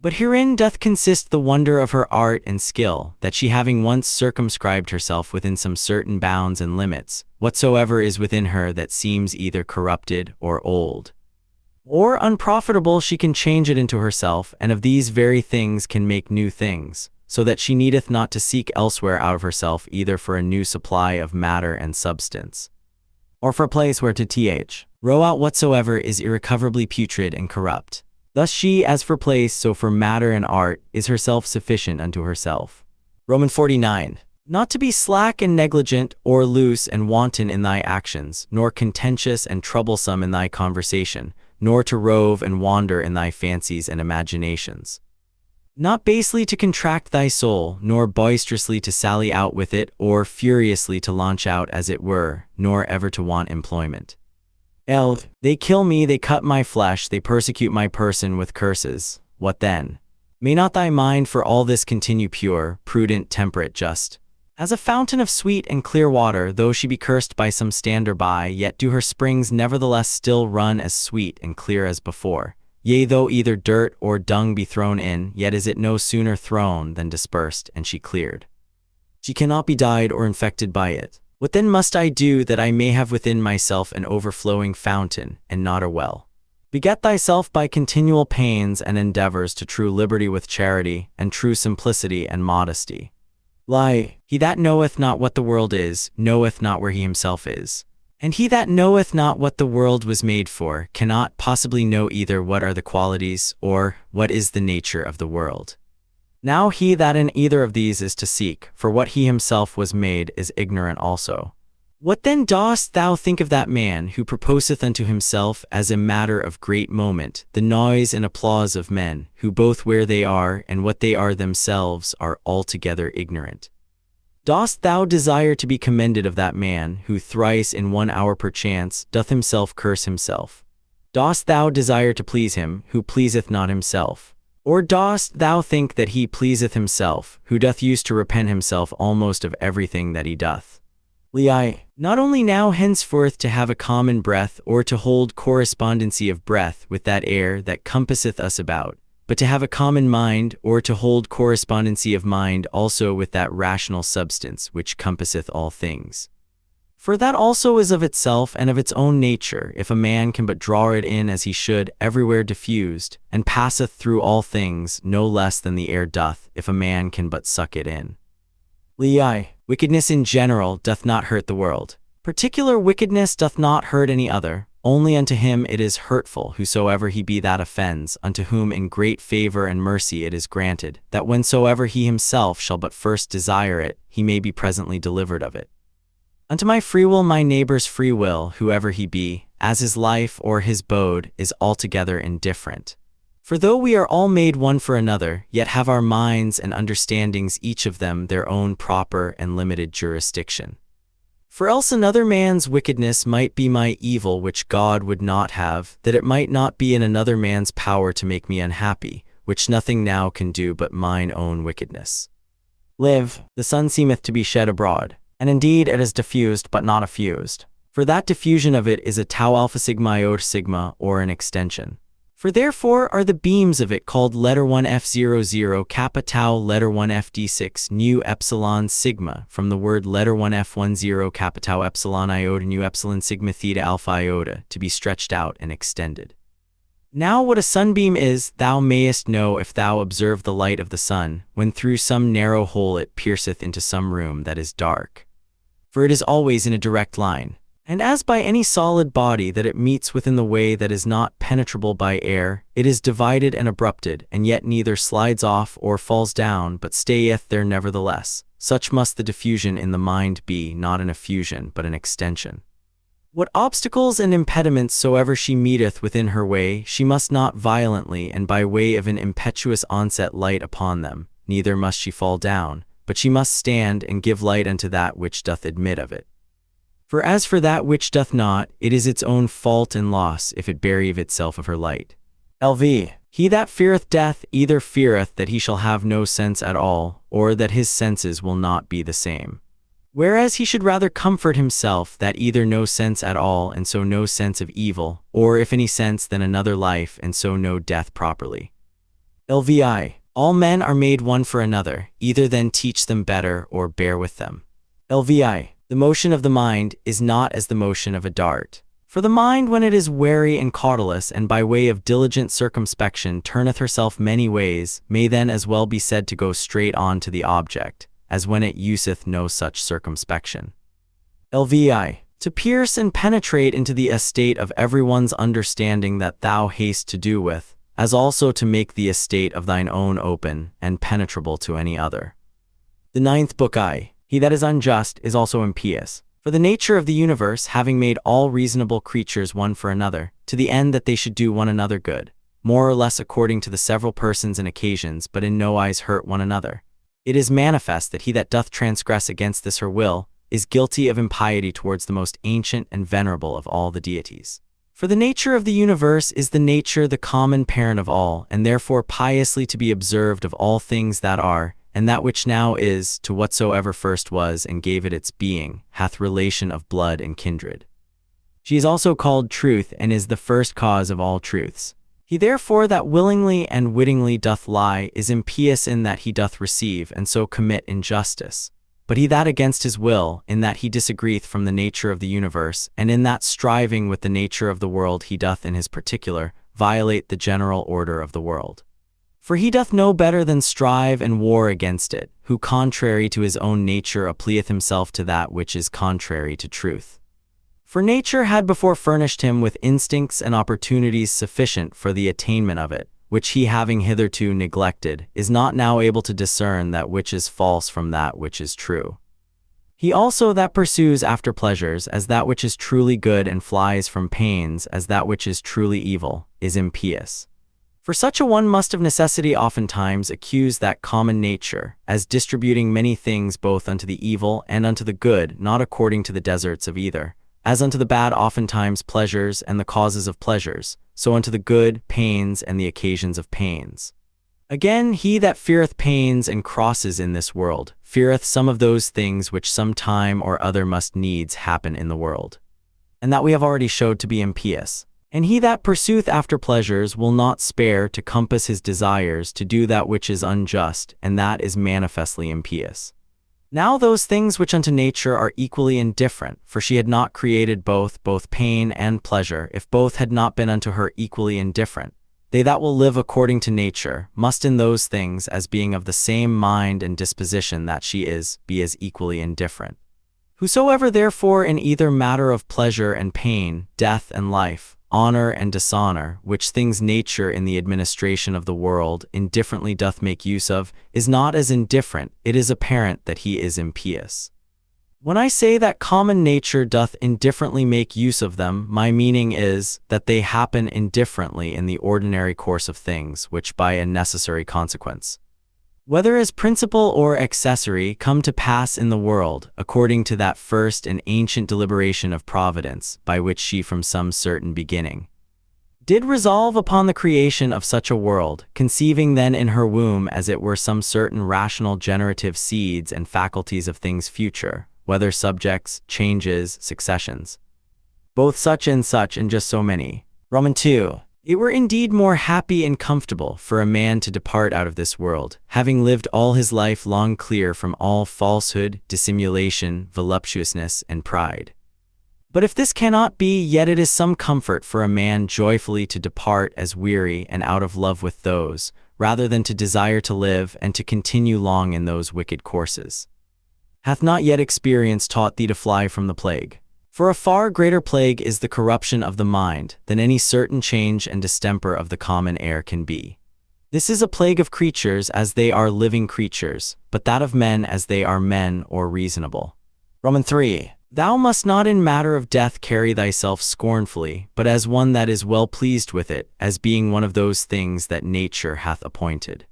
But herein doth consist the wonder of her art and skill, that she having once circumscribed herself within some certain bounds and limits, whatsoever is within her that seems either corrupted or old or unprofitable, she can change it into herself, and of these very things can make new things, so that she needeth not to seek elsewhere out of herself either for a new supply of matter and substance, or for a place where to row out whatsoever is irrecoverably putrid and corrupt. Thus she, as for place, so for matter and art, is herself sufficient unto herself. Roman 49. Not to be slack and negligent, or loose and wanton in thy actions, nor contentious and troublesome in thy conversation, nor to rove and wander in thy fancies and imaginations. Not basely to contract thy soul, nor boisterously to sally out with it, or furiously to launch out as it were, nor ever to want employment. They kill me, they cut my flesh, they persecute my person with curses. what then? May not thy mind for all this continue pure, prudent, temperate, just? As a fountain of sweet and clear water, though she be cursed by some stander by, yet do her springs nevertheless still run as sweet and clear as before. Yea, though either dirt or dung be thrown in, yet is it no sooner thrown than dispersed, and she cleared. She cannot be dyed or infected by it. What then must I do that I may have within myself an overflowing fountain, and not a well? Beget thyself by continual pains and endeavors to true liberty with charity, and true simplicity and modesty. Lie, he that knoweth not what the world is, knoweth not where he himself is. And he that knoweth not what the world was made for, cannot possibly know either what are the qualities, or what is the nature of the world. Now he that in either of these is to seek, for what he himself was made is ignorant also. What then dost thou think of that man who proposeth unto himself as a matter of great moment the noise and applause of men, who both where they are and what they are themselves are altogether ignorant? Dost thou desire to be commended of that man who thrice in 1 hour perchance doth himself curse himself? Dost thou desire to please him who pleaseth not himself? Or dost thou think that he pleaseth himself, who doth use to repent himself almost of everything that he doth? Lei, not only now henceforth to have a common breath, or to hold correspondency of breath with that air that compasseth us about, but to have a common mind, or to hold correspondency of mind also with that rational substance which compasseth all things. For that also is of itself and of its own nature, if a man can but draw it in as he should, everywhere diffused, and passeth through all things, no less than the air doth, if a man can but suck it in. Lei, wickedness in general doth not hurt the world. Particular wickedness doth not hurt any other. Only unto him it is hurtful, whosoever he be that offends, unto whom in great favor and mercy it is granted, that whensoever he himself shall but first desire it, he may be presently delivered of it. Unto my free will my neighbor's free will, whoever he be, as his life or his bode, is altogether indifferent. For though we are all made one for another, yet have our minds and understandings each of them their own proper and limited jurisdiction. For else another man's wickedness might be my evil which God would not have, that it might not be in another man's power to make me unhappy, which nothing now can do but mine own wickedness. Live, the sun seemeth to be shed abroad, and indeed it is diffused but not effused. For that diffusion of it is a tau alpha sigma iota sigma, or an extension. For therefore are the beams of it called letter 1 F00 kappa tau letter 1 FD6 nu epsilon sigma, from the word letter 1 F10 kappa tau epsilon iota nu epsilon sigma theta alpha iota, to be stretched out and extended. Now what a sunbeam is thou mayest know if thou observe the light of the sun, when through some narrow hole it pierceth into some room that is dark. For it is always in a direct line. And as by any solid body that it meets within the way that is not penetrable by air, it is divided and abrupted, and yet neither slides off or falls down, but stayeth there nevertheless, such must the diffusion in the mind be, not an effusion, but an extension. What obstacles and impediments soever she meeteth within her way, she must not violently and by way of an impetuous onset light upon them, neither must she fall down, but she must stand and give light unto that which doth admit of it. For as for that which doth not, it is its own fault and loss if it bereave itself of her light. LV. He that feareth death either feareth that he shall have no sense at all, or that his senses will not be the same. Whereas he should rather comfort himself that either no sense at all and so no sense of evil, or if any sense then another life and so no death properly. LVI. All men are made one for another, either then teach them better or bear with them. LVI. The motion of the mind is not as the motion of a dart. For the mind, when it is wary and cautelous, and by way of diligent circumspection turneth herself many ways, may then as well be said to go straight on to the object, as when it useth no such circumspection. LVI. To pierce and penetrate into the estate of everyone's understanding that thou haste to do with, as also to make the estate of thine own open and penetrable to any other. The 9th book I. He that is unjust is also impious. For the nature of the universe, having made all reasonable creatures one for another, to the end that they should do one another good, more or less according to the several persons and occasions, but in no wise hurt one another, it is manifest that he that doth transgress against this her will is guilty of impiety towards the most ancient and venerable of all the deities. For the nature of the universe is the nature the common parent of all, and therefore piously to be observed of all things that are, and that which now is, to whatsoever first was and gave it its being, hath relation of blood and kindred. She is also called truth, and is the first cause of all truths. He therefore that willingly and wittingly doth lie is impious in that he doth receive, and so commit injustice. But he that against his will, in that he disagreeth from the nature of the universe, and in that striving with the nature of the world he doth in his particular, violate the general order of the world. For he doth no better than strive and war against it, who contrary to his own nature applieth himself to that which is contrary to truth. For nature had before furnished him with instincts and opportunities sufficient for the attainment of it, which he having hitherto neglected, is not now able to discern that which is false from that which is true. He also that pursues after pleasures as that which is truly good and flies from pains as that which is truly evil, is impious. For such a one must of necessity oftentimes accuse that common nature, as distributing many things both unto the evil and unto the good, not according to the deserts of either. As unto the bad oftentimes pleasures and the causes of pleasures, so unto the good pains and the occasions of pains. Again, he that feareth pains and crosses in this world, feareth some of those things which some time or other must needs happen in the world, and that we have already showed to be impious. And he that pursueth after pleasures will not spare to compass his desires to do that which is unjust, and that is manifestly impious. Now those things which unto nature are equally indifferent, for she had not created both pain and pleasure, if both had not been unto her equally indifferent. They that will live according to nature, must in those things, as being of the same mind and disposition that she is, be as equally indifferent. Whosoever therefore in either matter of pleasure and pain, death and life, honor and dishonor, which things nature in the administration of the world indifferently doth make use of, is not as indifferent, it is apparent that he is impious. When I say that common nature doth indifferently make use of them, my meaning is, that they happen indifferently in the ordinary course of things, which by a necessary consequence, whether as principal or accessory, come to pass in the world, according to that first and ancient deliberation of Providence, by which she from some certain beginning did resolve upon the creation of such a world, conceiving then in her womb as it were some certain rational generative seeds and faculties of things future, whether subjects, changes, successions, both such and just so many. Roman 2. It were indeed more happy and comfortable for a man to depart out of this world, having lived all his life long clear from all falsehood, dissimulation, voluptuousness, and pride. But if this cannot be, yet it is some comfort for a man joyfully to depart as weary and out of love with those, rather than to desire to live and to continue long in those wicked courses. Hath not yet experience taught thee to fly from the plague? For a far greater plague is the corruption of the mind than any certain change and distemper of the common air can be. This is a plague of creatures as they are living creatures, but that of men as they are men or reasonable. Roman 3. Thou must not in matter of death carry thyself scornfully, but as one that is well pleased with it, as being one of those things that nature hath appointed.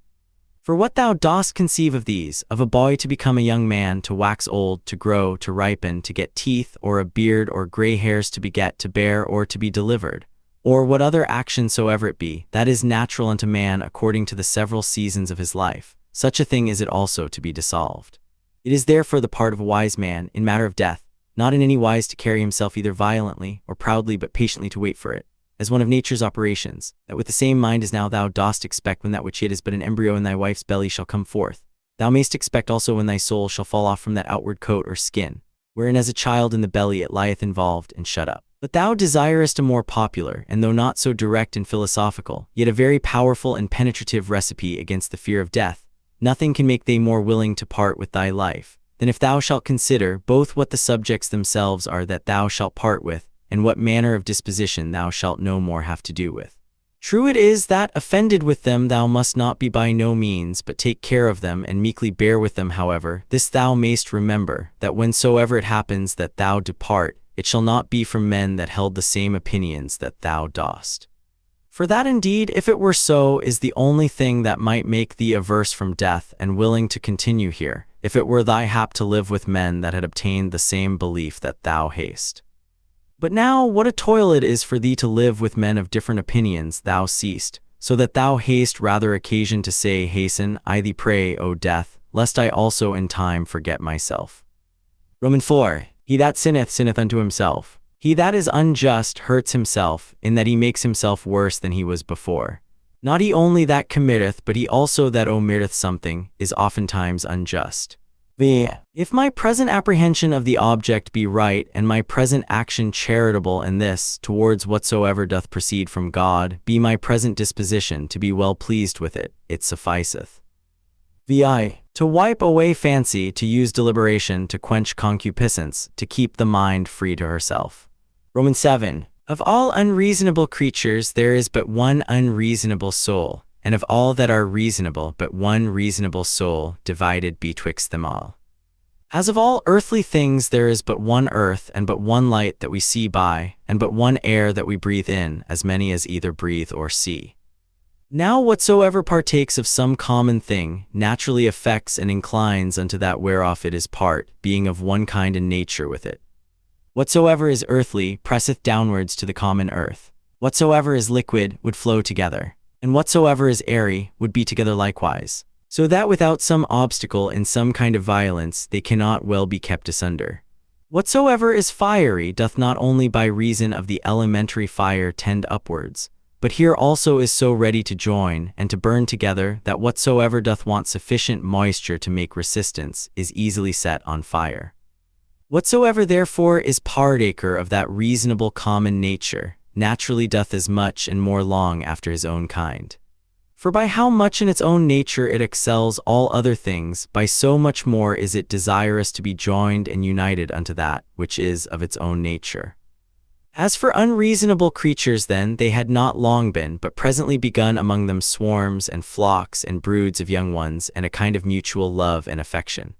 For what thou dost conceive of these, of a boy to become a young man, to wax old, to grow, to ripen, to get teeth, or a beard, or gray hairs to beget, to bear, or to be delivered, or what other action soever it be, that is natural unto man according to the several seasons of his life, such a thing is it also to be dissolved. It is therefore the part of a wise man, in matter of death, not in any wise to carry himself either violently or proudly, but patiently to wait for it, as one of nature's operations, that with the same mind as now thou dost expect when that which yet is but an embryo in thy wife's belly shall come forth, thou mayst expect also when thy soul shall fall off from that outward coat or skin, wherein as a child in the belly it lieth involved and shut up. But thou desirest a more popular, and though not so direct and philosophical, yet a very powerful and penetrative recipe against the fear of death. Nothing can make thee more willing to part with thy life, than if thou shalt consider both what the subjects themselves are that thou shalt part with, and what manner of disposition thou shalt no more have to do with. True it is that, offended with them, thou must not be by no means, but take care of them, and meekly bear with them. However, this thou mayst remember, that whensoever it happens that thou depart, it shall not be from men that held the same opinions that thou dost. For that indeed, if it were so, is the only thing that might make thee averse from death, and willing to continue here, if it were thy hap to live with men that had obtained the same belief that thou hast. But now what a toil it is for thee to live with men of different opinions thou seest, so that thou hast rather occasion to say, Hasten, I thee pray, O death, lest I also in time forget myself. Roman 4. He that sinneth, sinneth unto himself. He that is unjust hurts himself, in that he makes himself worse than he was before. Not he only that committeth, but he also that omitteth something, is oftentimes unjust. If my present apprehension of the object be right, and my present action charitable, and this, towards whatsoever doth proceed from God, be my present disposition to be well pleased with it, it sufficeth. To wipe away fancy, to use deliberation, to quench concupiscence, to keep the mind free to herself. Romans 7. Of all unreasonable creatures there is but one unreasonable soul, and of all that are reasonable but one reasonable soul, divided betwixt them all. As of all earthly things there is but one earth, and but one light that we see by, and but one air that we breathe in, as many as either breathe or see. Now whatsoever partakes of some common thing, naturally affects and inclines unto that whereof it is part, being of one kind in nature with it. Whatsoever is earthly presseth downwards to the common earth. Whatsoever is liquid would flow together, and whatsoever is airy would be together likewise, so that without some obstacle in some kind of violence they cannot well be kept asunder. Whatsoever is fiery doth not only by reason of the elementary fire tend upwards, but here also is so ready to join and to burn together that whatsoever doth want sufficient moisture to make resistance is easily set on fire. Whatsoever therefore is partaker of that reasonable common nature, naturally doth as much and more long after his own kind. For by how much in its own nature it excels all other things, by so much more is it desirous to be joined and united unto that which is of its own nature. As for unreasonable creatures then, they had not long been, but presently begun among them swarms and flocks and broods of young ones, and a kind of mutual love and affection.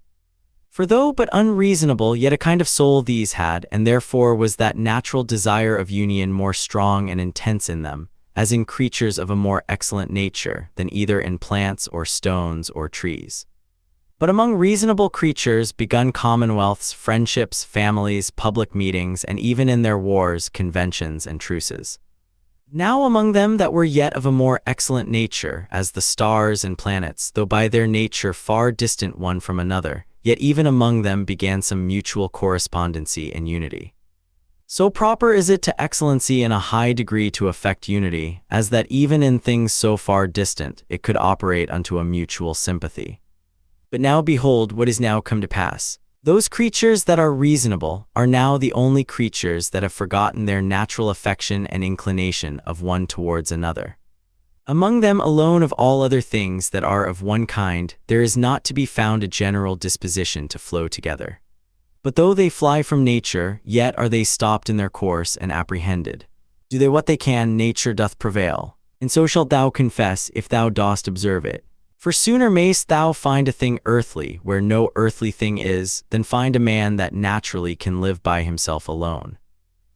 For though but unreasonable, yet a kind of soul these had, and therefore was that natural desire of union more strong and intense in them, as in creatures of a more excellent nature, than either in plants or stones or trees. But among reasonable creatures begun commonwealths, friendships, families, public meetings, and even in their wars, conventions, and truces. Now among them that were yet of a more excellent nature, as the stars and planets, though by their nature far distant one from another, yet even among them began some mutual correspondency and unity. So proper is it to excellency in a high degree to effect unity, as that even in things so far distant it could operate unto a mutual sympathy. But now behold what is now come to pass. Those creatures that are reasonable are now the only creatures that have forgotten their natural affection and inclination of one towards another. Among them alone of all other things that are of one kind, there is not to be found a general disposition to flow together. But though they fly from nature, yet are they stopped in their course and apprehended. Do they what they can, nature doth prevail. And so shalt thou confess if thou dost observe it. For sooner mayst thou find a thing earthly where no earthly thing is, than find a man that naturally can live by himself alone.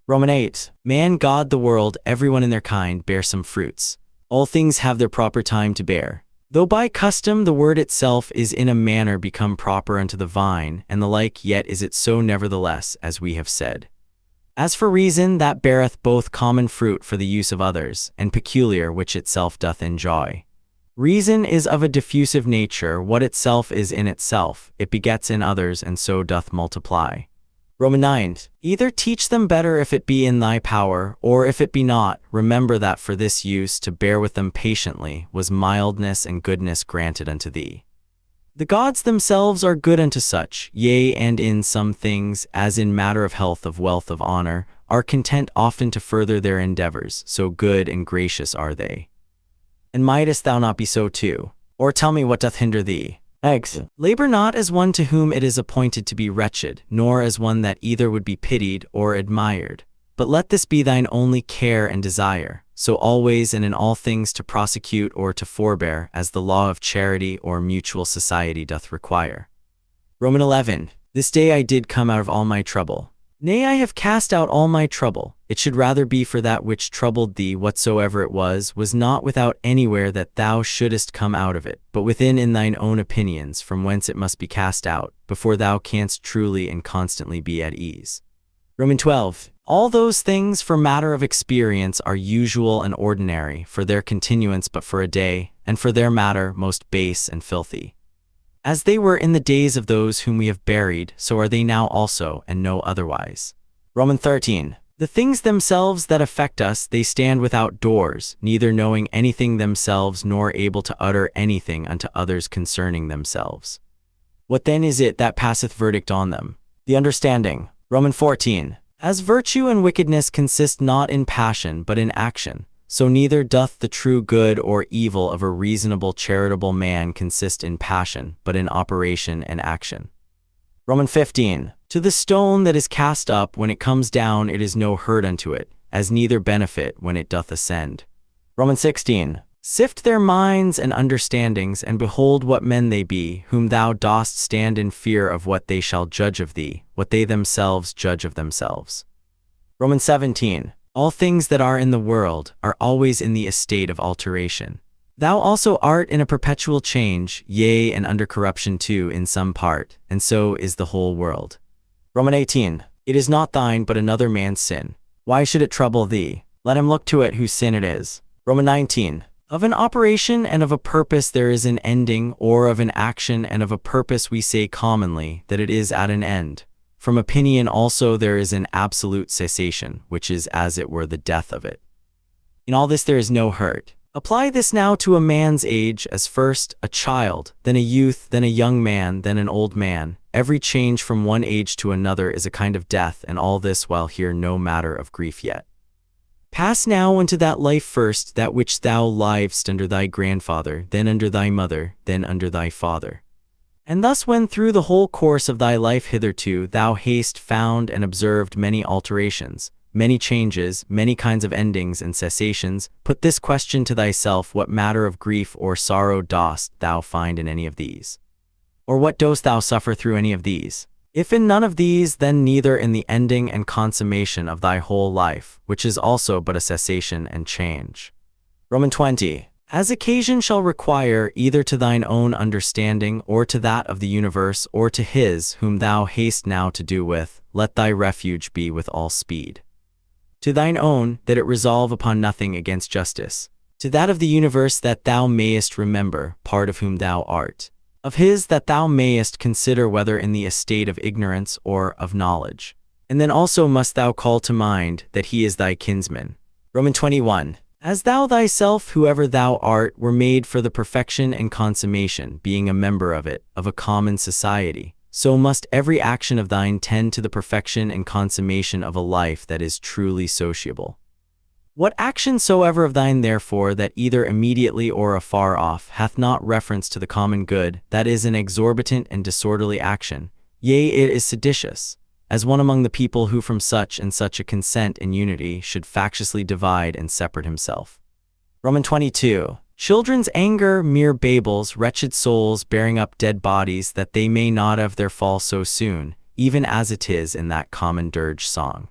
Roman 8. Man, God, the world, everyone in their kind, bear some fruits. All things have their proper time to bear. Though by custom the word itself is in a manner become proper unto the vine, and the like, yet is it so nevertheless, as we have said. As for reason, that beareth both common fruit for the use of others, and peculiar which itself doth enjoy. Reason is of a diffusive nature, what itself is in itself, it begets in others, and so doth multiply. Roman 9. Either teach them better if it be in thy power, or if it be not, remember that for this use to bear with them patiently was mildness and goodness granted unto thee. The gods themselves are good unto such, yea, and in some things, as in matter of health, of wealth, of honor, are content often to further their endeavors, so good and gracious are they. And mightest thou not be so too? Or tell me what doth hinder thee? Labor not as one to whom it is appointed to be wretched, nor as one that either would be pitied or admired. But let this be thine only care and desire, so always and in all things to prosecute or to forbear, as the law of charity or mutual society doth require. Roman 11. This day I did come out of all my trouble. Nay, I have cast out all my trouble. It should rather be for that which troubled thee, whatsoever it was not without anywhere that thou shouldest come out of it, but within in thine own opinions, from whence it must be cast out, before thou canst truly and constantly be at ease. Roman 12. All those things for matter of experience are usual and ordinary for their continuance but for a day, and for their matter most base and filthy. As they were in the days of those whom we have buried, so are they now also, and no otherwise. Romans 13. The things themselves that affect us, they stand without doors, neither knowing anything themselves nor able to utter anything unto others concerning themselves. What then is it that passeth verdict on them? The understanding. Romans 14. As virtue and wickedness consist not in passion but in action, so neither doth the true good or evil of a reasonable charitable man consist in passion, but in operation and action. Romans 15. To the stone that is cast up, when it comes down, it is no hurt unto it, as neither benefit when it doth ascend. Romans 16. Sift their minds and understandings, and behold what men they be, whom thou dost stand in fear of what they shall judge of thee, what they themselves judge of themselves. Romans 17. All things that are in the world are always in the estate of alteration. Thou also art in a perpetual change, yea, and under corruption too in some part, and so is the whole world. Romans 18. It is not thine, but another man's sin. Why should it trouble thee? Let him look to it whose sin it is. Romans 19. Of an operation and of a purpose there is an ending, or of an action and of a purpose we say commonly that it is at an end. From opinion also there is an absolute cessation, which is as it were the death of it. In all this there is no hurt. Apply this now to a man's age, as first a child, then a youth, then a young man, then an old man. Every change from one age to another is a kind of death, and all this while here no matter of grief yet. Pass now into that life first, that which thou livest under thy grandfather, then under thy mother, then under thy father. And thus when through the whole course of thy life hitherto thou hast found and observed many alterations, many changes, many kinds of endings and cessations, put this question to thyself: what matter of grief or sorrow dost thou find in any of these? Or what dost thou suffer through any of these? If in none of these, then neither in the ending and consummation of thy whole life, which is also but a cessation and change. Romans 20. As occasion shall require, either to thine own understanding, or to that of the universe, or to his whom thou hast now to do with, let thy refuge be with all speed. To thine own, that it resolve upon nothing against justice. To that of the universe, that thou mayest remember, part of whom thou art. Of his, that thou mayest consider whether in the estate of ignorance or of knowledge. And then also must thou call to mind that he is thy kinsman. Romans 21. As thou thyself, whoever thou art, were made for the perfection and consummation, being a member of it, of a common society, so must every action of thine tend to the perfection and consummation of a life that is truly sociable. What action soever of thine, therefore, that either immediately or afar off hath not reference to the common good, that is an exorbitant and disorderly action, yea, it is seditious, as one among the people who from such and such a consent in unity should factiously divide and separate himself. Romans 22. Children's anger, mere babels, wretched souls bearing up dead bodies, that they may not of their fall so soon, even as it is in that common dirge song.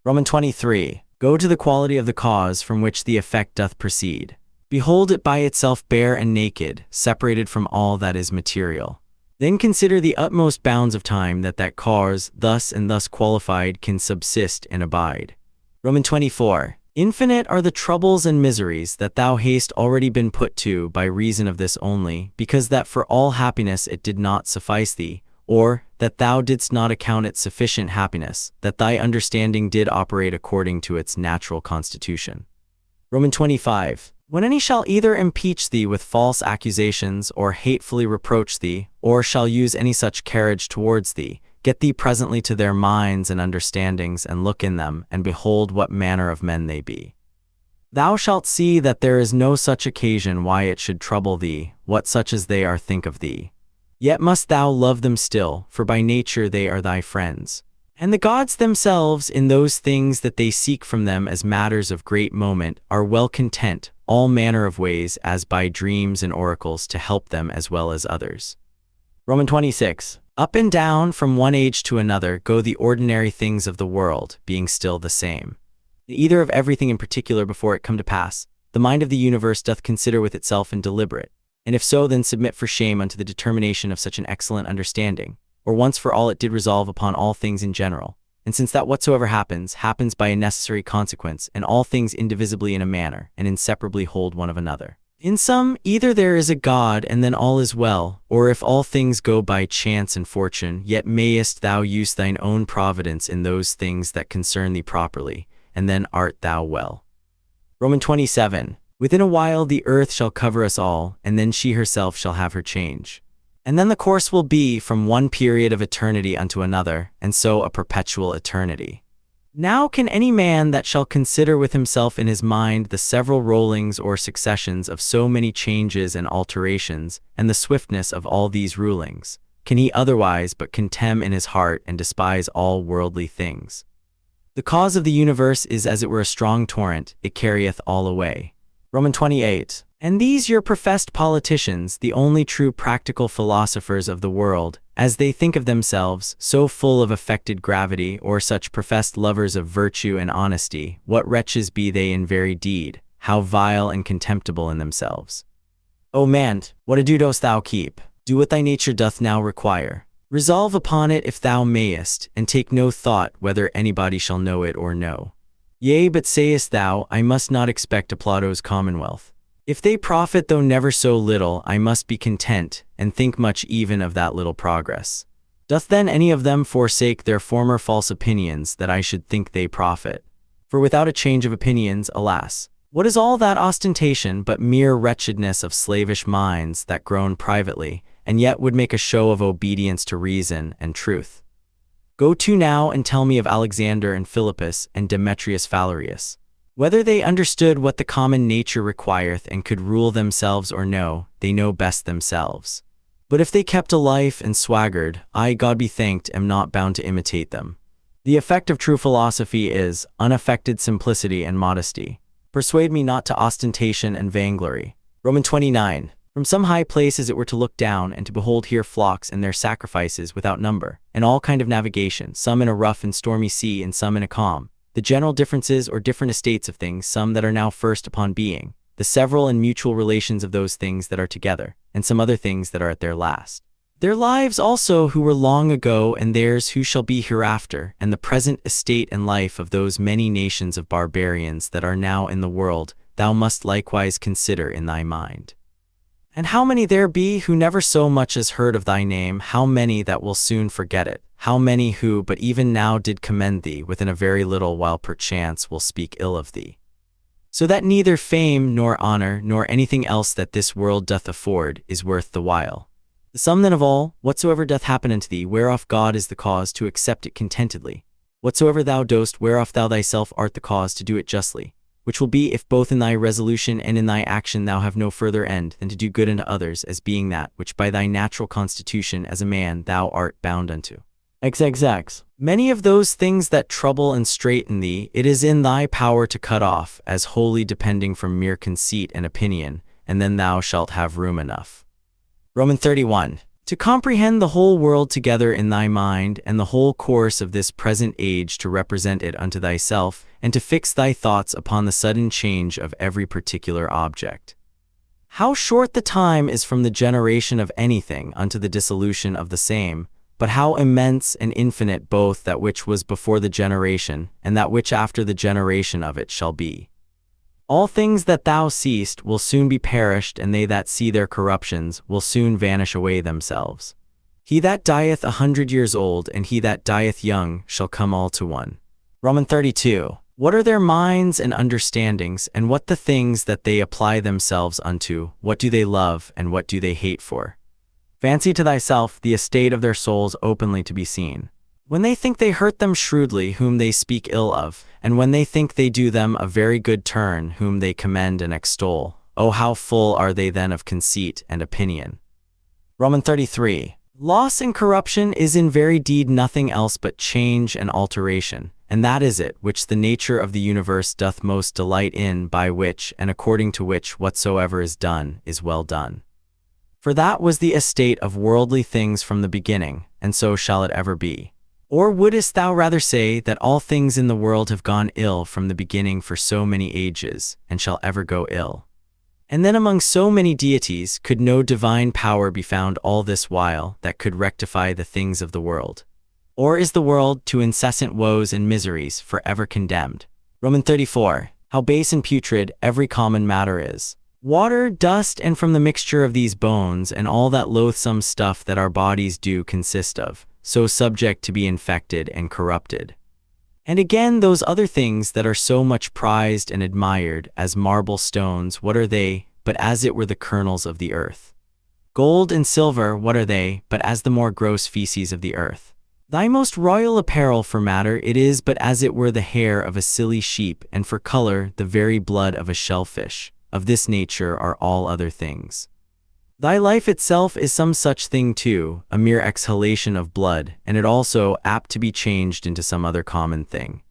Romans 23. Go to the quality of the cause from which the effect doth proceed. Behold it by itself bare and naked, separated from all that is material. Then consider the utmost bounds of time that cause, thus and thus qualified, can subsist and abide. Romans 24. Infinite are the troubles and miseries that thou hast already been put to by reason of this only, because that for all happiness it did not suffice thee, or that thou didst not account it sufficient happiness, that thy understanding did operate according to its natural constitution. Romans 25. When any shall either impeach thee with false accusations, or hatefully reproach thee, or shall use any such carriage towards thee, get thee presently to their minds and understandings, and look in them, and behold what manner of men they be. Thou shalt see that there is no such occasion why it should trouble thee, what such as they are think of thee. Yet must thou love them still, for by nature they are thy friends. And the gods themselves, in those things that they seek from them as matters of great moment, are well content, all manner of ways, as by dreams and oracles, to help them as well as others. Romans 26. Up and down, from one age to another, go the ordinary things of the world, being still the same. Either of everything in particular before it come to pass, the mind of the universe doth consider with itself and deliberate, and if so, then submit for shame unto the determination of such an excellent understanding, or once for all it did resolve upon all things in general, And since that whatsoever happens, happens by a necessary consequence, and all things indivisibly in a manner, and inseparably hold one of another. In sum, either there is a God, and then all is well, or if all things go by chance and fortune, yet mayest thou use thine own providence in those things that concern thee properly, and then art thou well. Romans 27. Within a while the earth shall cover us all, and then she herself shall have her change. And then the course will be from one period of eternity unto another, and so a perpetual eternity. Now can any man that shall consider with himself in his mind the several rollings or successions of so many changes and alterations, and the swiftness of all these rulings, can he otherwise but contemn in his heart and despise all worldly things? The cause of the universe is as it were a strong torrent, it carrieth all away. Romans 28. And these your professed politicians, the only true practical philosophers of the world, as they think of themselves, so full of affected gravity, or such professed lovers of virtue and honesty, what wretches be they in very deed, how vile and contemptible in themselves. O man, what ado dost thou keep? Do what thy nature doth now require. Resolve upon it if thou mayest, and take no thought whether anybody shall know it or no. Yea, but sayest thou, I must not expect a Plato's commonwealth. If they profit though never so little, I must be content, and think much even of that little progress. Doth then any of them forsake their former false opinions, that I should think they profit? For without a change of opinions, alas, what is all that ostentation but mere wretchedness of slavish minds that groan privately, and yet would make a show of obedience to reason and truth? Go to now and tell me of Alexander and Philippus and Demetrius Phalereus. Whether they understood what the common nature requireth and could rule themselves or no, they know best themselves. But if they kept a life and swaggered, I, God be thanked, am not bound to imitate them. The effect of true philosophy is unaffected simplicity and modesty. Persuade me not to ostentation and vainglory. Romans 29. From some high place as it were to look down, and to behold here flocks and their sacrifices without number, and all kind of navigation, some in a rough and stormy sea, and some in a calm. The general differences or different estates of things, some that are now first upon being, the several and mutual relations of those things that are together, and some other things that are at their last. Their lives also who were long ago, and theirs who shall be hereafter, and the present estate and life of those many nations of barbarians that are now in the world, thou must likewise consider in thy mind. And how many there be who never so much as heard of thy name, how many that will soon forget it, how many who but even now did commend thee, within a very little while perchance will speak ill of thee. So that neither fame nor honor nor anything else that this world doth afford is worth the while. The sum then of all, whatsoever doth happen unto thee, whereof God is the cause, to accept it contentedly. Whatsoever thou dost, whereof thou thyself art the cause, to do it justly. Which will be, if both in thy resolution and in thy action thou have no further end than to do good unto others, as being that which by thy natural constitution as a man thou art bound unto. XXX. Many of those things that trouble and straiten thee, it is in thy power to cut off, as wholly depending from mere conceit and opinion, and then thou shalt have room enough. Romans 31. To comprehend the whole world together in thy mind, and the whole course of this present age to represent it unto thyself, and to fix thy thoughts upon the sudden change of every particular object. How short the time is from the generation of anything unto the dissolution of the same, but how immense and infinite both that which was before the generation, and that which after the generation of it shall be. All things that thou seest will soon be perished, and they that see their corruptions will soon vanish away themselves. He that dieth 100 years old, and he that dieth young, shall come all to one. Romans 32. What are their minds and understandings, and what the things that they apply themselves unto? What do they love, and what do they hate for? Fancy to thyself the estate of their souls openly to be seen. When they think they hurt them shrewdly whom they speak ill of, and when they think they do them a very good turn whom they commend and extol, oh how full are they then of conceit and opinion. Romans 33. Loss and corruption is in very deed nothing else but change and alteration, and that is it which the nature of the universe doth most delight in, by which and according to which whatsoever is done is well done. For that was the estate of worldly things from the beginning, and so shall it ever be. Or wouldest thou rather say that all things in the world have gone ill from the beginning for so many ages, and shall ever go ill? And then among so many deities could no divine power be found all this while that could rectify the things of the world? Or is the world to incessant woes and miseries forever condemned? Roman 34. How base and putrid every common matter is. Water, dust, and from the mixture of these bones and all that loathsome stuff that our bodies do consist of, so subject to be infected and corrupted. And again, those other things that are so much prized and admired as marble stones, what are they, but as it were the kernels of the earth? Gold and silver, what are they, but as the more gross feces of the earth? Thy most royal apparel for matter it is but as it were the hair of a silly sheep, and for color the very blood of a shellfish. Of this nature are all other things. Thy life itself is some such thing too, a mere exhalation of blood, and it also apt to be changed into some other common thing.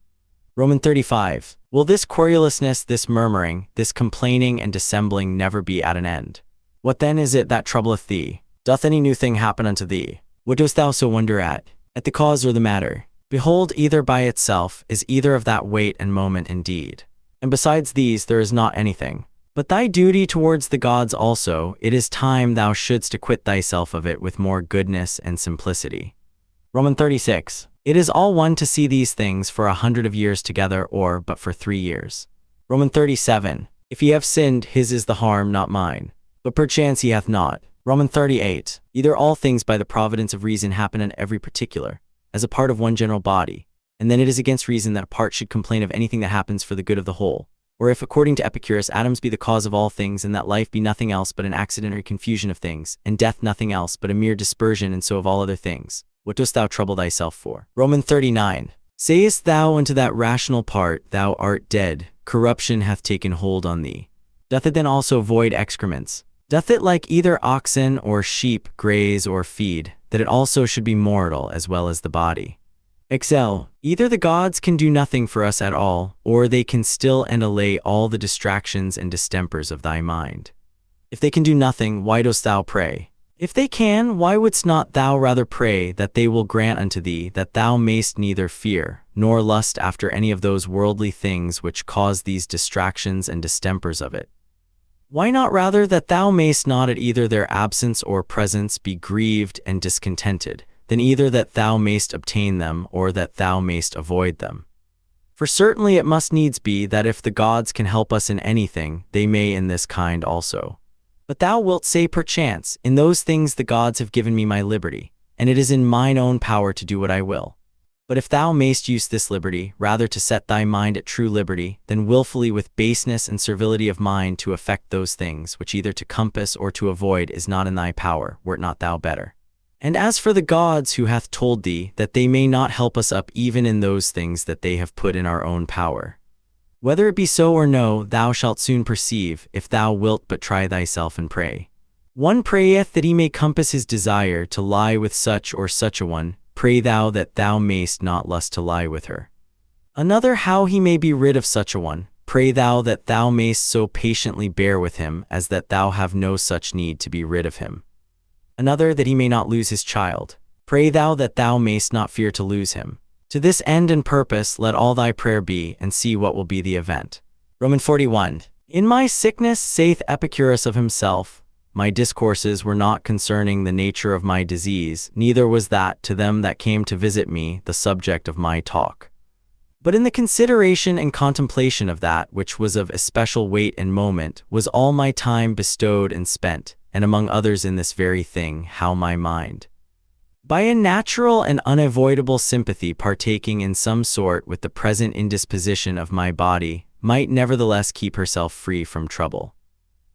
Roman 35. Will this querulousness, this murmuring, this complaining and dissembling never be at an end? What then is it that troubleth thee? Doth any new thing happen unto thee? What dost thou so wonder at? At the cause or the matter? Behold, either by itself is either of that weight and moment indeed. And besides these there is not anything. But thy duty towards the gods also, it is time thou shouldst acquit thyself of it with more goodness and simplicity. Roman 36. It is all one to see these things for 100 of years together, or but for 3 years. Roman 37. If he have sinned, his is the harm, not mine. But perchance he hath not. Roman 38. Either all things by the providence of reason happen in every particular, as a part of one general body, and then it is against reason that a part should complain of anything that happens for the good of the whole. Or if, according to Epicurus, atoms be the cause of all things, and that life be nothing else but an accidentary confusion of things, and death nothing else but a mere dispersion and so of all other things, what dost thou trouble thyself for? Roman 39. Sayest thou unto that rational part, thou art dead, corruption hath taken hold on thee? Doth it then also void excrements? Doth it like either oxen or sheep graze or feed, that it also should be mortal as well as the body? Excel, either the gods can do nothing for us at all, or they can still and allay all the distractions and distempers of thy mind. If they can do nothing, why dost thou pray? If they can, why wouldst not thou rather pray that they will grant unto thee that thou mayst neither fear, nor lust after any of those worldly things which cause these distractions and distempers of it? Why not rather that thou mayst not at either their absence or presence be grieved and discontented, than either that thou mayst obtain them or that thou mayst avoid them? For certainly it must needs be that if the gods can help us in anything, they may in this kind also. But thou wilt say perchance, in those things the gods have given me my liberty, and it is in mine own power to do what I will. But if thou mayst use this liberty rather to set thy mind at true liberty, than wilfully with baseness and servility of mind to effect those things which either to compass or to avoid is not in thy power, wert not thou better? And as for the gods, who hath told thee that they may not help us up even in those things that they have put in our own power? Whether it be so or no, thou shalt soon perceive, if thou wilt but try thyself and pray. One prayeth that he may compass his desire to lie with such or such a one, pray thou that thou mayst not lust to lie with her. Another how he may be rid of such a one, pray thou that thou mayst so patiently bear with him as that thou have no such need to be rid of him. Another that he may not lose his child, pray thou that thou mayst not fear to lose him. To this end and purpose let all thy prayer be, and see what will be the event. Roman 41. In my sickness, saith Epicurus of himself, my discourses were not concerning the nature of my disease, neither was that to them that came to visit me the subject of my talk. But in the consideration and contemplation of that which was of especial weight and moment was all my time bestowed and spent, and among others in this very thing, how my mind, by a natural and unavoidable sympathy partaking in some sort with the present indisposition of my body, might nevertheless keep herself free from trouble,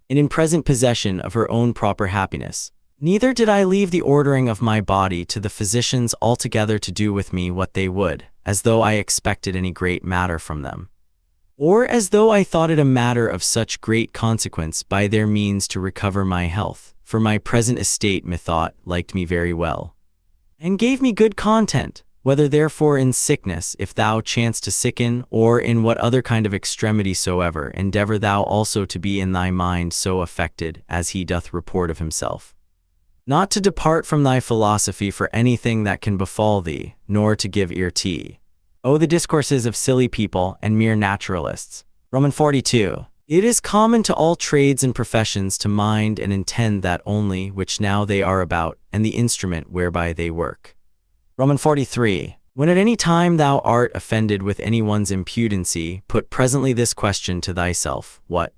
and in present possession of her own proper happiness. Neither did I leave the ordering of my body to the physicians altogether to do with me what they would, as though I expected any great matter from them, or as though I thought it a matter of such great consequence by their means to recover my health, for my present estate methought liked me very well, and gave me good content. Whether therefore in sickness, if thou chance to sicken, or in what other kind of extremity soever, endeavor thou also to be in thy mind so affected, as he doth report of himself, not to depart from thy philosophy for anything that can befall thee, nor to give ear to the discourses of silly people and mere naturalists. Roman 42. It is common to all trades and professions to mind and intend that only which now they are about, and the instrument whereby they work. Roman 43. When at any time thou art offended with anyone's impudency, put presently this question to thyself, what?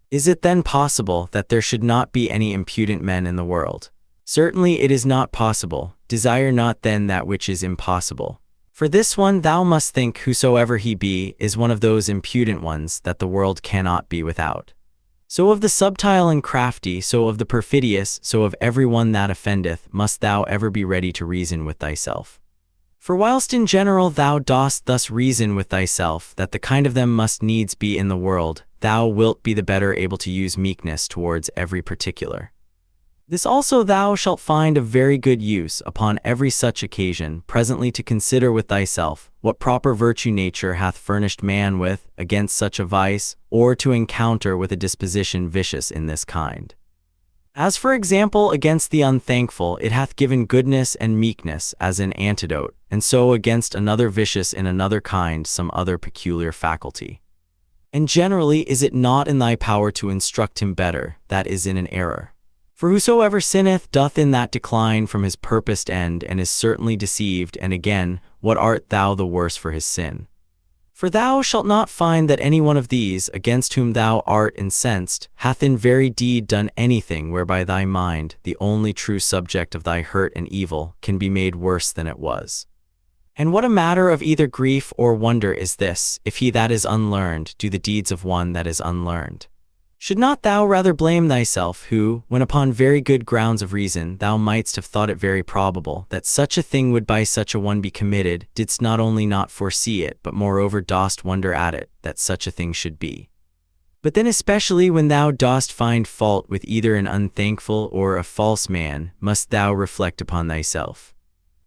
Is it then possible that there should not be any impudent men in the world? Certainly it is not possible. Desire not then that which is impossible. For this one thou must think, whosoever he be, is one of those impudent ones that the world cannot be without. So of the subtile and crafty, so of the perfidious, so of every one that offendeth, must thou ever be ready to reason with thyself. For whilst in general thou dost thus reason with thyself, that the kind of them must needs be in the world, thou wilt be the better able to use meekness towards every particular. This also thou shalt find of very good use upon every such occasion, presently to consider with thyself, what proper virtue nature hath furnished man with, against such a vice, or to encounter with a disposition vicious in this kind. As for example, against the unthankful it hath given goodness and meekness as an antidote, and so against another vicious in another kind some other peculiar faculty. And generally is it not in thy power to instruct him better, that is in an error. For whosoever sinneth doth in that decline from his purposed end, and is certainly deceived, and again, what art thou the worse for his sin? For thou shalt not find that any one of these, against whom thou art incensed, hath in very deed done anything whereby thy mind, the only true subject of thy hurt and evil, can be made worse than it was. And what a matter of either grief or wonder is this, if he that is unlearned do the deeds of one that is unlearned? Should not thou rather blame thyself, who, when upon very good grounds of reason thou mightst have thought it very probable that such a thing would by such a one be committed, didst not only not foresee it, but moreover dost wonder at it, that such a thing should be? But then especially when thou dost find fault with either an unthankful or a false man, must thou reflect upon thyself.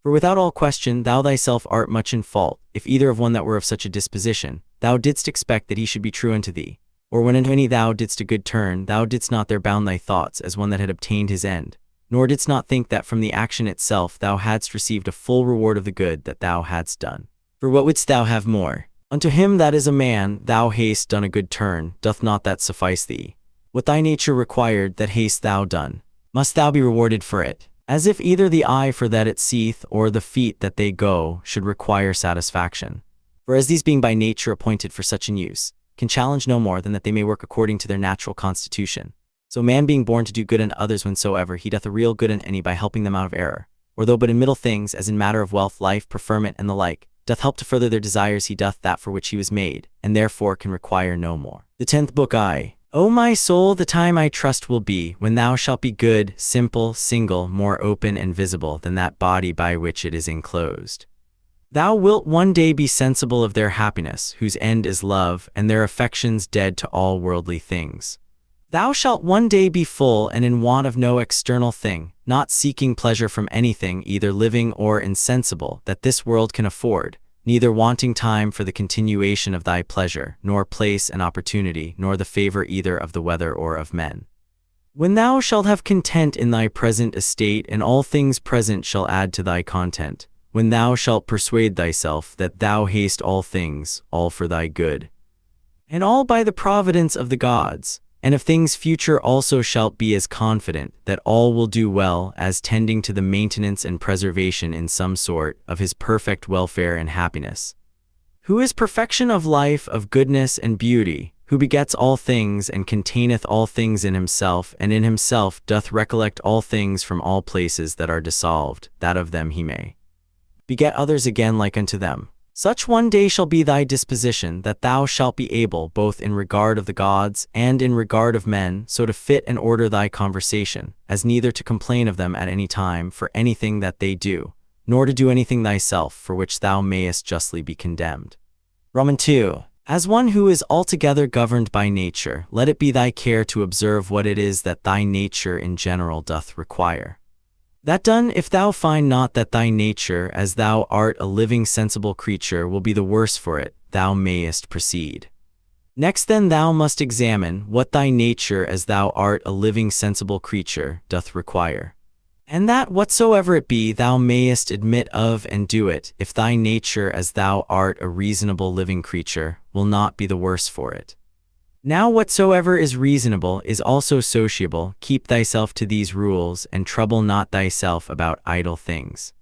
For without all question thou thyself art much in fault, if either of one that were of such a disposition, thou didst expect that he should be true unto thee. Or when unto any thou didst a good turn, thou didst not there bound thy thoughts as one that had obtained his end, nor didst not think that from the action itself thou hadst received a full reward of the good that thou hadst done. For what wouldst thou have more? Unto him that is a man, thou hast done a good turn, doth not that suffice thee? What thy nature required, that hast thou done. Must thou be rewarded for it? As if either the eye for that it seeth, or the feet that they go, should require satisfaction. For as these being by nature appointed for such an use, can challenge no more than that they may work according to their natural constitution. So man being born to do good unto others whensoever he doth a real good unto any by helping them out of error, or though but in middle things, as in matter of wealth, life, preferment, and the like, doth help to further their desires, he doth that for which he was made, and therefore can require no more. The 10th Book. O my soul, the time I trust will be, when thou shalt be good, simple, single, more open and visible than that body by which it is enclosed. Thou wilt one day be sensible of their happiness, whose end is love, and their affections dead to all worldly things. Thou shalt one day be full and in want of no external thing, not seeking pleasure from anything either living or insensible that this world can afford, neither wanting time for the continuation of thy pleasure, nor place and opportunity, nor the favor either of the weather or of men. When thou shalt have content in thy present estate, and all things present shall add to thy content, when thou shalt persuade thyself that thou hast all things, all for thy good, and all by the providence of the gods, and of things future also shalt be as confident that all will do well, as tending to the maintenance and preservation in some sort of his perfect welfare and happiness, who is perfection of life, of goodness and beauty, who begets all things and containeth all things in himself, and in himself doth recollect all things from all places that are dissolved, that of them he may beget others again like unto them. Such one day shall be thy disposition, that thou shalt be able, both in regard of the gods and in regard of men, so to fit and order thy conversation, as neither to complain of them at any time for anything that they do, nor to do anything thyself for which thou mayest justly be condemned. Roman 2. As one who is altogether governed by nature, let it be thy care to observe what it is that thy nature in general doth require. That done, if thou find not that thy nature, as thou art a living sensible creature, will be the worse for it, thou mayest proceed. Next then thou must examine what thy nature, as thou art a living sensible creature, doth require. And that whatsoever it be thou mayest admit of and do it, if thy nature, as thou art a reasonable living creature, will not be the worse for it. Now whatsoever is reasonable is also sociable. Keep thyself to these rules, and trouble not thyself about idle things.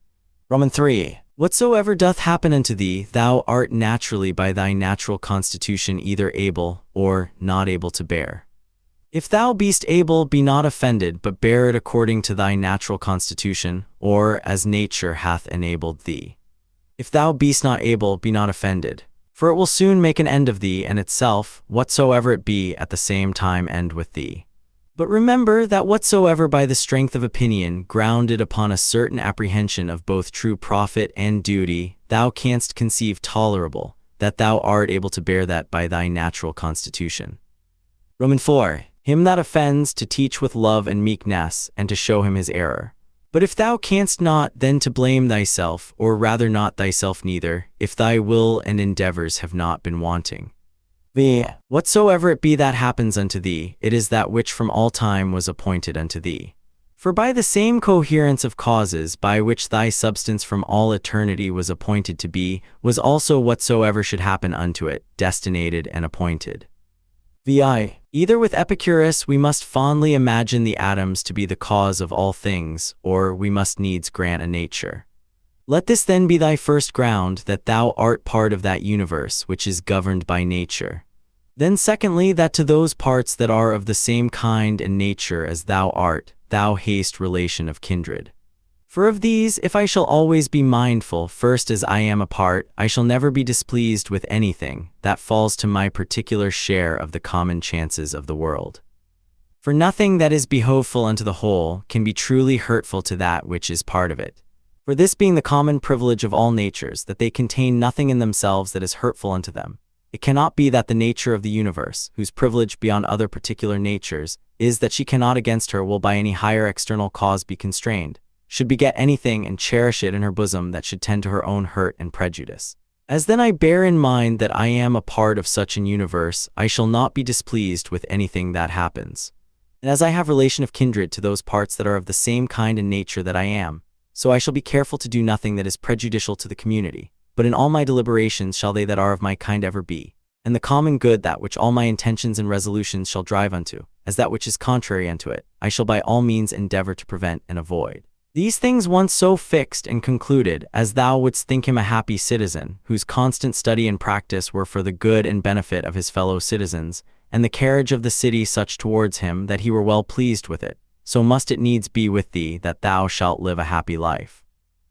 Roman 3. Whatsoever doth happen unto thee, thou art naturally by thy natural constitution either able or not able to bear. If thou beest able, be not offended, but bear it according to thy natural constitution, or as nature hath enabled thee. If thou beest not able, be not offended, for it will soon make an end of thee, and itself, whatsoever it be, at the same time end with thee. But remember that whatsoever by the strength of opinion, grounded upon a certain apprehension of both true profit and duty, thou canst conceive tolerable, that thou art able to bear that by thy natural constitution. Roman 4. Him that offends, to teach with love and meekness, and to show him his error. But if thou canst not, then to blame thyself, or rather not thyself neither, if thy will and endeavors have not been wanting. V. Whatsoever it be that happens unto thee, it is that which from all time was appointed unto thee. For by the same coherence of causes by which thy substance from all eternity was appointed to be, was also whatsoever should happen unto it, destinated and appointed. Vi. Either with Epicurus we must fondly imagine the atoms to be the cause of all things, or we must needs grant a nature. Let this then be thy first ground, that thou art part of that universe which is governed by nature. Then secondly, that to those parts that are of the same kind and nature as thou art, thou hast relation of kindred. For of these, if I shall always be mindful, first as I am a part, I shall never be displeased with anything that falls to my particular share of the common chances of the world. For nothing that is behoveful unto the whole can be truly hurtful to that which is part of it. For this being the common privilege of all natures, that they contain nothing in themselves that is hurtful unto them, it cannot be that the nature of the universe, whose privilege beyond other particular natures is that she cannot against her will by any higher external cause be constrained, should beget anything and cherish it in her bosom that should tend to her own hurt and prejudice. As then I bear in mind that I am a part of such an universe, I shall not be displeased with anything that happens. And as I have relation of kindred to those parts that are of the same kind and nature that I am, so I shall be careful to do nothing that is prejudicial to the community, but in all my deliberations shall they that are of my kind ever be, and the common good that which all my intentions and resolutions shall drive unto, as that which is contrary unto it, I shall by all means endeavor to prevent and avoid. These things once so fixed and concluded, as thou wouldst think him a happy citizen, whose constant study and practice were for the good and benefit of his fellow citizens, and the carriage of the city such towards him that he were well pleased with it, so must it needs be with thee that thou shalt live a happy life.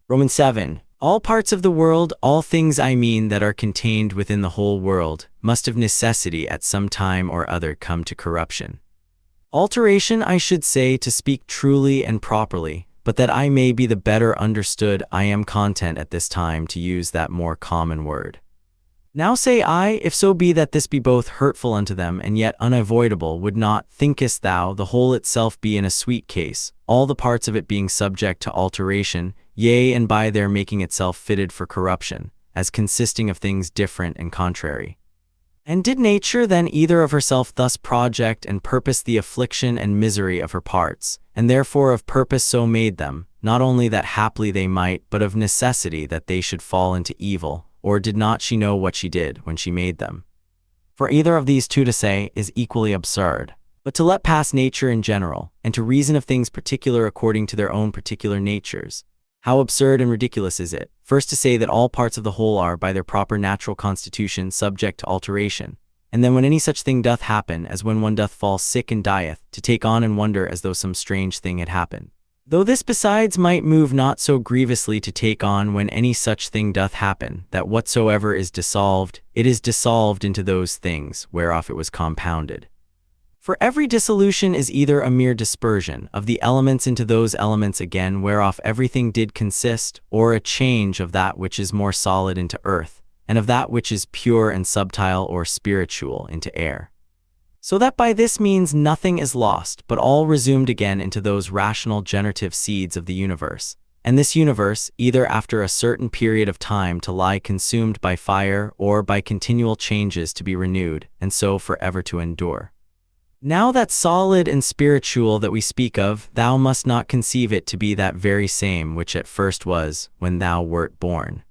Romans 7. All parts of the world, all things I mean that are contained within the whole world, must of necessity at some time or other come to corruption. Alteration, I should say, to speak truly and properly, but that I may be the better understood, I am content at this time to use that more common word. Now say I, if so be that this be both hurtful unto them and yet unavoidable, would not, thinkest thou, the whole itself be in a sweet case, all the parts of it being subject to alteration, yea, and by their making itself fitted for corruption, as consisting of things different and contrary? And did nature then either of herself thus project and purpose the affliction and misery of her parts, and therefore of purpose so made them, not only that haply they might, but of necessity that they should fall into evil, or did not she know what she did when she made them? For either of these two to say is equally absurd. But to let pass nature in general, and to reason of things particular according to their own particular natures, how absurd and ridiculous is it, first to say that all parts of the whole are by their proper natural constitution subject to alteration, and then when any such thing doth happen, as when one doth fall sick and dieth, to take on and wonder as though some strange thing had happened. Though this besides might move not so grievously to take on when any such thing doth happen, that whatsoever is dissolved, it is dissolved into those things whereof it was compounded. For every dissolution is either a mere dispersion of the elements into those elements again whereof everything did consist, or a change of that which is more solid into earth, and of that which is pure and subtile or spiritual into air. So that by this means nothing is lost, but all resumed again into those rational generative seeds of the universe, and this universe, either after a certain period of time to lie consumed by fire, or by continual changes to be renewed, and so forever to endure. Now that solid and spiritual that we speak of, thou must not conceive it to be that very same which at first was, when thou wert born.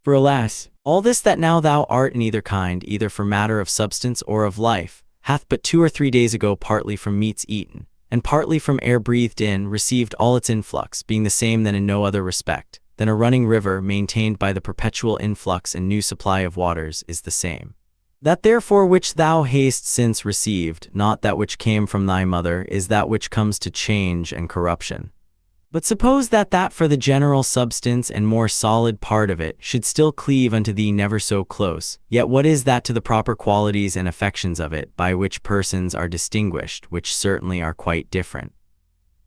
For alas, all this that now thou art in either kind, either for matter of substance or of life, hath but 2 or 3 days ago partly from meats eaten, and partly from air breathed in, received all its influx, being the same than in no other respect, than a running river maintained by the perpetual influx and new supply of waters is the same. That therefore which thou hast since received, not that which came from thy mother, is that which comes to change and corruption. But suppose that for the general substance and more solid part of it should still cleave unto thee never so close, yet what is that to the proper qualities and affections of it, by which persons are distinguished, which certainly are quite different?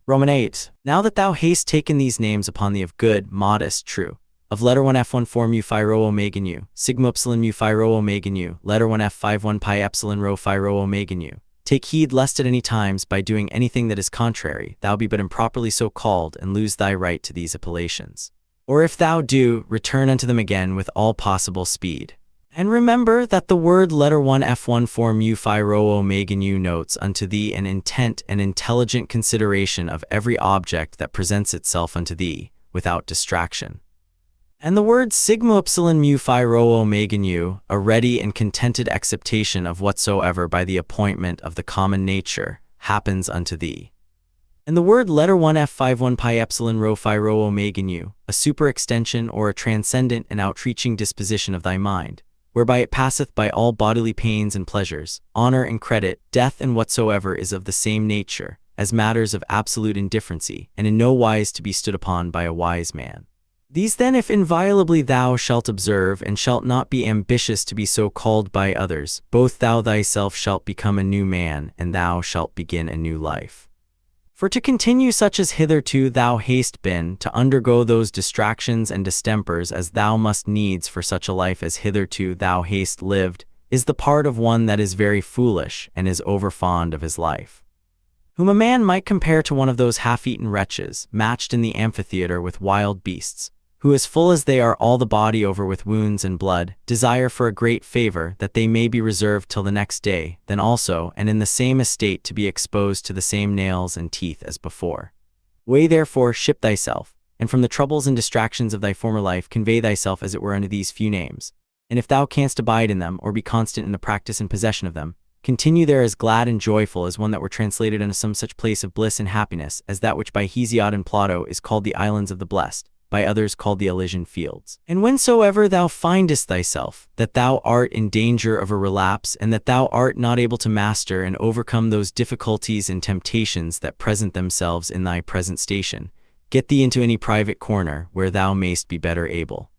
Roman 8. Now that thou hast taken these names upon thee of good, modest, true, of letter 1 F1 4 mu phi rho omega nu, sigma epsilon mu phi rho omega nu, letter 1 F5 1 pi epsilon rho phi rho omega nu. Take heed lest at any times, by doing anything that is contrary, thou be but improperly so called, and lose thy right to these appellations. Or if thou do, return unto them again with all possible speed. And remember that the word letter 1 F1 4 mu phi rho omega nu notes unto thee an intent and intelligent consideration of every object that presents itself unto thee, without distraction. And the word sigma epsilon mu phi rho omega nu, a ready and contented acceptation of whatsoever by the appointment of the common nature, happens unto thee. And the word letter 1 F5 1 pi epsilon rho phi rho omega nu, a superextension or a transcendent and outreaching disposition of thy mind, whereby it passeth by all bodily pains and pleasures, honor and credit, death and whatsoever is of the same nature, as matters of absolute indifferency, and in no wise to be stood upon by a wise man. These then if inviolably thou shalt observe, and shalt not be ambitious to be so called by others, both thou thyself shalt become a new man, and thou shalt begin a new life. For to continue such as hitherto thou hast been, to undergo those distractions and distempers as thou must needs for such a life as hitherto thou hast lived, is the part of one that is very foolish, and is overfond of his life, whom a man might compare to one of those half-eaten wretches, matched in the amphitheater with wild beasts, who as full as they are all the body over with wounds and blood, desire for a great favor that they may be reserved till the next day, then also, and in the same estate to be exposed to the same nails and teeth as before. Weigh therefore, ship thyself, and from the troubles and distractions of thy former life convey thyself as it were unto these few names, and if thou canst abide in them, or be constant in the practice and possession of them, continue there as glad and joyful as one that were translated into some such place of bliss and happiness as that which by Hesiod and Plato is called the Islands of the Blessed, by others called the Elysian Fields. And whensoever thou findest thyself, that thou art in danger of a relapse, and that thou art not able to master and overcome those difficulties and temptations that present themselves in thy present station, get thee into any private corner where thou mayst be better able.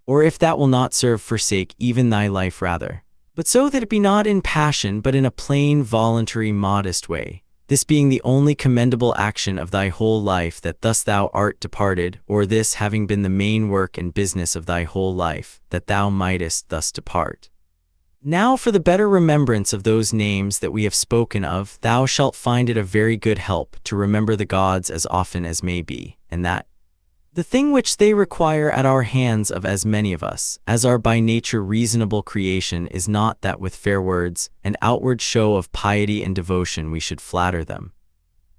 Or if that will not serve, forsake even thy life rather, but so that it be not in passion, but in a plain, voluntary, modest way, this being the only commendable action of thy whole life, that thus thou art departed, or this having been the main work and business of thy whole life, that thou mightest thus depart. Now for the better remembrance of those names that we have spoken of, thou shalt find it a very good help to remember the gods as often as may be, and that the thing which they require at our hands of as many of us, as are by nature reasonable creation, is not that with fair words and outward show of piety and devotion we should flatter them,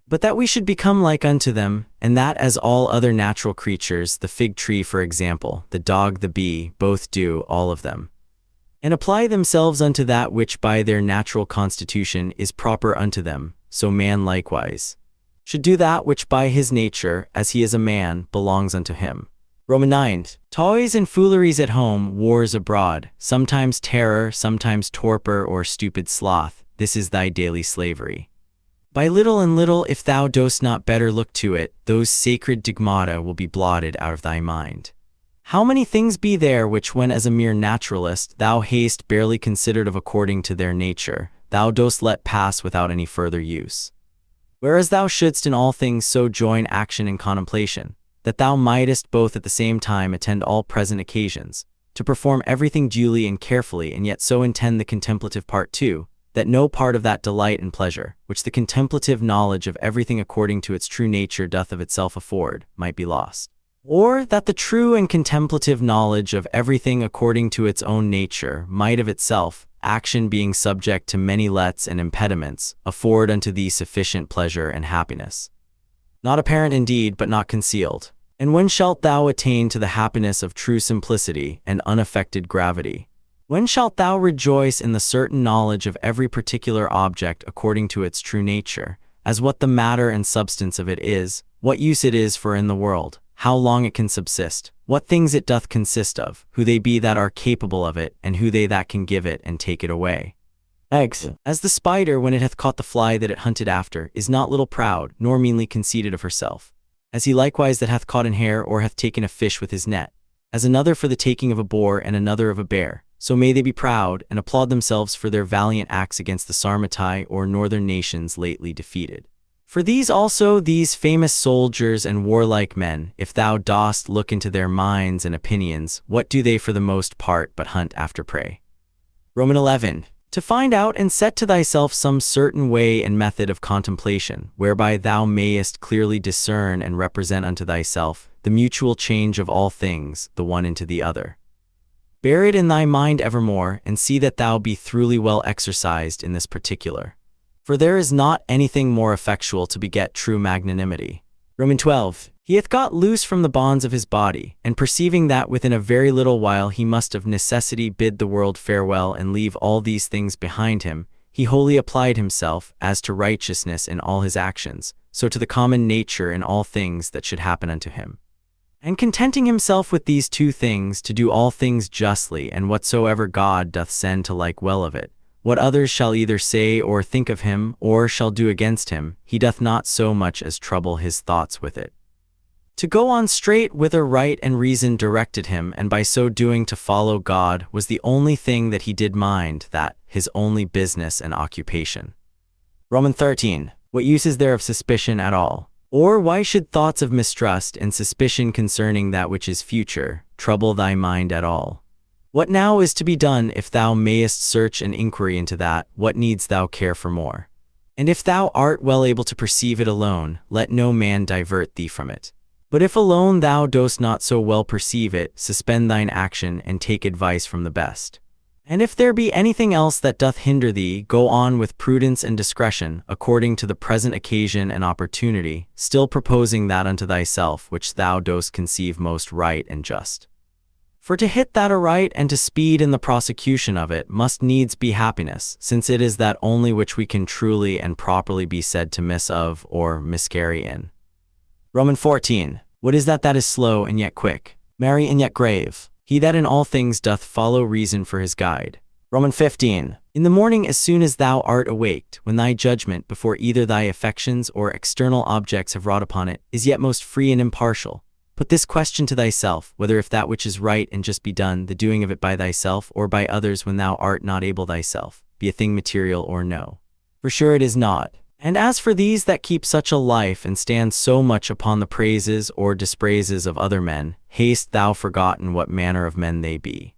but that we should become like unto them, and that as all other natural creatures, the fig tree for example, the dog, the bee, both do, all of them, and apply themselves unto that which by their natural constitution is proper unto them, so man likewise should do that which by his nature, as he is a man, belongs unto him. Roman 9. Toys and fooleries at home, wars abroad, sometimes terror, sometimes torpor or stupid sloth, this is thy daily slavery. By little and little, if thou dost not better look to it, those sacred digmata will be blotted out of thy mind. How many things be there which, when as a mere naturalist thou hast barely considered of according to their nature, thou dost let pass without any further use? Whereas thou shouldst in all things so join action and contemplation, that thou mightest both at the same time attend all present occasions, to perform everything duly and carefully, and yet so intend the contemplative part too, that no part of that delight and pleasure, which the contemplative knowledge of everything according to its true nature doth of itself afford, might be lost. Or that the true and contemplative knowledge of everything according to its own nature might of itself, action being subject to many lets and impediments, afford unto thee sufficient pleasure and happiness, not apparent indeed, but not concealed. And when shalt thou attain to the happiness of true simplicity and unaffected gravity? When shalt thou rejoice in the certain knowledge of every particular object according to its true nature, as what the matter and substance of it is, what use it is for in the world, how long it can subsist, what things it doth consist of, who they be that are capable of it, and who they that can give it and take it away. Eggs. As the spider, when it hath caught the fly that it hunted after, is not little proud, nor meanly conceited of herself. As he likewise that hath caught an hare or hath taken a fish with his net, as another for the taking of a boar and another of a bear, so may they be proud, and applaud themselves for their valiant acts against the Sarmatai or northern nations lately defeated. For these also, these famous soldiers and warlike men, if thou dost look into their minds and opinions, what do they for the most part but hunt after prey? Roman 11. To find out and set to thyself some certain way and method of contemplation, whereby thou mayest clearly discern and represent unto thyself the mutual change of all things, the one into the other. Bear it in thy mind evermore, and see that thou be thoroughly well exercised in this particular. For there is not anything more effectual to beget true magnanimity. Roman 12. He hath got loose from the bonds of his body, and perceiving that within a very little while he must of necessity bid the world farewell and leave all these things behind him, he wholly applied himself, as to righteousness in all his actions, so to the common nature in all things that should happen unto him. And contenting himself with these two things, to do all things justly, and whatsoever God doth send to like well of it, what others shall either say or think of him, or shall do against him, he doth not so much as trouble his thoughts with it. To go on straight whither right and reason directed him, and by so doing to follow God, was the only thing that he did mind, that, his only business and occupation. Roman 13. What use is there of suspicion at all? Or why should thoughts of mistrust and suspicion concerning that which is future trouble thy mind at all? What now is to be done, if thou mayest search an inquiry into that, what needs thou care for more? And if thou art well able to perceive it alone, let no man divert thee from it. But if alone thou dost not so well perceive it, suspend thine action, and take advice from the best. And if there be anything else that doth hinder thee, go on with prudence and discretion, according to the present occasion and opportunity, still proposing that unto thyself which thou dost conceive most right and just. For to hit that aright and to speed in the prosecution of it must needs be happiness, since it is that only which we can truly and properly be said to miss of or miscarry in. Roman 14. What is that is slow and yet quick, merry and yet grave? He that in all things doth follow reason for his guide. Roman 15. In the morning, as soon as thou art awaked, when thy judgment, before either thy affections or external objects have wrought upon it, is yet most free and impartial, put this question to thyself, whether if that which is right and just be done, the doing of it by thyself or by others when thou art not able thyself, be a thing material or no. For sure it is not. And as for these that keep such a life and stand so much upon the praises or dispraises of other men, hast thou forgotten what manner of men they be?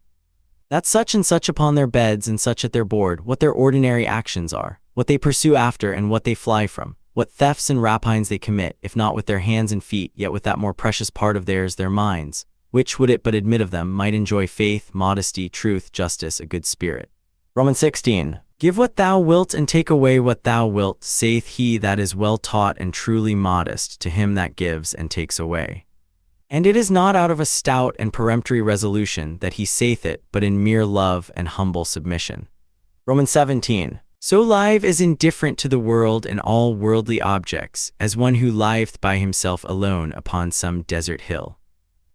That such and such upon their beds and such at their board, what their ordinary actions are, what they pursue after and what they fly from, what thefts and rapines they commit, if not with their hands and feet, yet with that more precious part of theirs, their minds, which, would it but admit of them, might enjoy faith, modesty, truth, justice, a good spirit. Roman 16. Give what thou wilt and take away what thou wilt, saith he that is well taught and truly modest, to him that gives and takes away. And it is not out of a stout and peremptory resolution that he saith it, but in mere love and humble submission. Roman 17. So live is indifferent to the world and all worldly objects, as one who lieth by himself alone upon some desert hill.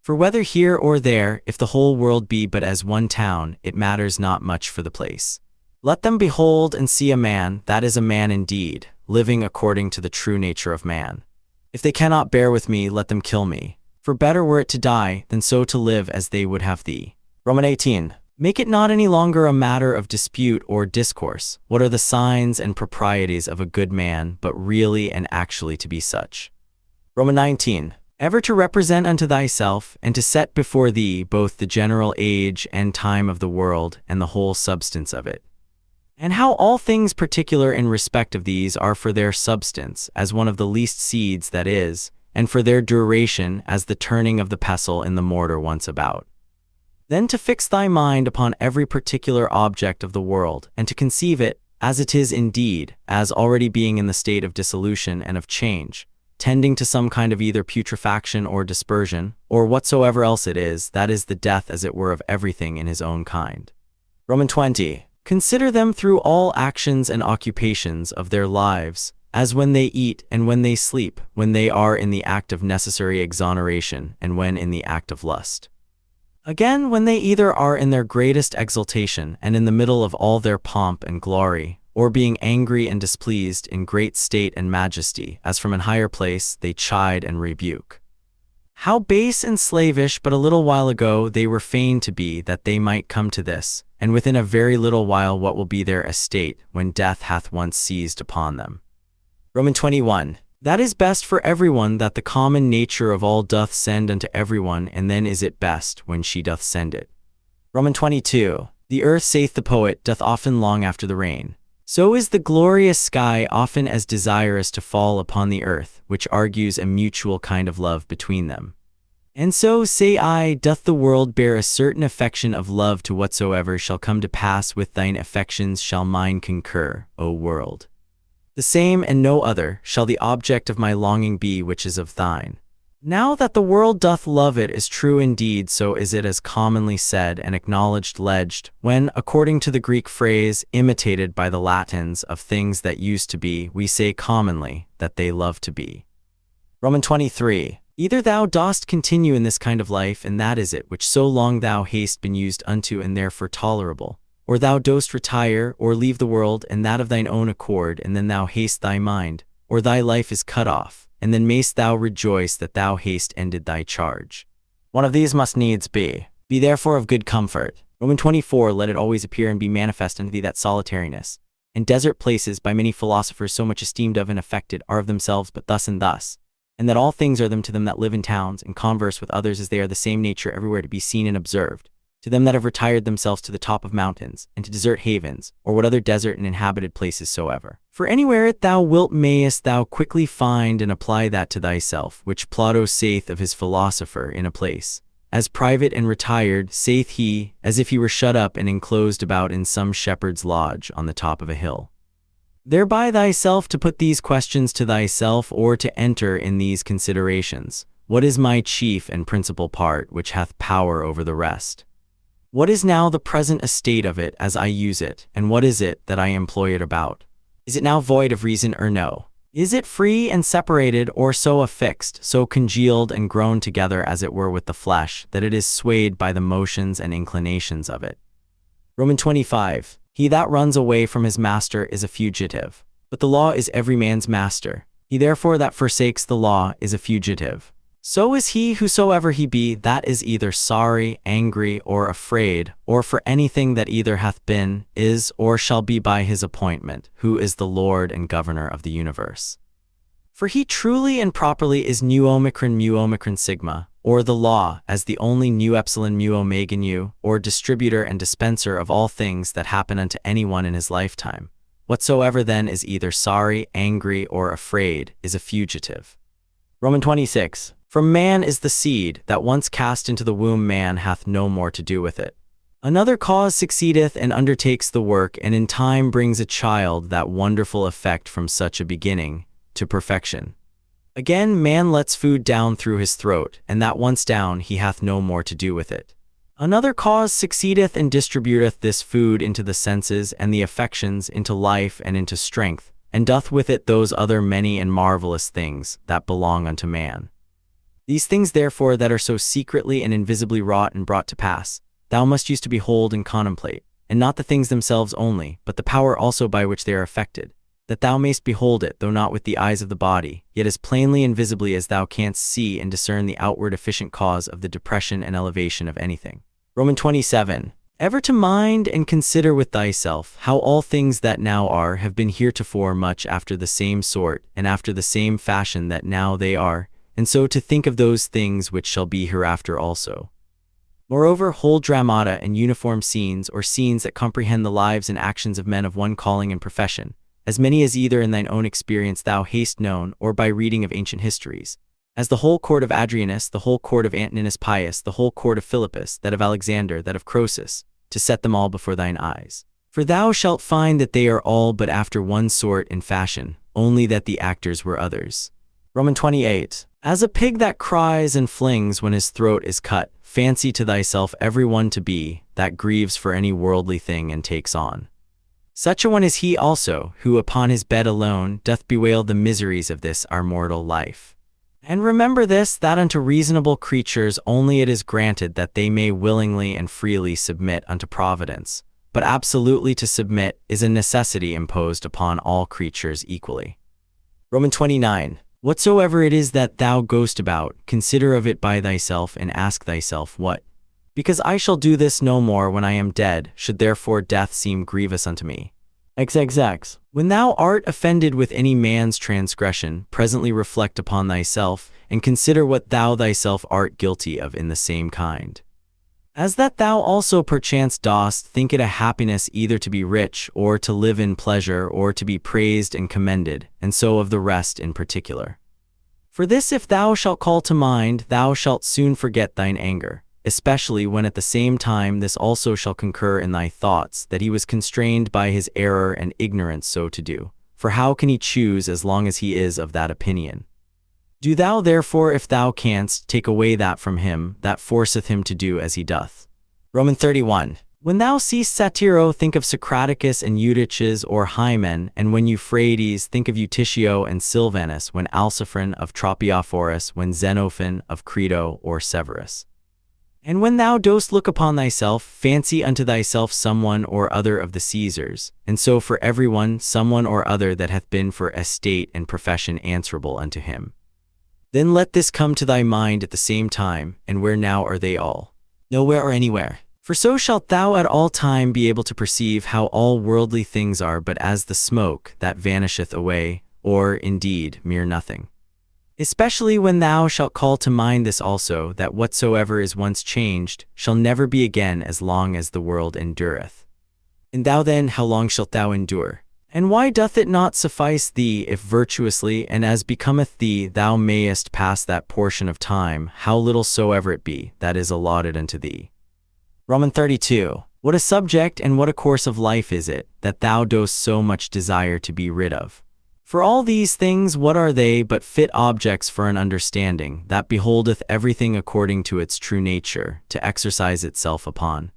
For whether here or there, if the whole world be but as one town, it matters not much for the place. Let them behold and see a man, that is a man indeed, living according to the true nature of man. If they cannot bear with me, let them kill me. For better were it to die, than so to live as they would have thee. Roman 18. Make it not any longer a matter of dispute or discourse, what are the signs and proprieties of a good man, but really and actually to be such. Roman 19. Ever to represent unto thyself, and to set before thee both the general age and time of the world, and the whole substance of it. And how all things particular in respect of these are for their substance, as one of the least seeds that is, and for their duration, as the turning of the pestle in the mortar once about. Then to fix thy mind upon every particular object of the world, and to conceive it, as it is indeed, as already being in the state of dissolution and of change, tending to some kind of either putrefaction or dispersion, or whatsoever else it is, that is the death as it were of everything in his own kind. Roman 20. Consider them through all actions and occupations of their lives, as when they eat and when they sleep, when they are in the act of necessary exoneration and when in the act of lust. Again, when they either are in their greatest exaltation and in the middle of all their pomp and glory, or being angry and displeased in great state and majesty, as from an higher place they chide and rebuke. How base and slavish but a little while ago they were fain to be, that they might come to this, and within a very little while what will be their estate, when death hath once seized upon them. Romans 21. That is best for everyone that the common nature of all doth send unto everyone, and then is it best when she doth send it. Romans 22. The earth, saith the poet, doth often long after the rain. So is the glorious sky often as desirous to fall upon the earth, which argues a mutual kind of love between them. And so, say I, doth the world bear a certain affection of love to whatsoever shall come to pass with thine affections shall mine concur, O world. The same and no other shall the object of my longing be which is of thine. Now that the world doth love it is true indeed, so is it as commonly said and acknowledged alleged, when, according to the Greek phrase, imitated by the Latins of things that used to be, we say commonly, that they love to be. Romans 23. Either thou dost continue in this kind of life, and that is it which so long thou hast been used unto and therefore tolerable, or thou dost retire, or leave the world, and that of thine own accord, and then thou hast thy mind, or thy life is cut off, and then mayst thou rejoice that thou hast ended thy charge. One of these must needs be. Be therefore of good comfort. Romans 24. Let it always appear and be manifest unto thee that solitariness, and desert places, by many philosophers so much esteemed of and affected, are of themselves but thus and thus, and that all things are them to them that live in towns, and converse with others as they are the same nature everywhere to be seen and observed. To them that have retired themselves to the top of mountains, and to desert havens, or what other desert and inhabited places soever. For anywhere it thou wilt mayest thou quickly find and apply that to thyself, which Plato saith of his philosopher in a place, as private and retired, saith he, as if he were shut up and enclosed about in some shepherd's lodge on the top of a hill. Thereby thyself to put these questions to thyself, or to enter in these considerations. What is my chief and principal part, which hath power over the rest? What is now the present estate of it as I use it, and what is it that I employ it about? Is it now void of reason or no? Is it free and separated, or so affixed, so congealed and grown together as it were with the flesh, that it is swayed by the motions and inclinations of it? Romans 25. He that runs away from his master is a fugitive, but the law is every man's master. He therefore that forsakes the law is a fugitive. So is he whosoever he be, that is either sorry, angry, or afraid, or for anything that either hath been, is, or shall be by his appointment, who is the Lord and Governor of the universe. For he truly and properly is nu omicron sigma, or the law, as the only nu epsilon mu omega nu, or distributor and dispenser of all things that happen unto anyone in his lifetime. Whatsoever then is either sorry, angry, or afraid, is a fugitive. Romans 26. From man is the seed, that once cast into the womb man hath no more to do with it. Another cause succeedeth and undertakes the work, and in time brings a child that wonderful effect from such a beginning to perfection. Again man lets food down through his throat, and that once down he hath no more to do with it. Another cause succeedeth and distributeth this food into the senses and the affections, into life and into strength, and doth with it those other many and marvelous things that belong unto man. These things therefore that are so secretly and invisibly wrought and brought to pass, thou must use to behold and contemplate, and not the things themselves only, but the power also by which they are effected, that thou mayst behold it, though not with the eyes of the body, yet as plainly and visibly as thou canst see and discern the outward efficient cause of the depression and elevation of anything. Romans 27. Ever to mind and consider with thyself how all things that now are have been heretofore much after the same sort, and after the same fashion that now they are, and so to think of those things which shall be hereafter also. Moreover, whole dramata and uniform scenes, or scenes that comprehend the lives and actions of men of one calling and profession, as many as either in thine own experience thou hast known, or by reading of ancient histories, as the whole court of Adrianus, the whole court of Antoninus Pius, the whole court of Philippus, that of Alexander, that of Croesus, to set them all before thine eyes. For thou shalt find that they are all but after one sort in fashion, only that the actors were others. Romans 28. As a pig that cries and flings when his throat is cut, fancy to thyself every one to be, that grieves for any worldly thing and takes on Such a one is he also, who upon his bed alone doth bewail the miseries of this our mortal life. And remember this, that unto reasonable creatures only it is granted that they may willingly and freely submit unto Providence, but absolutely to submit is a necessity imposed upon all creatures equally. Roman 29. Whatsoever it is that thou goest about, consider of it by thyself, and ask thyself, what? Because I shall do this no more when I am dead, should therefore death seem grievous unto me. XXX. When thou art offended with any man's transgression, presently reflect upon thyself, and consider what thou thyself art guilty of in the same kind. As that thou also perchance dost think it a happiness either to be rich, or to live in pleasure, or to be praised and commended, and so of the rest in particular. For this if thou shalt call to mind, thou shalt soon forget thine anger, especially when at the same time this also shall concur in thy thoughts, that he was constrained by his error and ignorance so to do. For how can he choose as long as he is of that opinion? Do thou therefore, if thou canst, take away that from him, that forceth him to do as he doth. Roman 31. When thou seest Satiro, think of Socraticus and Eutyches or Hymen, and when Euphrates, think of Eutychio and Silvanus, when Alciphron of Tropiophorus, when Xenophon of Crito or Severus. And when thou dost look upon thyself, fancy unto thyself someone or other of the Caesars, and so for everyone someone or other that hath been for estate and profession answerable unto him. Then let this come to thy mind at the same time, and where now are they all? Nowhere or anywhere. For so shalt thou at all time be able to perceive how all worldly things are but as the smoke that vanisheth away, or, indeed, mere nothing. Especially when thou shalt call to mind this also, that whatsoever is once changed shall never be again as long as the world endureth. And thou then, how long shalt thou endure? And why doth it not suffice thee, if virtuously and as becometh thee thou mayest pass that portion of time, how little soever it be, that is allotted unto thee? Roman 32. What a subject and what a course of life is it, that thou dost so much desire to be rid of? For all these things, what are they but fit objects for an understanding, that beholdeth everything according to its true nature, to exercise itself upon?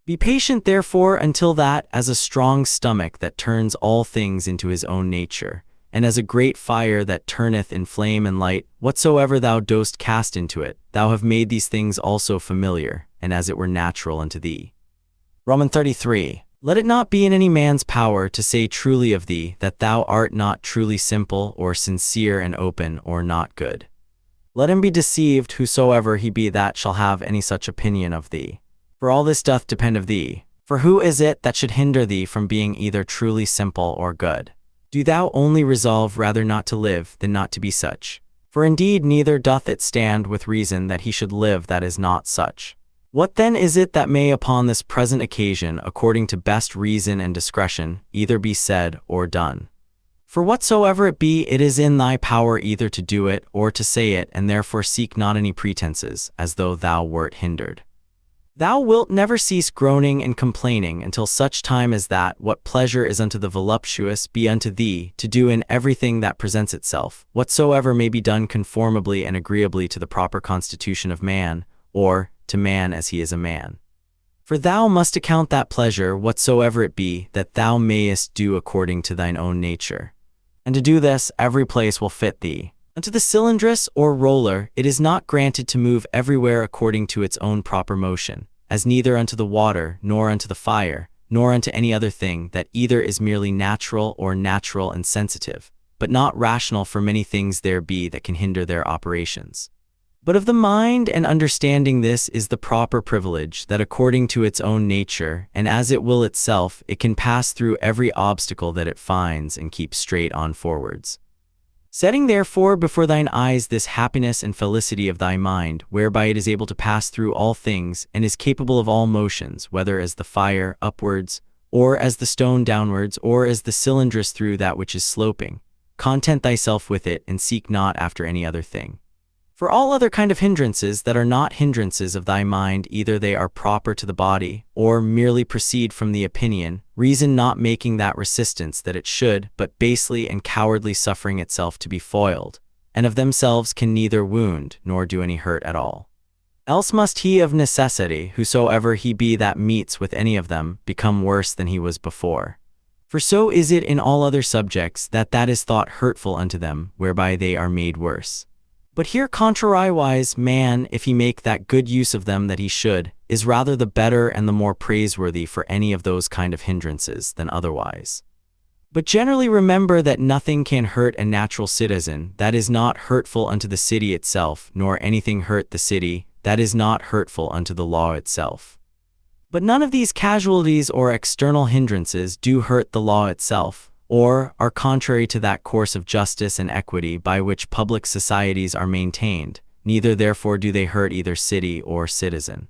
Be patient therefore until that, as a strong stomach that turns all things into his own nature, and as a great fire that turneth in flame and light, whatsoever thou dost cast into it, thou have made these things also familiar, and as it were natural unto thee. Roman 33. Let it not be in any man's power to say truly of thee, that thou art not truly simple, or sincere and open, or not good. Let him be deceived, whosoever he be that shall have any such opinion of thee. For all this doth depend of thee. For who is it that should hinder thee from being either truly simple or good? Do thou only resolve rather not to live than not to be such. For indeed neither doth it stand with reason that he should live that is not such. What then is it that may upon this present occasion, according to best reason and discretion, either be said or done? For whatsoever it be, it is in thy power either to do it or to say it, and therefore seek not any pretenses, as though thou wert hindered. Thou wilt never cease groaning and complaining until such time as that what pleasure is unto the voluptuous be unto thee, to do in everything that presents itself, whatsoever may be done conformably and agreeably to the proper constitution of man, or to man as he is a man. For thou must account that pleasure, whatsoever it be, that thou mayest do according to thine own nature. And to do this, every place will fit thee. Unto the cylindrous or roller it is not granted to move everywhere according to its own proper motion, as neither unto the water, nor unto the fire, nor unto any other thing that either is merely natural or natural and sensitive, but not rational, for many things there be that can hinder their operations. But of the mind and understanding this is the proper privilege, that according to its own nature, and as it will itself, it can pass through every obstacle that it finds and keep straight on forwards. Setting therefore before thine eyes this happiness and felicity of thy mind, whereby it is able to pass through all things, and is capable of all motions, whether as the fire upwards, or as the stone downwards, or as the cylindrous through that which is sloping, content thyself with it, and seek not after any other thing. For all other kind of hindrances that are not hindrances of thy mind, either they are proper to the body, or merely proceed from the opinion, reason not making that resistance that it should, but basely and cowardly suffering itself to be foiled, and of themselves can neither wound nor do any hurt at all. Else must he of necessity, whosoever he be that meets with any of them, become worse than he was before. For so is it in all other subjects that is thought hurtful unto them, whereby they are made worse. But here contrariwise, man, if he make that good use of them that he should, is rather the better and the more praiseworthy for any of those kind of hindrances than otherwise. But generally remember that nothing can hurt a natural citizen that is not hurtful unto the city itself, nor anything hurt the city that is not hurtful unto the law itself. But none of these casualties or external hindrances do hurt the law itself, or are contrary to that course of justice and equity by which public societies are maintained, neither therefore do they hurt either city or citizen.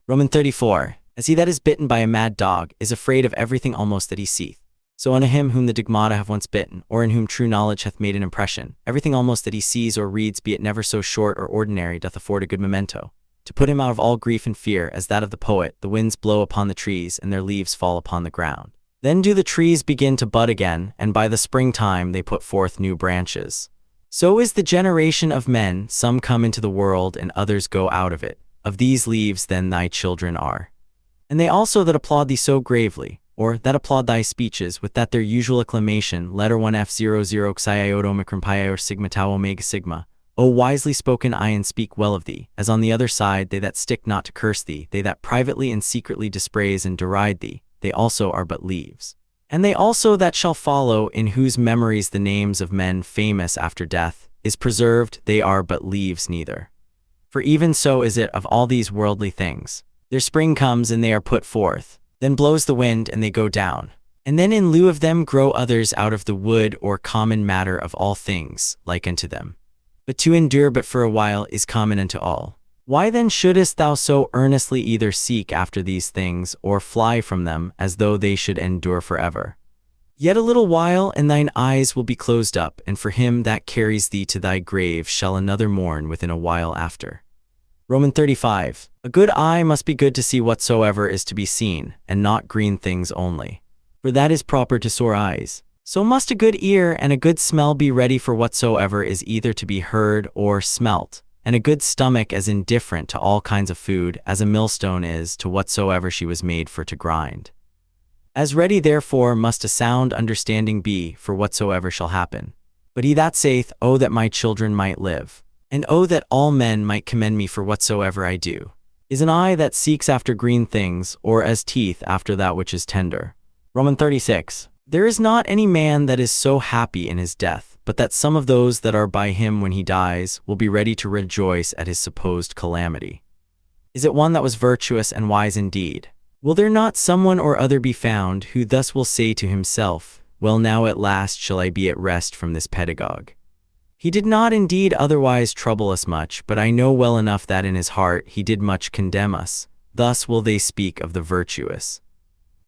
Roman 34. As he that is bitten by a mad dog is afraid of everything almost that he seeth, so unto him whom the digmata have once bitten, or in whom true knowledge hath made an impression, everything almost that he sees or reads, be it never so short or ordinary, doth afford a good memento, to put him out of all grief and fear, as that of the poet, the winds blow upon the trees, and their leaves fall upon the ground. Then do the trees begin to bud again, and by the springtime they put forth new branches. So is the generation of men, some come into the world, and others go out of it. Of these leaves then thy children are. And they also that applaud thee so gravely, or that applaud thy speeches with that their usual acclamation, letter 1 F00 xi iota omicron pi or sigma tau omega sigma. O wisely spoken Ion, speak well of thee, as on the other side they that stick not to curse thee, they that privately and secretly dispraise and deride thee, they also are but leaves. And they also that shall follow, in whose memories the names of men famous after death is preserved, they are but leaves neither. For even so is it of all these worldly things. Their spring comes and they are put forth, then blows the wind and they go down. And then in lieu of them grow others out of the wood or common matter of all things, like unto them. But to endure but for a while is common unto all. Why then shouldest thou so earnestly either seek after these things, or fly from them, as though they should endure forever? Yet a little while, and thine eyes will be closed up, and for him that carries thee to thy grave shall another mourn within a while after. Roman 35. A good eye must be good to see whatsoever is to be seen, and not green things only. For that is proper to sore eyes. So must a good ear and a good smell be ready for whatsoever is either to be heard or smelt, and a good stomach as indifferent to all kinds of food as a millstone is to whatsoever she was made for to grind. As ready therefore must a sound understanding be for whatsoever shall happen. But he that saith, O that my children might live, and O that all men might commend me for whatsoever I do, is an eye that seeks after green things, or as teeth after that which is tender. Roman 36. There is not any man that is so happy in his death, but that some of those that are by him when he dies will be ready to rejoice at his supposed calamity. Is it one that was virtuous and wise indeed? Will there not someone or other be found who thus will say to himself, well, now at last shall I be at rest from this pedagogue? He did not indeed otherwise trouble us much, but I know well enough that in his heart he did much condemn us. Thus will they speak of the virtuous.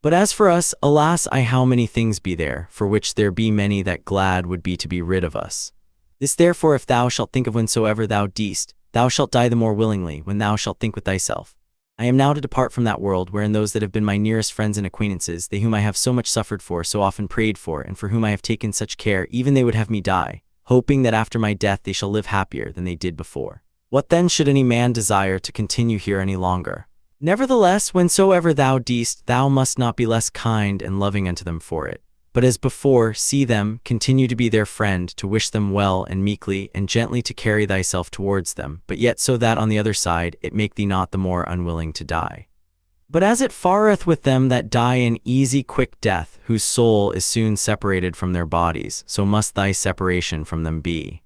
But as for us, alas, how many things be there, for which there be many that glad would be to be rid of us. This therefore if thou shalt think of whensoever thou deest, thou shalt die the more willingly, when thou shalt think with thyself, I am now to depart from that world wherein those that have been my nearest friends and acquaintances, they whom I have so much suffered for, so often prayed for, and for whom I have taken such care, even they would have me die, hoping that after my death they shall live happier than they did before. What then should any man desire to continue here any longer? Nevertheless, whensoever thou deest, thou must not be less kind and loving unto them for it, but as before, see them, continue to be their friend, to wish them well, and meekly and gently to carry thyself towards them, but yet so that on the other side it make thee not the more unwilling to die. But as it fareth with them that die an easy quick death, whose soul is soon separated from their bodies, so must thy separation from them be.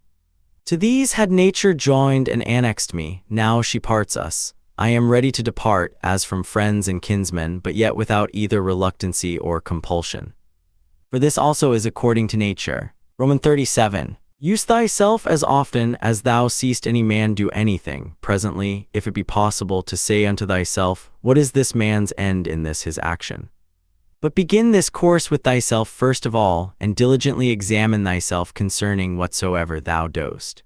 To these had nature joined and annexed me, now she parts us. I am ready to depart, as from friends and kinsmen, but yet without either reluctancy or compulsion. For this also is according to nature. Roman 37. Use thyself as often as thou seest any man do anything, presently, if it be possible, to say unto thyself, what is this man's end in this his action? But begin this course with thyself first of all, and diligently examine thyself concerning whatsoever thou dost.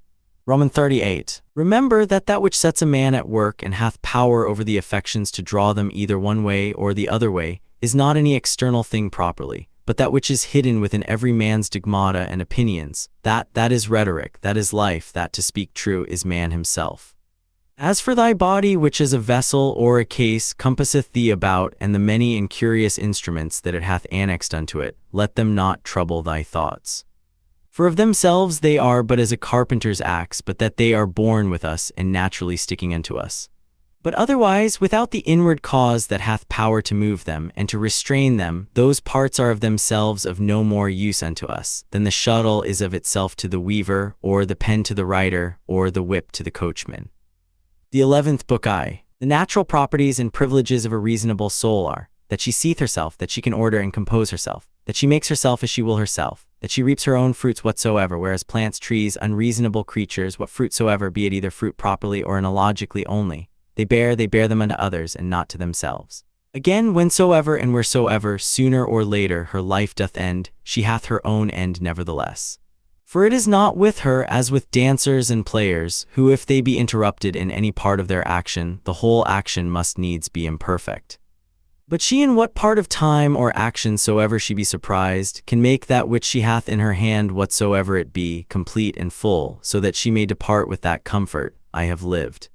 Roman 38. Remember that which sets a man at work and hath power over the affections to draw them either one way or the other way, is not any external thing properly, but that which is hidden within every man's digmata and opinions, that is rhetoric, that is life, that to speak true is man himself. As for thy body, which is a vessel or a case, compasseth thee about, and the many and curious instruments that it hath annexed unto it, let them not trouble thy thoughts. For of themselves they are but as a carpenter's axe, but that they are born with us, and naturally sticking unto us. But otherwise, without the inward cause that hath power to move them, and to restrain them, those parts are of themselves of no more use unto us, than the shuttle is of itself to the weaver, or the pen to the writer, or the whip to the coachman. The 11th Book I. The natural properties and privileges of a reasonable soul are, that she seeth herself, that she can order and compose herself, that she makes herself as she will herself, that she reaps her own fruits whatsoever, whereas plants, trees, unreasonable creatures, what fruit soever, be it either fruit properly or analogically only, they bear them unto others, and not to themselves. Again, whensoever and wheresoever, sooner or later, her life doth end, she hath her own end nevertheless. For it is not with her as with dancers and players, who if they be interrupted in any part of their action, the whole action must needs be imperfect. But she in what part of time or action soever she be surprised, can make that which she hath in her hand whatsoever it be, complete and full, so that she may depart with that comfort, I have lived.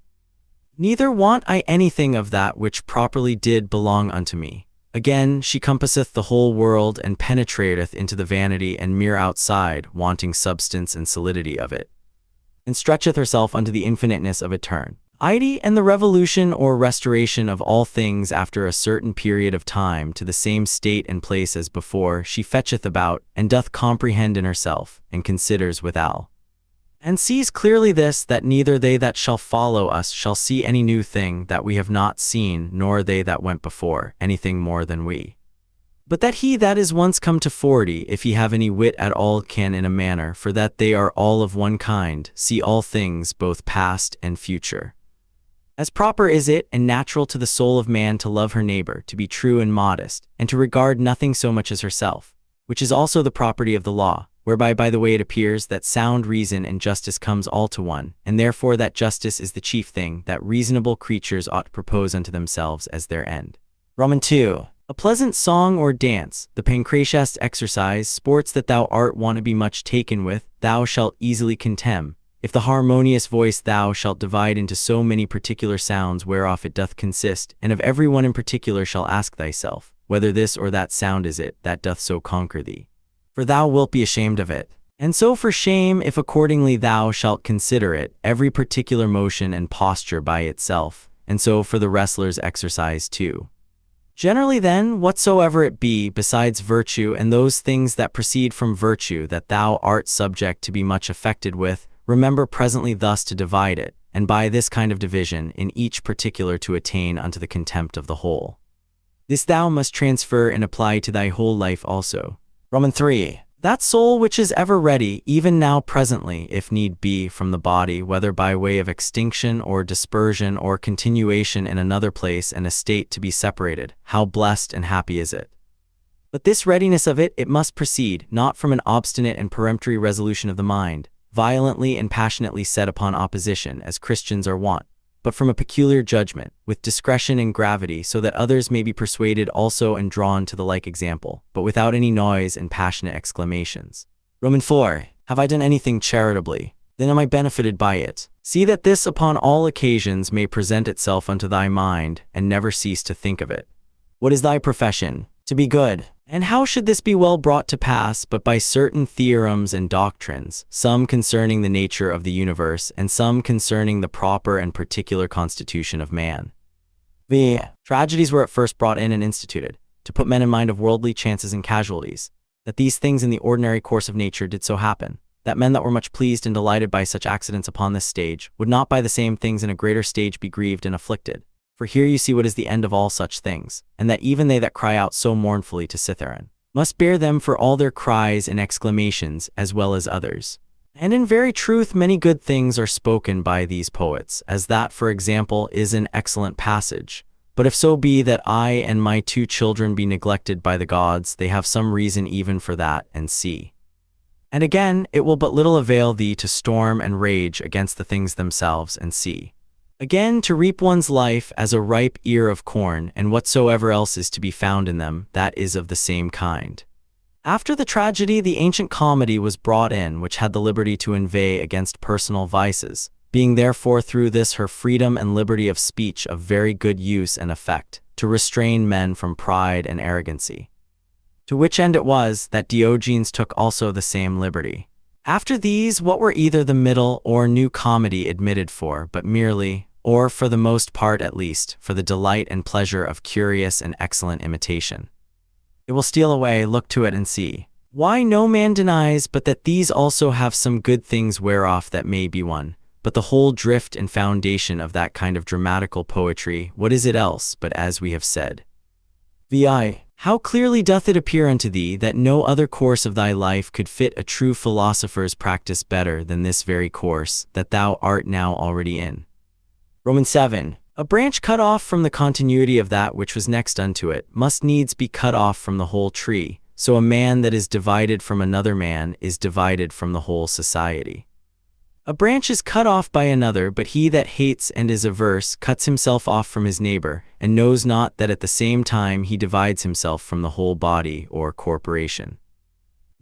Neither want I anything of that which properly did belong unto me. Again, she compasseth the whole world, and penetrateth into the vanity and mere outside, wanting substance and solidity of it, and stretcheth herself unto the infiniteness of etern. And the revolution or restoration of all things after a certain period of time to the same state and place as before, she fetcheth about, and doth comprehend in herself, and considers withal. And sees clearly this, that neither they that shall follow us shall see any new thing that we have not seen, nor they that went before anything more than we. But that he that is once come to 40, if he have any wit at all, can in a manner, for that they are all of one kind, see all things both past and future. As proper is it and natural to the soul of man to love her neighbor, to be true and modest, and to regard nothing so much as herself, which is also the property of the law, whereby by the way it appears that sound reason and justice comes all to one, and therefore that justice is the chief thing that reasonable creatures ought to propose unto themselves as their end. Roman 2. A pleasant song or dance, the pancratiast exercise, sports that thou art wont to be much taken with, thou shalt easily contemn, if the harmonious voice thou shalt divide into so many particular sounds whereof it doth consist, and of every one in particular shall ask thyself, whether this or that sound is it that doth so conquer thee. For thou wilt be ashamed of it. And so for shame, if accordingly thou shalt consider it, every particular motion and posture by itself, and so for the wrestler's exercise too. Generally then, whatsoever it be, besides virtue and those things that proceed from virtue that thou art subject to be much affected with, remember presently thus to divide it, and by this kind of division in each particular to attain unto the contempt of the whole. This thou must transfer and apply to thy whole life also. Roman 3. That soul which is ever ready, even now presently, if need be, from the body, whether by way of extinction or dispersion or continuation in another place and estate to be separated, how blessed and happy is it! But this readiness of it must proceed, not from an obstinate and peremptory resolution of the mind, violently and passionately set upon opposition, as Christians are wont, but from a peculiar judgment, with discretion and gravity, so that others may be persuaded also and drawn to the like example, but without any noise and passionate exclamations. Roman 4. Have I done anything charitably? Then am I benefited by it. See that this upon all occasions may present itself unto thy mind, and never cease to think of it. What is thy profession? To be good. And how should this be well brought to pass but by certain theorems and doctrines, some concerning the nature of the universe, and some concerning the proper and particular constitution of man? V. Tragedies were at first brought in and instituted, to put men in mind of worldly chances and casualties, that these things in the ordinary course of nature did so happen, that men that were much pleased and delighted by such accidents upon this stage, would not by the same things in a greater stage be grieved and afflicted. For here you see what is the end of all such things, and that even they that cry out so mournfully to Cytheron must bear them for all their cries and exclamations, as well as others. And in very truth many good things are spoken by these poets, as that, for example, is an excellent passage. But if so be that I and my 2 children be neglected by the gods, they have some reason even for that, and see. And again, it will but little avail thee to storm and rage against the things themselves, and see. Again, to reap one's life as a ripe ear of corn, and whatsoever else is to be found in them, that is of the same kind. After the tragedy, the ancient comedy was brought in, which had the liberty to inveigh against personal vices, being therefore through this her freedom and liberty of speech of very good use and effect, to restrain men from pride and arrogancy. To which end it was that Diogenes took also the same liberty. After these, what were either the middle or new comedy admitted for, but merely, or for the most part at least, for the delight and pleasure of curious and excellent imitation. It will steal away, look to it and see. Why no man denies but that these also have some good things whereof that may be one, but the whole drift and foundation of that kind of dramatical poetry, what is it else, but as we have said? Vi. How clearly doth it appear unto thee that no other course of thy life could fit a true philosopher's practice better than this very course that thou art now already in. Romans 7. A branch cut off from the continuity of that which was next unto it must needs be cut off from the whole tree, so a man that is divided from another man is divided from the whole society. A branch is cut off by another, but he that hates and is averse cuts himself off from his neighbor, and knows not that at the same time he divides himself from the whole body or corporation.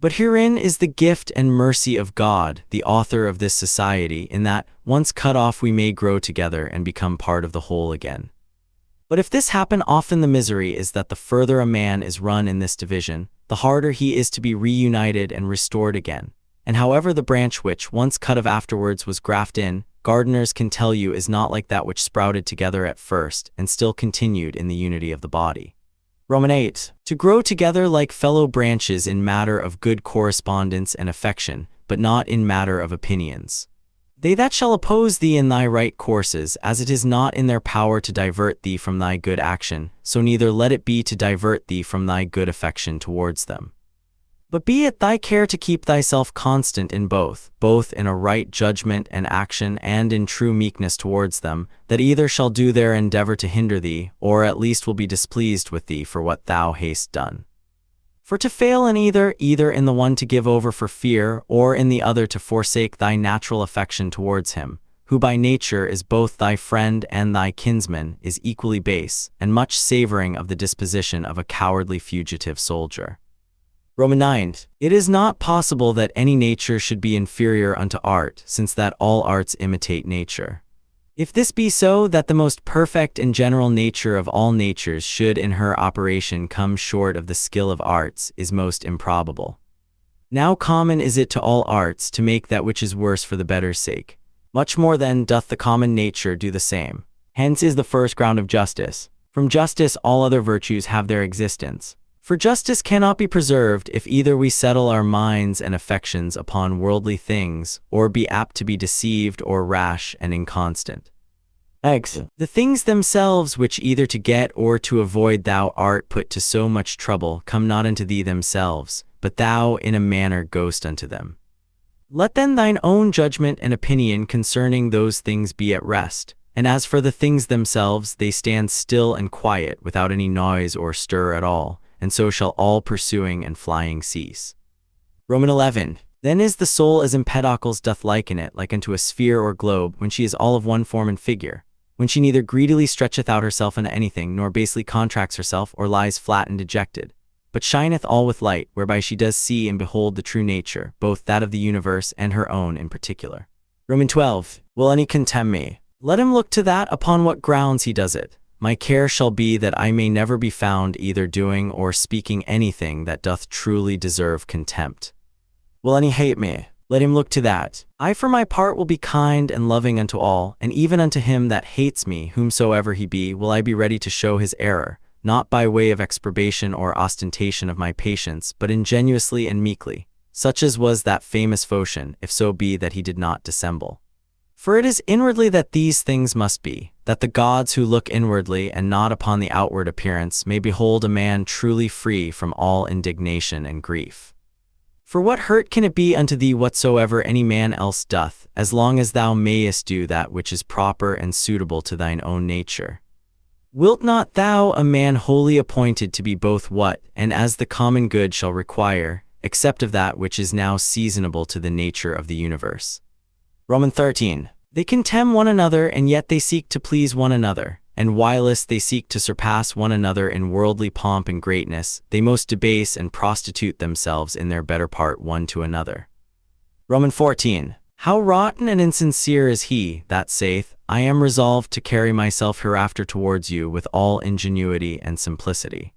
But herein is the gift and mercy of God, the author of this society, in that, once cut off, we may grow together and become part of the whole again. But if this happen often, the misery is that the further a man is run in this division, the harder he is to be reunited and restored again. And however the branch which, once cut off afterwards was grafted in, gardeners can tell you is not like that which sprouted together at first, and still continued in the unity of the body. Roman 8. To grow together like fellow branches in matter of good correspondence and affection, but not in matter of opinions. They that shall oppose thee in thy right courses, as it is not in their power to divert thee from thy good action, so neither let it be to divert thee from thy good affection towards them. But be it thy care to keep thyself constant in both in a right judgment and action and in true meekness towards them, that either shall do their endeavor to hinder thee, or at least will be displeased with thee for what thou hast done. For to fail in either in the one to give over for fear, or in the other to forsake thy natural affection towards him, who by nature is both thy friend and thy kinsman, is equally base, and much savoring of the disposition of a cowardly fugitive soldier. Roman 9. It is not possible that any nature should be inferior unto art, since that all arts imitate nature. If this be so, that the most perfect and general nature of all natures should in her operation come short of the skill of arts, is most improbable. Now common is it to all arts to make that which is worse for the better's sake. Much more then doth the common nature do the same. Hence is the first ground of justice. From justice all other virtues have their existence. For justice cannot be preserved if either we settle our minds and affections upon worldly things, or be apt to be deceived or rash and inconstant. X. The things themselves which either to get or to avoid thou art put to so much trouble come not unto thee themselves, but thou in a manner goest unto them. Let then thine own judgment and opinion concerning those things be at rest, and as for the things themselves, they stand still and quiet without any noise or stir at all, and so shall all pursuing and flying cease. Roman 11. Then is the soul as Empedocles doth liken it, like unto a sphere or globe, when she is all of one form and figure, when she neither greedily stretcheth out herself unto anything, nor basely contracts herself, or lies flat and dejected, but shineth all with light, whereby she does see and behold the true nature, both that of the universe and her own in particular. Roman 12. Will any contemn me? Let him look to that upon what grounds he does it. My care shall be that I may never be found either doing or speaking anything that doth truly deserve contempt. Will any hate me? Let him look to that. I for my part will be kind and loving unto all, and even unto him that hates me, whomsoever he be, will I be ready to show his error, not by way of exprobation or ostentation of my patience, but ingenuously and meekly, such as was that famous Phocion, if so be that he did not dissemble. For it is inwardly that these things must be, that the gods who look inwardly and not upon the outward appearance may behold a man truly free from all indignation and grief. For what hurt can it be unto thee whatsoever any man else doth, as long as thou mayest do that which is proper and suitable to thine own nature? Wilt not thou a man wholly appointed to be both what, and as the common good shall require, except of that which is now seasonable to the nature of the universe? Roman 13. They contemn one another, and yet they seek to please one another, and whilst they seek to surpass one another in worldly pomp and greatness, they most debase and prostitute themselves in their better part one to another. Roman 14. How rotten and insincere is he that saith, I am resolved to carry myself hereafter towards you with all ingenuity and simplicity.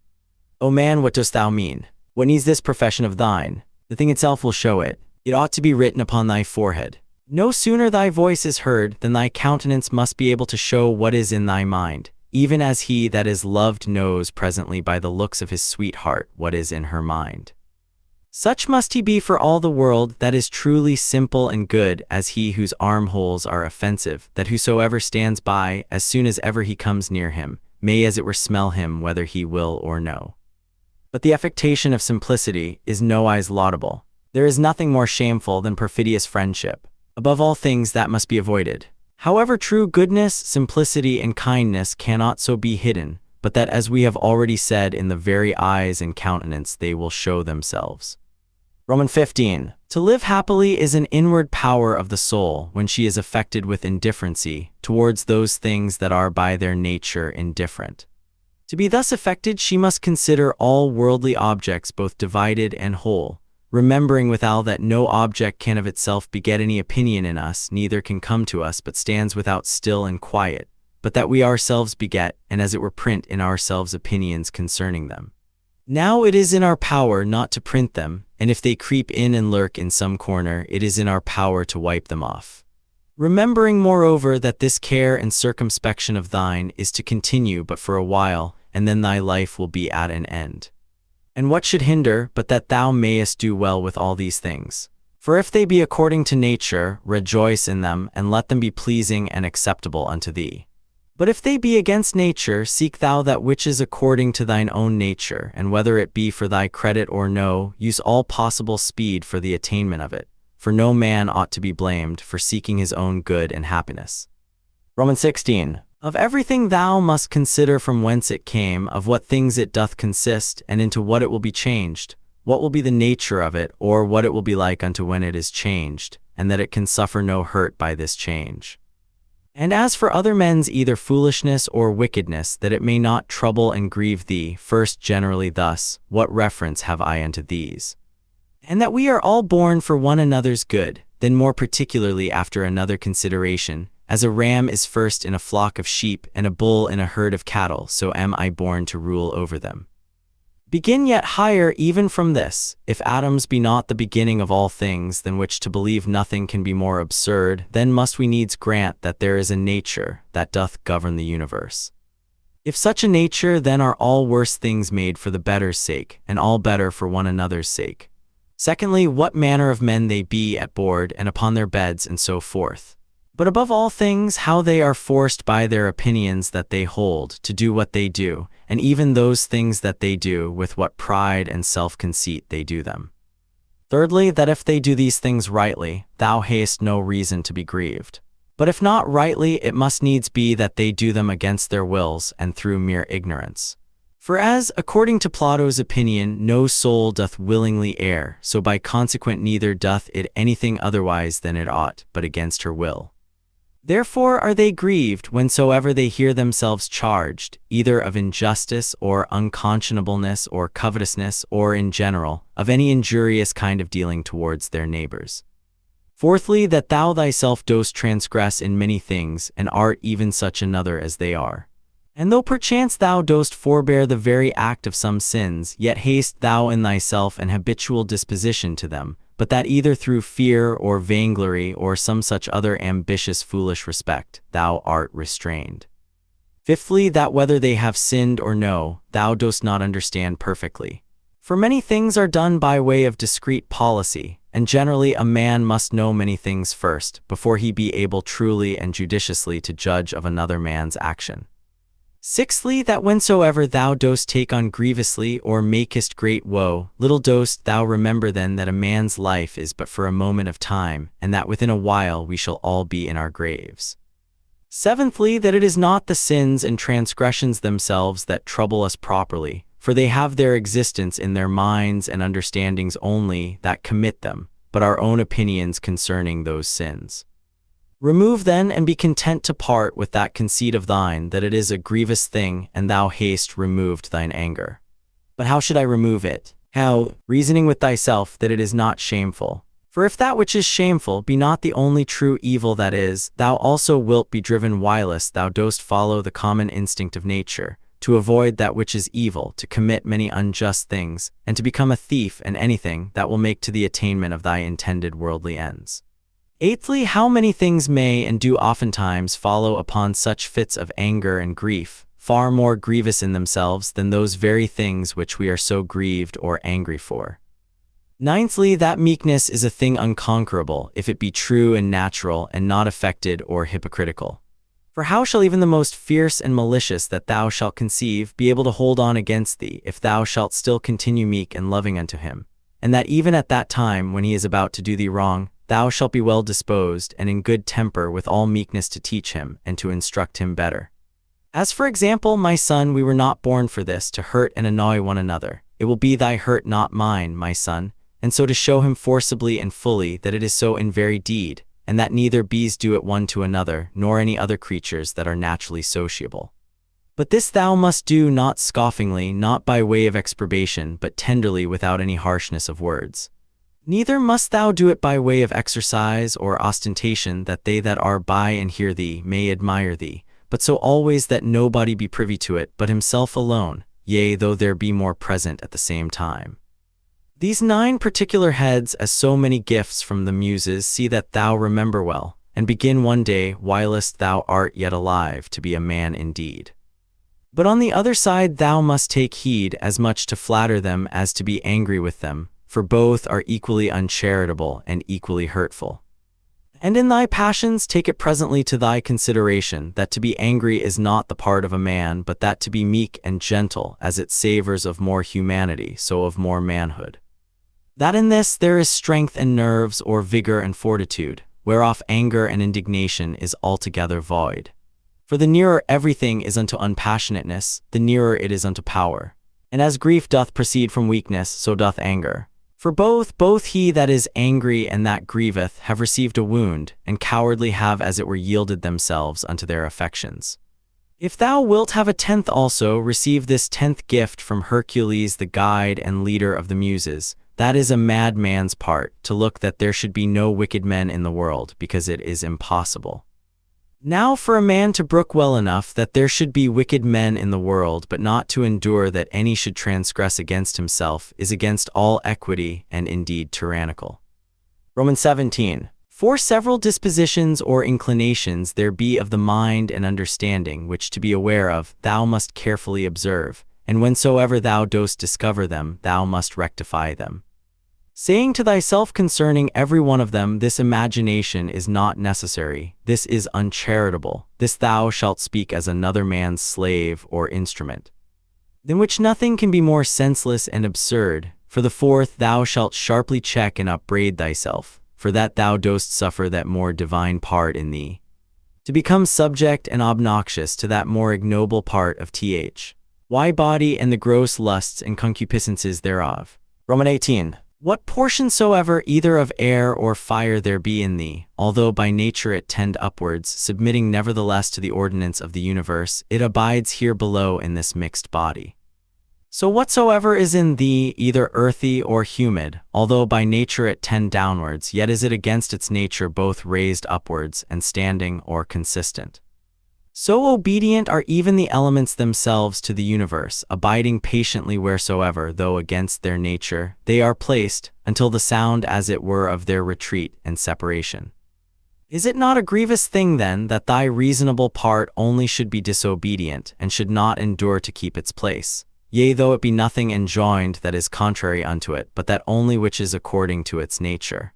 O man, what dost thou mean? What needs this profession of thine? The thing itself will show it. It ought to be written upon thy forehead. No sooner thy voice is heard than thy countenance must be able to show what is in thy mind, even as he that is loved knows presently by the looks of his sweetheart what is in her mind. Such must he be for all the world that is truly simple and good as he whose armholes are offensive, that whosoever stands by, as soon as ever he comes near him, may as it were smell him whether he will or no. But the affectation of simplicity is nowise laudable. There is nothing more shameful than perfidious friendship. Above all things that must be avoided. However, true goodness, simplicity, and kindness cannot so be hidden, but that as we have already said, in the very eyes and countenance they will show themselves. Romans 15. To live happily is an inward power of the soul when she is affected with indifferency towards those things that are by their nature indifferent. To be thus affected, she must consider all worldly objects both divided and whole, remembering withal that no object can of itself beget any opinion in us, neither can come to us, but stands without still and quiet, but that we ourselves beget, and as it were print in ourselves opinions concerning them. Now it is in our power not to print them, and if they creep in and lurk in some corner, it is in our power to wipe them off. Remembering moreover that this care and circumspection of thine is to continue but for a while, and then thy life will be at an end. And what should hinder but that thou mayest do well with all these things? For if they be according to nature, rejoice in them, and let them be pleasing and acceptable unto thee. But if they be against nature, seek thou that which is according to thine own nature, and whether it be for thy credit or no, use all possible speed for the attainment of it. For no man ought to be blamed for seeking his own good and happiness. Romans 16. Of everything thou must consider from whence it came, of what things it doth consist, and into what it will be changed, what will be the nature of it, or what it will be like unto when it is changed, and that it can suffer no hurt by this change. And as for other men's either foolishness or wickedness, that it may not trouble and grieve thee, first generally thus, what reference have I unto these? And that we are all born for one another's good, then more particularly after another consideration, as a ram is first in a flock of sheep, and a bull in a herd of cattle, so am I born to rule over them. Begin yet higher even from this, if atoms be not the beginning of all things, than which to believe nothing can be more absurd, then must we needs grant that there is a nature that doth govern the universe. If such a nature, then are all worse things made for the better's sake, and all better for one another's sake. Secondly, what manner of men they be at board and upon their beds, and so forth. But above all things, how they are forced by their opinions that they hold to do what they do, and even those things that they do, with what pride and self-conceit they do them. Thirdly, that if they do these things rightly, thou hast no reason to be grieved. But if not rightly, it must needs be that they do them against their wills and through mere ignorance. For as, according to Plato's opinion, no soul doth willingly err, so by consequent neither doth it anything otherwise than it ought, but against her will. Therefore are they grieved whensoever they hear themselves charged, either of injustice or unconscionableness or covetousness, or in general, of any injurious kind of dealing towards their neighbors. Fourthly, that thou thyself dost transgress in many things, and art even such another as they are. And though perchance thou dost forbear the very act of some sins, yet hast thou in thyself an habitual disposition to them, but that either through fear or vainglory or some such other ambitious foolish respect, thou art restrained. Fifthly, that whether they have sinned or no, thou dost not understand perfectly. For many things are done by way of discreet policy, and generally a man must know many things first, before he be able truly and judiciously to judge of another man's action. Sixthly, that whensoever thou dost take on grievously or makest great woe, little dost thou remember then that a man's life is but for a moment of time, and that within a while we shall all be in our graves. Seventhly, that it is not the sins and transgressions themselves that trouble us properly, for they have their existence in their minds and understandings only that commit them, but our own opinions concerning those sins. Remove then, and be content to part with that conceit of thine that it is a grievous thing, and thou hast removed thine anger. But how should I remove it? How? Reasoning with thyself that it is not shameful. For if that which is shameful be not the only true evil that is, thou also wilt be driven whilst thou dost follow the common instinct of nature, to avoid that which is evil, to commit many unjust things, and to become a thief in anything that will make to the attainment of thy intended worldly ends. Eighthly, how many things may and do oftentimes follow upon such fits of anger and grief, far more grievous in themselves than those very things which we are so grieved or angry for. Ninthly, that meekness is a thing unconquerable, if it be true and natural, and not affected or hypocritical. For how shall even the most fierce and malicious that thou shalt conceive be able to hold on against thee, if thou shalt still continue meek and loving unto him, and that even at that time when he is about to do thee wrong, thou shalt be well disposed and in good temper with all meekness to teach him and to instruct him better. As for example, my son, we were not born for this, to hurt and annoy one another. It will be thy hurt, not mine, my son, and so to show him forcibly and fully that it is so in very deed, and that neither bees do it one to another, nor any other creatures that are naturally sociable. But this thou must do not scoffingly, not by way of exprobation, but tenderly, without any harshness of words. Neither must thou do it by way of exercise or ostentation, that they that are by and hear thee may admire thee, but so always that nobody be privy to it but himself alone, yea, though there be more present at the same time. These 9 particular heads, as so many gifts from the Muses, see that thou remember well, and begin one day, whilst thou art yet alive, to be a man indeed. But on the other side thou must take heed as much to flatter them as to be angry with them, for both are equally uncharitable and equally hurtful. And in thy passions take it presently to thy consideration, that to be angry is not the part of a man, but that to be meek and gentle, as it savors of more humanity, so of more manhood. That in this there is strength and nerves, or vigor and fortitude, whereof anger and indignation is altogether void. For the nearer everything is unto unpassionateness, the nearer it is unto power. And as grief doth proceed from weakness, so doth anger. For both he that is angry and that grieveth have received a wound, and cowardly have as it were yielded themselves unto their affections. If thou wilt have a 10th also, receive this 10th gift from Hercules, the guide and leader of the Muses. That is a mad man's part, to look that there should be no wicked men in the world, because it is impossible. Now for a man to brook well enough that there should be wicked men in the world, but not to endure that any should transgress against himself, is against all equity, and indeed tyrannical. Romans 17. For several dispositions or inclinations there be of the mind and understanding, which to be aware of, thou must carefully observe, and whensoever thou dost discover them, thou must rectify them. Saying to thyself concerning every one of them, this imagination is not necessary, this is uncharitable, this thou shalt speak as another man's slave or instrument. Than which nothing can be more senseless and absurd. For the 4th, thou shalt sharply check and upbraid thyself, for that thou dost suffer that more divine part in thee, to become subject and obnoxious to that more ignoble part of thy body and the gross lusts and concupiscences thereof. Romans 18. What portion soever either of air or fire there be in thee, although by nature it tend upwards, submitting nevertheless to the ordinance of the universe, it abides here below in this mixed body. So whatsoever is in thee, either earthy or humid, although by nature it tend downwards, yet is it against its nature both raised upwards and standing or consistent. So obedient are even the elements themselves to the universe, abiding patiently wheresoever, though against their nature, they are placed, until the sound as it were of their retreat and separation. Is it not a grievous thing then, that thy reasonable part only should be disobedient, and should not endure to keep its place? Yea, though it be nothing enjoined that is contrary unto it, but that only which is according to its nature.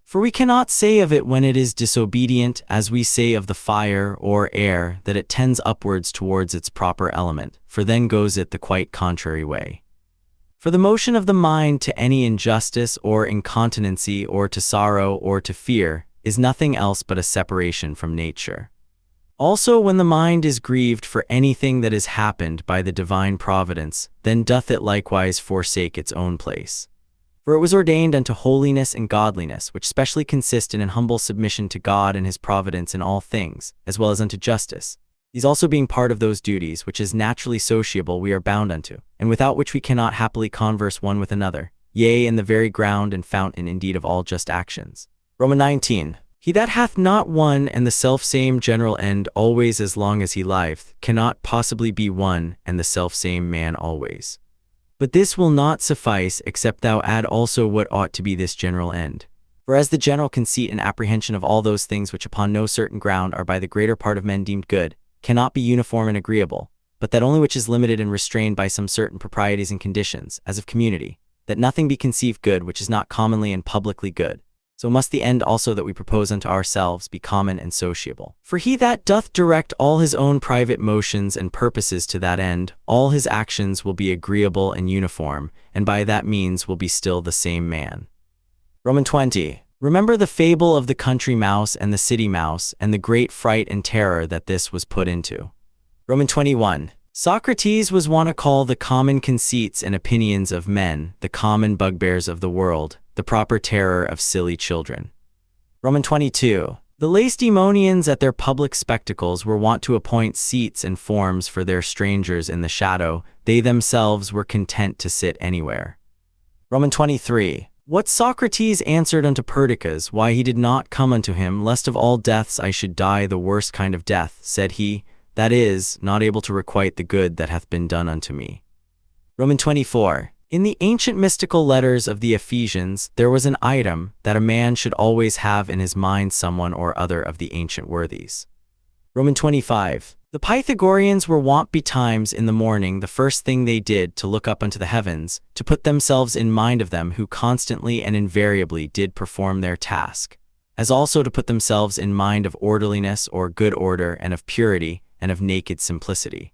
For we cannot say of it when it is disobedient, as we say of the fire or air, that it tends upwards towards its proper element, for then goes it the quite contrary way. For the motion of the mind to any injustice or incontinency, or to sorrow or to fear, is nothing else but a separation from nature. Also when the mind is grieved for anything that is happened by the divine providence, then doth it likewise forsake its own place. For it was ordained unto holiness and godliness, which specially consist in an humble submission to God and his providence in all things, as well as unto justice. These also being part of those duties which as naturally sociable we are bound unto, and without which we cannot happily converse one with another, yea, in the very ground and fountain indeed of all just actions. Roman 19. He that hath not one and the selfsame general end always as long as he liveth, cannot possibly be one and the selfsame man always. But this will not suffice, except thou add also what ought to be this general end. For as the general conceit and apprehension of all those things which upon no certain ground are by the greater part of men deemed good, cannot be uniform and agreeable, but that only which is limited and restrained by some certain proprieties and conditions, as of community, that nothing be conceived good which is not commonly and publicly good. So must the end also that we propose unto ourselves be common and sociable. For he that doth direct all his own private motions and purposes to that end, all his actions will be agreeable and uniform, and by that means will be still the same man. Roman 20. Remember the fable of the country mouse and the city mouse, and the great fright and terror that this was put into. Roman 21. Socrates was wont to call the common conceits and opinions of men, the common bugbears of the world, the proper terror of silly children. Roman 22. The Lacedaemonians at their public spectacles were wont to appoint seats and forms for their strangers in the shadow, they themselves were content to sit anywhere. Roman 23. What Socrates answered unto Perdiccas, why he did not come unto him, lest of all deaths I should die the worst kind of death, said he, that is, not able to requite the good that hath been done unto me. Roman 24. In the ancient mystical letters of the Ephesians, there was an item that a man should always have in his mind someone or other of the ancient worthies. Roman 25. The Pythagoreans were wont betimes in the morning the first thing they did to look up unto the heavens, to put themselves in mind of them who constantly and invariably did perform their task, as also to put themselves in mind of orderliness or good order and of purity and of naked simplicity.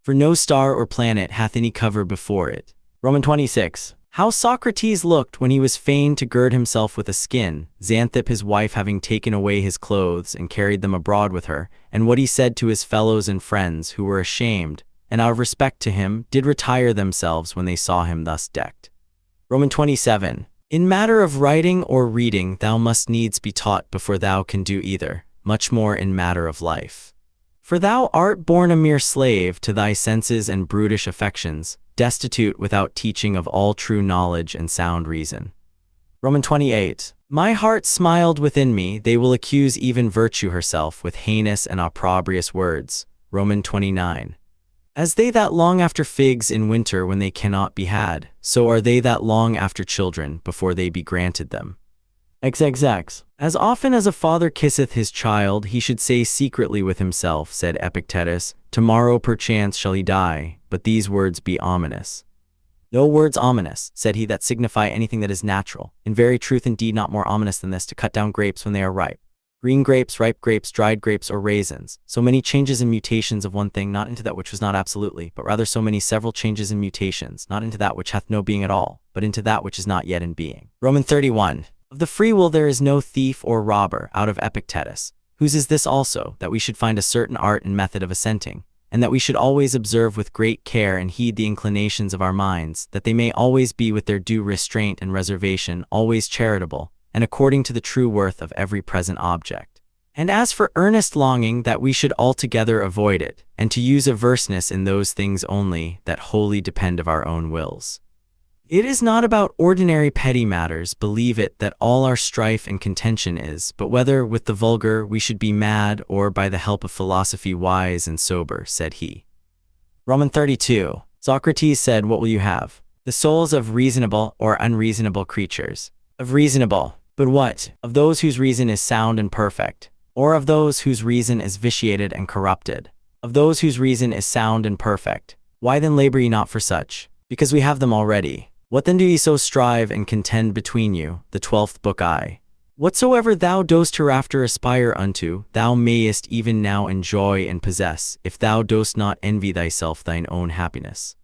For no star or planet hath any cover before it. Roman 26. How Socrates looked when he was fain to gird himself with a skin, Xanthip his wife having taken away his clothes and carried them abroad with her, and what he said to his fellows and friends who were ashamed, and out of respect to him, did retire themselves when they saw him thus decked. Roman 27. In matter of writing or reading thou must needs be taught before thou can do either, much more in matter of life. For thou art born a mere slave to thy senses and brutish affections, destitute without teaching of all true knowledge and sound reason. Roman 28. My heart smiled within me, they will accuse even virtue herself with heinous and opprobrious words. Roman 29. As they that long after figs in winter when they cannot be had, so are they that long after children before they be granted them. XXX. As often as a father kisseth his child, he should say secretly with himself, said Epictetus, tomorrow perchance shall he die, but these words be ominous. No words ominous, said he, that signify anything that is natural. In very truth indeed not more ominous than this, to cut down grapes when they are ripe. Green grapes, ripe grapes, dried grapes, or raisins. So many changes and mutations of one thing, not into that which was not absolutely, but rather so many several changes and mutations, not into that which hath no being at all, but into that which is not yet in being. Roman 31. Of the free will there is no thief or robber, out of Epictetus, whose is this also, that we should find a certain art and method of assenting, and that we should always observe with great care and heed the inclinations of our minds, that they may always be with their due restraint and reservation, always charitable, and according to the true worth of every present object. And as for earnest longing, that we should altogether avoid it, and to use averseness in those things only that wholly depend of our own wills. It is not about ordinary petty matters, believe it, that all our strife and contention is, but whether with the vulgar we should be mad, or by the help of philosophy wise and sober, said he. Roman 32. Socrates said, what will you have? The souls of reasonable or unreasonable creatures. Of reasonable. But what? Of those whose reason is sound and perfect, or of those whose reason is vitiated and corrupted? Of those whose reason is sound and perfect. Why then labor ye not for such? Because we have them already. What then do ye so strive and contend between you? The 12th book I. Whatsoever thou dost hereafter aspire unto, thou mayest even now enjoy and possess, if thou dost not envy thyself thine own happiness.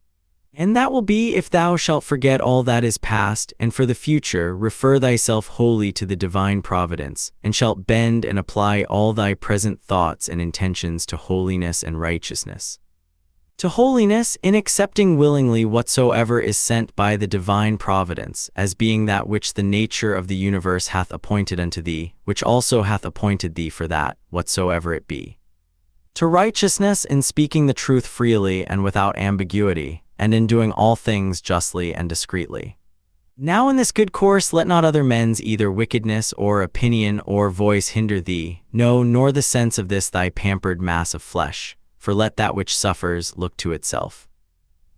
And that will be if thou shalt forget all that is past, and for the future refer thyself wholly to the divine providence, and shalt bend and apply all thy present thoughts and intentions to holiness and righteousness. To holiness, in accepting willingly whatsoever is sent by the divine providence, as being that which the nature of the universe hath appointed unto thee, which also hath appointed thee for that, whatsoever it be. To righteousness, in speaking the truth freely and without ambiguity, and in doing all things justly and discreetly. Now in this good course let not other men's either wickedness or opinion or voice hinder thee, no, nor the sense of this thy pampered mass of flesh, for let that which suffers look to itself.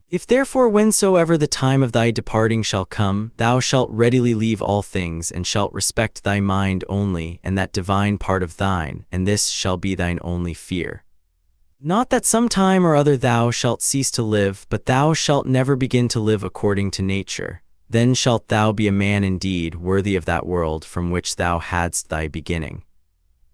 If therefore whensoever the time of thy departing shall come, thou shalt readily leave all things, and shalt respect thy mind only, and that divine part of thine, and this shall be thine only fear. Not that some time or other thou shalt cease to live, but thou shalt never begin to live according to nature. Then shalt thou be a man indeed, worthy of that world from which thou hadst thy beginning.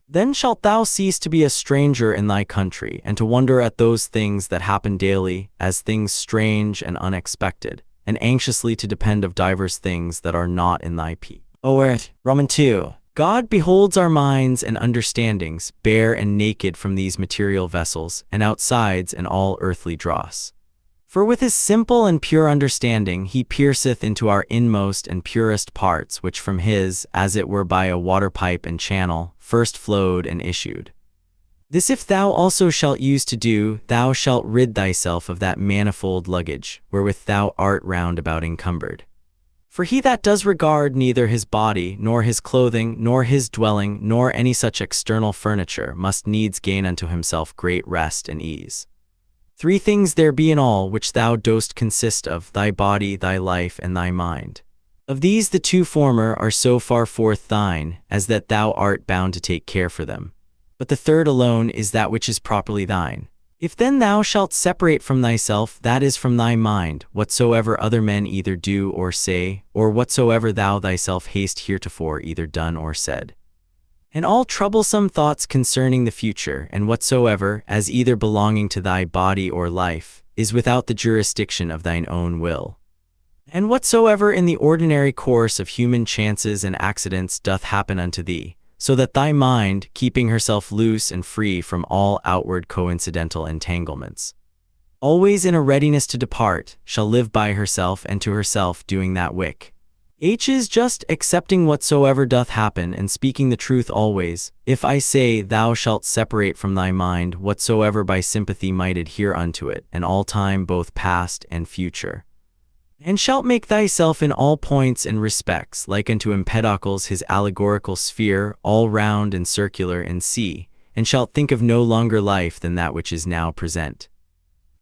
Then shalt thou cease to be a stranger in thy country, and to wonder at those things that happen daily, as things strange and unexpected, and anxiously to depend of divers things that are not in thy earth. Romans 2. God beholds our minds and understandings, bare and naked from these material vessels, and outsides and all earthly dross. For with his simple and pure understanding he pierceth into our inmost and purest parts, which from his, as it were by a water pipe and channel, first flowed and issued. This if thou also shalt use to do, thou shalt rid thyself of that manifold luggage, wherewith thou art round about encumbered. For he that does regard neither his body, nor his clothing, nor his dwelling, nor any such external furniture, must needs gain unto himself great rest and ease. 3 things there be in all which thou dost consist of, thy body, thy life, and thy mind. Of these the 2 former are so far forth thine, as that thou art bound to take care for them. But the 3rd alone is that which is properly thine. If then thou shalt separate from thyself, that is from thy mind, whatsoever other men either do or say, or whatsoever thou thyself hast heretofore either done or said, and all troublesome thoughts concerning the future, and whatsoever, as either belonging to thy body or life, is without the jurisdiction of thine own will, and whatsoever in the ordinary course of human chances and accidents doth happen unto thee, so that thy mind, keeping herself loose and free from all outward coincidental entanglements, always in a readiness to depart, shall live by herself and to herself, doing that which is just, accepting whatsoever doth happen, and speaking the truth always. If I say, thou shalt separate from thy mind whatsoever by sympathy might adhere unto it, and all time both past and future, and shalt make thyself in all points and respects like unto Empedocles his allegorical sphere, all round and circular and sea, and shalt think of no longer life than that which is now present,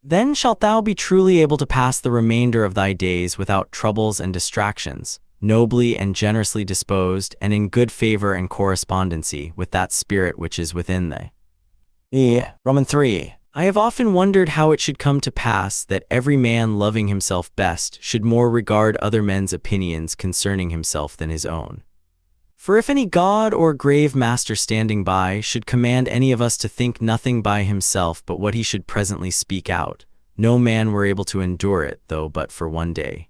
then shalt thou be truly able to pass the remainder of thy days without troubles and distractions, nobly and generously disposed, and in good favor and correspondency with that spirit which is within thee. Romans 3. I have often wondered how it should come to pass that every man loving himself best should more regard other men's opinions concerning himself than his own. For if any god or grave master standing by should command any of us to think nothing by himself but what he should presently speak out, no man were able to endure it, though but for one day.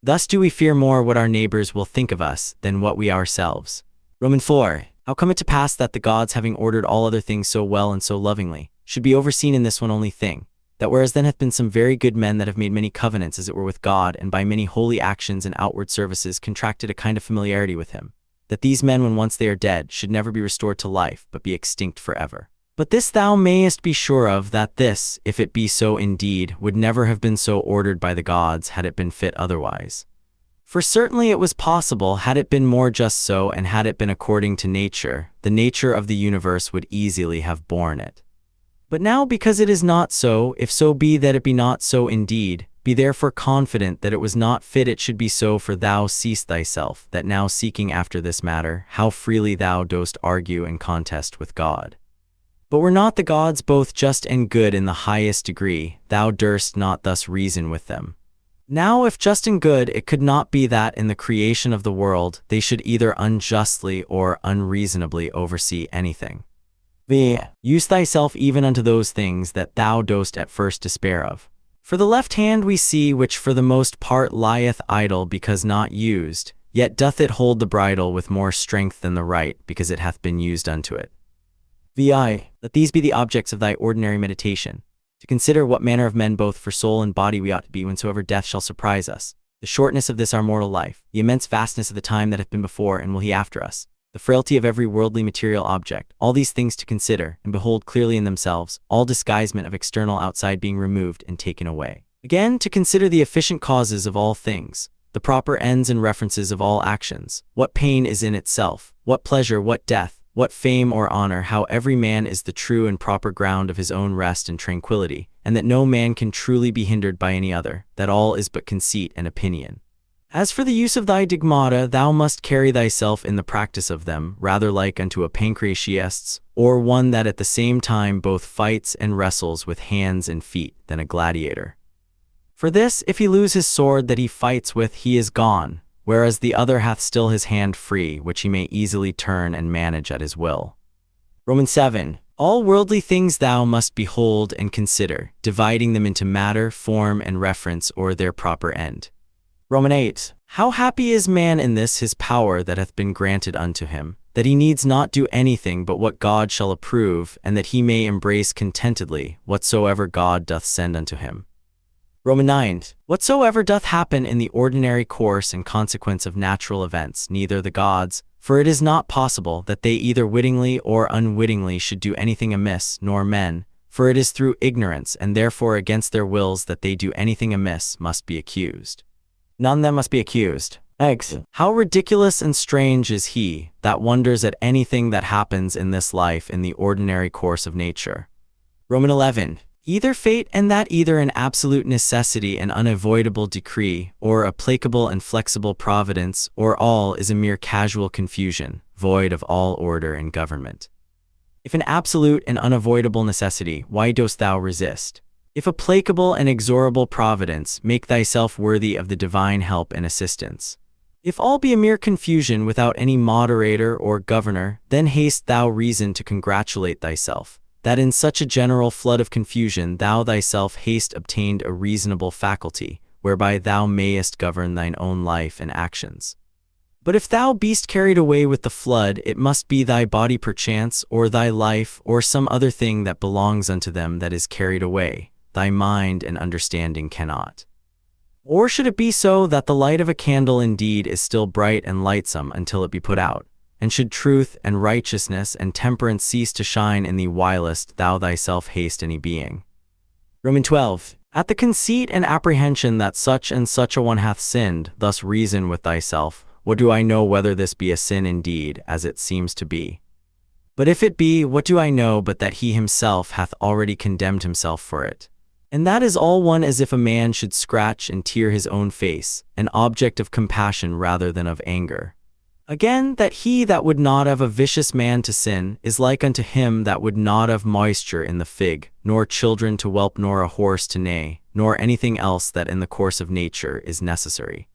Thus do we fear more what our neighbors will think of us than what we ourselves. Romans 4. How come it to pass that the gods, having ordered all other things so well and so lovingly, should be overseen in this one only thing, that whereas then hath been some very good men that have made many covenants as it were with God, and by many holy actions and outward services contracted a kind of familiarity with him, that these men, when once they are dead, should never be restored to life, but be extinct forever. But this thou mayest be sure of, that this, if it be so indeed, would never have been so ordered by the gods had it been fit otherwise. For certainly it was possible, had it been more just so, and had it been according to nature, the nature of the universe would easily have borne it. But now because it is not so, if so be that it be not so indeed, be therefore confident that it was not fit it should be so, for thou seest thyself, that now seeking after this matter, how freely thou dost argue and contest with God. But were not the gods both just and good in the highest degree, thou durst not thus reason with them. Now if just and good, it could not be that in the creation of the world they should either unjustly or unreasonably oversee anything. Use thyself even unto those things that thou dost at first despair of. For the left hand we see, which for the most part lieth idle because not used, yet doth it hold the bridle with more strength than the right, because it hath been used unto it. Let these be the objects of thy ordinary meditation, to consider what manner of men both for soul and body we ought to be whensoever death shall surprise us, the shortness of this our mortal life, the immense vastness of the time that hath been before and will hereafter us, the frailty of every worldly material object, all these things to consider, and behold clearly in themselves, all disguisement of external outside being removed and taken away. Again, to consider the efficient causes of all things, the proper ends and references of all actions, what pain is in itself, what pleasure, what death, what fame or honor, how every man is the true and proper ground of his own rest and tranquility, and that no man can truly be hindered by any other, that all is but conceit and opinion. As for the use of thy digmata, thou must carry thyself in the practice of them, rather like unto a pancratiast, or one that at the same time both fights and wrestles with hands and feet, than a gladiator. For this, if he lose his sword that he fights with, he is gone, whereas the other hath still his hand free, which he may easily turn and manage at his will. Romans 7. All worldly things thou must behold and consider, dividing them into matter, form, and reference, or their proper end. Romans 8. How happy is man in this his power that hath been granted unto him, that he needs not do anything but what God shall approve, and that he may embrace contentedly whatsoever God doth send unto him. Romans 9. Whatsoever doth happen in the ordinary course and consequence of natural events, neither the gods, for it is not possible that they either wittingly or unwittingly should do anything amiss, nor men, for it is through ignorance and therefore against their wills that they do anything amiss, must be accused. None them must be accused. Eggs. How ridiculous and strange is he that wonders at anything that happens in this life in the ordinary course of nature. Romans 11. Either fate, and that either an absolute necessity and unavoidable decree, or a placable and flexible providence, or all is a mere casual confusion, void of all order and government. If an absolute and unavoidable necessity, why dost thou resist? If a placable and exorable providence, make thyself worthy of the divine help and assistance. If all be a mere confusion without any moderator or governor, then hast thou reason to congratulate thyself, that in such a general flood of confusion thou thyself hast obtained a reasonable faculty, whereby thou mayest govern thine own life and actions. But if thou beest carried away with the flood, it must be thy body perchance, or thy life, or some other thing that belongs unto them that is carried away. Thy mind and understanding cannot. Or should it be so that the light of a candle indeed is still bright and lightsome until it be put out? And should truth and righteousness and temperance cease to shine in thee whilst thou thyself hast any being? Romans 12. At the conceit and apprehension that such and such a one hath sinned, thus reason with thyself, what do I know whether this be a sin indeed, as it seems to be? But if it be, what do I know but that he himself hath already condemned himself for it? And that is all one as if a man should scratch and tear his own face, an object of compassion rather than of anger. Again, that he that would not have a vicious man to sin, is like unto him that would not have moisture in the fig, nor children to whelp, nor a horse to neigh, nor anything else that in the course of nature is necessary.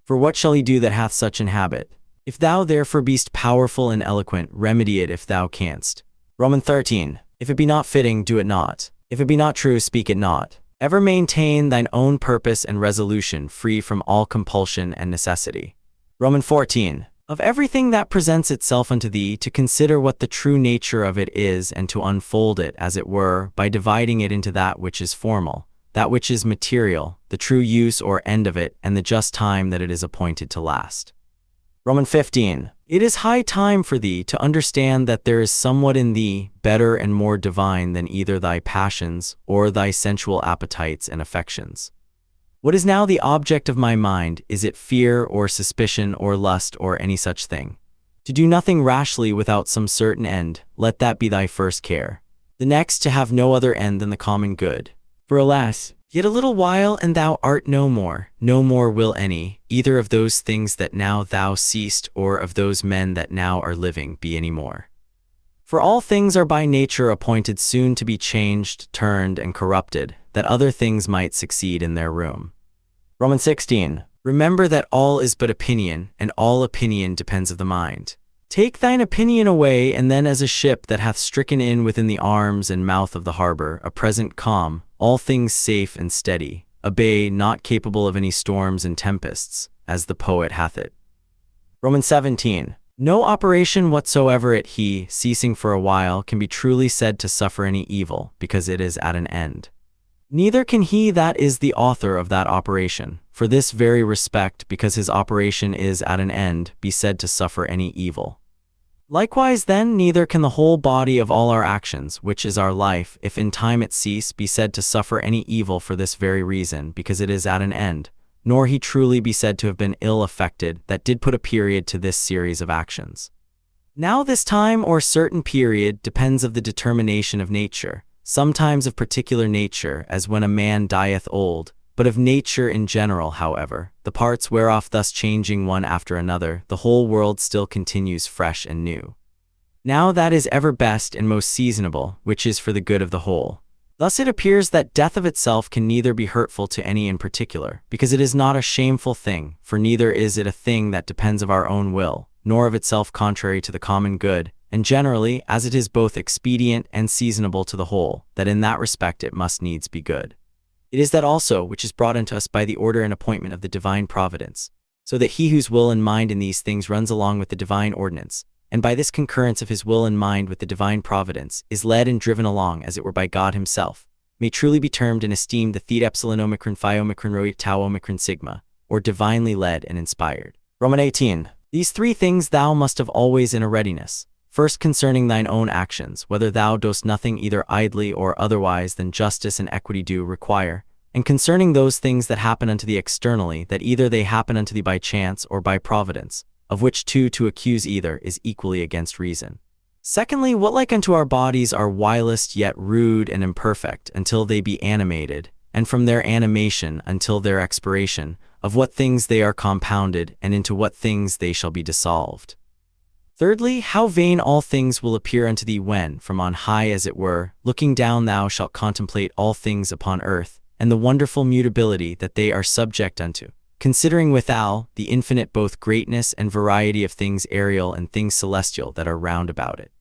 For what shall he do that hath such an habit? If thou therefore beest powerful and eloquent, remedy it if thou canst. Romans 13. If it be not fitting, do it not. If it be not true, speak it not. Ever maintain thine own purpose and resolution, free from all compulsion and necessity. Romans 14. Of everything that presents itself unto thee, to consider what the true nature of it is, and to unfold it, as it were, by dividing it into that which is formal, that which is material, the true use or end of it, and the just time that it is appointed to last. Romans 15. It is high time for thee to understand that there is somewhat in thee, better and more divine than either thy passions, or thy sensual appetites and affections. What is now the object of my mind? Is it fear, or suspicion, or lust, or any such thing? To do nothing rashly without some certain end, let that be thy first care. The next, to have no other end than the common good. For alas, yet a little while, and thou art no more will any, either of those things that now thou seest, or of those men that now are living, be any more. For all things are by nature appointed soon to be changed, turned, and corrupted, that other things might succeed in their room. Romans 16. Remember that all is but opinion, and all opinion depends of the mind. Take thine opinion away, and then as a ship that hath stricken in within the arms and mouth of the harbor, a present calm, all things safe and steady, a bay not capable of any storms and tempests, as the poet hath it. Romans 17. No operation whatsoever at he, ceasing for a while, can be truly said to suffer any evil, because it is at an end. Neither can he that is the author of that operation, for this very respect, because his operation is at an end, be said to suffer any evil. Likewise then, neither can the whole body of all our actions, which is our life, if in time it cease, be said to suffer any evil for this very reason, because it is at an end, nor he truly be said to have been ill affected that did put a period to this series of actions. Now this time or certain period depends of the determination of nature, sometimes of particular nature, as when a man dieth old, but of nature in general, however, the parts whereof thus changing one after another, the whole world still continues fresh and new. Now that is ever best and most seasonable, which is for the good of the whole. Thus it appears that death of itself can neither be hurtful to any in particular, because it is not a shameful thing, for neither is it a thing that depends of our own will, nor of itself contrary to the common good, and generally, as it is both expedient and seasonable to the whole, that in that respect it must needs be good. It is that also which is brought unto us by the order and appointment of the divine providence, so that he whose will and mind in these things runs along with the divine ordinance, and by this concurrence of his will and mind with the divine providence, is led and driven along as it were by God himself, may truly be termed and esteemed the Theta Epsilon Omicron Phi Omicron Rho Tau Omicron Sigma, or divinely led and inspired. Roman 18. These three things thou must have always in a readiness. First, concerning thine own actions, whether thou dost nothing either idly or otherwise than justice and equity do require, and concerning those things that happen unto thee externally, that either they happen unto thee by chance or by providence, of which two to accuse either is equally against reason. Secondly, what like unto our bodies are whilst yet rude and imperfect, until they be animated, and from their animation until their expiration, of what things they are compounded, and into what things they shall be dissolved. Thirdly, how vain all things will appear unto thee when, from on high as it were, looking down thou shalt contemplate all things upon earth, and the wonderful mutability that they are subject unto, considering withal the infinite both greatness and variety of things aerial and things celestial that are round about it.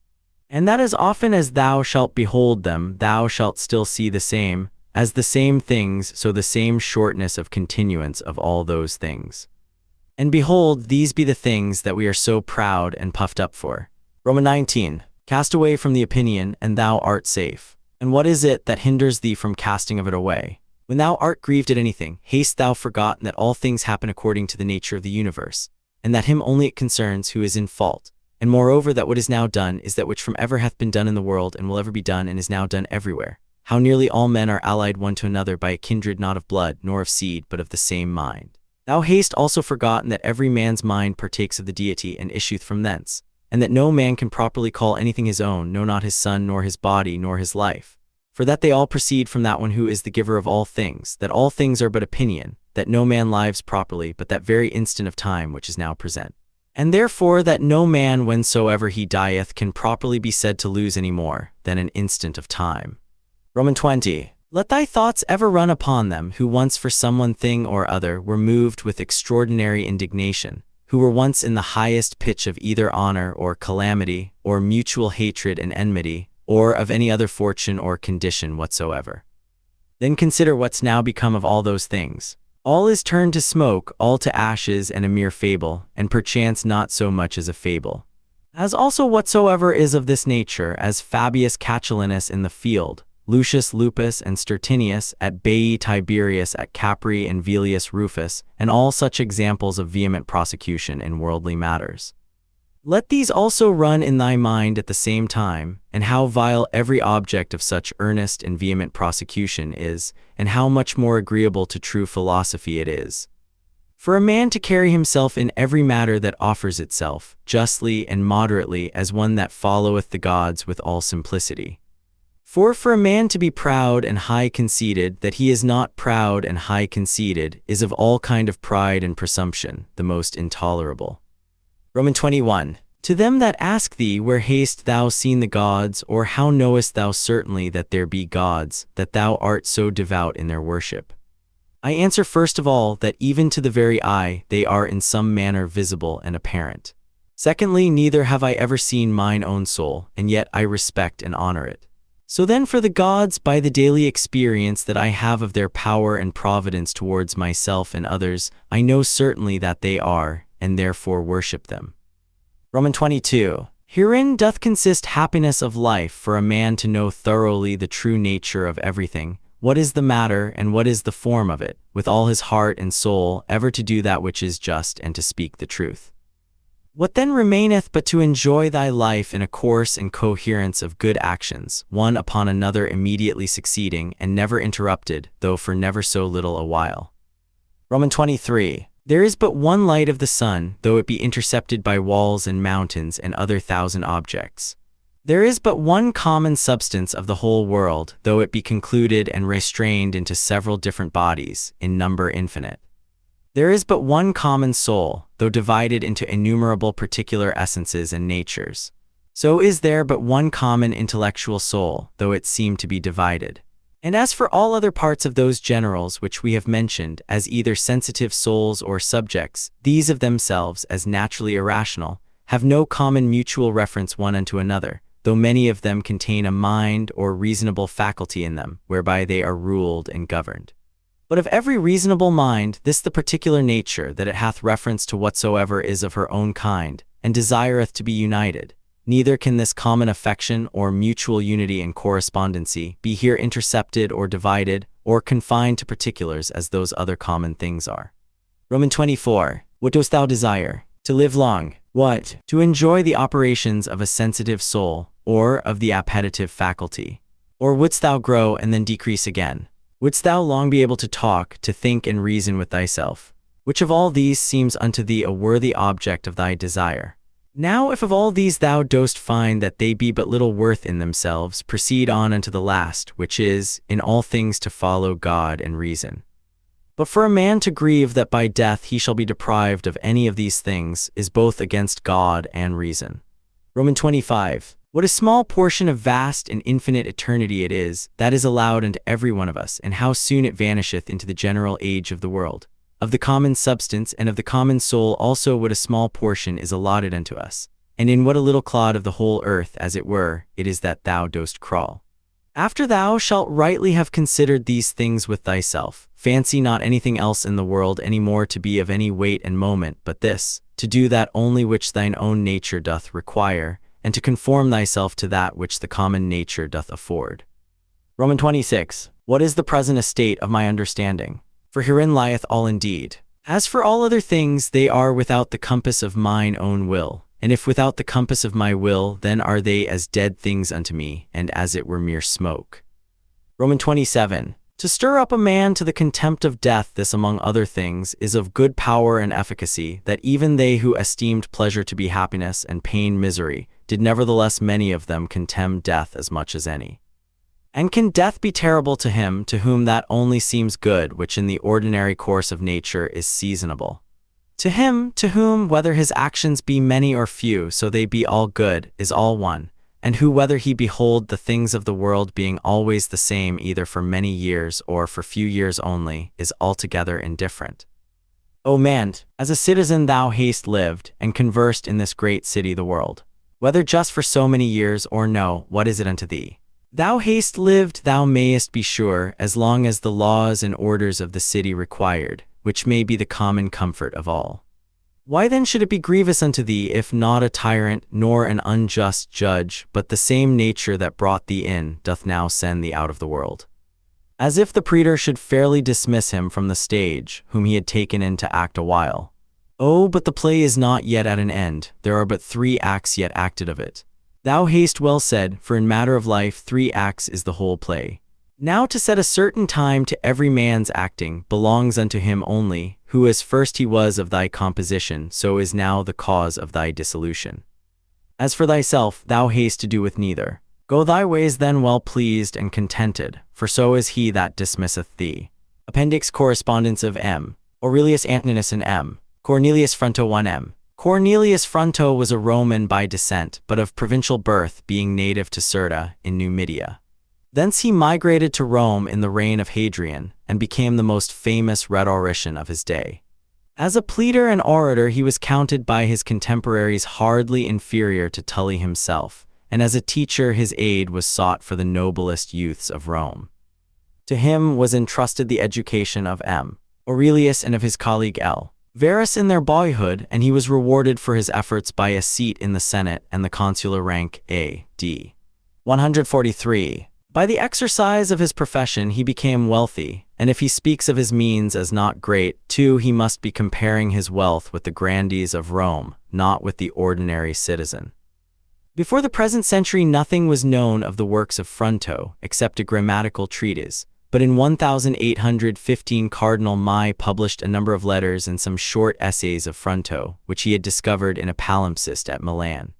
And that as often as thou shalt behold them, thou shalt still see the same, as the same things, so the same shortness of continuance of all those things. And behold, these be the things that we are so proud and puffed up for. Roman 19. Cast away from the opinion, and thou art safe. And what is it that hinders thee from casting of it away? When thou art grieved at anything, hast thou forgotten that all things happen according to the nature of the universe, and that him only it concerns who is in fault, and moreover that what is now done is that which from ever hath been done in the world and will ever be done and is now done everywhere. How nearly all men are allied one to another by a kindred not of blood, nor of seed, but of the same mind. Thou hast also forgotten that every man's mind partakes of the deity and issueth from thence, and that no man can properly call anything his own, no not his son, nor his body, nor his life. For that they all proceed from that one who is the giver of all things, that all things are but opinion, that no man lives properly but that very instant of time which is now present. And therefore that no man whensoever he dieth can properly be said to lose any more than an instant of time. Roman 20. Let thy thoughts ever run upon them who once for some one thing or other were moved with extraordinary indignation, who were once in the highest pitch of either honor or calamity, or mutual hatred and enmity, or of any other fortune or condition whatsoever. Then consider what's now become of all those things. All is turned to smoke, all to ashes and a mere fable, and perchance not so much as a fable. As also whatsoever is of this nature, as Fabius Catilinus in the field, Lucius Lupus and Stertinius at Baiae, Tiberius at Capri and Velius Rufus, and all such examples of vehement prosecution in worldly matters. Let these also run in thy mind at the same time, and how vile every object of such earnest and vehement prosecution is, and how much more agreeable to true philosophy it is. For a man to carry himself in every matter that offers itself, justly and moderately, as one that followeth the gods with all simplicity. For a man to be proud and high conceited, that he is not proud and high conceited, is of all kind of pride and presumption the most intolerable. Roman 21. To them that ask thee, where hast thou seen the gods, or how knowest thou certainly that there be gods, that thou art so devout in their worship? I answer first of all, that even to the very eye they are in some manner visible and apparent. Secondly, neither have I ever seen mine own soul, and yet I respect and honor it. So then for the gods, by the daily experience that I have of their power and providence towards myself and others, I know certainly that they are, and therefore worship them. Roman 22. Herein doth consist happiness of life, for a man to know thoroughly the true nature of everything, what is the matter and what is the form of it, with all his heart and soul, ever to do that which is just and to speak the truth. What then remaineth but to enjoy thy life in a course and coherence of good actions, one upon another immediately succeeding, and never interrupted, though for never so little a while. Roman 23. There is but one light of the sun, though it be intercepted by walls and mountains and other thousand objects. There is but one common substance of the whole world, though it be concluded and restrained into several different bodies, in number infinite. There is but one common soul, though divided into innumerable particular essences and natures. So is there but one common intellectual soul, though it seem to be divided. And as for all other parts of those generals which we have mentioned as either sensitive souls or subjects, these of themselves, as naturally irrational, have no common mutual reference one unto another, though many of them contain a mind or reasonable faculty in them, whereby they are ruled and governed. But of every reasonable mind, this the particular nature, that it hath reference to whatsoever is of her own kind, and desireth to be united. Neither can this common affection or mutual unity and correspondency be here intercepted or divided, or confined to particulars as those other common things are. Roman 24. What dost thou desire? To live long. What? To enjoy the operations of a sensitive soul, or of the appetitive faculty? Or wouldst thou grow and then decrease again? Wouldst thou long be able to talk, to think and reason with thyself? Which of all these seems unto thee a worthy object of thy desire? Now if of all these thou dost find that they be but little worth in themselves, proceed on unto the last, which is, in all things to follow God and reason. But for a man to grieve that by death he shall be deprived of any of these things, is both against God and reason. Roman 25. What a small portion of vast and infinite eternity it is, that is allowed unto every one of us, and how soon it vanisheth into the general age of the world. Of the common substance and of the common soul also what a small portion is allotted unto us, and in what a little clod of the whole earth, as it were, it is that thou dost crawl. After thou shalt rightly have considered these things with thyself, fancy not anything else in the world any more to be of any weight and moment but this, to do that only which thine own nature doth require, and to conform thyself to that which the common nature doth afford. Roman 26. What is the present estate of my understanding? For herein lieth all indeed. As for all other things, they are without the compass of mine own will, and if without the compass of my will, then are they as dead things unto me, and as it were mere smoke. Roman 27. To stir up a man to the contempt of death, this among other things, is of good power and efficacy, that even they who esteemed pleasure to be happiness and pain misery, did nevertheless many of them contemn death as much as any. And can death be terrible to him to whom that only seems good which in the ordinary course of nature is seasonable? To him, to whom, whether his actions be many or few, so they be all good, is all one, and who, whether he behold the things of the world being always the same either for many years or for few years only, is altogether indifferent. O man, as a citizen thou hast lived, and conversed in this great city the world. Whether just for so many years or no, what is it unto thee? Thou hast lived, thou mayest be sure, as long as the laws and orders of the city required, which may be the common comfort of all. Why then should it be grievous unto thee, if not a tyrant, nor an unjust judge, but the same nature that brought thee in, doth now send thee out of the world? As if the praetor should fairly dismiss him from the stage, whom he had taken in to act a while. Oh, but the play is not yet at an end, there are but 3 acts yet acted of it. Thou hast well said, for in matter of life 3 acts is the whole play. Now to set a certain time to every man's acting belongs unto him only, who as first he was of thy composition, so is now the cause of thy dissolution. As for thyself, thou hast to do with neither. Go thy ways then well pleased and contented, for so is he that dismisseth thee. Appendix Correspondence of M. Aurelius Antoninus and M. Cornelius Fronto 1M. Cornelius Fronto was a Roman by descent, but of provincial birth, being native to Cirta, in Numidia. Thence he migrated to Rome in the reign of Hadrian, and became the most famous rhetorician of his day. As a pleader and orator he was counted by his contemporaries hardly inferior to Tully himself, and as a teacher his aid was sought for the noblest youths of Rome. To him was entrusted the education of M. Aurelius and of his colleague L. Verus in their boyhood, and he was rewarded for his efforts by a seat in the Senate and the consular rank A.D. 143. By the exercise of his profession he became wealthy, and if he speaks of his means as not great, too he must be comparing his wealth with the grandees of Rome, not with the ordinary citizen. Before the present century nothing was known of the works of Fronto, except a grammatical treatise, but in 1815 Cardinal Mai published a number of letters and some short essays of Fronto, which he had discovered in a palimpsest at Milan.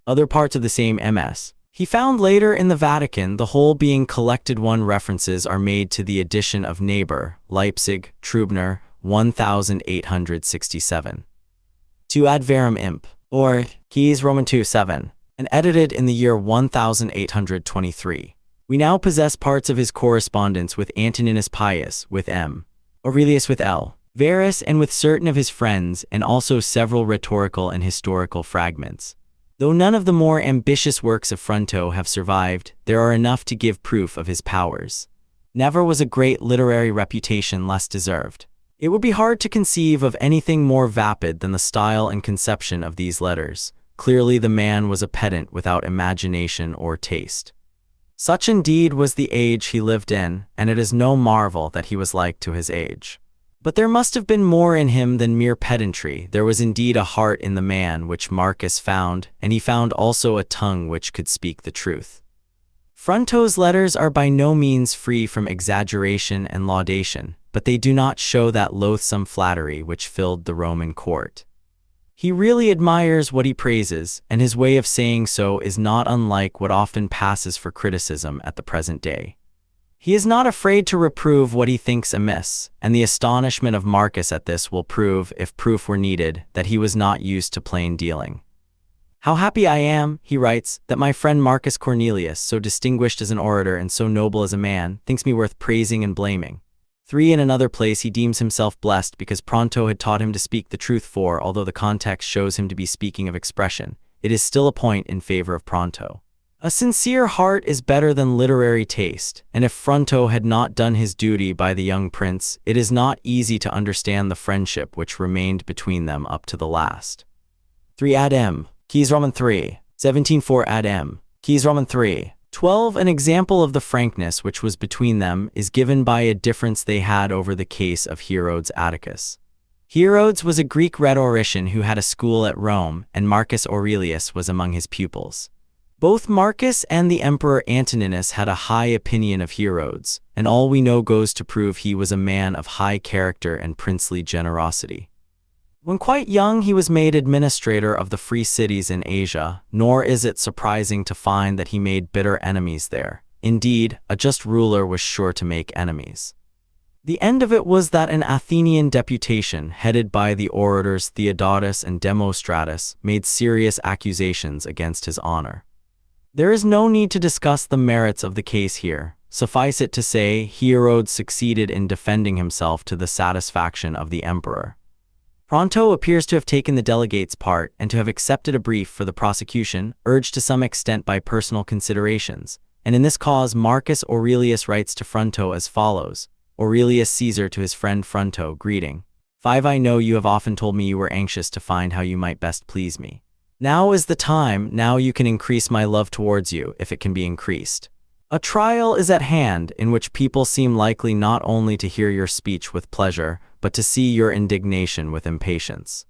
Other parts of the same MS he found later in the Vatican, the whole being collected. References are made to the edition of Neighbor, Leipzig, Trubner, 1867. To ad verum imp, or Keys Roman 2:7, and edited in the year 1823. We now possess parts of his correspondence with Antoninus Pius, with M. Aurelius, with L. Verus, and with certain of his friends, and also several rhetorical and historical fragments. Though none of the more ambitious works of Fronto have survived, there are enough to give proof of his powers. Never was a great literary reputation less deserved. It would be hard to conceive of anything more vapid than the style and conception of these letters. Clearly the man was a pedant without imagination or taste. Such indeed was the age he lived in, and it is no marvel that he was like to his age. But there must have been more in him than mere pedantry. There was indeed a heart in the man which Marcus found, and he found also a tongue which could speak the truth. Fronto's letters are by no means free from exaggeration and laudation, but they do not show that loathsome flattery which filled the Roman court. He really admires what he praises, and his way of saying so is not unlike what often passes for criticism at the present day. He is not afraid to reprove what he thinks amiss, and the astonishment of Marcus at this will prove, if proof were needed, that he was not used to plain dealing. "How happy I am," he writes, "that my friend Marcus Cornelius, so distinguished as an orator and so noble as a man, thinks me worth praising and blaming." 3. In another place he deems himself blessed because Fronto had taught him to speak the truth, for, although the context shows him to be speaking of expression, it is still a point in favor of Fronto. A sincere heart is better than literary taste, and if Fronto had not done his duty by the young prince, it is not easy to understand the friendship which remained between them up to the last. 3 ad M. Keys Roman 3. 17:4 ad M. Keys Roman 3. 12. An example of the frankness which was between them is given by a difference they had over the case of Herodes Atticus. Herodes was a Greek rhetorician who had a school at Rome, and Marcus Aurelius was among his pupils. Both Marcus and the Emperor Antoninus had a high opinion of Herodes, and all we know goes to prove he was a man of high character and princely generosity. When quite young, he was made administrator of the free cities in Asia, nor is it surprising to find that he made bitter enemies there. Indeed, a just ruler was sure to make enemies. The end of it was that an Athenian deputation, headed by the orators Theodotus and Demostratus, made serious accusations against his honor. There is no need to discuss the merits of the case here. Suffice it to say, Herodes succeeded in defending himself to the satisfaction of the emperor. Fronto appears to have taken the delegate's part and to have accepted a brief for the prosecution, urged to some extent by personal considerations, and in this cause Marcus Aurelius writes to Fronto as follows: Aurelius Caesar to his friend Fronto, greeting. 5. I know you have often told me you were anxious to find how you might best please me. Now is the time, now you can increase my love towards you, if it can be increased. A trial is at hand, in which people seem likely not only to hear your speech with pleasure, but to see your indignation with impatience.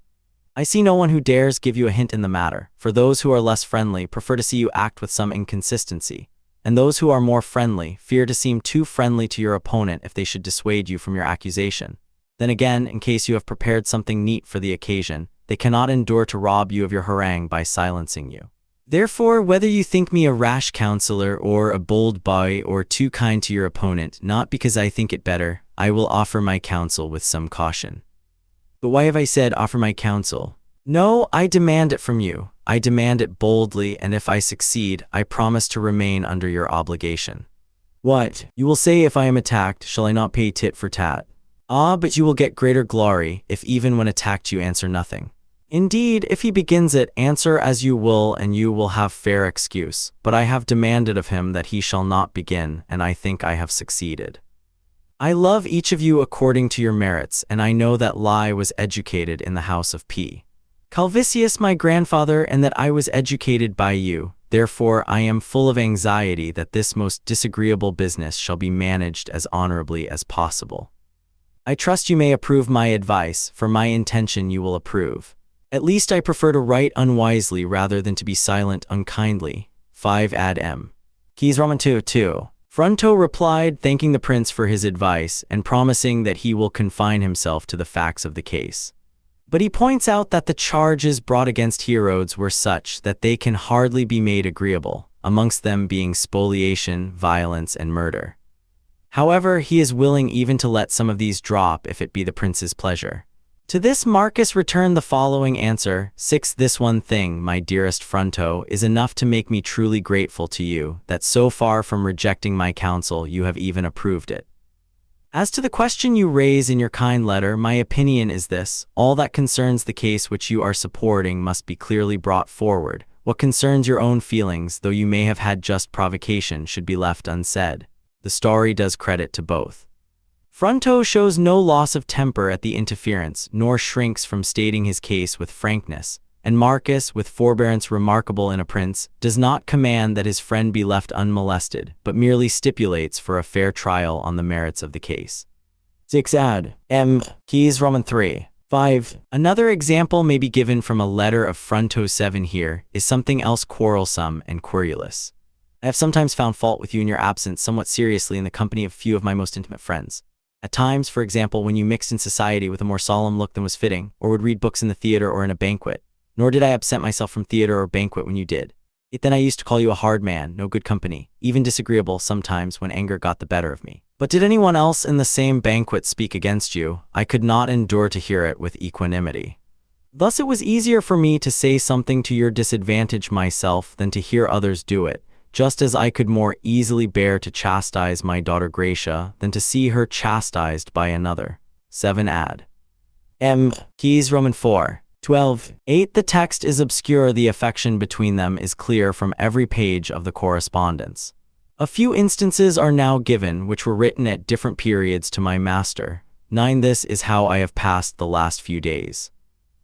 I see no one who dares give you a hint in the matter, for those who are less friendly prefer to see you act with some inconsistency, and those who are more friendly fear to seem too friendly to your opponent if they should dissuade you from your accusation. Then again, in case you have prepared something neat for the occasion, they cannot endure to rob you of your harangue by silencing you. Therefore, whether you think me a rash counselor or a bold boy or too kind to your opponent, not because I think it better, I will offer my counsel with some caution. But why have I said offer my counsel? No, I demand it from you. I demand it boldly, and if I succeed, I promise to remain under your obligation. What? You will say, if I am attacked, shall I not pay tit for tat? Ah, but you will get greater glory, if even when attacked you answer nothing. Indeed, if he begins it, answer as you will, and you will have fair excuse. But I have demanded of him that he shall not begin, and I think I have succeeded. I love each of you according to your merits, and I know that Lai was educated in the house of P. Calvisius my grandfather, and that I was educated by you. Therefore I am full of anxiety that this most disagreeable business shall be managed as honorably as possible. I trust you may approve my advice, for my intention you will approve. At least I prefer to write unwisely rather than to be silent unkindly. 5 ad M. Keys Roman 2:2. Fronto replied, thanking the prince for his advice and promising that he will confine himself to the facts of the case. But he points out that the charges brought against Herodes were such that they can hardly be made agreeable, amongst them being spoliation, violence, and murder. However, he is willing even to let some of these drop if it be the prince's pleasure. To this Marcus returned the following answer: 6. This one thing, my dearest Fronto, is enough to make me truly grateful to you, that so far from rejecting my counsel you have even approved it. As to the question you raise in your kind letter, my opinion is this: all that concerns the case which you are supporting must be clearly brought forward. What concerns your own feelings, though you may have had just provocation, should be left unsaid. The story does credit to both. Fronto shows no loss of temper at the interference, nor shrinks from stating his case with frankness, and Marcus, with forbearance remarkable in a prince, does not command that his friend be left unmolested, but merely stipulates for a fair trial on the merits of the case. 6. Ad M. Keys Roman 3. 5. Another example may be given from a letter of Fronto 7 here, is something else quarrelsome and querulous. I have sometimes found fault with you in your absence somewhat seriously in the company of few of my most intimate friends. At times, for example, when you mixed in society with a more solemn look than was fitting, or would read books in the theater or in a banquet, nor did I absent myself from theater or banquet when you did. Yet then I used to call you a hard man, no good company, even disagreeable sometimes when anger got the better of me. But did anyone else in the same banquet speak against you, I could not endure to hear it with equanimity. Thus it was easier for me to say something to your disadvantage myself than to hear others do it, just as I could more easily bear to chastise my daughter Gracia than to see her chastised by another. 7. Ad M. Keys Roman 4. 12. 8. The text is obscure, the affection between them is clear from every page of the correspondence. A few instances are now given which were written at different periods to my master. 9. This is how I have passed the last few days.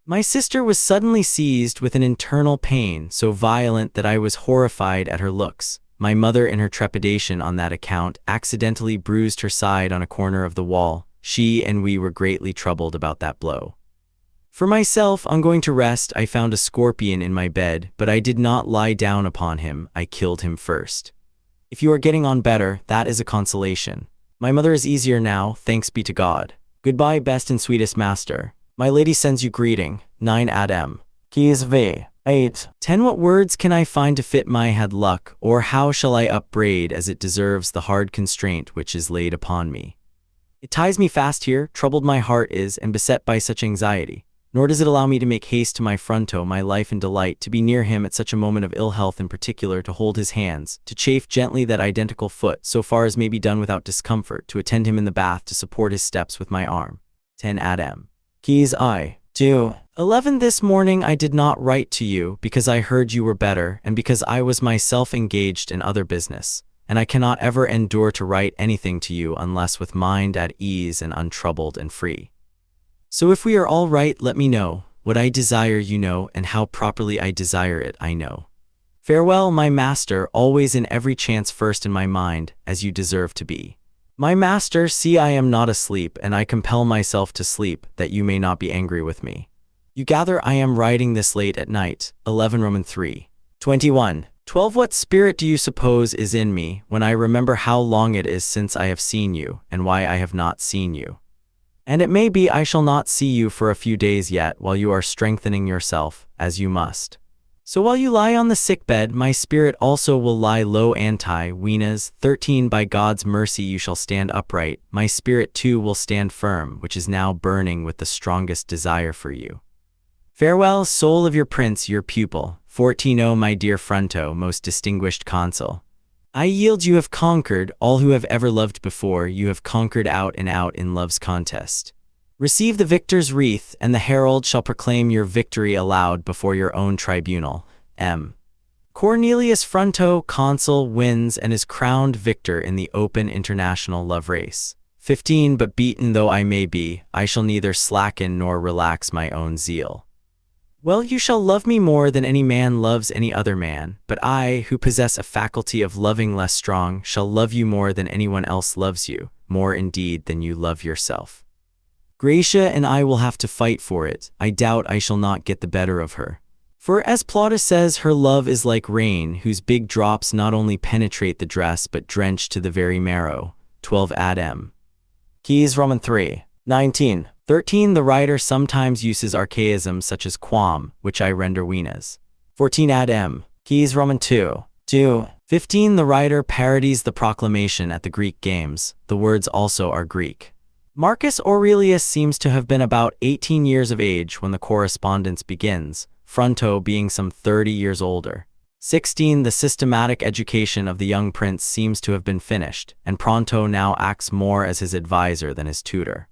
My sister was suddenly seized with an internal pain so violent that I was horrified at her looks. My mother, in her trepidation on that account, accidentally bruised her side on a corner of the wall. She and we were greatly troubled about that blow. For myself, on going to rest, I found a scorpion in my bed, but I did not lie down upon him. I killed him first. If you are getting on better, that is a consolation. My mother is easier now, thanks be to God. Goodbye, best and sweetest master. My lady sends you greeting. 9. Ad M. Keys V. 8. 10. What words can I find to fit my had luck, or how shall I upbraid as it deserves the hard constraint which is laid upon me? It ties me fast here, troubled my heart is, and beset by such anxiety. Nor does it allow me to make haste to my Fronto, my life and delight, to be near him at such a moment of ill health, in particular to hold his hands, to chafe gently that identical foot, so far as may be done without discomfort, to attend him in the bath, to support his steps with my arm. 10. Ad M. Keys I. 2. 11. This morning I did not write to you, because I heard you were better, and because I was myself engaged in other business, and I cannot ever endure to write anything to you unless with mind at ease and untroubled and free. So if we are all right, let me know. What I desire you know, and how properly I desire it I know. Farewell, my master, always in every chance first in my mind, as you deserve to be. My master, see I am not asleep, and I compel myself to sleep, that you may not be angry with me. You gather I am writing this late at night. 11 Roman 3. 21. 12. What spirit do you suppose is in me, when I remember how long it is since I have seen you, and why I have not seen you? And it may be I shall not see you for a few days yet, while you are strengthening yourself, as you must. So while you lie on the sickbed, my spirit also will lie low. Wenas 13. By God's mercy you shall stand upright. My spirit too will stand firm, which is now burning with the strongest desire for you. Farewell, soul of your prince, your pupil. 14. O my dear Fronto, most distinguished consul. I yield you have conquered, all who have ever loved before, you have conquered out and out in love's contest. Receive the victor's wreath, and the herald shall proclaim your victory aloud before your own tribunal. M. Cornelius Fronto, consul, wins and is crowned victor in the open international love race. 15. But beaten though I may be, I shall neither slacken nor relax my own zeal. Well, you shall love me more than any man loves any other man, but I, who possess a faculty of loving less strong, shall love you more than anyone else loves you, more indeed than you love yourself. Gracia and I will have to fight for it. I doubt I shall not get the better of her. For as Plautus says, her love is like rain, whose big drops not only penetrate the dress but drench to the very marrow. 12 ad M. Keys Roman 3. 19. 13. The writer sometimes uses archaisms such as quam, which I render wenas. 14 ad M. Keys Roman 2. 2. 15. The writer parodies the proclamation at the Greek games. The words also are Greek. Marcus Aurelius seems to have been about 18 years of age when the correspondence begins, Fronto being some 30 years older. 16. The systematic education of the young prince seems to have been finished, and Pronto now acts more as his advisor than his tutor.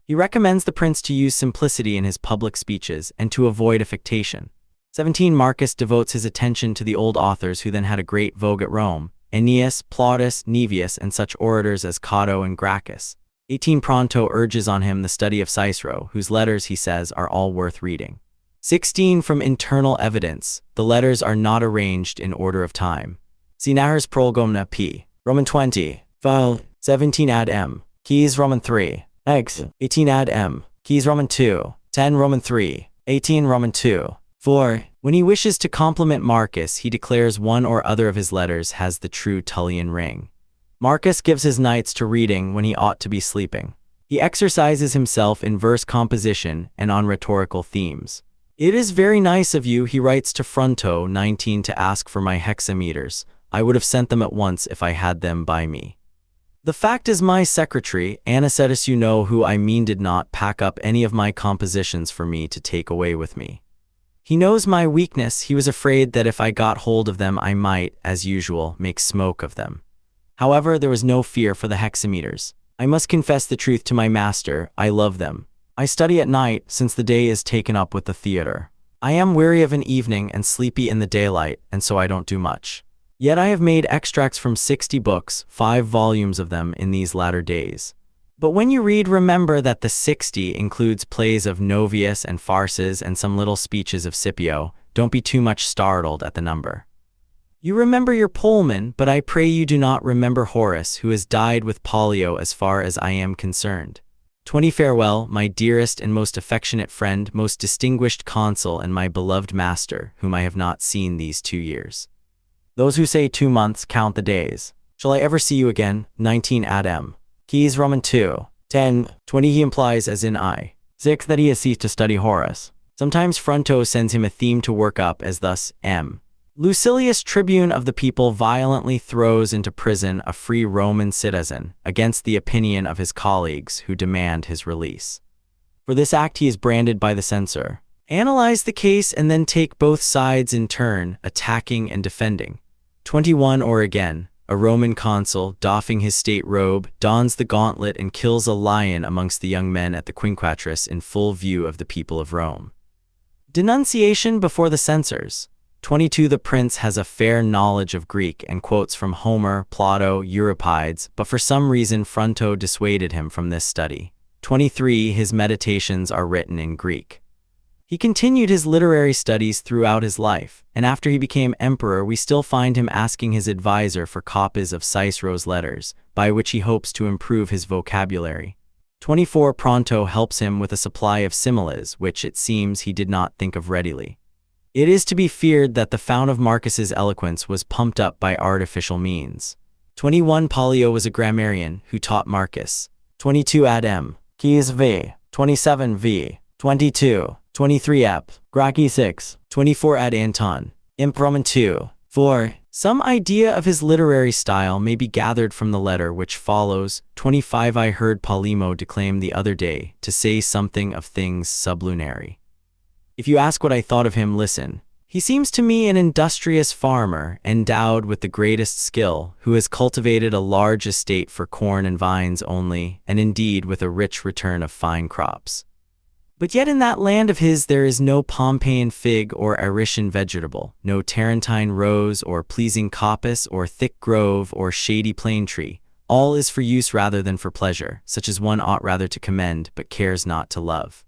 He recommends the prince to use simplicity in his public speeches and to avoid affectation. 17. Marcus devotes his attention to the old authors who then had a great vogue at Rome, Aeneas, Plautus, Naevius, and such orators as Cato and Gracchus. 18. Pronto urges on him the study of Cicero, whose letters, he says, are all worth reading. 16. From internal evidence, the letters are not arranged in order of time. See Nahers Prolgomna p. Roman 20. File. 17 ad M. Keys Roman 3. X. 18 ad M. Keys Roman 2. 10 Roman 3. 18 Roman 2. 4. When he wishes to compliment Marcus, he declares one or other of his letters has the true Tullian ring. Marcus gives his nights to reading when he ought to be sleeping. He exercises himself in verse composition and on rhetorical themes. It is very nice of you, he writes to Fronto 19, to ask for my hexameters. I would have sent them at once if I had them by me. The fact is, my secretary, Anicetus, you know who I mean, did not pack up any of my compositions for me to take away with me. He knows my weakness. He was afraid that if I got hold of them I might, as usual, make smoke of them. However, there was no fear for the hexameters. I must confess the truth to my master, I love them. I study at night, since the day is taken up with the theater. I am weary of an evening and sleepy in the daylight, and so I don't do much. Yet I have made extracts from 60 books, 5 volumes of them in these latter days. But when you read, remember that the 60 includes plays of Novius and farces and some little speeches of Scipio. Don't be too much startled at the number. You remember your Pullman, but I pray you do not remember Horace, who has died with polio as far as I am concerned. 20 Farewell, my dearest and most affectionate friend, most distinguished consul, and my beloved master, whom I have not seen these 2 years. Those who say 2 months count the days. Shall I ever see you again? 19 ad M. Keys Roman 2. 10. 20 He implies, as in I. 6. That he has ceased to study Horace. Sometimes Fronto sends him a theme to work up, as thus, M. Lucilius, tribune of the people, violently throws into prison a free Roman citizen, against the opinion of his colleagues who demand his release. For this act he is branded by the censor. Analyze the case and then take both sides in turn, attacking and defending. 21 Or again, a Roman consul, doffing his state robe, dons the gauntlet and kills a lion amongst the young men at the Quinquatris in full view of the people of Rome. Denunciation before the censors. 22 The prince has a fair knowledge of Greek and quotes from Homer, Plato, Euripides, but for some reason Fronto dissuaded him from this study. 23 His meditations are written in Greek. He continued his literary studies throughout his life, and after he became emperor we still find him asking his advisor for copies of Cicero's letters, by which he hopes to improve his vocabulary. 24 Pronto helps him with a supply of similes, which it seems he did not think of readily. It is to be feared that the fount of Marcus's eloquence was pumped up by artificial means. 21 Pollio was a grammarian who taught Marcus. 22 ad M. Keys v. 27 v. 22. 23 ep. Gracchi 6. 24 ad Anton. Imp Roman 2. 4. Some idea of his literary style may be gathered from the letter which follows. 25 I heard Polemo declaim the other day to say something of things sublunary. If you ask what I thought of him, listen. He seems to me an industrious farmer, endowed with the greatest skill, who has cultivated a large estate for corn and vines only, and indeed with a rich return of fine crops. But yet in that land of his there is no Pompeian fig or Arician vegetable, no Tarentine rose or pleasing coppice or thick grove or shady plane tree. All is for use rather than for pleasure, such as one ought rather to commend but cares not to love.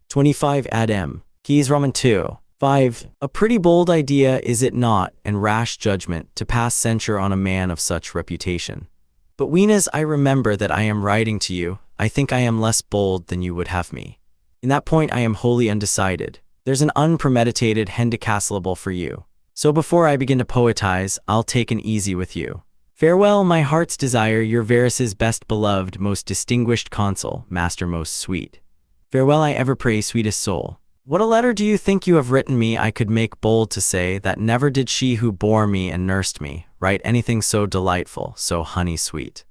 25 ad M. Keys Roman 2. 5. A pretty bold idea, is it not, and rash judgment, to pass censure on a man of such reputation. But whenas I remember that I am writing to you, I think I am less bold than you would have me. In that point I am wholly undecided. There's an unpremeditated hendecasyllable for you. So before I begin to poetize, I'll take an easy with you. Farewell, my heart's desire, your Varus's best beloved, most distinguished consul, master most sweet. Farewell, I ever pray, sweetest soul. What a letter do you think you have written me? I could make bold to say that never did she who bore me and nursed me write anything so delightful, so honey sweet.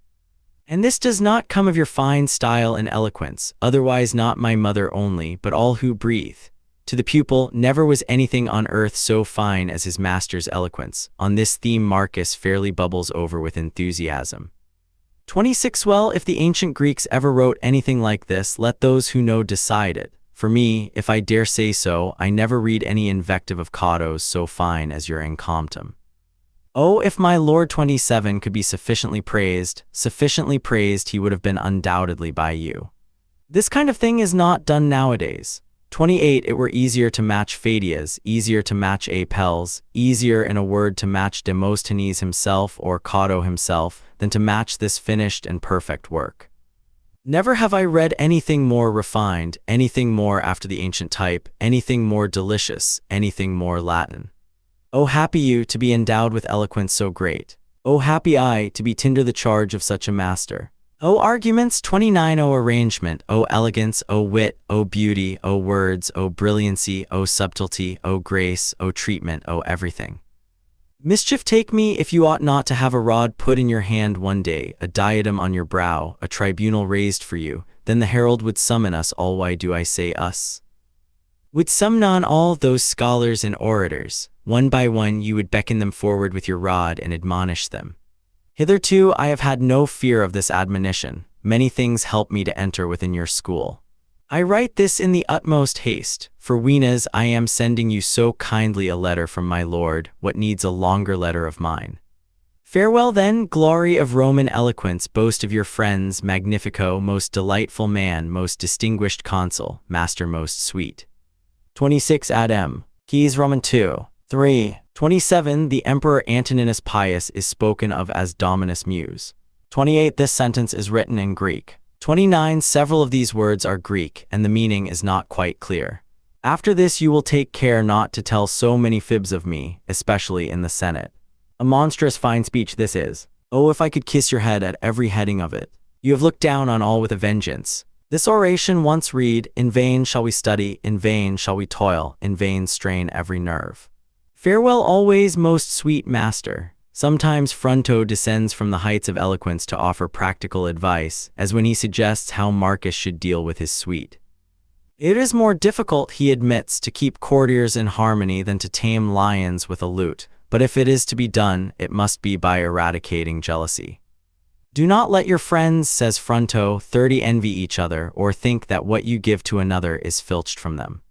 And this does not come of your fine style and eloquence, otherwise not my mother only, but all who breathe. To the pupil, never was anything on earth so fine as his master's eloquence. On this theme Marcus fairly bubbles over with enthusiasm. 26. Well, if the ancient Greeks ever wrote anything like this, let those who know decide it. For me, if I dare say so, I never read any invective of Cato's so fine as your encomium. Oh, if my Lord 27 could be sufficiently praised he would have been undoubtedly by you. This kind of thing is not done nowadays. 28. It were easier to match Pheidias, easier to match Apelles, easier in a word to match Demosthenes himself or Cato himself than to match this finished and perfect work. Never have I read anything more refined, anything more after the ancient type, anything more delicious, anything more Latin. O happy you to be endowed with eloquence so great. O happy I to be tinder the charge of such a master. O arguments 29. O arrangement, O elegance, O wit, O beauty, O words, O brilliancy, O subtlety, O grace, O treatment, O everything. Mischief take me if you ought not to have a rod put in your hand one day, a diadem on your brow, a tribunal raised for you, then the herald would summon us all. Why do I say us? Would summon all those scholars and orators. One by one you would beckon them forward with your rod and admonish them. Hitherto I have had no fear of this admonition. Many things help me to enter within your school. I write this in the utmost haste, for weenas I am sending you so kindly a letter from my lord, what needs a longer letter of mine. Farewell then, glory of Roman eloquence, boast of your friends, magnifico, most delightful man, most distinguished consul, master most sweet. 26. Ad M. Keys Roman 2. 3. 27. The Emperor Antoninus Pius is spoken of as Dominus Muse. 28. This sentence is written in Greek. 29. Several of these words are Greek, and the meaning is not quite clear. After this you will take care not to tell so many fibs of me, especially in the Senate. A monstrous fine speech this is. Oh, if I could kiss your head at every heading of it. You have looked down on all with a vengeance. This oration once read, in vain shall we study, in vain shall we toil, in vain strain every nerve. Farewell always, most sweet master. Sometimes Fronto descends from the heights of eloquence to offer practical advice, as when he suggests how Marcus should deal with his suite. It is more difficult, he admits, to keep courtiers in harmony than to tame lions with a lute, but if it is to be done, it must be by eradicating jealousy. Do not let your friends, says Fronto, 30 envy each other, or think that what you give to another is filched from them.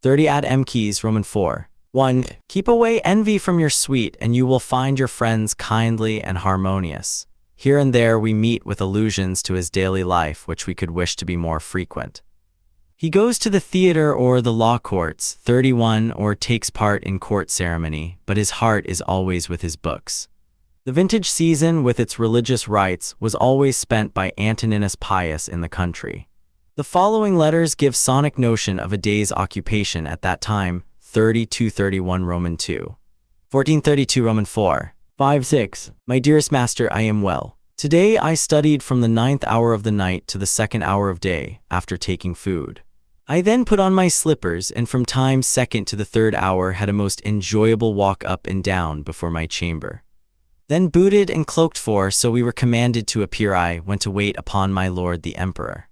30. Ad M. Keys Roman 4. 1. Keep away envy from your suite, and you will find your friends kindly and harmonious. Here and there we meet with allusions to his daily life which we could wish to be more frequent. He goes to the theater or the law courts, 31, or takes part in court ceremony, but his heart is always with his books. The vintage season, with its religious rites, was always spent by Antoninus Pius in the country. The following letters give sonic notion of a day's occupation at that time. 32:31 Roman 2. 14:32 Roman 4. 5:6. My dearest master, I am well. Today I studied from the 9th hour of the night to the 2nd hour of day, after taking food. I then put on my slippers, and from time 2nd to the 3rd hour had a most enjoyable walk up and down before my chamber. Then booted and cloaked for, so we were commanded to appear. I went to wait upon my lord the emperor.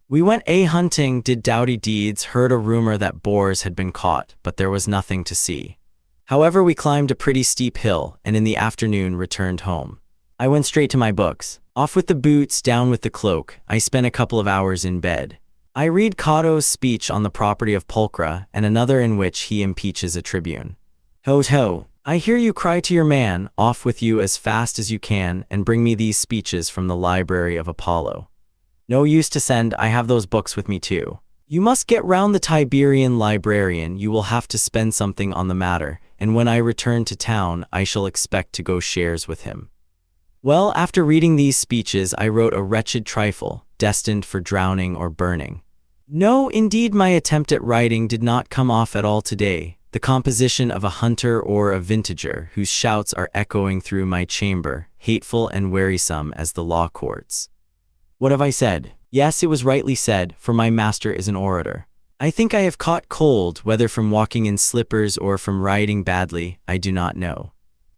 We went hunting, did doughty deeds, heard a rumor that boars had been caught, but there was nothing to see. However, we climbed a pretty steep hill, and in the afternoon returned home. I went straight to my books. Off with the boots, down with the cloak. I spent a couple of hours in bed. I read Cato's speech on the property of Pulchra, and another in which he impeaches a tribune. Ho ho! I hear you cry to your man, off with you as fast as you can, and bring me these speeches from the library of Apollo. No use to send, I have those books with me too. You must get round the Tiberian librarian, you will have to spend something on the matter, and when I return to town, I shall expect to go shares with him. Well, after reading these speeches, I wrote a wretched trifle, destined for drowning or burning. No, indeed, my attempt at writing did not come off at all today. The composition of a hunter or a vintager whose shouts are echoing through my chamber, hateful and wearisome as the law courts. What have I said? Yes, it was rightly said, for my master is an orator. I think I have caught cold, whether from walking in slippers or from riding badly, I do not know.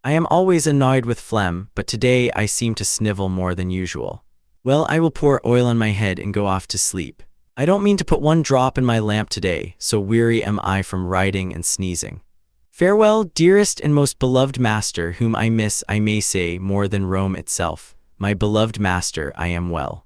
I am always annoyed with phlegm, but today I seem to snivel more than usual. Well, I will pour oil on my head and go off to sleep. I don't mean to put one drop in my lamp today, so weary am I from writing and sneezing. Farewell, dearest and most beloved master, whom I miss, I may say, more than Rome itself. My beloved master, I am well.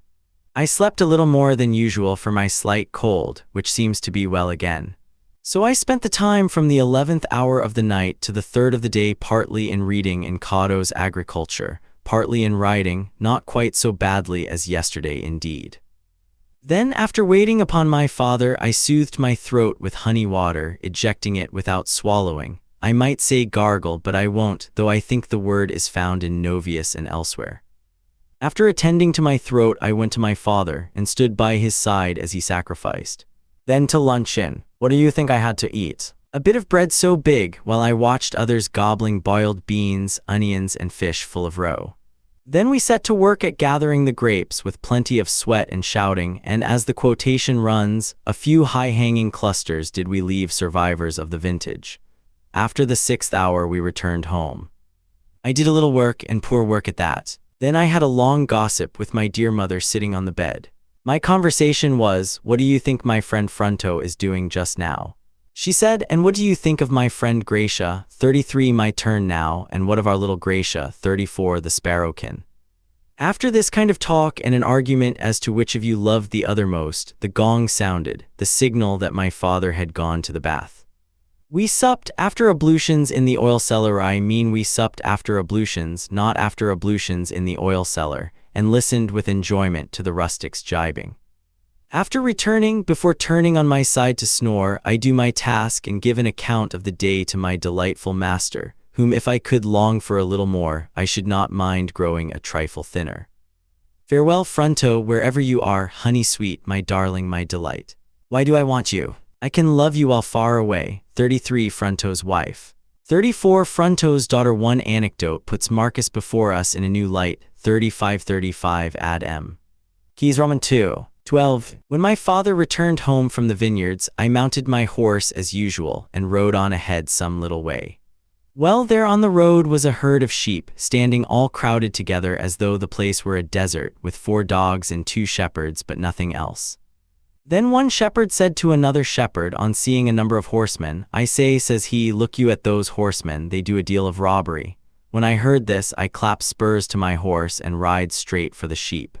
I slept a little more than usual for my slight cold, which seems to be well again. So I spent the time from the 11th hour of the night to the 3rd of the day partly in reading in Cotto's Agriculture, partly in writing, not quite so badly as yesterday indeed. Then, after waiting upon my father, I soothed my throat with honey water, ejecting it without swallowing. I might say gargle, but I won't, though I think the word is found in Novius and elsewhere. After attending to my throat, I went to my father and stood by his side as he sacrificed. Then to luncheon. What do you think I had to eat? A bit of bread so big, while I watched others gobbling boiled beans, onions, and fish full of roe. Then we set to work at gathering the grapes with plenty of sweat and shouting, and as the quotation runs, a few high-hanging clusters did we leave survivors of the vintage. After the 6th hour we returned home. I did a little work, and poor work at that. Then I had a long gossip with my dear mother sitting on the bed. My conversation was, what do you think my friend Fronto is doing just now? She said, and what do you think of my friend Gracia, 33, my turn now, and what of our little Gracia, 34, the sparrowkin? After this kind of talk and an argument as to which of you loved the other most, the gong sounded, the signal that my father had gone to the bath. We supped after ablutions in the oil cellar. I mean, we supped after ablutions, not after ablutions in the oil cellar, and listened with enjoyment to the rustics jibing. After returning, before turning on my side to snore, I do my task and give an account of the day to my delightful master, whom if I could long for a little more, I should not mind growing a trifle thinner. Farewell, Fronto, wherever you are, honey sweet, my darling, my delight. Why do I want you? I can love you while far away. 33, Fronto's wife. 34, Fronto's daughter. One anecdote puts Marcus before us in a new light. 35 ad M. Keys Roman 2. 12. When my father returned home from the vineyards, I mounted my horse as usual and rode on ahead some little way. Well, there on the road was a herd of sheep, standing all crowded together as though the place were a desert, with 4 dogs and 2 shepherds, but nothing else. Then one shepherd said to another shepherd on seeing a number of horsemen, I say, says he, look you at those horsemen, they do a deal of robbery. When I heard this, I clapped spurs to my horse and ride straight for the sheep.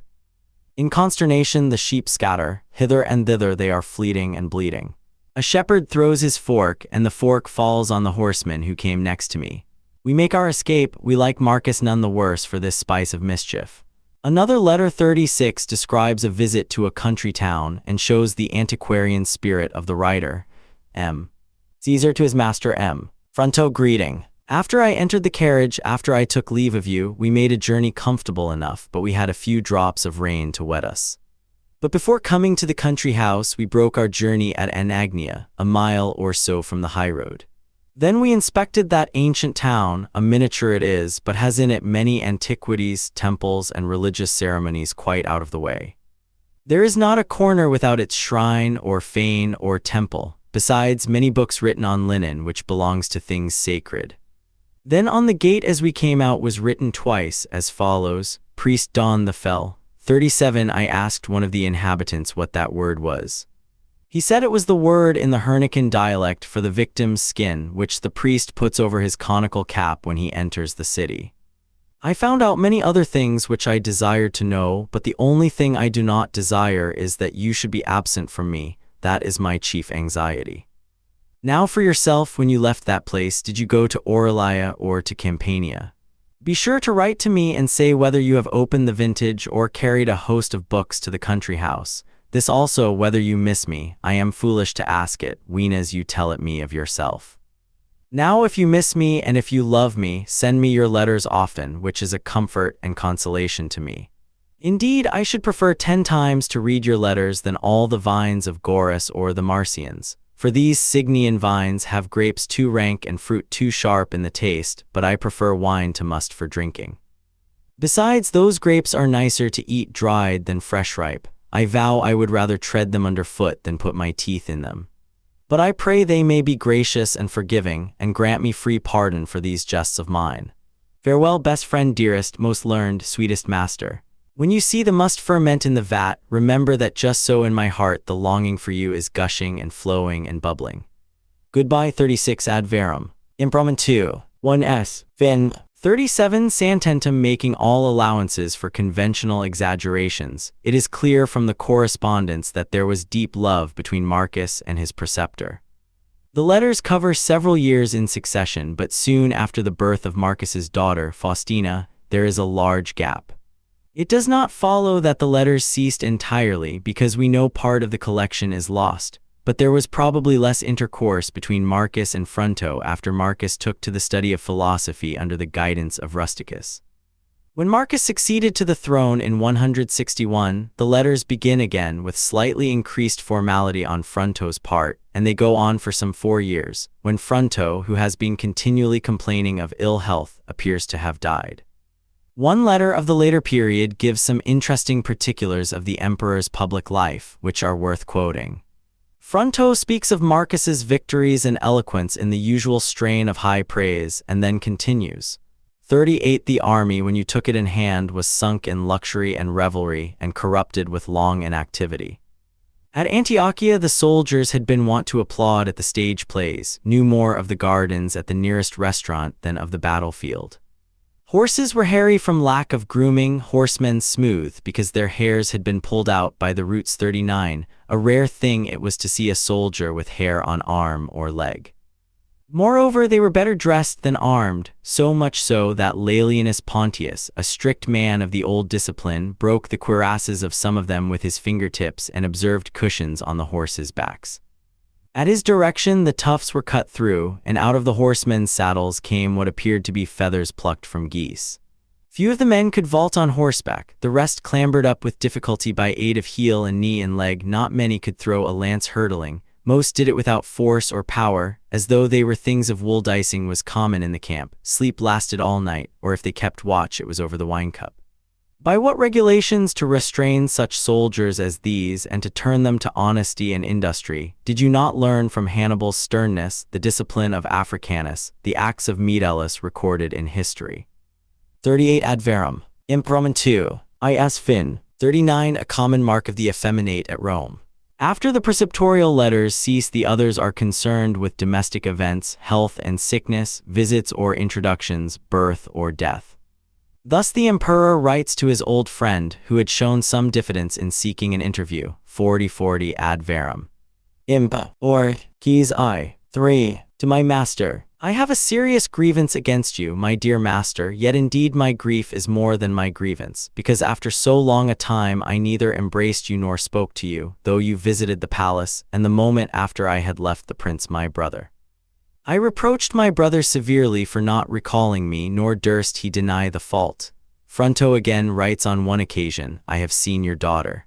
In consternation the sheep scatter, hither and thither they are fleeting and bleeding. A shepherd throws his fork, and the fork falls on the horseman who came next to me. We make our escape, we like Marcus none the worse for this spice of mischief. Another letter 36 describes a visit to a country town, and shows the antiquarian spirit of the writer. M. Caesar to his master M. Fronto greeting. After I entered the carriage, after I took leave of you, we made a journey comfortable enough, but we had a few drops of rain to wet us. But before coming to the country house, we broke our journey at Anagnia, a mile or so from the highroad. Then we inspected that ancient town, a miniature it is, but has in it many antiquities, temples, and religious ceremonies quite out of the way. There is not a corner without its shrine, or fane, or temple, besides many books written on linen which belongs to things sacred. Then on the gate as we came out was written twice, as follows, Priest Don the Fell. 37. I asked one of the inhabitants what that word was. He said it was the word in the Hernican dialect for the victim's skin, which the priest puts over his conical cap when he enters the city. I found out many other things which I desired to know, but the only thing I do not desire is that you should be absent from me. That is my chief anxiety. Now for yourself, when you left that place, did you go to Auralia or to Campania? Be sure to write to me and say whether you have opened the vintage or carried a host of books to the country house. This also, whether you miss me. I am foolish to ask it, whenas you tell it me of yourself. Now if you miss me and if you love me, send me your letters often, which is a comfort and consolation to me. Indeed, I should prefer 10 times to read your letters than all the vines of Goris or the Marcians. For these Signian vines have grapes too rank and fruit too sharp in the taste, but I prefer wine to must for drinking. Besides, those grapes are nicer to eat dried than fresh ripe. I vow I would rather tread them underfoot than put my teeth in them. But I pray they may be gracious and forgiving, and grant me free pardon for these jests of mine. Farewell, best friend, dearest, most learned, sweetest master. When you see the must ferment in the vat, remember that just so in my heart the longing for you is gushing and flowing and bubbling. Goodbye. 36 ad verum. Impromen 2. 1s. Fin. 37 Santentum. Making all allowances for conventional exaggerations, it is clear from the correspondence that there was deep love between Marcus and his preceptor. The letters cover several years in succession, but soon after the birth of Marcus's daughter, Faustina, there is a large gap. It does not follow that the letters ceased entirely, because we know part of the collection is lost, but there was probably less intercourse between Marcus and Fronto after Marcus took to the study of philosophy under the guidance of Rusticus. When Marcus succeeded to the throne in 161, the letters begin again with slightly increased formality on Fronto's part, and they go on for some 4 years, when Fronto, who has been continually complaining of ill health, appears to have died. One letter of the later period gives some interesting particulars of the emperor's public life, which are worth quoting. Fronto speaks of Marcus's victories and eloquence in the usual strain of high praise, and then continues. 38 The army, when you took it in hand, was sunk in luxury and revelry, and corrupted with long inactivity. At Antiochia the soldiers had been wont to applaud at the stage plays, knew more of the gardens at the nearest restaurant than of the battlefield. Horses were hairy from lack of grooming, horsemen smooth because their hairs had been pulled out by the roots. 39 A rare thing it was to see a soldier with hair on arm or leg. Moreover, they were better dressed than armed, so much so that Laelianus Pontius, a strict man of the old discipline, broke the cuirasses of some of them with his fingertips and observed cushions on the horses' backs. At his direction the tufts were cut through, and out of the horsemen's saddles came what appeared to be feathers plucked from geese. Few of the men could vault on horseback, the rest clambered up with difficulty by aid of heel and knee and leg. Not many could throw a lance hurdling, most did it without force or power, as though they were things of wool. Dicing was common in the camp, sleep lasted all night, or if they kept watch it was over the wine cup. By what regulations to restrain such soldiers as these and to turn them to honesty and industry, did you not learn from Hannibal's sternness, the discipline of Africanus, the acts of Metellus recorded in history? 38 Ad verum. Impromen 2. Is fin. 39 A common mark of the effeminate at Rome. After the preceptorial letters cease, the others are concerned with domestic events, health and sickness, visits or introductions, birth or death. Thus the emperor writes to his old friend, who had shown some diffidence in seeking an interview. 40 Ad verum. Impa, or, Keys I. 3. To my master, I have a serious grievance against you, my dear master, yet indeed my grief is more than my grievance, because after so long a time I neither embraced you nor spoke to you, though you visited the palace, and the moment after I had left the prince my brother. I reproached my brother severely for not recalling me, nor durst he deny the fault. Fronto again writes on one occasion, I have seen your daughter.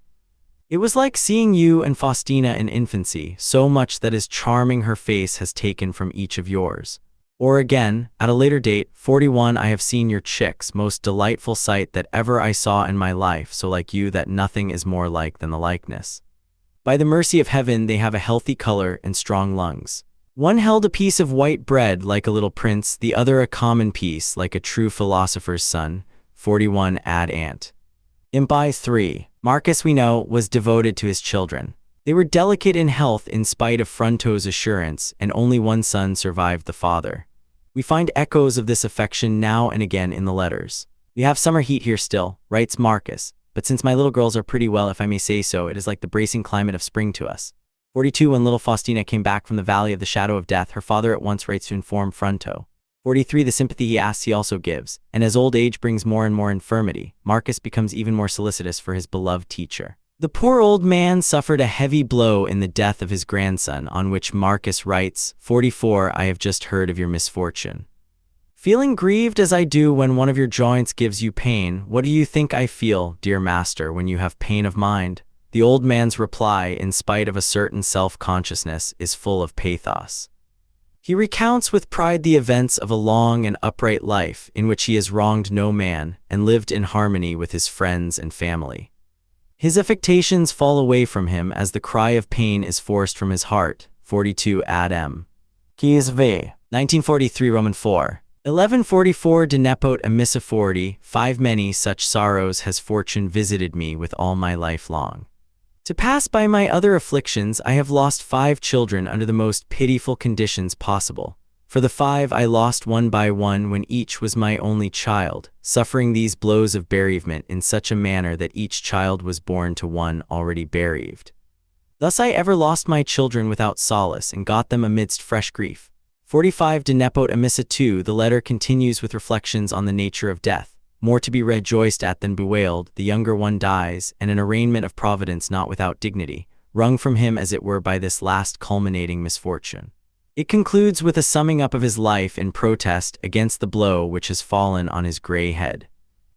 It was like seeing you and Faustina in infancy, so much that as charming her face has taken from each of yours. Or again, at a later date, 41 I have seen your chicks, most delightful sight that ever I saw in my life, so like you that nothing is more like than the likeness. By the mercy of heaven they have a healthy color and strong lungs. One held a piece of white bread like a little prince, the other a common piece like a true philosopher's son. 41 Ad ant. Impi 3. Marcus, we know, was devoted to his children. They were delicate in health in spite of Fronto's assurance, and only one son survived the father. We find echoes of this affection now and again in the letters. We have summer heat here still, writes Marcus, but since my little girls are pretty well, if I may say so, it is like the bracing climate of spring to us. 42 When little Faustina came back from the valley of the shadow of death, her father at once writes to inform Fronto. 43 The sympathy he asks he also gives, and as old age brings more and more infirmity, Marcus becomes even more solicitous for his beloved teacher. The poor old man suffered a heavy blow in the death of his grandson, on which Marcus writes, 44 I have just heard of your misfortune. Feeling grieved as I do when one of your joints gives you pain, what do you think I feel, dear master, when you have pain of mind? The old man's reply, in spite of a certain self-consciousness, is full of pathos. He recounts with pride the events of a long and upright life in which he has wronged no man and lived in harmony with his friends and family. His affectations fall away from him as the cry of pain is forced from his heart. 42 ad M. Keys v. 1943 Roman 4. 1144 de nepot amissiforti, 5 many such sorrows has fortune visited me with all my life long. To pass by my other afflictions, I have lost 5 children under the most pitiful conditions possible. For the 5 I lost one by one when each was my only child, suffering these blows of bereavement in such a manner that each child was born to one already bereaved. Thus I ever lost my children without solace and got them amidst fresh grief. 45 de nepot emissa 2. The letter continues with reflections on the nature of death. More to be rejoiced at than bewailed, the younger one dies, and an arraignment of Providence not without dignity, wrung from him as it were by this last culminating misfortune. It concludes with a summing up of his life in protest against the blow which has fallen on his gray head.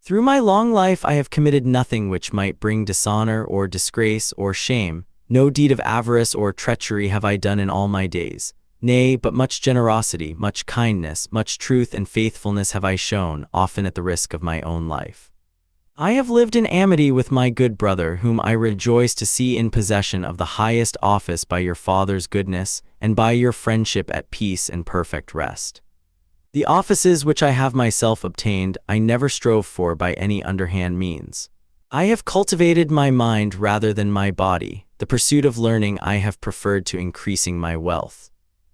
Through my long life I have committed nothing which might bring dishonor or disgrace or shame. No deed of avarice or treachery have I done in all my days. Nay, but much generosity, much kindness, much truth and faithfulness have I shown, often at the risk of my own life. I have lived in amity with my good brother, whom I rejoice to see in possession of the highest office by your father's goodness, and by your friendship at peace and perfect rest. The offices which I have myself obtained, I never strove for by any underhand means. I have cultivated my mind rather than my body. The pursuit of learning I have preferred to increasing my wealth.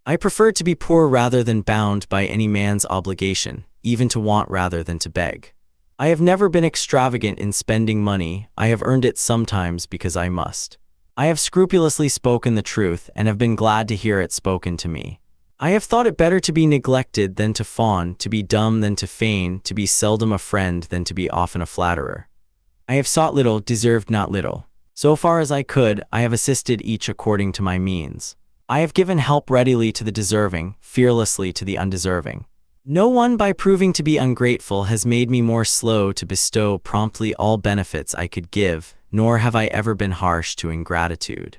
I prefer to be poor rather than bound by any man's obligation, even to want rather than to beg. I have never been extravagant in spending money. I have earned it sometimes because I must. I have scrupulously spoken the truth and have been glad to hear it spoken to me. I have thought it better to be neglected than to fawn, to be dumb than to feign, to be seldom a friend than to be often a flatterer. I have sought little, deserved not little. So far as I could, I have assisted each according to my means. I have given help readily to the deserving, fearlessly to the undeserving. No one by proving to be ungrateful has made me more slow to bestow promptly all benefits I could give, nor have I ever been harsh to ingratitude.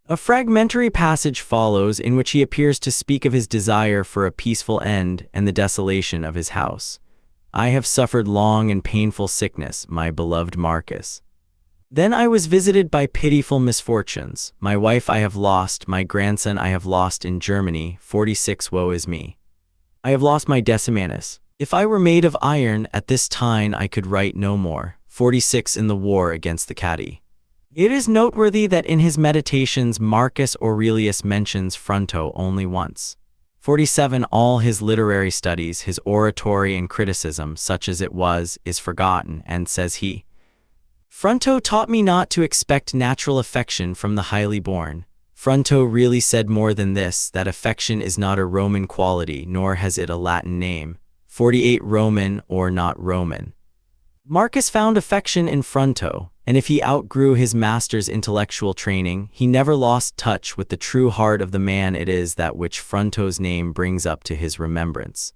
A fragmentary passage follows in which he appears to speak of his desire for a peaceful end and the desolation of his house. I have suffered long and painful sickness, my beloved Marcus. Then I was visited by pitiful misfortunes. My wife I have lost, my grandson I have lost in Germany. 46 Woe is me. I have lost my Decimanus. If I were made of iron, at this time I could write no more. 46 In the war against the Catti. It is noteworthy that in his meditations Marcus Aurelius mentions Fronto only once. 47 All his literary studies, his oratory and criticism, such as it was, is forgotten, and says he, Fronto taught me not to expect natural affection from the highly born. Fronto really said more than this, that affection is not a Roman quality, nor has it a Latin name. 48 Roman or not Roman. Marcus found affection in Fronto, and if he outgrew his master's intellectual training, he never lost touch with the true heart of the man. It is that which Fronto's name brings up to his remembrance.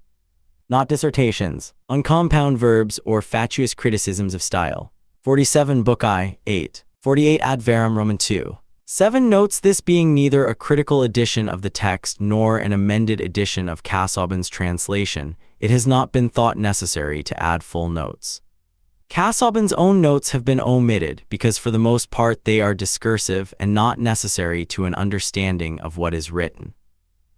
Not dissertations on compound verbs or fatuous criticisms of style. 47 Book I, 8. 48 Ad Verum Roman 2. 7 notes this being neither a critical edition of the text nor an amended edition of Casaubon's translation, it has not been thought necessary to add full notes. Casaubon's own notes have been omitted because for the most part they are discursive and not necessary to an understanding of what is written.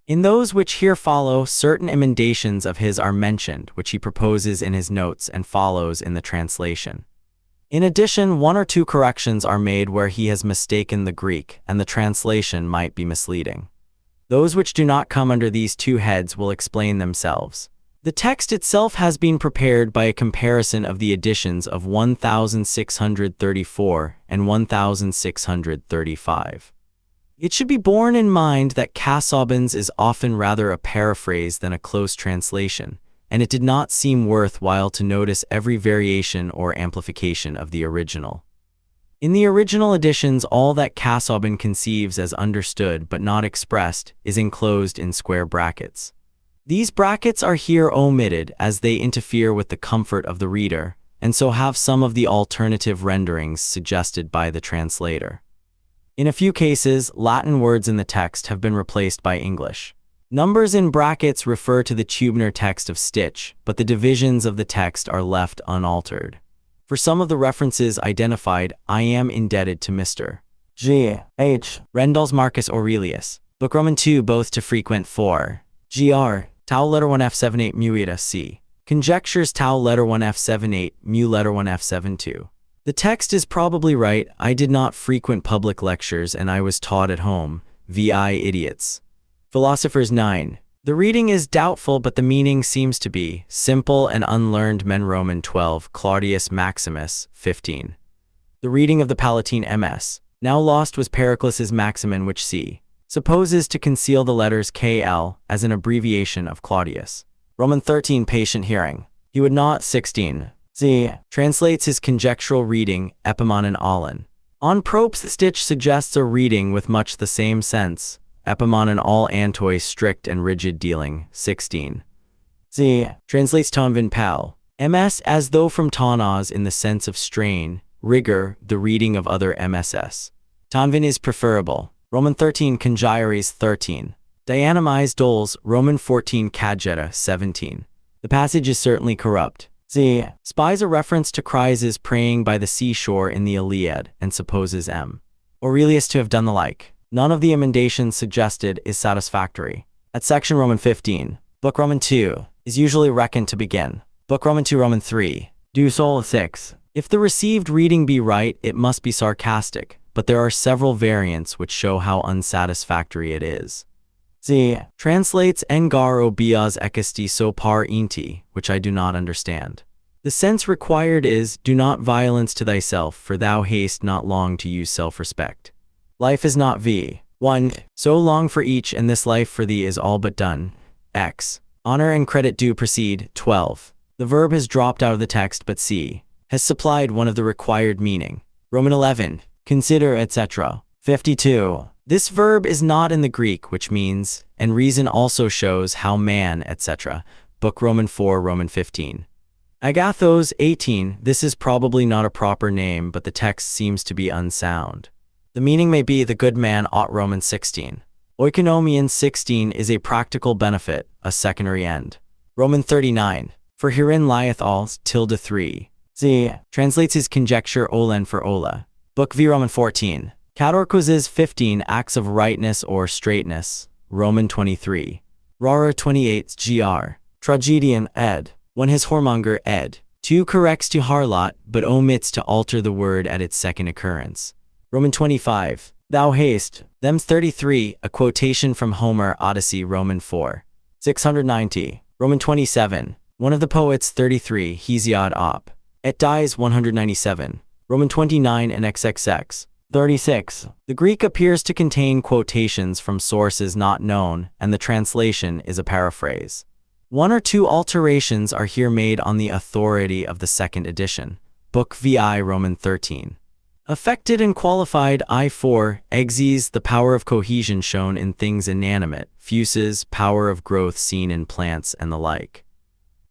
In those which here follow, certain emendations of his are mentioned, which he proposes in his notes and follows in the translation. In addition, 1 or 2 corrections are made where he has mistaken the Greek, and the translation might be misleading. Those which do not come under these 2 heads will explain themselves. The text itself has been prepared by a comparison of the editions of 1634 and 1635. It should be borne in mind that Casaubon's is often rather a paraphrase than a close translation, and it did not seem worthwhile to notice every variation or amplification of the original. In the original editions, all that Casaubon conceives as understood but not expressed is enclosed in square brackets. These brackets are here omitted as they interfere with the comfort of the reader, and so have some of the alternative renderings suggested by the translator. In a few cases, Latin words in the text have been replaced by English. Numbers in brackets refer to the Tubner text of Stitch, but the divisions of the text are left unaltered. For some of the references identified, I am indebted to Mr. G. H. Rendall's Marcus Aurelius, Book Roman 2, both to frequent 4. Gr. Tau letter 1 F78 mu eta c. Conjectures Tau letter 1 F78 mu letter 1 F72. The text is probably right. I did not frequent public lectures and I was taught at home. Vi idiots. Philosophers 9. The reading is doubtful, but the meaning seems to be simple and unlearned men. Roman 12. Claudius Maximus 15. The reading of the Palatine MS, now lost, was Periclus's Maximin, which c. supposes to conceal the letters KL as an abbreviation of Claudius. Roman 13. Patient hearing. He would not. 16. Z. Translates his conjectural reading, Epimanon Allen. On Propes, Stitch suggests a reading with much the same sense, Epimanon all antoi strict and rigid dealing. 16. Z. Translates Tonvin Pal. MS as though from Tanas in the sense of strain, rigor, the reading of other MSS. Tonvin is preferable. Roman 13. Congyres 13. Dianamize doles. Roman 14. Cadgeta 17. The passage is certainly corrupt. Z. Spies a reference to Chryses praying by the seashore in the Iliad and supposes M. Aurelius to have done the like. None of the emendations suggested is satisfactory. At section Roman 15, Book Roman 2 is usually reckoned to begin. Book Roman 2 Roman 3. Do Sol 6. If the received reading be right, it must be sarcastic, but there are several variants which show how unsatisfactory it is. Z. Translates Engar obias ekisti so par inti, which I do not understand. The sense required is, do not violence to thyself, for thou haste not long to use self-respect. Life is not v. 1. So long for each, and this life for thee is all but done. X. Honor and credit do precede. 12. The verb has dropped out of the text, but c. has supplied one of the required meaning. Roman 11. Consider, etc. 52. This verb is not in the Greek, which means, and reason also shows how man, etc. Book Roman 4 Roman 15. Agathos 18. This is probably not a proper name, but the text seems to be unsound. The meaning may be the good man ought. Roman 16. Oikonomian 16 is a practical benefit, a secondary end. Roman 39. For herein lieth all. 3. Z. Translates his conjecture Olen for Ola. Book V Roman 14. Cadorquiz's 15 acts of rightness or straightness. Roman 23. Rara 28 Gr. Tragedian ed. 1 his whoremonger ed. 2 corrects to harlot, but omits to alter the word at its second occurrence. Roman 25. Thou haste. Them's 33, a quotation from Homer Odyssey. Roman 4. 690. Roman 27. One of the poets. 33 Hesiod op. Et dies. 197. Roman 29 and XXX. 36. The Greek appears to contain quotations from sources not known, and the translation is a paraphrase. 1 or 2 alterations are here made on the authority of the second edition. Book VI Roman 13. Affected and qualified I4, exes, the power of cohesion shown in things inanimate, fuses, power of growth seen in plants and the like.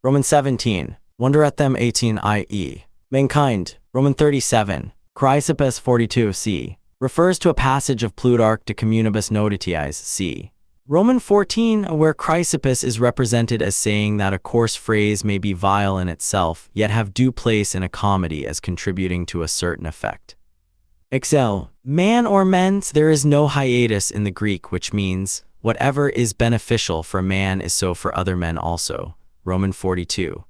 Roman 17. Wonder at them 18 i.e. mankind. Roman 37. Chrysippus 42 c. refers to a passage of Plutarch De Communibus Notitiae c. Roman 14, where Chrysippus is represented as saying that a coarse phrase may be vile in itself, yet have due place in a comedy as contributing to a certain effect. Excel. Man or mens, there is no hiatus in the Greek, which means, whatever is beneficial for man is so for other men also. Roman 42.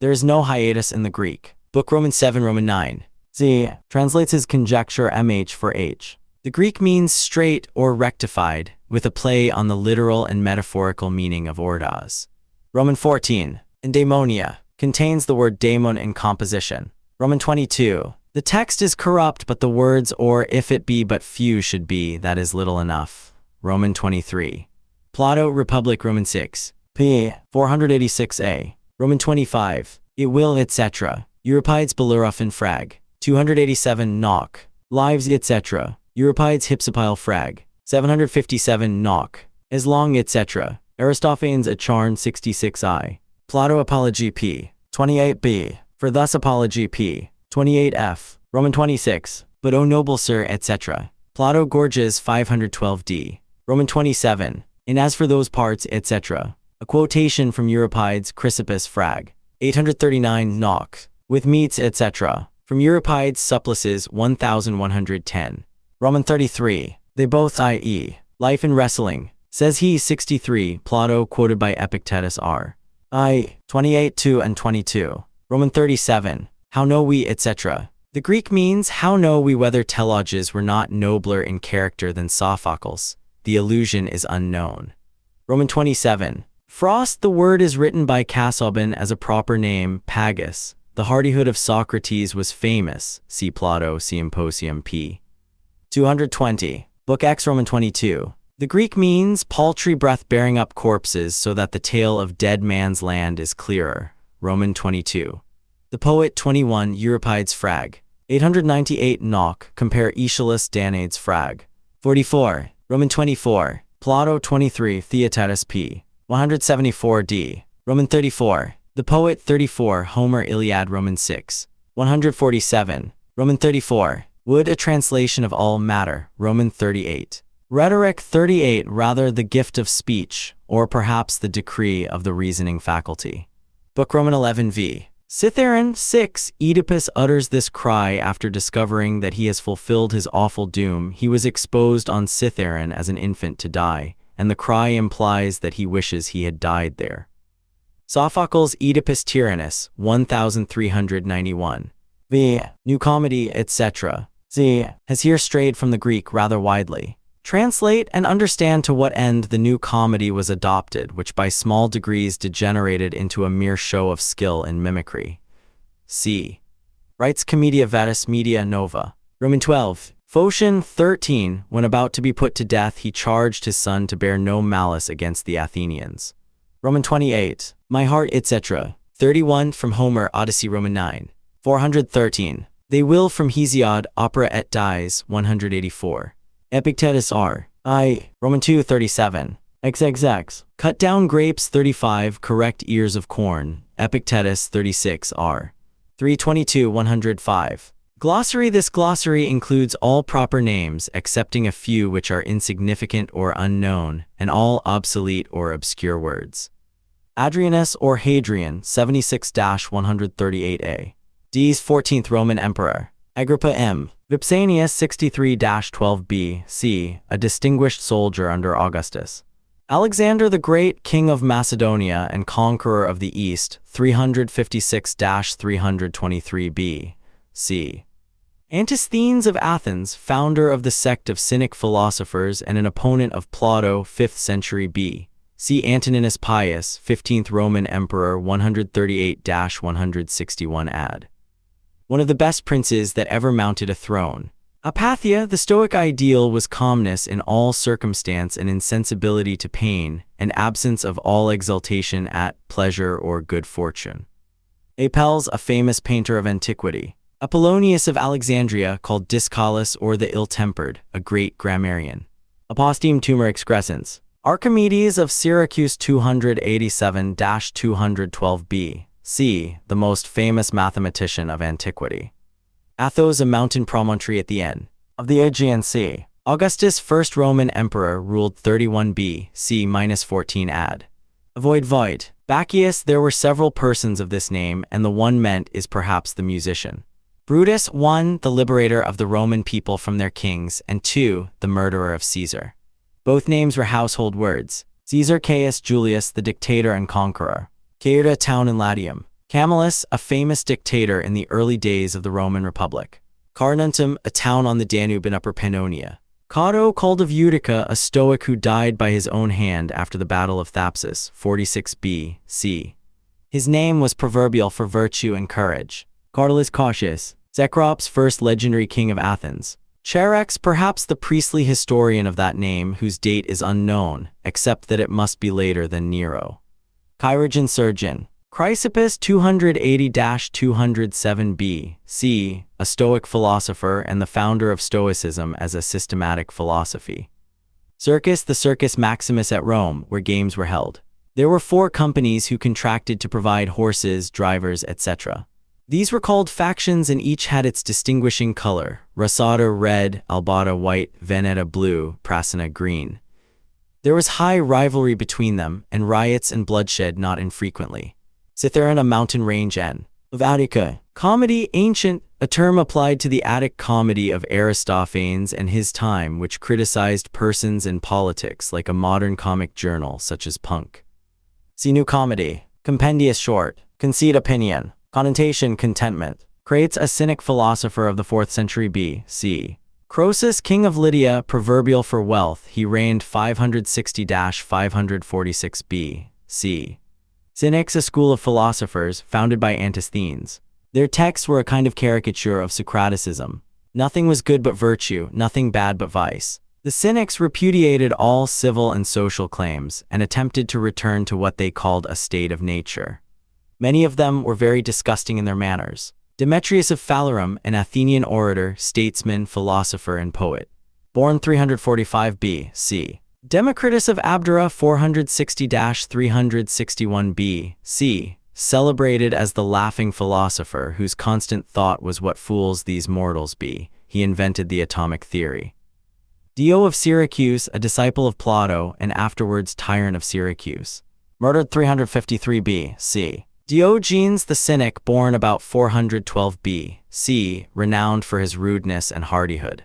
There is no hiatus in the Greek. Book Roman 7 Roman 9. Z. Translates his conjecture mh for h. The Greek means straight or rectified, with a play on the literal and metaphorical meaning of ordas. Roman 14. Endaimonia. Contains the word daemon in composition. Roman 22. The text is corrupt, but the words or if it be but few should be, that is little enough. Roman 23. Plato Republic Roman 6. p. 486a. Roman 25. It will etc. Euripides Bellerophon frag. 287 knock. Lives etc. Euripides Hypsipyle frag. 757 knock. As long etc. Aristophanes Acharn 66I. Plato Apology p. 28b. For thus Apology p. 28f. Roman 26. But O noble sir, etc. Plato Gorgias 512d. Roman 27. And as for those parts, etc. A quotation from Euripides Chrysippus Frag. 839 Nox. With meats, etc. From Euripides Supplices 1110. Roman 33. They both, i.e., life and wrestling. Says he 63. Plato quoted by Epictetus R. I. 28:2 and 22. Roman 37. How know we, etc. The Greek means, how know we whether Teloges were not nobler in character than Sophocles? The allusion is unknown. Roman 27. Frost, the word is written by Casaubon as a proper name, Pagus. The hardihood of Socrates was famous. See Plato, Symposium p. 220. Book X, Roman 22. The Greek means paltry breath bearing up corpses so that the tale of dead man's land is clearer. Roman 22. The poet 21 Euripides Frag. 898 Noc. Compare Aeschylus Danaides Frag. 44. Roman 24. Plato 23 Theaetetus p. 174d. Roman 34. The poet 34 Homer Iliad Roman 6. 147. Roman 34. Wood a translation of all matter. Roman 38. Rhetoric 38 rather the gift of speech, or perhaps the decree of the reasoning faculty. Book Roman 11 v. Cytheron 6. Oedipus utters this cry after discovering that he has fulfilled his awful doom. He was exposed on Cytheron as an infant to die, and the cry implies that he wishes he had died there. Sophocles Oedipus Tyrannus 1391. V. New Comedy, etc. Z. has here strayed from the Greek rather widely. Translate and understand to what end the new comedy was adopted, which by small degrees degenerated into a mere show of skill in mimicry. C. Writes Commedia Vetus Media Nova. Roman 12. Phocion 13. When about to be put to death, he charged his son to bear no malice against the Athenians. Roman 28. My heart, etc. 31. From Homer, Odyssey Roman 9. 413. They will from Hesiod, Opera et Dies 184. Epictetus R. I. Roman 2:37. XXX. Cut down grapes 35. Correct ears of corn. Epictetus 36 R. 322 105. Glossary. This glossary includes all proper names excepting a few which are insignificant or unknown, and all obsolete or obscure words. Adrianus or Hadrian 76-138a. D's 14th Roman Emperor. Agrippa M. Vipsanius 63-12b. C. A distinguished soldier under Augustus. Alexander the Great, King of Macedonia and Conqueror of the East 356-323b. C. Antisthenes of Athens, founder of the sect of Cynic philosophers and an opponent of Plato 5th century b. C. Antoninus Pius, 15th Roman Emperor 138-161 ad. One of the best princes that ever mounted a throne. Apatheia, the Stoic ideal, was calmness in all circumstance and insensibility to pain, and absence of all exultation at pleasure or good fortune. Apelles, a famous painter of antiquity. Apollonius of Alexandria, called Discalus or the ill-tempered, a great grammarian. Aposteme tumor excrescens. Archimedes of Syracuse 287-212b. C. The most famous mathematician of antiquity. Athos, a mountain promontory at the end of the Aegean Sea. Augustus, first Roman emperor, ruled 31 B.C.-14 ad. Avoid void. Bacchius, there were several persons of this name, and the one meant is perhaps the musician. Brutus, 1. The liberator of the Roman people from their kings, and 2. The murderer of Caesar. Both names were household words. Caesar Caius Julius, the dictator and conqueror. Caerta, a town in Latium. Camillus, a famous dictator in the early days of the Roman Republic. Carnuntum, a town on the Danube in Upper Pannonia. Cato, called of Utica, a Stoic who died by his own hand after the Battle of Thapsus, 46 B.C. His name was proverbial for virtue and courage. Catullus Cautius. Cecrops, first legendary king of Athens. Charax, perhaps the priestly historian of that name, whose date is unknown, except that it must be later than Nero. Chirurgeon surgeon. Chrysippus 280-207 B.C., a Stoic philosopher and the founder of Stoicism as a systematic philosophy. Circus, the Circus Maximus at Rome, where games were held. There were 4 companies who contracted to provide horses, drivers, etc. These were called factions and each had its distinguishing color: Rosata red, Albata white, Veneta blue, Prassina green. There was high rivalry between them, and riots and bloodshed not infrequently. Cytheron, a mountain range N. of Attica. Comedy, ancient, a term applied to the Attic comedy of Aristophanes and his time, which criticized persons and politics like a modern comic journal such as Punk. See New Comedy. Compendious short. Conceit opinion. Connotation contentment. Creates a cynic philosopher of the 4th century B.C. Croesus, king of Lydia, proverbial for wealth, he reigned 560–546 B.C. Cynics, a school of philosophers founded by Antisthenes. Their texts were a kind of caricature of Socraticism. Nothing was good but virtue, nothing bad but vice. The Cynics repudiated all civil and social claims and attempted to return to what they called a state of nature. Many of them were very disgusting in their manners. Demetrius of Phalerum, an Athenian orator, statesman, philosopher, and poet. Born 345 B.C. Democritus of Abdera 460–361 B.C., celebrated as the laughing philosopher whose constant thought was what fools these mortals be, he invented the atomic theory. Dio of Syracuse, a disciple of Plato and afterwards tyrant of Syracuse. Murdered 353 B.C. Diogenes the Cynic, born about 412 B.C., renowned for his rudeness and hardihood.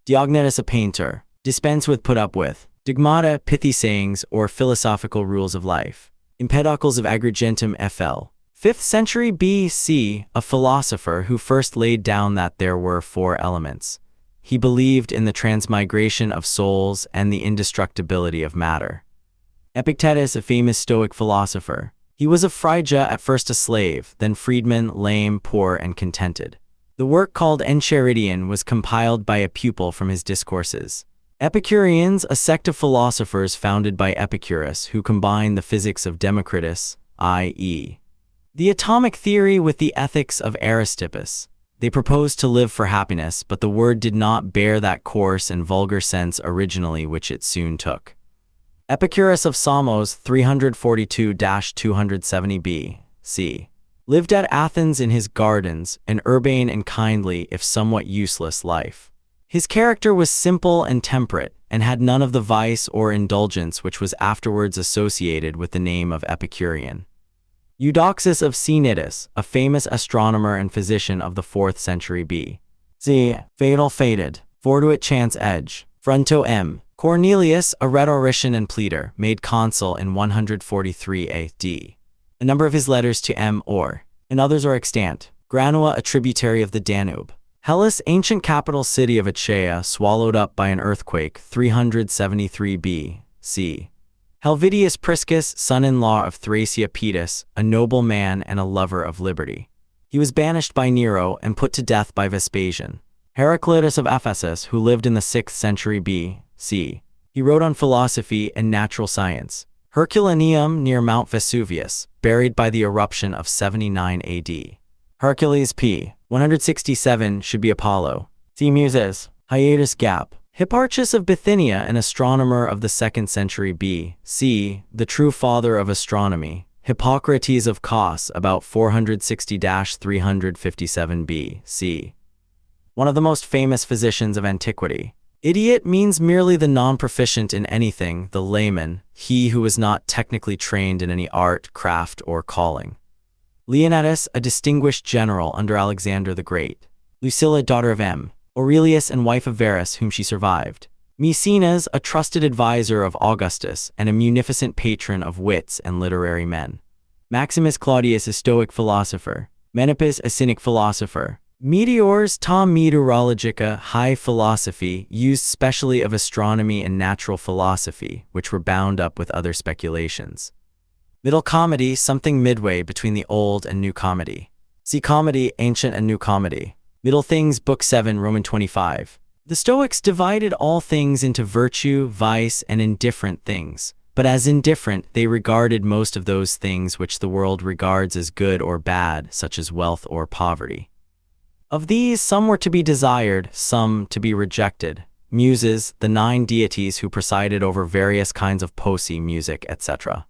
Diognetus, a painter. Dispense with, put up with. Dogmata, pithy sayings, or philosophical rules of life. Empedocles of Agrigentum FL. 5th century B.C., a philosopher who first laid down that there were 4 elements. He believed in the transmigration of souls and the indestructibility of matter. Epictetus, a famous Stoic philosopher. He was of Phrygia, at first a slave, then freedman, lame, poor, and contented. The work called Enchiridion was compiled by a pupil from his discourses. Epicureans, a sect of philosophers founded by Epicurus who combined the physics of Democritus, i.e., the atomic theory, with the ethics of Aristippus. They proposed to live for happiness, but the word did not bear that coarse and vulgar sense originally which it soon took. Epicurus of Samos 342–270 B.C. lived at Athens in his gardens, an urbane and kindly, if somewhat useless, life. His character was simple and temperate, and had none of the vice or indulgence which was afterwards associated with the name of Epicurean. Eudoxus of Cnidus, a famous astronomer and physician of the 4th century B.C. Fatal fated. Fortuit chance edge. Fronto M. Cornelius, a rhetorician and pleader, made consul in 143 A.D. A number of his letters to M. or, and others are extant. Granua, a tributary of the Danube. Hellas, ancient capital city of Achaea, swallowed up by an earthquake 373 B.C. Helvidius Priscus, son-in-law of Thracia Pedus, a noble man and a lover of liberty. He was banished by Nero and put to death by Vespasian. Heraclitus of Ephesus, who lived in the 6th century B.C. He wrote on philosophy and natural science. Herculaneum, near Mount Vesuvius, buried by the eruption of 79 A.D. Hercules p. 167 should be Apollo. See Muses. Hiatus Gap. Hipparchus of Bithynia, an astronomer of the 2nd century B.C., the true father of astronomy. Hippocrates of Kos, about 460–357 B.C. One of the most famous physicians of antiquity. Idiot means merely the non-proficient in anything, the layman, he who was not technically trained in any art, craft, or calling. Leonatus, a distinguished general under Alexander the Great. Lucilla, daughter of M. Aurelius and wife of Verus, whom she survived. Maecenas, a trusted advisor of Augustus and a munificent patron of wits and literary men. Maximus Claudius, a Stoic philosopher. Menippus, a Cynic philosopher. Meteors ta meteorologica, high philosophy, used specially of astronomy and natural philosophy, which were bound up with other speculations. Middle Comedy, something midway between the Old and New Comedy. See Comedy, Ancient and New Comedy. Middle Things, Book 7, Roman 25. The Stoics divided all things into virtue, vice, and indifferent things. But as indifferent, they regarded most of those things which the world regards as good or bad, such as wealth or poverty. Of these, some were to be desired, some to be rejected. Muses, the 9 deities who presided over various kinds of poesy, music, etc.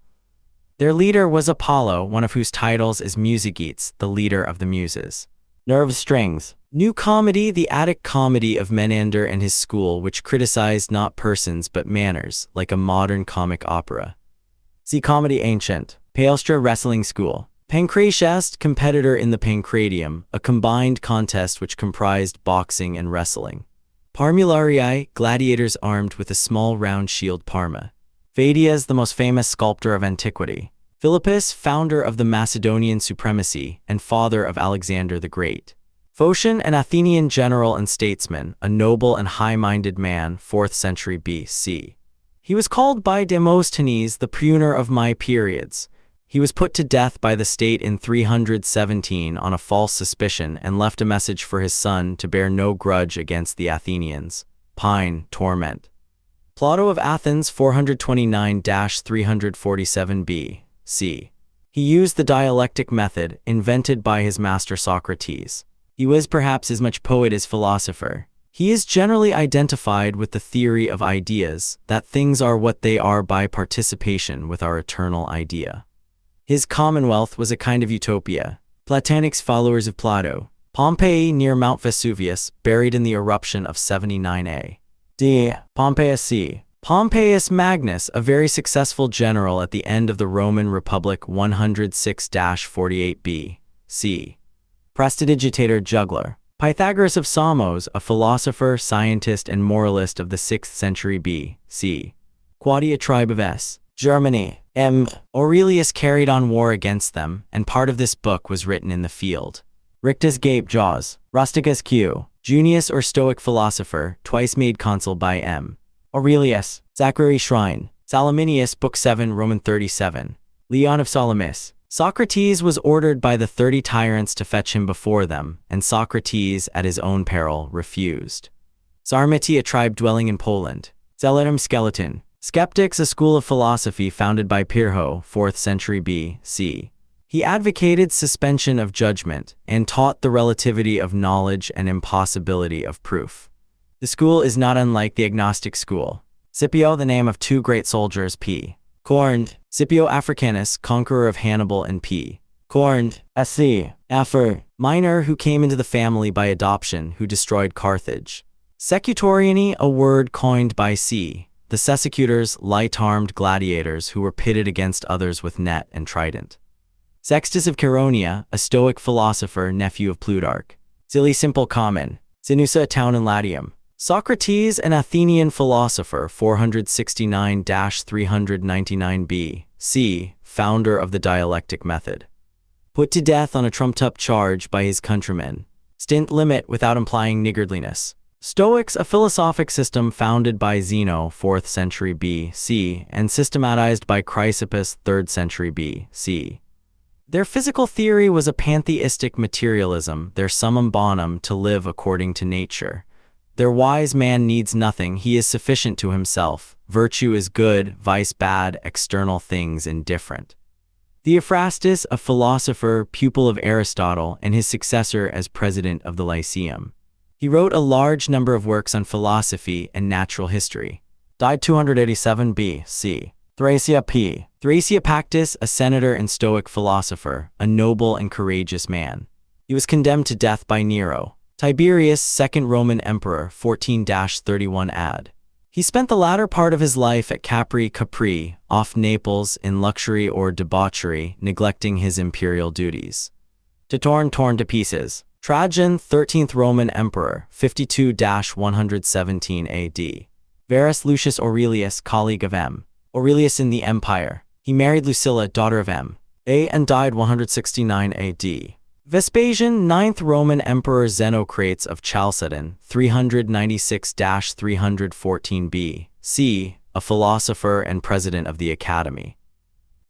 Their leader was Apollo, one of whose titles is Musigetes, the leader of the Muses. Nerve strings. New Comedy, the Attic comedy of Menander and his school, which criticized not persons but manners, like a modern comic opera. See Comedy Ancient. Paelstra Wrestling School. Pancratiast, competitor in the Pancratium, a combined contest which comprised boxing and wrestling. Parmularii, gladiators armed with a small round shield Parma. Pheidias, the most famous sculptor of antiquity. Philippus, founder of the Macedonian supremacy and father of Alexander the Great. Phocion, an Athenian general and statesman, a noble and high-minded man, 4th century B.C. He was called by Demosthenes the pruner of my periods. He was put to death by the state in 317 on a false suspicion and left a message for his son to bear no grudge against the Athenians. Pine, torment. Plato of Athens 429-347 B.C. He used the dialectic method invented by his master Socrates. He was perhaps as much poet as philosopher. He is generally identified with the theory of ideas, that things are what they are by participation with our eternal idea. His commonwealth was a kind of utopia. Platonics, followers of Plato. Pompeii near Mount Vesuvius, buried in the eruption of 79 A.D. Pompeius c. Pompeius Magnus, a very successful general at the end of the Roman Republic 106-48 B.C. Prestidigitator juggler. Pythagoras of Samos, a philosopher, scientist, and moralist of the 6th century B.C. Quadia tribe of S. Germany. M. Aurelius carried on war against them, and part of this book was written in the field. Rictus gape jaws. Rusticus Q. Junius or Stoic philosopher, twice made consul by M. Aurelius. Zachary Shrine. Salaminius, Book 7, Roman 37. Leon of Salamis. Socrates was ordered by the 30 tyrants to fetch him before them, and Socrates, at his own peril, refused. Sarmaty, a tribe dwelling in Poland. Zeletum skeleton. Skeptics, a school of philosophy founded by Pyrrho, 4th century B.C. He advocated suspension of judgment and taught the relativity of knowledge and impossibility of proof. The school is not unlike the agnostic school. Scipio, the name of 2 great soldiers P. Corned. Scipio Africanus, conqueror of Hannibal, and P. Corned. Sc. Afer, minor who came into the family by adoption, who destroyed Carthage. Secutoriani, a word coined by C. The sesecutors, light-armed gladiators who were pitted against others with net and trident. Sextus of Chaeronea, a Stoic philosopher, nephew of Plutarch. Zili, simple common. Sinusa, a town in Latium. Socrates, an Athenian philosopher, 469-399 B.C., founder of the dialectic method. Put to death on a trumped-up charge by his countrymen. Stint limit without implying niggardliness. Stoics, a philosophic system founded by Zeno, 4th century B.C., and systematized by Chrysippus, 3rd century B.C. Their physical theory was a pantheistic materialism, their summum bonum to live according to nature. Their wise man needs nothing, he is sufficient to himself. Virtue is good, vice bad, external things indifferent. Theophrastus, a philosopher, pupil of Aristotle, and his successor as president of the Lyceum. He wrote a large number of works on philosophy and natural history. Died 287 B.C. Thrasea P. Thrasea Pactus, a senator and Stoic philosopher, a noble and courageous man. He was condemned to death by Nero. Tiberius, 2nd Roman Emperor, 14-31 AD. He spent the latter part of his life at Capri, off Naples, in luxury or debauchery, neglecting his imperial duties. Torn to pieces. Trajan, 13th Roman Emperor, 52-117 AD. Verus Lucius Aurelius, colleague of M. Aurelius in the Empire. He married Lucilla, daughter of M. A. and died 169 AD. Vespasian, 9th Roman Emperor Xenocrates of Chalcedon, 396-314 B.C., a philosopher and president of the Academy.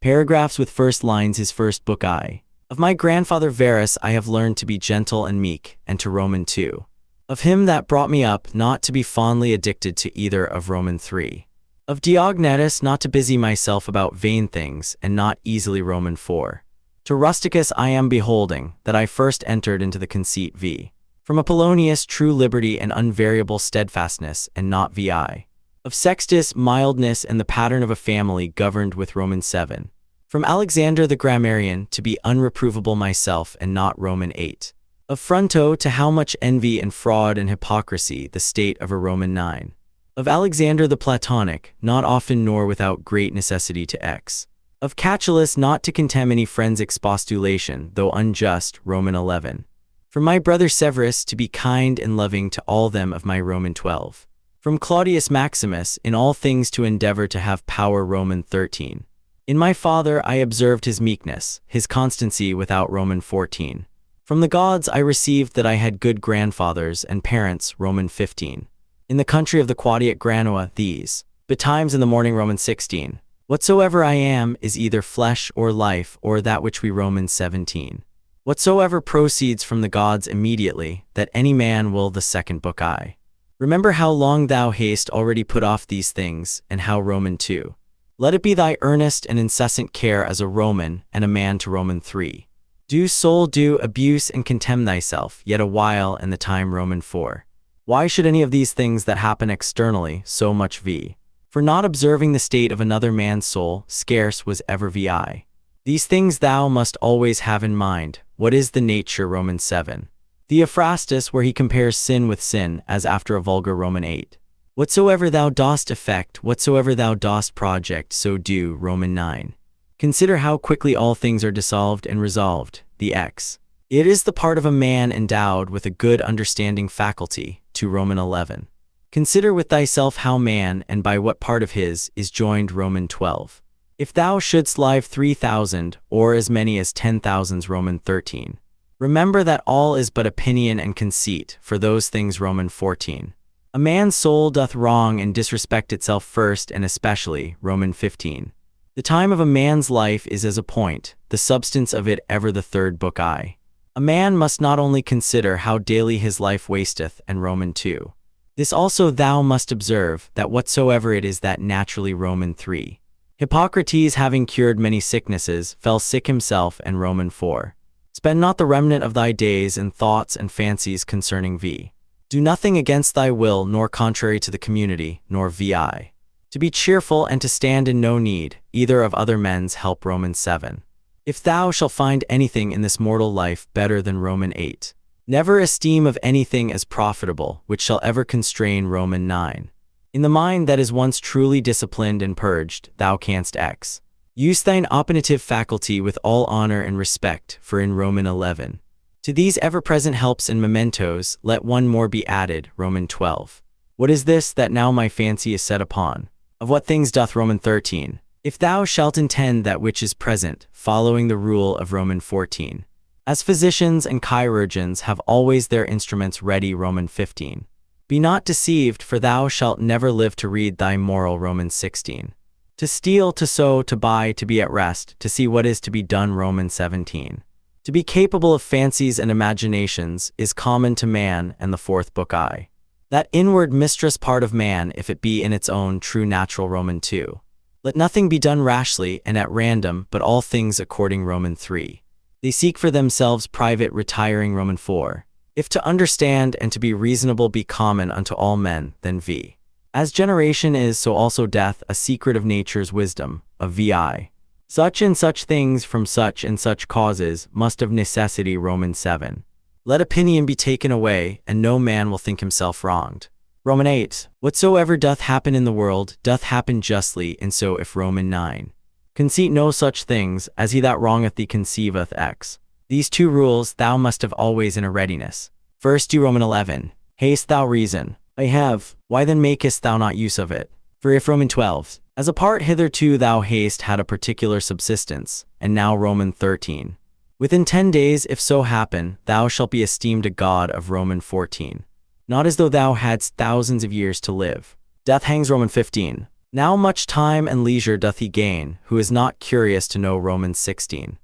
Paragraphs with first lines. His first book I. Of my grandfather Verus I have learned to be gentle and meek, and to Roman 2. Of him that brought me up, not to be fondly addicted to either of Roman 3. Of Diognetus, not to busy myself about vain things, and not easily Roman 4. To Rusticus I am beholding, that I first entered into the conceit v. From Apollonius, true liberty and unvariable steadfastness, and not vi. Of Sextus, mildness and the pattern of a family governed with Roman 7. From Alexander the Grammarian, to be unreprovable myself and not Roman 8. Of Fronto, to how much envy and fraud and hypocrisy, the state of a Roman 9. Of Alexander the Platonic, not often nor without great necessity to X. Of Catullus, not to contemn any friend's expostulation, though unjust, Roman 11. From my brother Severus, to be kind and loving to all them of my Roman 12. From Claudius Maximus, in all things to endeavor to have power, Roman 13. In my father I observed his meekness, his constancy without, Roman 14. From the gods I received that I had good grandfathers and parents, Roman 15. In the country of the Quadiat Granua, these betimes in the morning, Roman 16. Whatsoever I am is either flesh or life, or that which we, Roman 17. Whatsoever proceeds from the gods immediately, that any man will, the second book I. Remember how long thou hast already put off these things, and how, Roman 2. Let it be thy earnest and incessant care as a Roman and a man to, Roman 3. Do soul do abuse and contemn thyself, yet a while and the time, Roman 4. Why should any of these things that happen externally so much v? For not observing the state of another man's soul, scarce was ever vi. These things thou must always have in mind. What is the nature, Roman 7. Theophrastus, where he compares sin with sin, as after a vulgar, Roman 8. Whatsoever thou dost effect, whatsoever thou dost project, so do, Roman 9. Consider how quickly all things are dissolved and resolved, the X. It is the part of a man endowed with a good understanding faculty, to, Roman 11. Consider with thyself how man, and by what part of his, is joined, Roman 12. If thou shouldst live 3,000, or as many as 10,000, Roman 13. Remember that all is but opinion and conceit, for those things, Roman 14. A man's soul doth wrong and disrespect itself first and especially, Roman 15. The time of a man's life is as a point, the substance of it ever, the third book I. A man must not only consider how daily his life wasteth, and Roman 2. This also thou must observe, that whatsoever it is that naturally, Roman 3. Hippocrates, having cured many sicknesses, fell sick himself, and Roman 4. Spend not the remnant of thy days in thoughts and fancies concerning v. Do nothing against thy will, nor contrary to the community, nor vi. To be cheerful and to stand in no need, either of other men's help, Roman 7. If thou shalt find anything in this mortal life better than, Roman 8. Never esteem of anything as profitable, which shall ever constrain, Roman 9. In the mind that is once truly disciplined and purged, thou canst X. Use thine opinative faculty with all honor and respect, for in Roman 11. To these ever-present helps and mementos, let one more be added, Roman 12. What is this that now my fancy is set upon? Of what things doth, Roman 13? If thou shalt intend that which is present, following the rule of Roman 14. As physicians and chirurgeons have always their instruments ready, Roman 15. Be not deceived, for thou shalt never live to read thy moral, Roman 16. To steal, to sow, to buy, to be at rest, to see what is to be done, Roman 17. To be capable of fancies and imaginations is common to man, and the fourth book I. That inward mistress part of man, if it be in its own true natural, Roman 2. Let nothing be done rashly and at random, but all things according, Roman 3. They seek for themselves private retiring, Roman 4. If to understand and to be reasonable be common unto all men, then v. As generation is, so also death, a secret of nature's wisdom, of vi. Such and such things from such and such causes must of necessity, Roman 7. Let opinion be taken away, and no man will think himself wronged. Roman 8. Whatsoever doth happen in the world, doth happen justly, and so if, Roman 9. Conceit no such things, as he that wrongeth thee conceiveth X. These two rules thou must have always in a readiness. First do, Roman 11. Hast thou reason? I have. Why then makest thou not use of it? For if, Roman 12. As a part hitherto thou hast had a particular subsistence, and now, Roman 13. Within 10 days, if so happen, thou shalt be esteemed a god of, Roman 14. Not as though thou hadst thousands of years to live. Death hangs, Roman 15. Now much time and leisure doth he gain, who is not curious to know, Roman 16.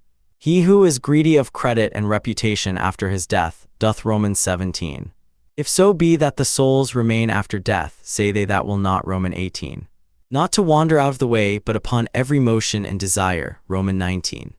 He who is greedy of credit and reputation after his death, doth, Roman 17. If so be that the souls remain after death, say they that will not, Roman 18. Not to wander out of the way, but upon every motion and desire, Roman 19.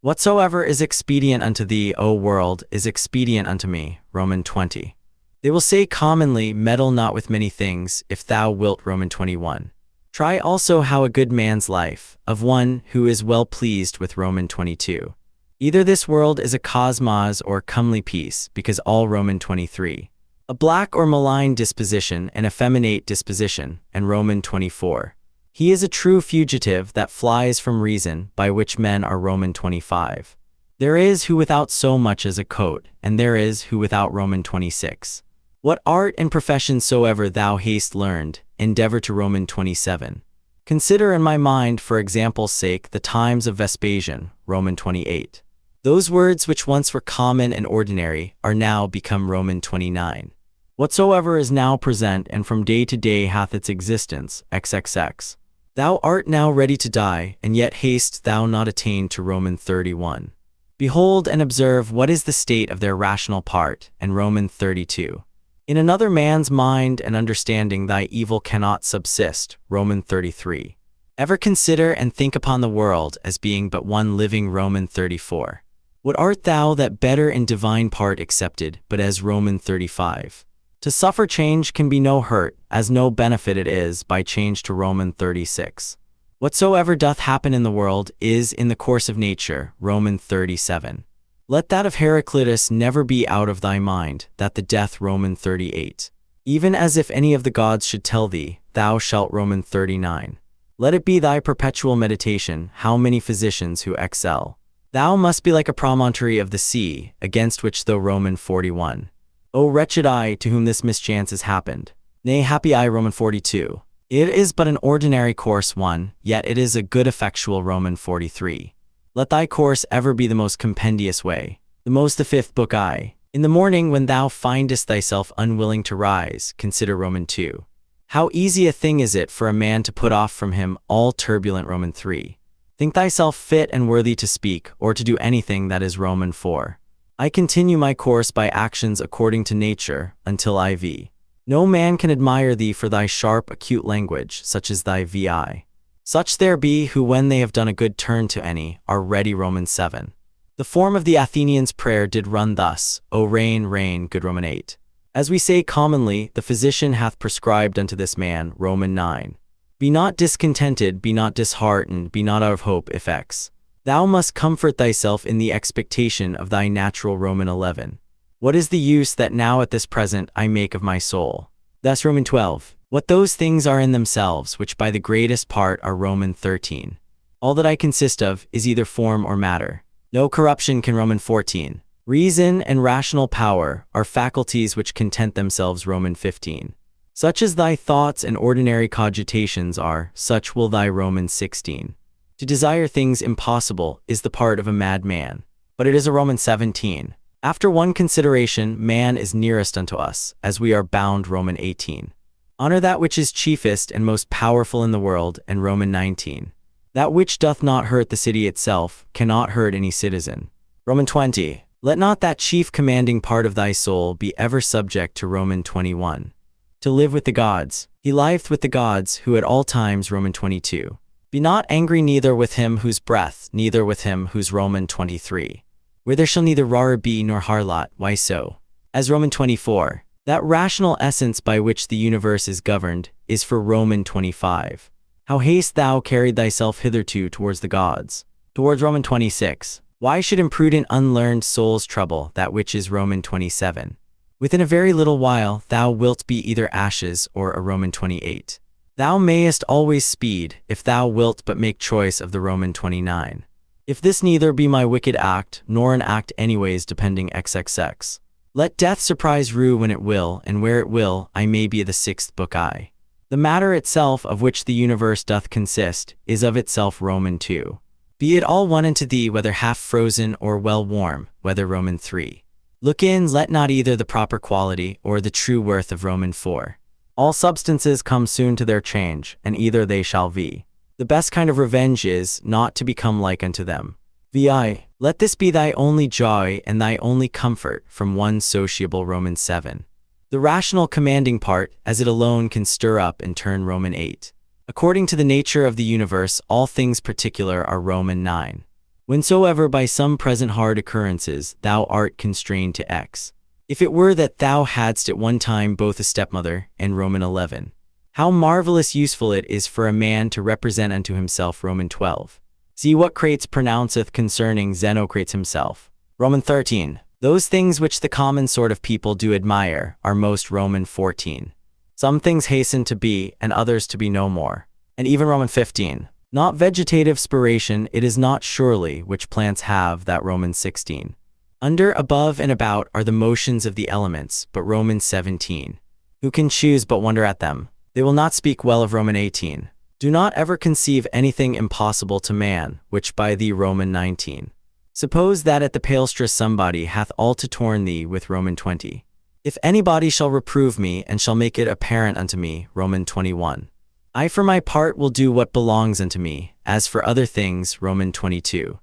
Whatsoever is expedient unto thee, O world, is expedient unto me. Romans 20. They will say commonly, meddle not with many things, if thou wilt. Romans 21. Try also how a good man's life, of one who is well pleased with. Romans 22. Either this world is a cosmos or comely peace, because all. Romans 23. A black or malign disposition, an effeminate disposition, and Romans 24. He is a true fugitive that flies from reason, by which men are. Romans 25. There is who without so much as a coat, and there is who without. Romans 26. What art and profession soever thou hast learned, endeavor to. Romans 27. Consider in my mind, for example's sake, the times of Vespasian. Romans 28. Those words which once were common and ordinary are now become. Romans 29. Whatsoever is now present and from day to day hath its existence. XXX. Thou art now ready to die, and yet hast thou not attained to. Romans 31. Behold and observe what is the state of their rational part, and Romans 32. In another man's mind and understanding thy evil cannot subsist. Romans 33. Ever consider and think upon the world as being but one living. Romans 34. What art thou that better in divine part accepted, but as. Romans 35. To suffer change can be no hurt, as no benefit it is by change. To Romans 36. Whatsoever doth happen in the world is in the course of nature. Romans 37. Let that of Heraclitus never be out of thy mind, that the death. Romans 38. Even as if any of the gods should tell thee, thou shalt. Romans 39. Let it be thy perpetual meditation, how many physicians who excel. Thou must be like a promontory of the sea, against which though. Romans 41. O wretched I, to whom this mischance has happened. Nay, happy I. Romans 42. It is but an ordinary course one, yet it is a good effectual. Romans 43. Let thy course ever be the most compendious way, the fifth book I. In the morning when thou findest thyself unwilling to rise, consider. Romans 2. How easy a thing is it for a man to put off from him all turbulent. Romans 3. Think thyself fit and worthy to speak, or to do anything that is. Romans 4. I continue my course by actions according to nature, until IV. No man can admire thee for thy sharp, acute language, such as thy VI. Such there be who, when they have done a good turn to any, are ready. Romans 7. The form of the Athenians' prayer did run thus, O rain, rain, good. Romans 8. As we say commonly, the physician hath prescribed unto this man. Romans 9. Be not discontented, be not disheartened, be not out of hope. If X. Thou must comfort thyself in the expectation of thy natural. Romans 11. What is the use that now at this present I make of my soul? Thus Romans 12. What those things are in themselves, which by the greatest part are. Romans 13. All that I consist of is either form or matter. No corruption can. Romans 14. Reason and rational power are faculties which content themselves. Romans 15. Such as thy thoughts and ordinary cogitations are, such will thy. Romans 16. To desire things impossible is the part of a mad man. But it is a. Romans 17. After one consideration, man is nearest unto us, as we are bound. Romans 18. Honor that which is chiefest and most powerful in the world, and Romans 19. That which doth not hurt the city itself cannot hurt any citizen. Romans 20. Let not that chief commanding part of thy soul be ever subject to. Romans 21. To live with the gods. He liveth with the gods, who at all times. Romans 22. Be not angry neither with him whose breath, neither with him whose. Romans 23. Where there shall neither roarer be nor harlot. Why so? As Romans 24. That rational essence by which the universe is governed is for. Romans 25. How hast thou carried thyself hitherto towards the gods? Towards. Romans 26. Why should imprudent unlearned souls trouble that which is. Romans 27. Within a very little while thou wilt be either ashes or a. Romans 28. Thou mayest always speed, if thou wilt but make choice of the. Romans 29. If this neither be my wicked act, nor an act anyways depending. XXX. Let death surprise rue when it will, and where it will, I may be the sixth book I. The matter itself of which the universe doth consist, is of itself. Romans 2. Be it all one unto thee, whether half frozen or well warm, whether. Romans 3. Look in, let not either the proper quality, or the true worth of. Romans 4. All substances come soon to their change, and either they shall be. The best kind of revenge is, not to become like unto them. Vi. Let this be thy only joy and thy only comfort, from one sociable. Romans 7. The rational commanding part, as it alone can stir up and turn. Romans 8. According to the nature of the universe, all things particular are. Romans 9. Whensoever by some present hard occurrences thou art constrained to X. If it were that thou hadst at one time both a stepmother and Roman 11. How marvelous useful it is for a man to represent unto himself Roman 12. See what Crates pronounceth concerning Xenocrates himself. Roman 13. Those things which the common sort of people do admire are most Roman 14. Some things hasten to be, and others to be no more. And even Roman 15. Not vegetative spiration it is not surely which plants have that Roman 16. Under, above, and about are the motions of the elements, but Roman 17. Who can choose but wonder at them? They will not speak well of Roman 18. Do not ever conceive anything impossible to man, which by thee Roman 19. Suppose that at the palestra somebody hath all to torn thee with Roman 20. If anybody shall reprove me and shall make it apparent unto me, Roman 21. I for my part will do what belongs unto me, as for other things, Roman 22.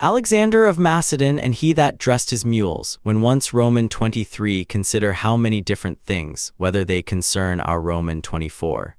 Alexander of Macedon and he that dressed his mules, when once Roman 23 consider how many different things, whether they concern our Roman 24.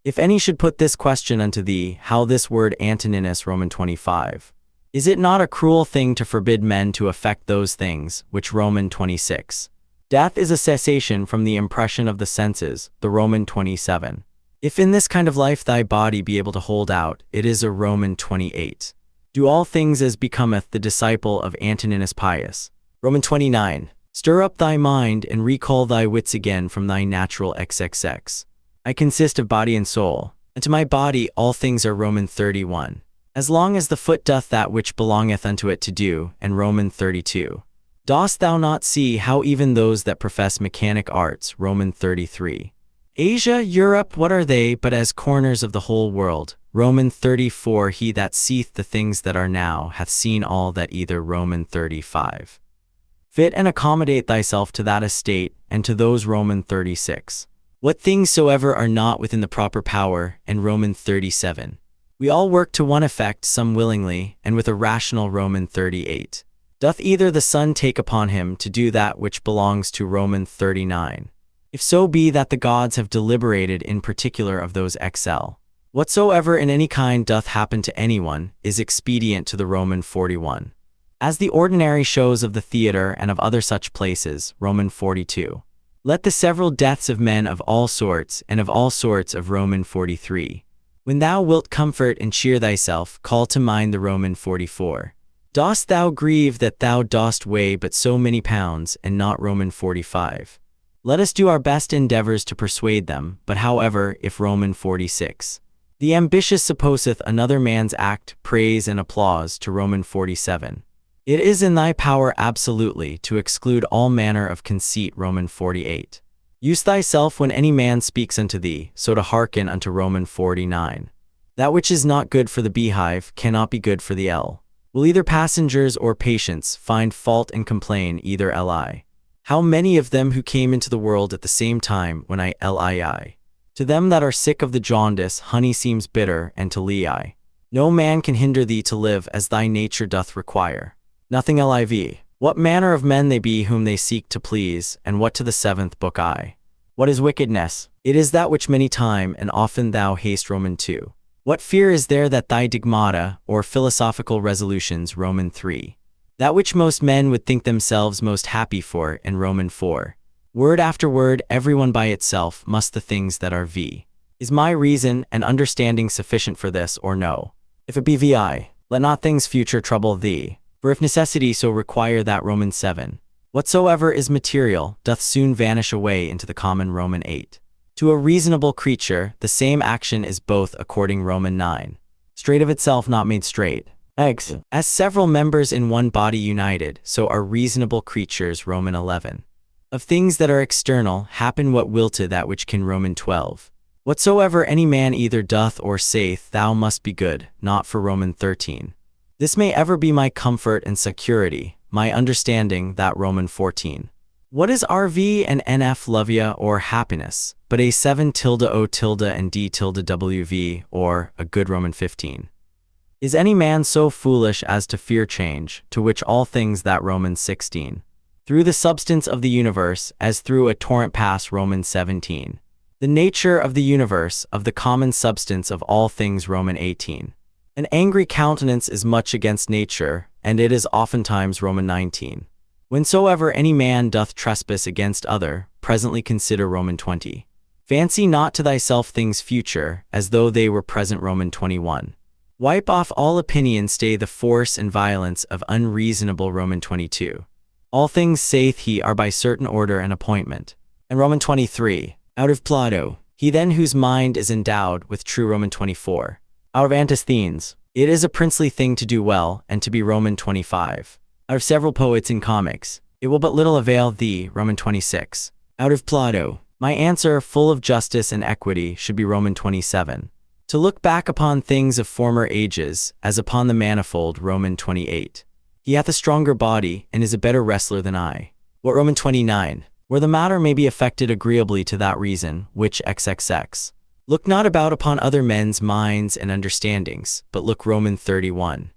If any should put this question unto thee, how this word Antoninus Roman 25? Is it not a cruel thing to forbid men to affect those things, which Roman 26? Death is a cessation from the impression of the senses, the Roman 27. If in this kind of life thy body be able to hold out, it is a Roman 28. Do all things as becometh the disciple of Antoninus Pius. Roman 29. Stir up thy mind and recall thy wits again from thy natural XXX. I consist of body and soul, and to my body all things are Roman 31. As long as the foot doth that which belongeth unto it to do, and Roman 32. Dost thou not see how even those that profess mechanic arts, Roman 33. Asia, Europe, what are they but as corners of the whole world? Roman 34. He that seeth the things that are now hath seen all that either. Roman 35. Fit and accommodate thyself to that estate, and to those. Roman 36. What things soever are not within the proper power, and Roman 37. We all work to one effect, some willingly, and with a rational. Roman 38. Doth either the Son take upon him to do that which belongs to? Roman 39. If so be that the gods have deliberated in particular of those XL. Whatsoever in any kind doth happen to anyone, is expedient to the. Roman 41. As the ordinary shows of the theater and of other such places. Roman 42. Let the several deaths of men of all sorts, and of all sorts of. Roman 43. When thou wilt comfort and cheer thyself, call to mind the. Roman 44. Dost thou grieve that thou dost weigh but so many pounds, and not? Roman 45. Let us do our best endeavors to persuade them, but however, if. Roman 46. The ambitious supposeth another man's act, praise and applause to. Roman 47. It is in thy power absolutely to exclude all manner of conceit. Roman 48. Use thyself when any man speaks unto thee, so to hearken unto. Roman 49. That which is not good for the beehive cannot be good for the L. Will either passengers or patients find fault and complain either li? How many of them who came into the world at the same time when I lii? To them that are sick of the jaundice, honey seems bitter, and to lii. No man can hinder thee to live as thy nature doth require. Nothing liv. What manner of men they be whom they seek to please, and what to the 7th book I. What is wickedness? It is that which many time and often thou hast. Roman 2. What fear is there that thy digmata, or philosophical resolutions? Roman 3. That which most men would think themselves most happy for, and Roman 4. Word after word, everyone by itself must the things that are v. Is my reason and understanding sufficient for this, or no? If it be vi, let not things future trouble thee, for if necessity so require that. Roman 7. Whatsoever is material doth soon vanish away into the common. Roman 8. To a reasonable creature, the same action is both according. Roman 9. Straight of itself not made straight. Eggs. As several members in one body united, so are reasonable creatures. Roman 11. Of things that are external, happen what will to that which can. Roman 12. Whatsoever any man either doth or saith, thou must be good, not for. Roman 13. This may ever be my comfort and security, my understanding, that. Roman 14. What is RV and NF lovia or happiness, but a 7 tilde O tilde and D tilde WV, or a good. Roman 15. Is any man so foolish as to fear change, to which all things that. Roman 16. Through the substance of the universe, as through a torrent pass. Roman 17. The nature of the universe, of the common substance of all things. Roman 18. An angry countenance is much against nature, and it is oftentimes Roman 19. Whensoever any man doth trespass against other, presently consider Roman 20. Fancy not to thyself things future, as though they were present Roman 21. Wipe off all opinion, stay the force and violence of unreasonable Roman 22. All things, saith he, are by certain order and appointment. And Roman 23. Out of Plato, he then whose mind is endowed with true Roman 24. Out of Antisthenes, it is a princely thing to do well, and to be Roman 25. Out of several poets in comics, it will but little avail thee, Roman 26. Out of Plato, my answer, full of justice and equity, should be Roman 27. To look back upon things of former ages, as upon the manifold, Roman 28. He hath a stronger body, and is a better wrestler than I. What Roman 29? Where the matter may be affected agreeably to that reason, which XXX. Look not about upon other men's minds and understandings, but look Roman 31.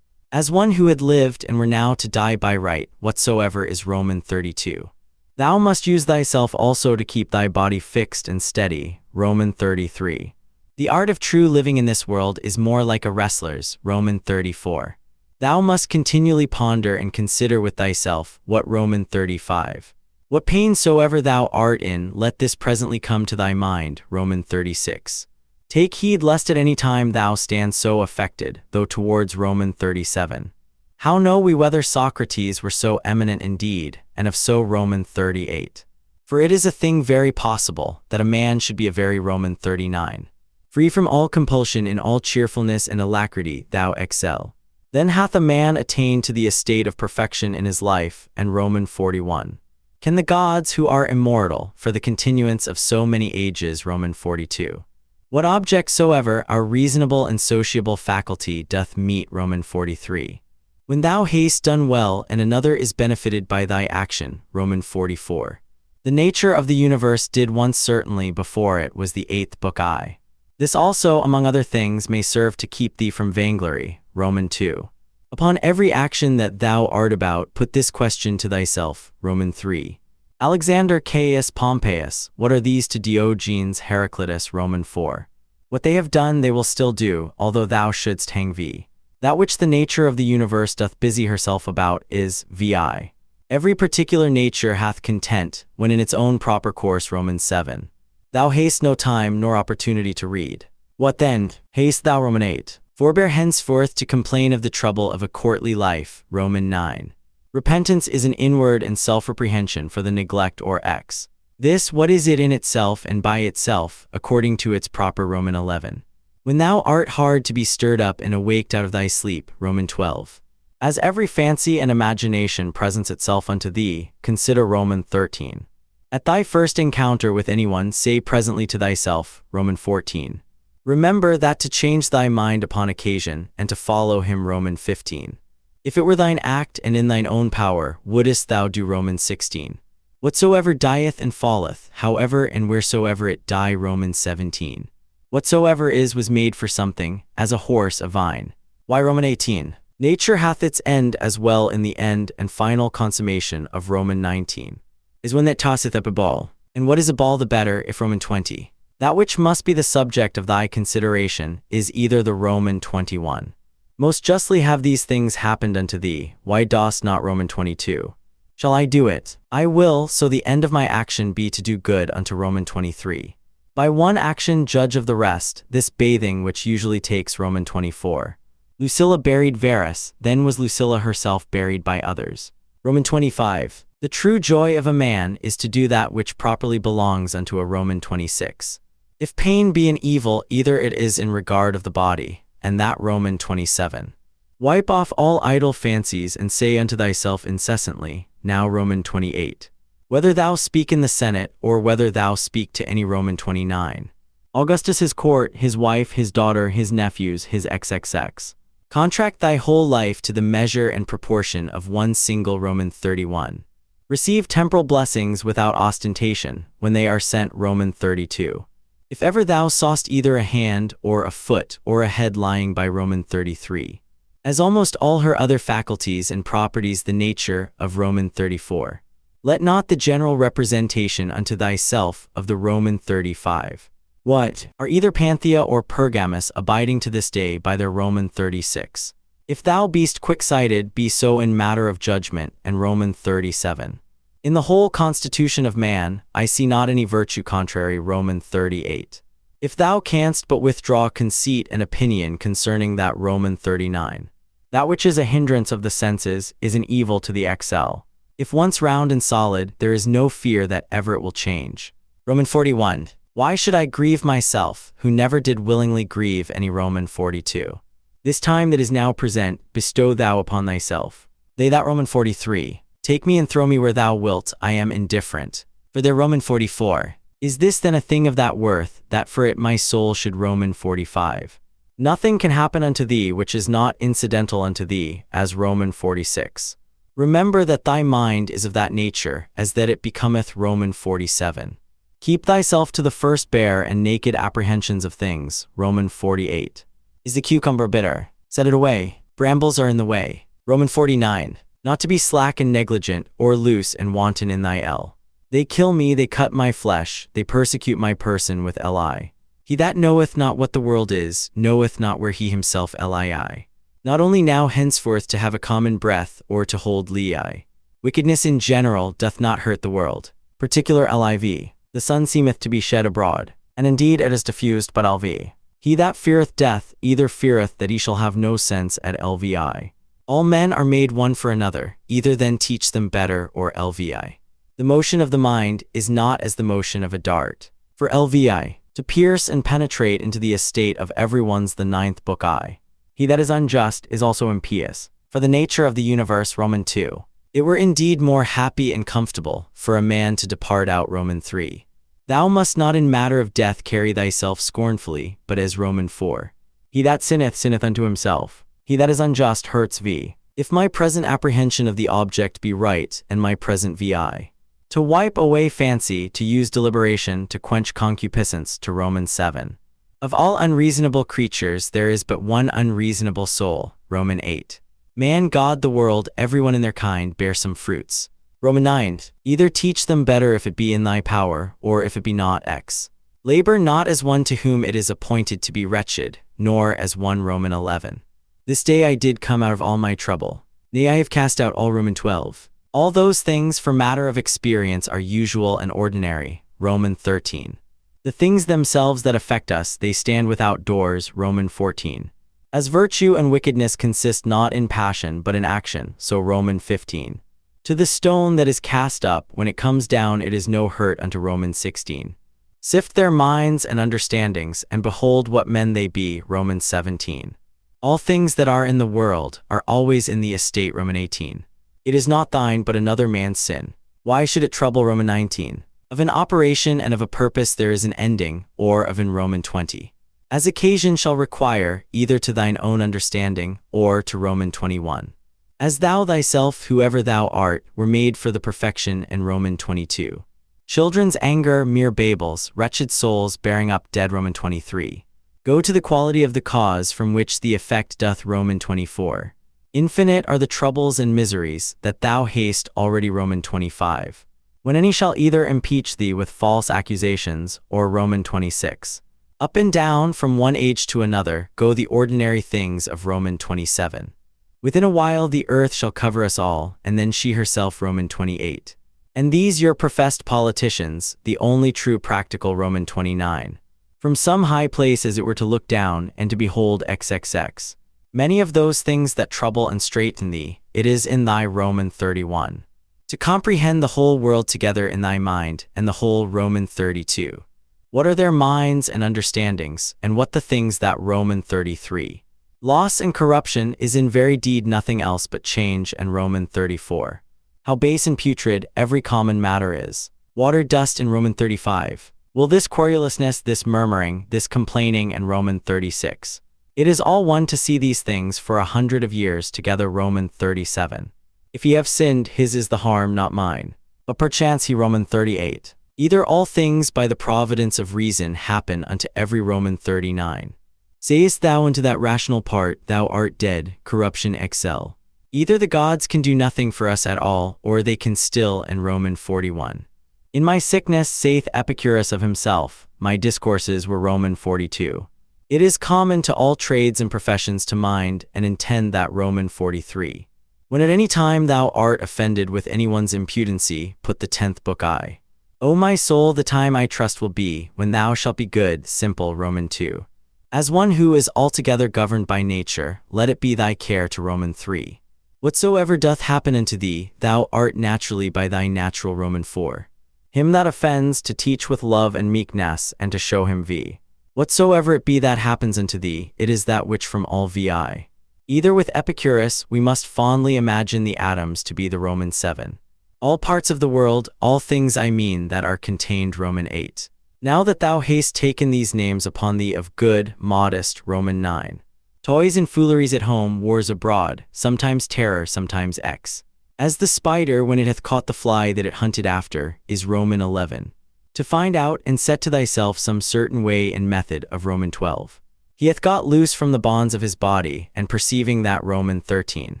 As one who had lived and were now to die by right, whatsoever is Roman 32. Thou must use thyself also to keep thy body fixed and steady, Roman 33. The art of true living in this world is more like a wrestler's, Roman 34. Thou must continually ponder and consider with thyself, what Roman 35. What pain soever thou art in, let this presently come to thy mind, Roman 36. Take heed lest at any time thou stand so affected, though towards Roman 37. How know we whether Socrates were so eminent indeed, and if so Roman 38? For it is a thing very possible, that a man should be a very Roman 39. Free from all compulsion, in all cheerfulness and alacrity thou excel. Then hath a man attained to the estate of perfection in his life, and Roman 41. Can the gods who are immortal, for the continuance of so many ages, Roman 42. What object soever our reasonable and sociable faculty doth meet, Roman 43. When thou hast done well, and another is benefited by thy action, Roman 44. The nature of the universe did once certainly before it was the 8th book I. This also, among other things, may serve to keep thee from vainglory, Roman 2. Upon every action that thou art about, put this question to thyself, Roman 3. Alexander Caius Pompeius, what are these to Diogenes Heraclitus, Roman 4. What they have done they will still do, although thou shouldst hang v. That which the nature of the universe doth busy herself about is vi. Every particular nature hath content, when in its own proper course, Roman 7. Thou hast no time nor opportunity to read. What then, hast thou, Roman 8? Forbear henceforth to complain of the trouble of a courtly life, Roman 9. Repentance is an inward and self-reprehension for the neglect or X. This, what is it in itself and by itself, according to its proper, Roman 11. When thou art hard to be stirred up and awaked out of thy sleep, Roman 12. As every fancy and imagination presents itself unto thee, consider Roman 13. At thy first encounter with anyone, say presently to thyself, Roman 14. Remember that to change thy mind upon occasion, and to follow him, Roman 15. If it were thine act and in thine own power, wouldest thou do, Roman 16. Whatsoever dieth and falleth, however and wheresoever it die, Roman 17. Whatsoever is was made for something, as a horse a vine. Why, Roman 18. Nature hath its end as well in the end and final consummation of Roman 19. Is when that tosseth up a ball. And what is a ball the better, if Roman 20? That which must be the subject of thy consideration is either the Roman 21. Most justly have these things happened unto thee, why dost not, Roman 22? Shall I do it? I will, so the end of my action be to do good unto, Roman 23. By one action judge of the rest, this bathing which usually takes, Roman 24. Lucilla buried Verus, then was Lucilla herself buried by others. Roman 25. The true joy of a man is to do that which properly belongs unto a, Roman 26. If pain be an evil, either it is in regard of the body, and that, Roman 27. Wipe off all idle fancies and say unto thyself incessantly, now, Roman 28. Whether thou speak in the Senate, or whether thou speak to any, Roman 29. Augustus his court, his wife, his daughter, his nephews, his XXX. Contract thy whole life to the measure and proportion of one single, Roman 31. Receive temporal blessings without ostentation, when they are sent, Roman 32. If ever thou sawest either a hand, or a foot, or a head lying by, Roman 33. As almost all her other faculties and properties the nature of, Roman 34. Let not the general representation unto thyself of the, Roman 35. What are either Panthea or Pergamus abiding to this day by their Roman 36. If thou beest quick-sighted, be so in matter of judgment, and Roman 37. In the whole constitution of man, I see not any virtue contrary, Roman 38. If thou canst but withdraw conceit and opinion concerning that, Roman 39. That which is a hindrance of the senses is an evil to the XL. If once round and solid, there is no fear that ever it will change. Roman 41. Why should I grieve myself, who never did willingly grieve any, Roman 42. This time that is now present, bestow thou upon thyself. They that, Roman 43. Take me and throw me where thou wilt, I am indifferent. For their, Roman 44. Is this then a thing of that worth, that for it my soul should, Roman 45. Nothing can happen unto thee which is not incidental unto thee, as Roman 46. Remember that thy mind is of that nature, as that it becometh, Roman 47. Keep thyself to the first bare and naked apprehensions of things, Roman 48. Is the cucumber bitter? Set it away. Brambles are in the way. Roman 49. Not to be slack and negligent, or loose and wanton in thy L. They kill me, they cut my flesh, they persecute my person with Li. He that knoweth not what the world is, knoweth not where he himself Lii. Not only now henceforth to have a common breath, or to hold Lii. Wickedness in general doth not hurt the world. Particular Liv. The sun seemeth to be shed abroad, and indeed it is diffused but Lv. He that feareth death, either feareth that he shall have no sense at Lvi. All men are made one for another, either then teach them better or Lvi. The motion of the mind is not as the motion of a dart. For Lvi, to pierce and penetrate into the estate of everyone's the ninth book I. He that is unjust is also impious. For the nature of the universe, Roman 2. It were indeed more happy and comfortable for a man to depart out, Roman 3. Thou must not in matter of death carry thyself scornfully, but as, Roman 4. He that sinneth, sinneth unto himself. He that is unjust hurts v. If my present apprehension of the object be right, and my present vi. To wipe away fancy, to use deliberation, to quench concupiscence, to Roman 7. Of all unreasonable creatures there is but one unreasonable soul, Roman 8. Man, God, the world, everyone in their kind bear some fruits. Roman 9. Either teach them better if it be in thy power, or if it be not X. Labor not as one to whom it is appointed to be wretched, nor as one, Roman 11. This day I did come out of all my trouble. Nay, I have cast out all, Roman 12. All those things for matter of experience are usual and ordinary, Roman 13. The things themselves that affect us, they stand without doors, Roman 14. As virtue and wickedness consist not in passion but in action, so Roman 15. To the stone that is cast up, when it comes down it is no hurt unto, Roman 16. Sift their minds and understandings, and behold what men they be, Roman 17. All things that are in the world are always in the estate, Roman 18. It is not thine but another man's sin. Why should it trouble, Roman 19. Of an operation and of a purpose there is an ending, or of in, Roman 20. As occasion shall require, either to thine own understanding, or to, Roman 21. As thou thyself, whoever thou art, were made for the perfection, in Roman 22. Children's anger, mere babels, wretched souls bearing up dead, Roman 23. Go to the quality of the cause from which the effect doth, Roman 24. Infinite are the troubles and miseries that thou hast already, Roman 25. When any shall either impeach thee with false accusations, or, Roman 26. Up and down from one age to another go the ordinary things of, Roman 27. Within a while the earth shall cover us all, and then she herself, Roman 28. And these your professed politicians, the only true practical, Roman 29. From some high place as it were to look down, and to behold XXX. Many of those things that trouble and straiten thee, it is in thy, Roman 31. To comprehend the whole world together in thy mind, and the whole, Roman 32. What are their minds and understandings, and what the things that, Roman 33. Loss and corruption is in very deed nothing else but change, and Roman 34. How base and putrid every common matter is. Water, dust, in Roman 35. Will this querulousness, this murmuring, this complaining, and Roman 36. It is all one to see these things for 100 of years together, Roman 37. If he have sinned, his is the harm, not mine. But perchance he, Roman 38. Either all things by the providence of reason happen unto every, Roman 39. Sayest thou unto that rational part, thou art dead, corruption XL. Either the gods can do nothing for us at all, or they can still, in Roman 41. In my sickness, saith Epicurus of himself, my discourses were Roman 42. It is common to all trades and professions to mind and intend that Roman 43. When at any time thou art offended with anyone's impudency, put the 10th book I. O my soul, the time I trust will be, when thou shalt be good, simple, Roman 2. As one who is altogether governed by nature, let it be thy care to Roman 3. Whatsoever doth happen unto thee, thou art naturally by thy natural, Roman 4. Him that offends, to teach with love and meekness, and to show him v. Whatsoever it be that happens unto thee, it is that which from all vi. Either with Epicurus, we must fondly imagine the atoms to be the Roman 7. All parts of the world, all things I mean that are contained, Roman 8. Now that thou hast taken these names upon thee of good, modest, Roman 9. Toys and fooleries at home, wars abroad, sometimes terror, sometimes X. As the spider when it hath caught the fly that it hunted after, is Roman 11. To find out and set to thyself some certain way and method of Roman 12. He hath got loose from the bonds of his body, and perceiving that, Roman 13.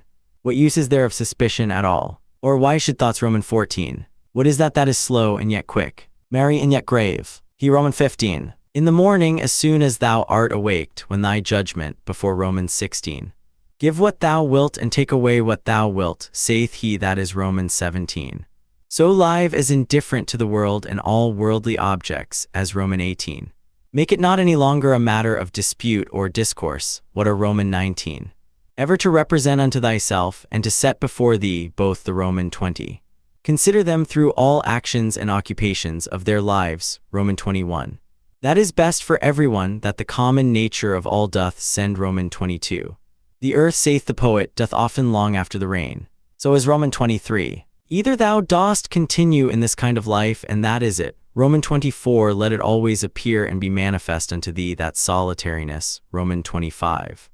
What use is there of suspicion at all? Or why should thoughts, Roman 14? What is that is slow and yet quick, merry and yet grave? He, Roman 15. In the morning, as soon as thou art awaked, when thy judgment, before Roman 16. Give what thou wilt and take away what thou wilt, saith he, that is Roman 17. So live as indifferent to the world and all worldly objects, as Roman 18. Make it not any longer a matter of dispute or discourse, what are Roman 19. Ever to represent unto thyself, and to set before thee both the Roman 20. Consider them through all actions and occupations of their lives, Roman 21. That is best for everyone, that the common nature of all doth send, Roman 22. The earth, saith the poet, doth often long after the rain. So is Roman 23. Either thou dost continue in this kind of life, and that is it, Roman 24. Let it always appear and be manifest unto thee that solitariness, Roman 25.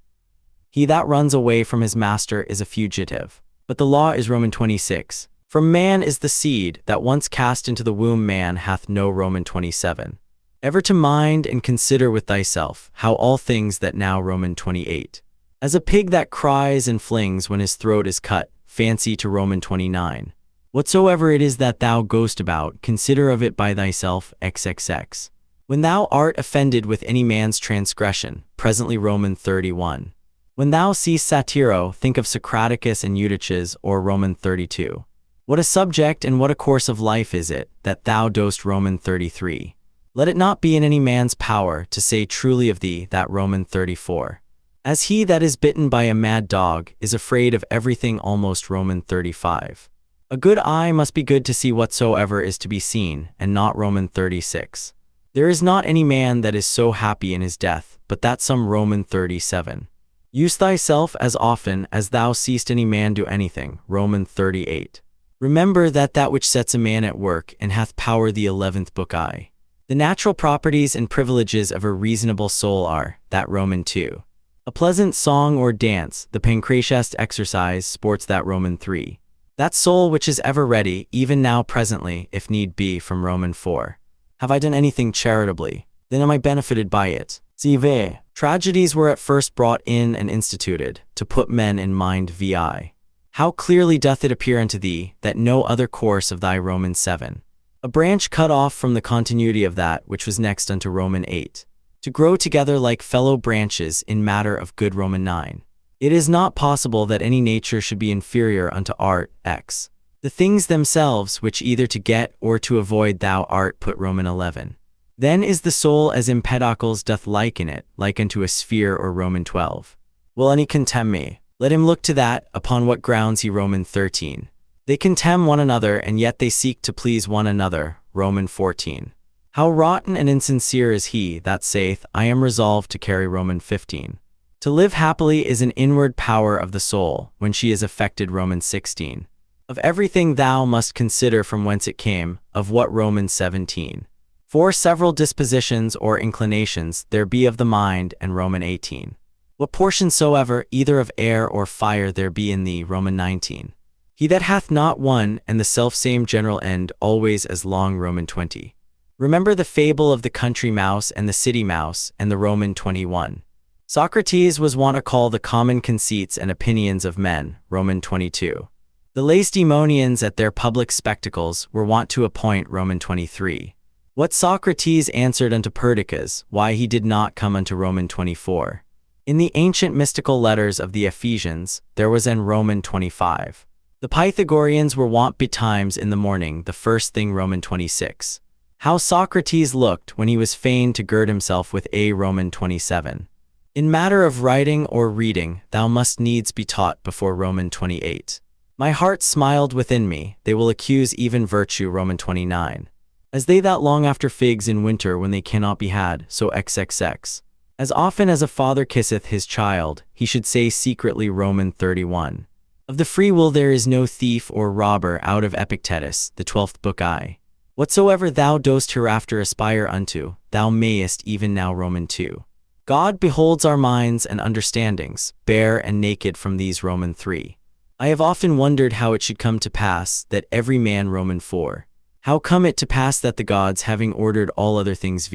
He that runs away from his master is a fugitive. But the law is, Roman 26. From man is the seed, that once cast into the womb man hath no, Roman 27. Ever to mind and consider with thyself, how all things that now, Roman 28. As a pig that cries and flings when his throat is cut, fancy to Roman 29. Whatsoever it is that thou goest about, consider of it by thyself, XXX. When thou art offended with any man's transgression, presently, Roman 31. When thou seest Satiro, think of Socraticus and Eutyches, or Roman 32. What a subject and what a course of life is it, that thou dost, Roman 33. Let it not be in any man's power to say truly of thee, that, Roman 34. As he that is bitten by a mad dog is afraid of everything, almost, Roman 35. A good eye must be good to see whatsoever is to be seen, and not, Roman 36. There is not any man that is so happy in his death, but that some, Roman 37. Use thyself as often as thou seest any man do anything, Roman 38. Remember that which sets a man at work and hath power, the 11th book I. The natural properties and privileges of a reasonable soul are, that, Roman 2. A pleasant song or dance, the pancratiast exercise, sports, that, Roman 3. That soul which is ever ready, even now presently, if need be, from Roman 4. Have I done anything charitably? Then am I benefited by it? CV. Tragedies were at first brought in and instituted, to put men in mind vi. How clearly doth it appear unto thee, that no other course of thy, Roman 7. A branch cut off from the continuity of that which was next unto Roman 8. To grow together like fellow branches in matter of good, Roman 9. It is not possible that any nature should be inferior unto art, X. The things themselves, which either to get or to avoid thou art, put Roman 11. Then is the soul as Empedocles doth liken it, like unto a sphere, or Roman 12. Will any contemn me? Let him look to that, upon what grounds he, Roman 13. They contemn one another, and yet they seek to please one another, Roman 14. How rotten and insincere is he that saith, I am resolved to carry, Roman 15. To live happily is an inward power of the soul, when she is affected, Roman 16. Of everything thou must consider from whence it came, of what, Roman 17. For several dispositions or inclinations there be of the mind, and Roman 18. What portion soever, either of air or fire, there be in thee, Roman 19. He that hath not one and the selfsame general end always as long, Roman 20. Remember the fable of the country mouse and the city mouse, and the Roman 21. Socrates was wont to call the common conceits and opinions of men, Roman 22. The Lacedaemonians at their public spectacles were wont to appoint, Roman 23. What Socrates answered unto Perdiccas, why he did not come unto Roman 24. In the ancient mystical letters of the Ephesians, there was an Roman 25. The Pythagoreans were wont betimes in the morning, the first thing Roman 26. How Socrates looked when he was fain to gird himself with a Roman 27. In matter of writing or reading, thou must needs be taught before Roman 28. My heart smiled within me, they will accuse even virtue Roman 29. As they that long after figs in winter when they cannot be had, so XXX. As often as a father kisseth his child, he should say secretly Roman 31. Of the free will there is no thief or robber out of Epictetus, the 12th book I. Whatsoever thou dost hereafter aspire unto, thou mayest even now Roman 2. God beholds our minds and understandings, bare and naked from these Roman 3. I have often wondered how it should come to pass that every man Roman 4. How come it to pass that the gods, having ordered all other things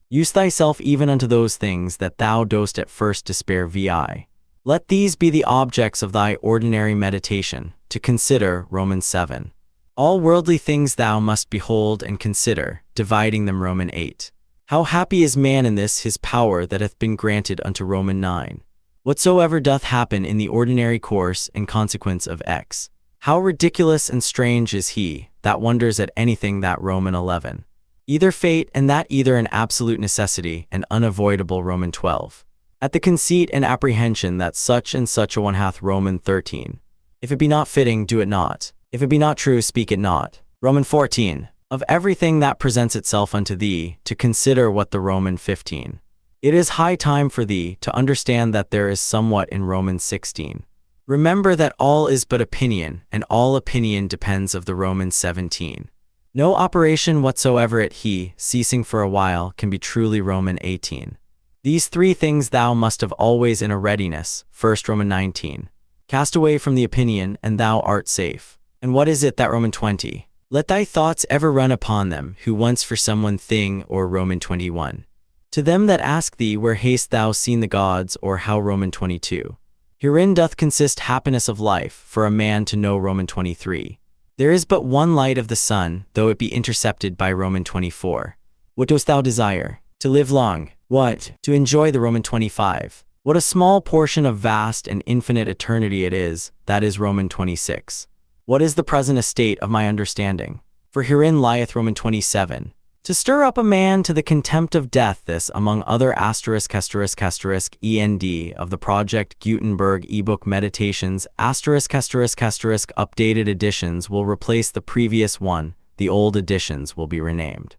use thyself even unto those things that thou dost at first despair vi. Let these be the objects of thy ordinary meditation, to consider Romans 7. All worldly things thou must behold and consider, dividing them Roman 8. How happy is man in this his power that hath been granted unto Roman 9. Whatsoever doth happen in the ordinary course and consequence of X. How ridiculous and strange is he that wonders at anything that Roman 11. Either fate and that either an absolute necessity and unavoidable Roman 12. At the conceit and apprehension that such and such a one hath Roman 13. If it be not fitting, do it not. If it be not true, speak it not. Roman 14. Of everything that presents itself unto thee, to consider what the Roman 15. It is high time for thee to understand that there is somewhat in Romans 16. Remember that all is but opinion, and all opinion depends of the Romans 17. No operation whatsoever at he, ceasing for a while, can be truly Roman 18. These three things thou must have always in a readiness, 1 Roman 19. Cast away from the opinion, and thou art safe. And what is it that Roman 20? Let thy thoughts ever run upon them, who once for some one thing, or Roman 21. To them that ask thee, where hast thou seen the gods, or how Roman 22. Herein doth consist happiness of life, for a man to know Roman 23. There is but one light of the sun, though it be intercepted by Roman 24. What dost thou desire? To live long. What? To enjoy the Roman 25. What a small portion of vast and infinite eternity it is, that is Roman 26. What is the present estate of my understanding? For herein lieth Roman 27. To stir up a man to the contempt of death, this among other ******************** END of the Project Gutenberg ebook meditations ******** updated editions will replace the previous one, the old editions will be renamed.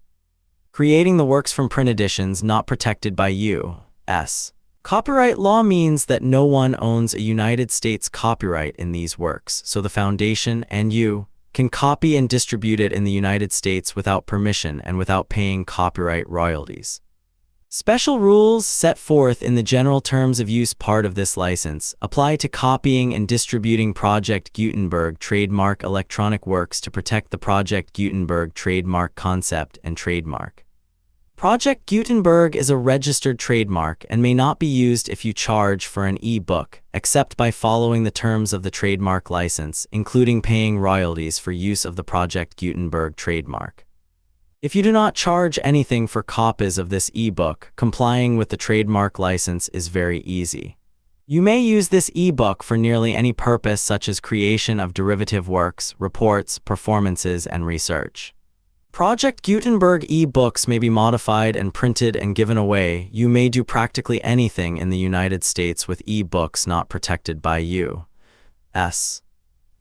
Creating the works from print editions not protected by U.S. Copyright law means that no one owns a United States copyright in these works, so the Foundation and you can copy and distribute it in the United States without permission and without paying copyright royalties. Special rules set forth in the general terms of use part of this license apply to copying and distributing Project Gutenberg trademark electronic works to protect the Project Gutenberg trademark concept and trademark. Project Gutenberg is a registered trademark and may not be used if you charge for an e-book, except by following the terms of the trademark license, including paying royalties for use of the Project Gutenberg trademark. If you do not charge anything for copies of this e-book, complying with the trademark license is very easy. You may use this e-book for nearly any purpose, such as creation of derivative works, reports, performances, and research. Project Gutenberg e-books may be modified and printed and given away. You may do practically anything in the United States with e-books not protected by U.S.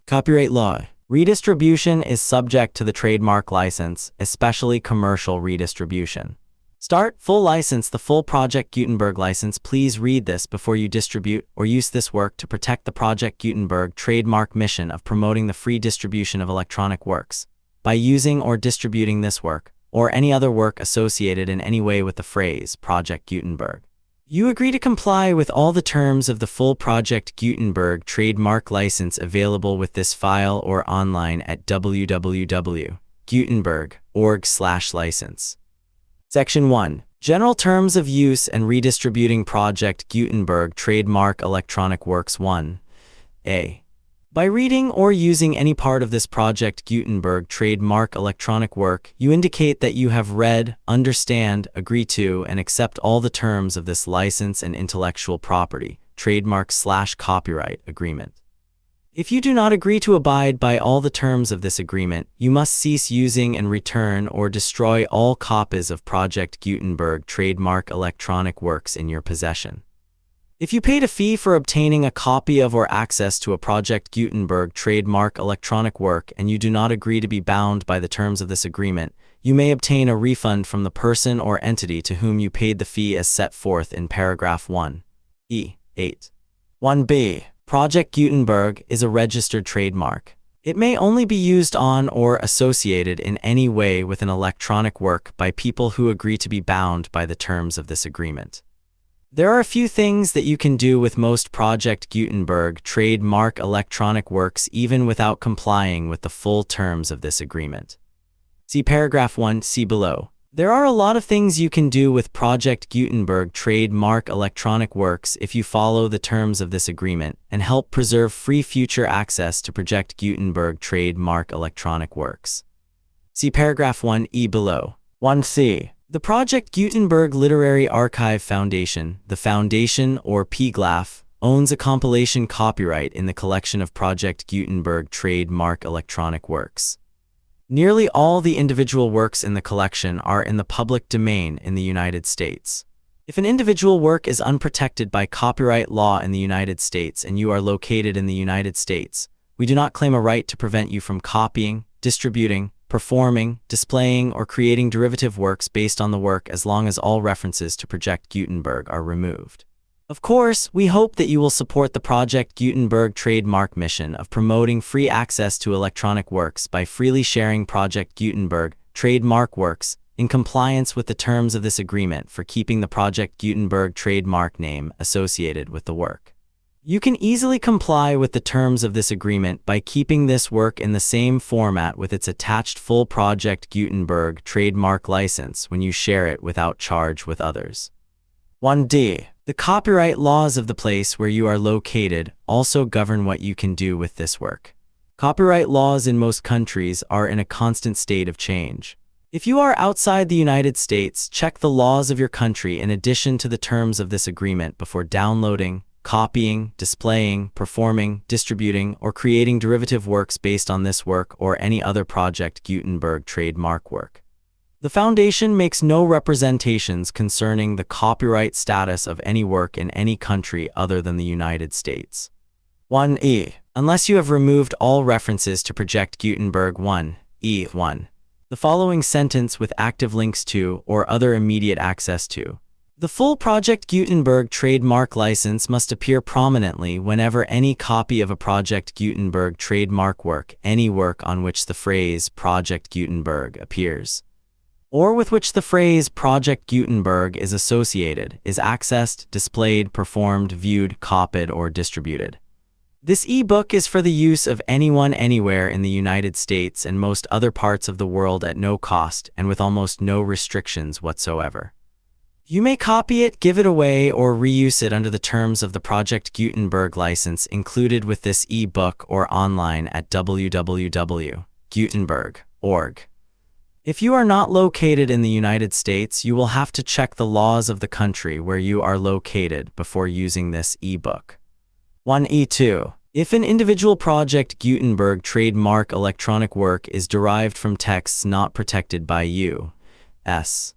copyright law. Redistribution is subject to the trademark license, especially commercial redistribution. Start full license. The full Project Gutenberg license. Please read this before you distribute or use this work to protect the Project Gutenberg trademark mission of promoting the free distribution of electronic works. By using or distributing this work, or any other work associated in any way with the phrase Project Gutenberg, you agree to comply with all the terms of the full Project Gutenberg trademark license available with this file or online at www.gutenberg.org/license. Section 1. General Terms of Use and Redistributing Project Gutenberg Trademark Electronic Works 1. A. By reading or using any part of this Project Gutenberg trademark electronic work, you indicate that you have read, understand, agree to, and accept all the terms of this license and intellectual property, trademark/copyright agreement. If you do not agree to abide by all the terms of this agreement, you must cease using and return or destroy all copies of Project Gutenberg trademark electronic works in your possession. If you paid a fee for obtaining a copy of or access to a Project Gutenberg trademark electronic work and you do not agree to be bound by the terms of this agreement, you may obtain a refund from the person or entity to whom you paid the fee as set forth in paragraph 1(e)(8). 1b. Project Gutenberg is a registered trademark. It may only be used on or associated in any way with an electronic work by people who agree to be bound by the terms of this agreement. There are a few things that you can do with most Project Gutenberg trademark electronic works even without complying with the full terms of this agreement. See paragraph 1(c) below. There are a lot of things you can do with Project Gutenberg trademark electronic works if you follow the terms of this agreement and help preserve free future access to Project Gutenberg trademark electronic works. See paragraph 1(e) below. 1c. The Project Gutenberg Literary Archive Foundation, the Foundation or PGLAF, owns a compilation copyright in the collection of Project Gutenberg trademark electronic works. Nearly all the individual works in the collection are in the public domain in the United States. If an individual work is unprotected by copyright law in the United States and you are located in the United States, we do not claim a right to prevent you from copying, distributing, performing, displaying, or creating derivative works based on the work as long as all references to Project Gutenberg are removed. Of course, we hope that you will support the Project Gutenberg trademark mission of promoting free access to electronic works by freely sharing Project Gutenberg trademark works in compliance with the terms of this agreement for keeping the Project Gutenberg trademark name associated with the work. You can easily comply with the terms of this agreement by keeping this work in the same format with its attached full Project Gutenberg trademark license when you share it without charge with others. 1d. The copyright laws of the place where you are located also govern what you can do with this work. Copyright laws in most countries are in a constant state of change. If you are outside the United States, check the laws of your country in addition to the terms of this agreement before downloading, copying, displaying, performing, distributing, or creating derivative works based on this work or any other Project Gutenberg trademark work. The Foundation makes no representations concerning the copyright status of any work in any country other than the United States. 1e. Unless you have removed all references to Project Gutenberg 1(e)(1), the following sentence with active links to or other immediate access to. The full Project Gutenberg trademark license must appear prominently whenever any copy of a Project Gutenberg trademark work, any work on which the phrase Project Gutenberg appears, or with which the phrase Project Gutenberg is associated, is accessed, displayed, performed, viewed, copied, or distributed. This e-book is for the use of anyone anywhere in the United States and most other parts of the world at no cost and with almost no restrictions whatsoever. You may copy it, give it away, or reuse it under the terms of the Project Gutenberg license included with this e-book or online at www.gutenberg.org. If you are not located in the United States, you will have to check the laws of the country where you are located before using this e-book. 1e2. If an individual Project Gutenberg trademark electronic work is derived from texts not protected by U.S.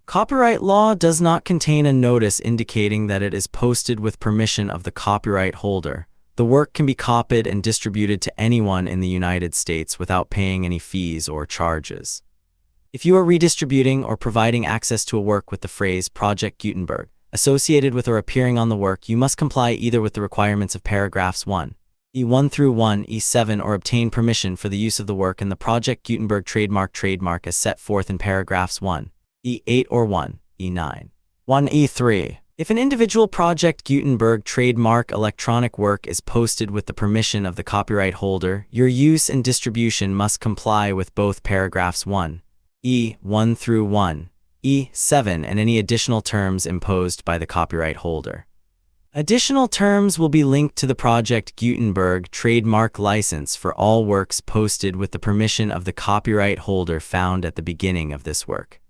copyright law does not contain a notice indicating that it is posted with permission of the copyright holder, the work can be copied and distributed to anyone in the United States without paying any fees or charges. If you are redistributing or providing access to a work with the phrase Project Gutenberg associated with or appearing on the work, you must comply either with the requirements of paragraphs 1(e)(1) through 1(e)(7) or obtain permission for the use of the work in the Project Gutenberg trademark as set forth in paragraphs 1(e)(8) or 1(e)(9). 1e3. If an individual Project Gutenberg trademark electronic work is posted with the permission of the copyright holder, your use and distribution must comply with both paragraphs 1(e)(1) through 1(e)(7) and any additional terms imposed by the copyright holder. Additional terms will be linked to the Project Gutenberg trademark license for all works posted with the permission of the copyright holder found at the beginning of this work.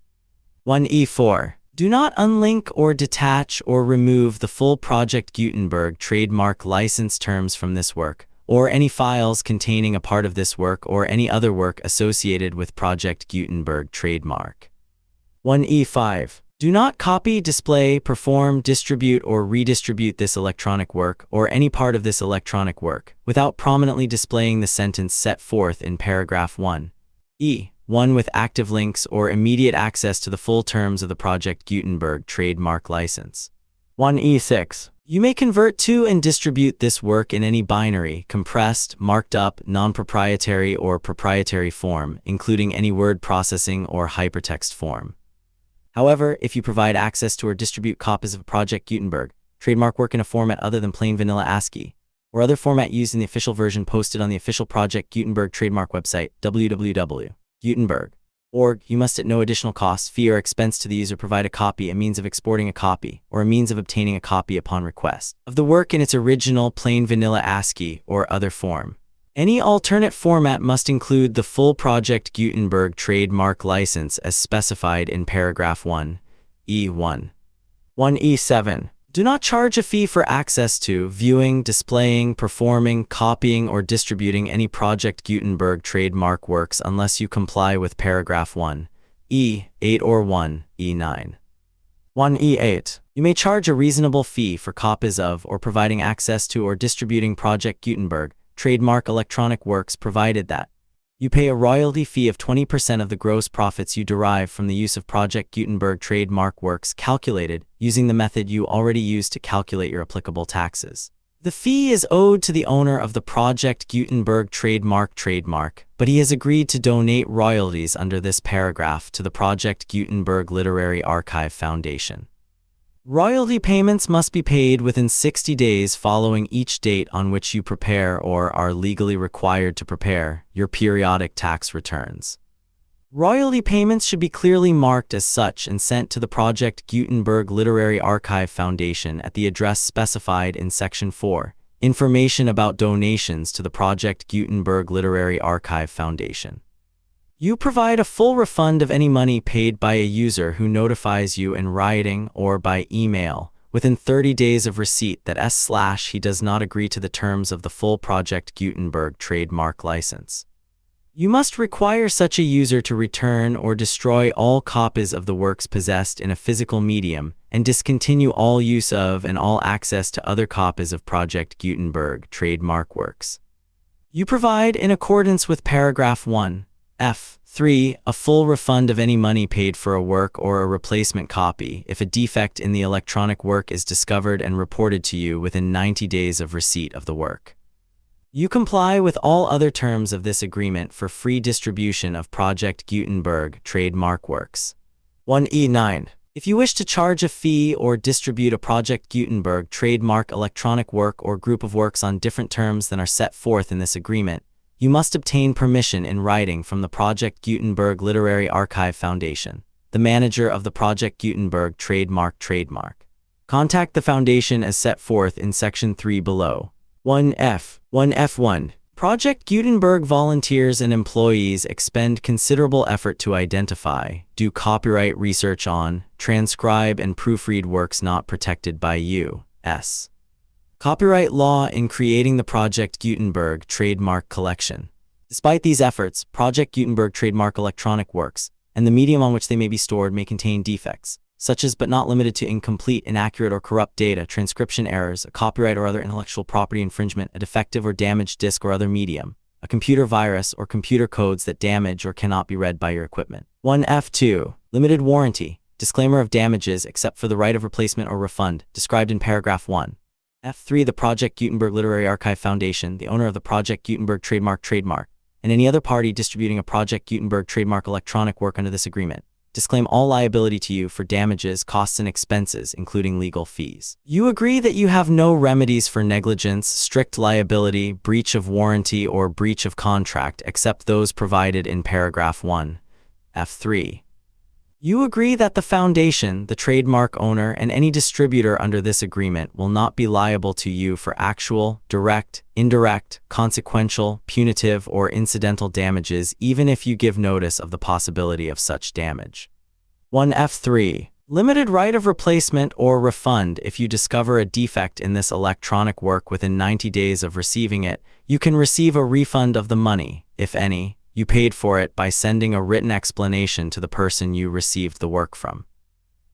1E4. Do not unlink or detach or remove the full Project Gutenberg trademark license terms from this work, or any files containing a part of this work or any other work associated with Project Gutenberg trademark. 1E5. Do not copy, display, perform, distribute, or redistribute this electronic work or any part of this electronic work without prominently displaying the sentence set forth in paragraph 1E1 with active links or immediate access to the full terms of the Project Gutenberg trademark license. 1E6. You may convert to and distribute this work in any binary, compressed, marked up, non-proprietary, or proprietary form, including any word processing or hypertext form. However, if you provide access to or distribute copies of Project Gutenberg trademark work in a format other than plain vanilla ASCII, or other format used in the official version posted on the official Project Gutenberg trademark website, www.gutenberg.org, you must at no additional cost, fee, or expense to the user provide a copy, a means of exporting a copy, or a means of obtaining a copy upon request of the work in its original plain vanilla ASCII or other form. Any alternate format must include the full Project Gutenberg trademark license as specified in paragraph 1E1. 1E7. Do not charge a fee for access to, viewing, displaying, performing, copying, or distributing any Project Gutenberg trademark works unless you comply with paragraph 1E8 or 1E9. 1E8. You may charge a reasonable fee for copies of or providing access to or distributing Project Gutenberg trademark electronic works provided that you pay a royalty fee of 20% of the gross profits you derive from the use of Project Gutenberg trademark works calculated using the method you already used to calculate your applicable taxes. The fee is owed to the owner of the Project Gutenberg trademark, but he has agreed to donate royalties under this paragraph to the Project Gutenberg Literary Archive Foundation. Royalty payments must be paid within 60 days following each date on which you prepare or are legally required to prepare your periodic tax returns. Royalty payments should be clearly marked as such and sent to the Project Gutenberg Literary Archive Foundation at the address specified in Section 4, Information about Donations to the Project Gutenberg Literary Archive Foundation. You provide a full refund of any money paid by a user who notifies you in writing or by email within 30 days of receipt that he does not agree to the terms of the full Project Gutenberg trademark license. You must require such a user to return or destroy all copies of the works possessed in a physical medium and discontinue all use of and all access to other copies of Project Gutenberg trademark works. You provide, in accordance with paragraph 1F3, a full refund of any money paid for a work or a replacement copy if a defect in the electronic work is discovered and reported to you within 90 days of receipt of the work. You comply with all other terms of this agreement for free distribution of Project Gutenberg trademark works. 1E9. If you wish to charge a fee or distribute a Project Gutenberg trademark electronic work or group of works on different terms than are set forth in this agreement, you must obtain permission in writing from the Project Gutenberg Literary Archive Foundation, the manager of the Project Gutenberg trademark. Contact the foundation as set forth in Section 3 below. 1F1. Project Gutenberg volunteers and employees expend considerable effort to identify, do copyright research on, transcribe and proofread works not protected by U.S. copyright law in creating the Project Gutenberg trademark collection. Despite these efforts, Project Gutenberg trademark electronic works, and the medium on which they may be stored may contain defects, such as but not limited to incomplete, inaccurate, or corrupt data, transcription errors, a copyright or other intellectual property infringement, a defective or damaged disk or other medium, a computer virus, or computer codes that damage or cannot be read by your equipment. 1F2. Limited warranty. Disclaimer of damages except for the right of replacement or refund, described in paragraph 1. F3. The Project Gutenberg Literary Archive Foundation, the owner of the Project Gutenberg trademark, and any other party distributing a Project Gutenberg trademark electronic work under this agreement, disclaim all liability to you for damages, costs, and expenses, including legal fees. You agree that you have no remedies for negligence, strict liability, breach of warranty, or breach of contract except those provided in paragraph 1, F3. You agree that the foundation, the trademark owner, and any distributor under this agreement will not be liable to you for actual, direct, indirect, consequential, punitive, or incidental damages even if you give notice of the possibility of such damage. 1F3. Limited right of replacement or refund. If you discover a defect in this electronic work within 90 days of receiving it, you can receive a refund of the money, if any, you paid for it by sending a written explanation to the person you received the work from.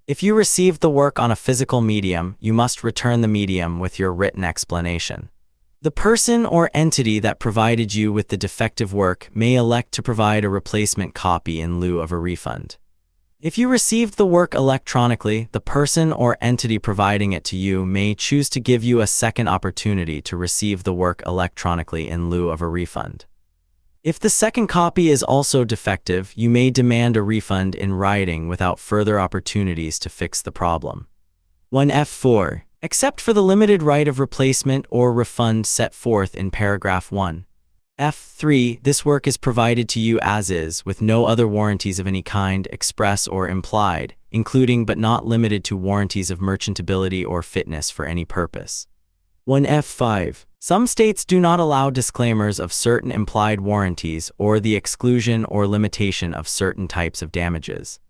If you received the work on a physical medium, you must return the medium with your written explanation. The person or entity that provided you with the defective work may elect to provide a replacement copy in lieu of a refund. If you received the work electronically, the person or entity providing it to you may choose to give you a second opportunity to receive the work electronically in lieu of a refund. If the second copy is also defective, you may demand a refund in writing without further opportunities to fix the problem. 1F4. Except for the limited right of replacement or refund set forth in paragraph 1. F3. This work is provided to you as is, with no other warranties of any kind, express or implied, including but not limited to warranties of merchantability or fitness for any purpose. 1F5. Some states do not allow disclaimers of certain implied warranties or the exclusion or limitation of certain types of damages.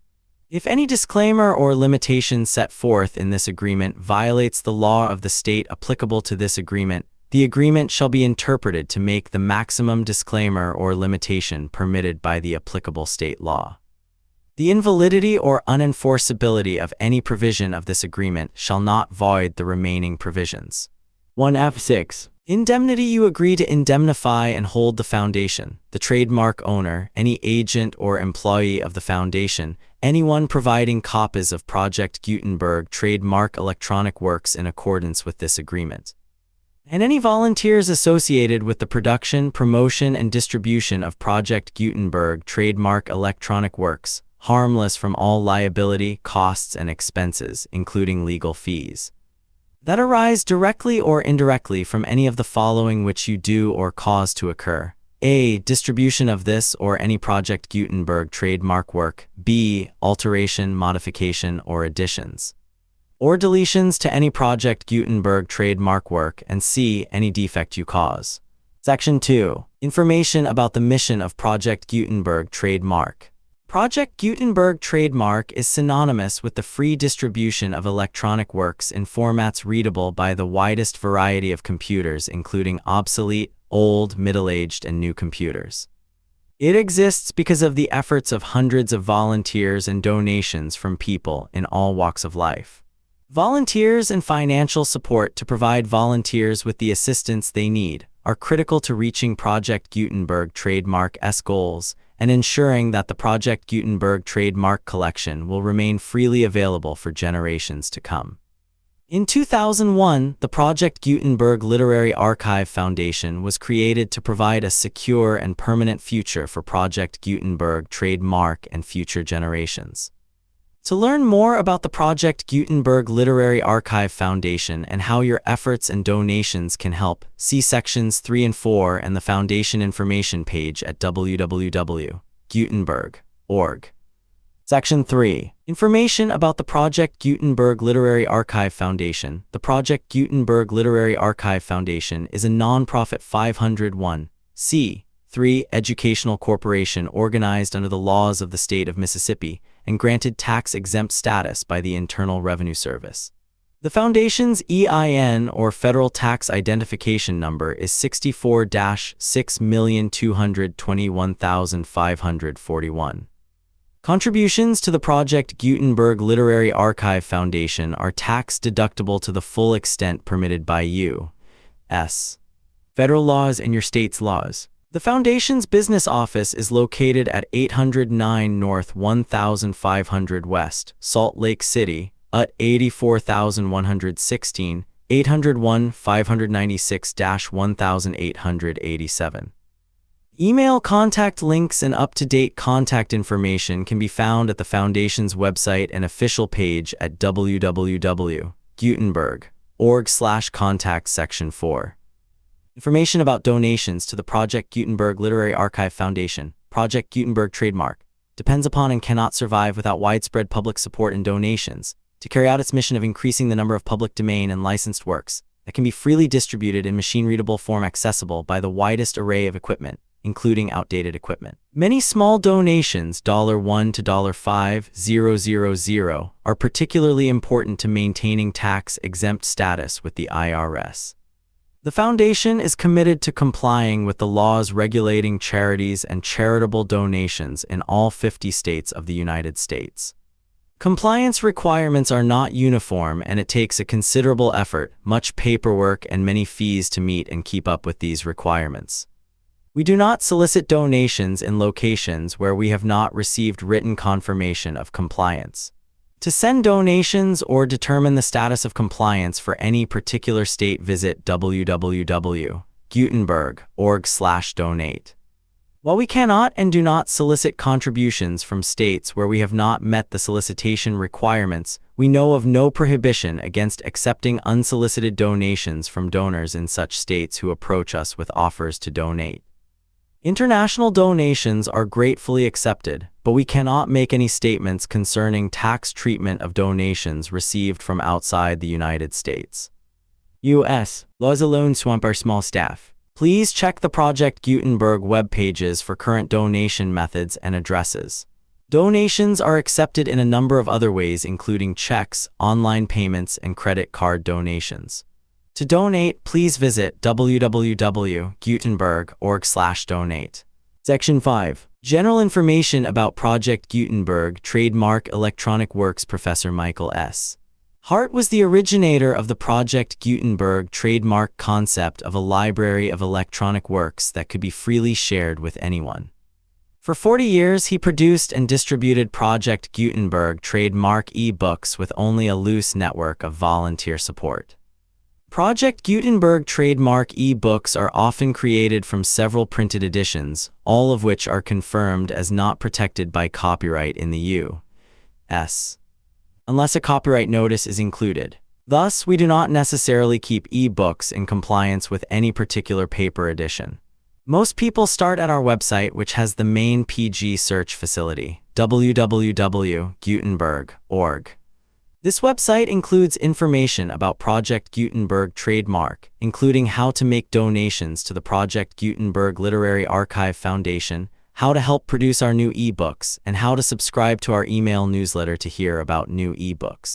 If any disclaimer or limitation set forth in this agreement violates the law of the state applicable to this agreement, the agreement shall be interpreted to make the maximum disclaimer or limitation permitted by the applicable state law. The invalidity or unenforceability of any provision of this agreement shall not void the remaining provisions. 1F6. Indemnity. You agree to indemnify and hold the foundation, the trademark owner, any agent or employee of the foundation, anyone providing copies of Project Gutenberg trademark electronic works in accordance with this agreement, and any volunteers associated with the production, promotion, and distribution of Project Gutenberg trademark electronic works, harmless from all liability, costs, and expenses, including legal fees, that arise directly or indirectly from any of the following which you do or cause to occur. A. Distribution of this or any Project Gutenberg trademark work. B. Alteration, modification, or additions, or deletions to any Project Gutenberg trademark work. And C. Any defect you cause. Section 2. Information about the mission of Project Gutenberg trademark. Project Gutenberg trademark is synonymous with the free distribution of electronic works in formats readable by the widest variety of computers, including obsolete, old, middle-aged, and new computers. It exists because of the efforts of hundreds of volunteers and donations from people in all walks of life. Volunteers and financial support to provide volunteers with the assistance they need are critical to reaching Project Gutenberg trademark's goals and ensuring that the Project Gutenberg trademark collection will remain freely available for generations to come. In 2001, the Project Gutenberg Literary Archive Foundation was created to provide a secure and permanent future for Project Gutenberg trademark and future generations. To learn more about the Project Gutenberg Literary Archive Foundation and how your efforts and donations can help, see sections 3 and 4 and the Foundation information page at www.gutenberg.org. Section 3. Information about the Project Gutenberg Literary Archive Foundation. The Project Gutenberg Literary Archive Foundation is a non-profit 501(c)(3) educational corporation organized under the laws of the state of Mississippi and granted tax-exempt status by the Internal Revenue Service. The Foundation's EIN or Federal Tax Identification Number is 64-6,221,541. Contributions to the Project Gutenberg Literary Archive Foundation are tax-deductible to the full extent permitted by U.S. federal laws and your state's laws. The Foundation's business office is located at 809 North 1500 West, Salt Lake City, at 84116, 801-596-1887. Email contact links and up-to-date contact information can be found at the Foundation's website and official page at www.gutenberg.org/contact section 4. Information about donations to the Project Gutenberg Literary Archive Foundation, Project Gutenberg trademark. depends upon and cannot survive without widespread public support and donations to carry out its mission of increasing the number of public domain and licensed works that can be freely distributed in machine-readable form accessible by the widest array of equipment, including outdated equipment. Many small donations, $1 to $5,000, are particularly important to maintaining tax-exempt status with the IRS. The Foundation is committed to complying with the laws regulating charities and charitable donations in all 50 states of the United States. Compliance requirements are not uniform, and it takes a considerable effort, much paperwork, and many fees to meet and keep up with these requirements. We do not solicit donations in locations where we have not received written confirmation of compliance. To send donations or determine the status of compliance for any particular state, visit www.gutenberg.org/donate. While we cannot and do not solicit contributions from states where we have not met the solicitation requirements, we know of no prohibition against accepting unsolicited donations from donors in such states who approach us with offers to donate. International donations are gratefully accepted, but we cannot make any statements concerning tax treatment of donations received from outside the United States. U.S. laws alone swamp our small staff. Please check the Project Gutenberg web pages for current donation methods and addresses. Donations are accepted in a number of other ways, including checks, online payments, and credit card donations. To donate, please visit www.gutenberg.org/donate. Section 5. General information about Project Gutenberg Trademark Electronic Works. Professor Michael S. Hart was the originator of the Project Gutenberg trademark concept of a library of electronic works that could be freely shared with anyone. For 40 years, he produced and distributed Project Gutenberg trademark e-books with only a loose network of volunteer support. Project Gutenberg trademark e-books are often created from several printed editions, all of which are confirmed as not protected by copyright in the U.S., unless a copyright notice is included. Thus, we do not necessarily keep e-books in compliance with any particular paper edition. Most people start at our website, which has the main PG search facility, www.gutenberg.org. This website includes information about Project Gutenberg trademark, including how to make donations to the Project Gutenberg Literary Archive Foundation, how to help produce our new ebooks, and how to subscribe to our email newsletter to hear about new ebooks.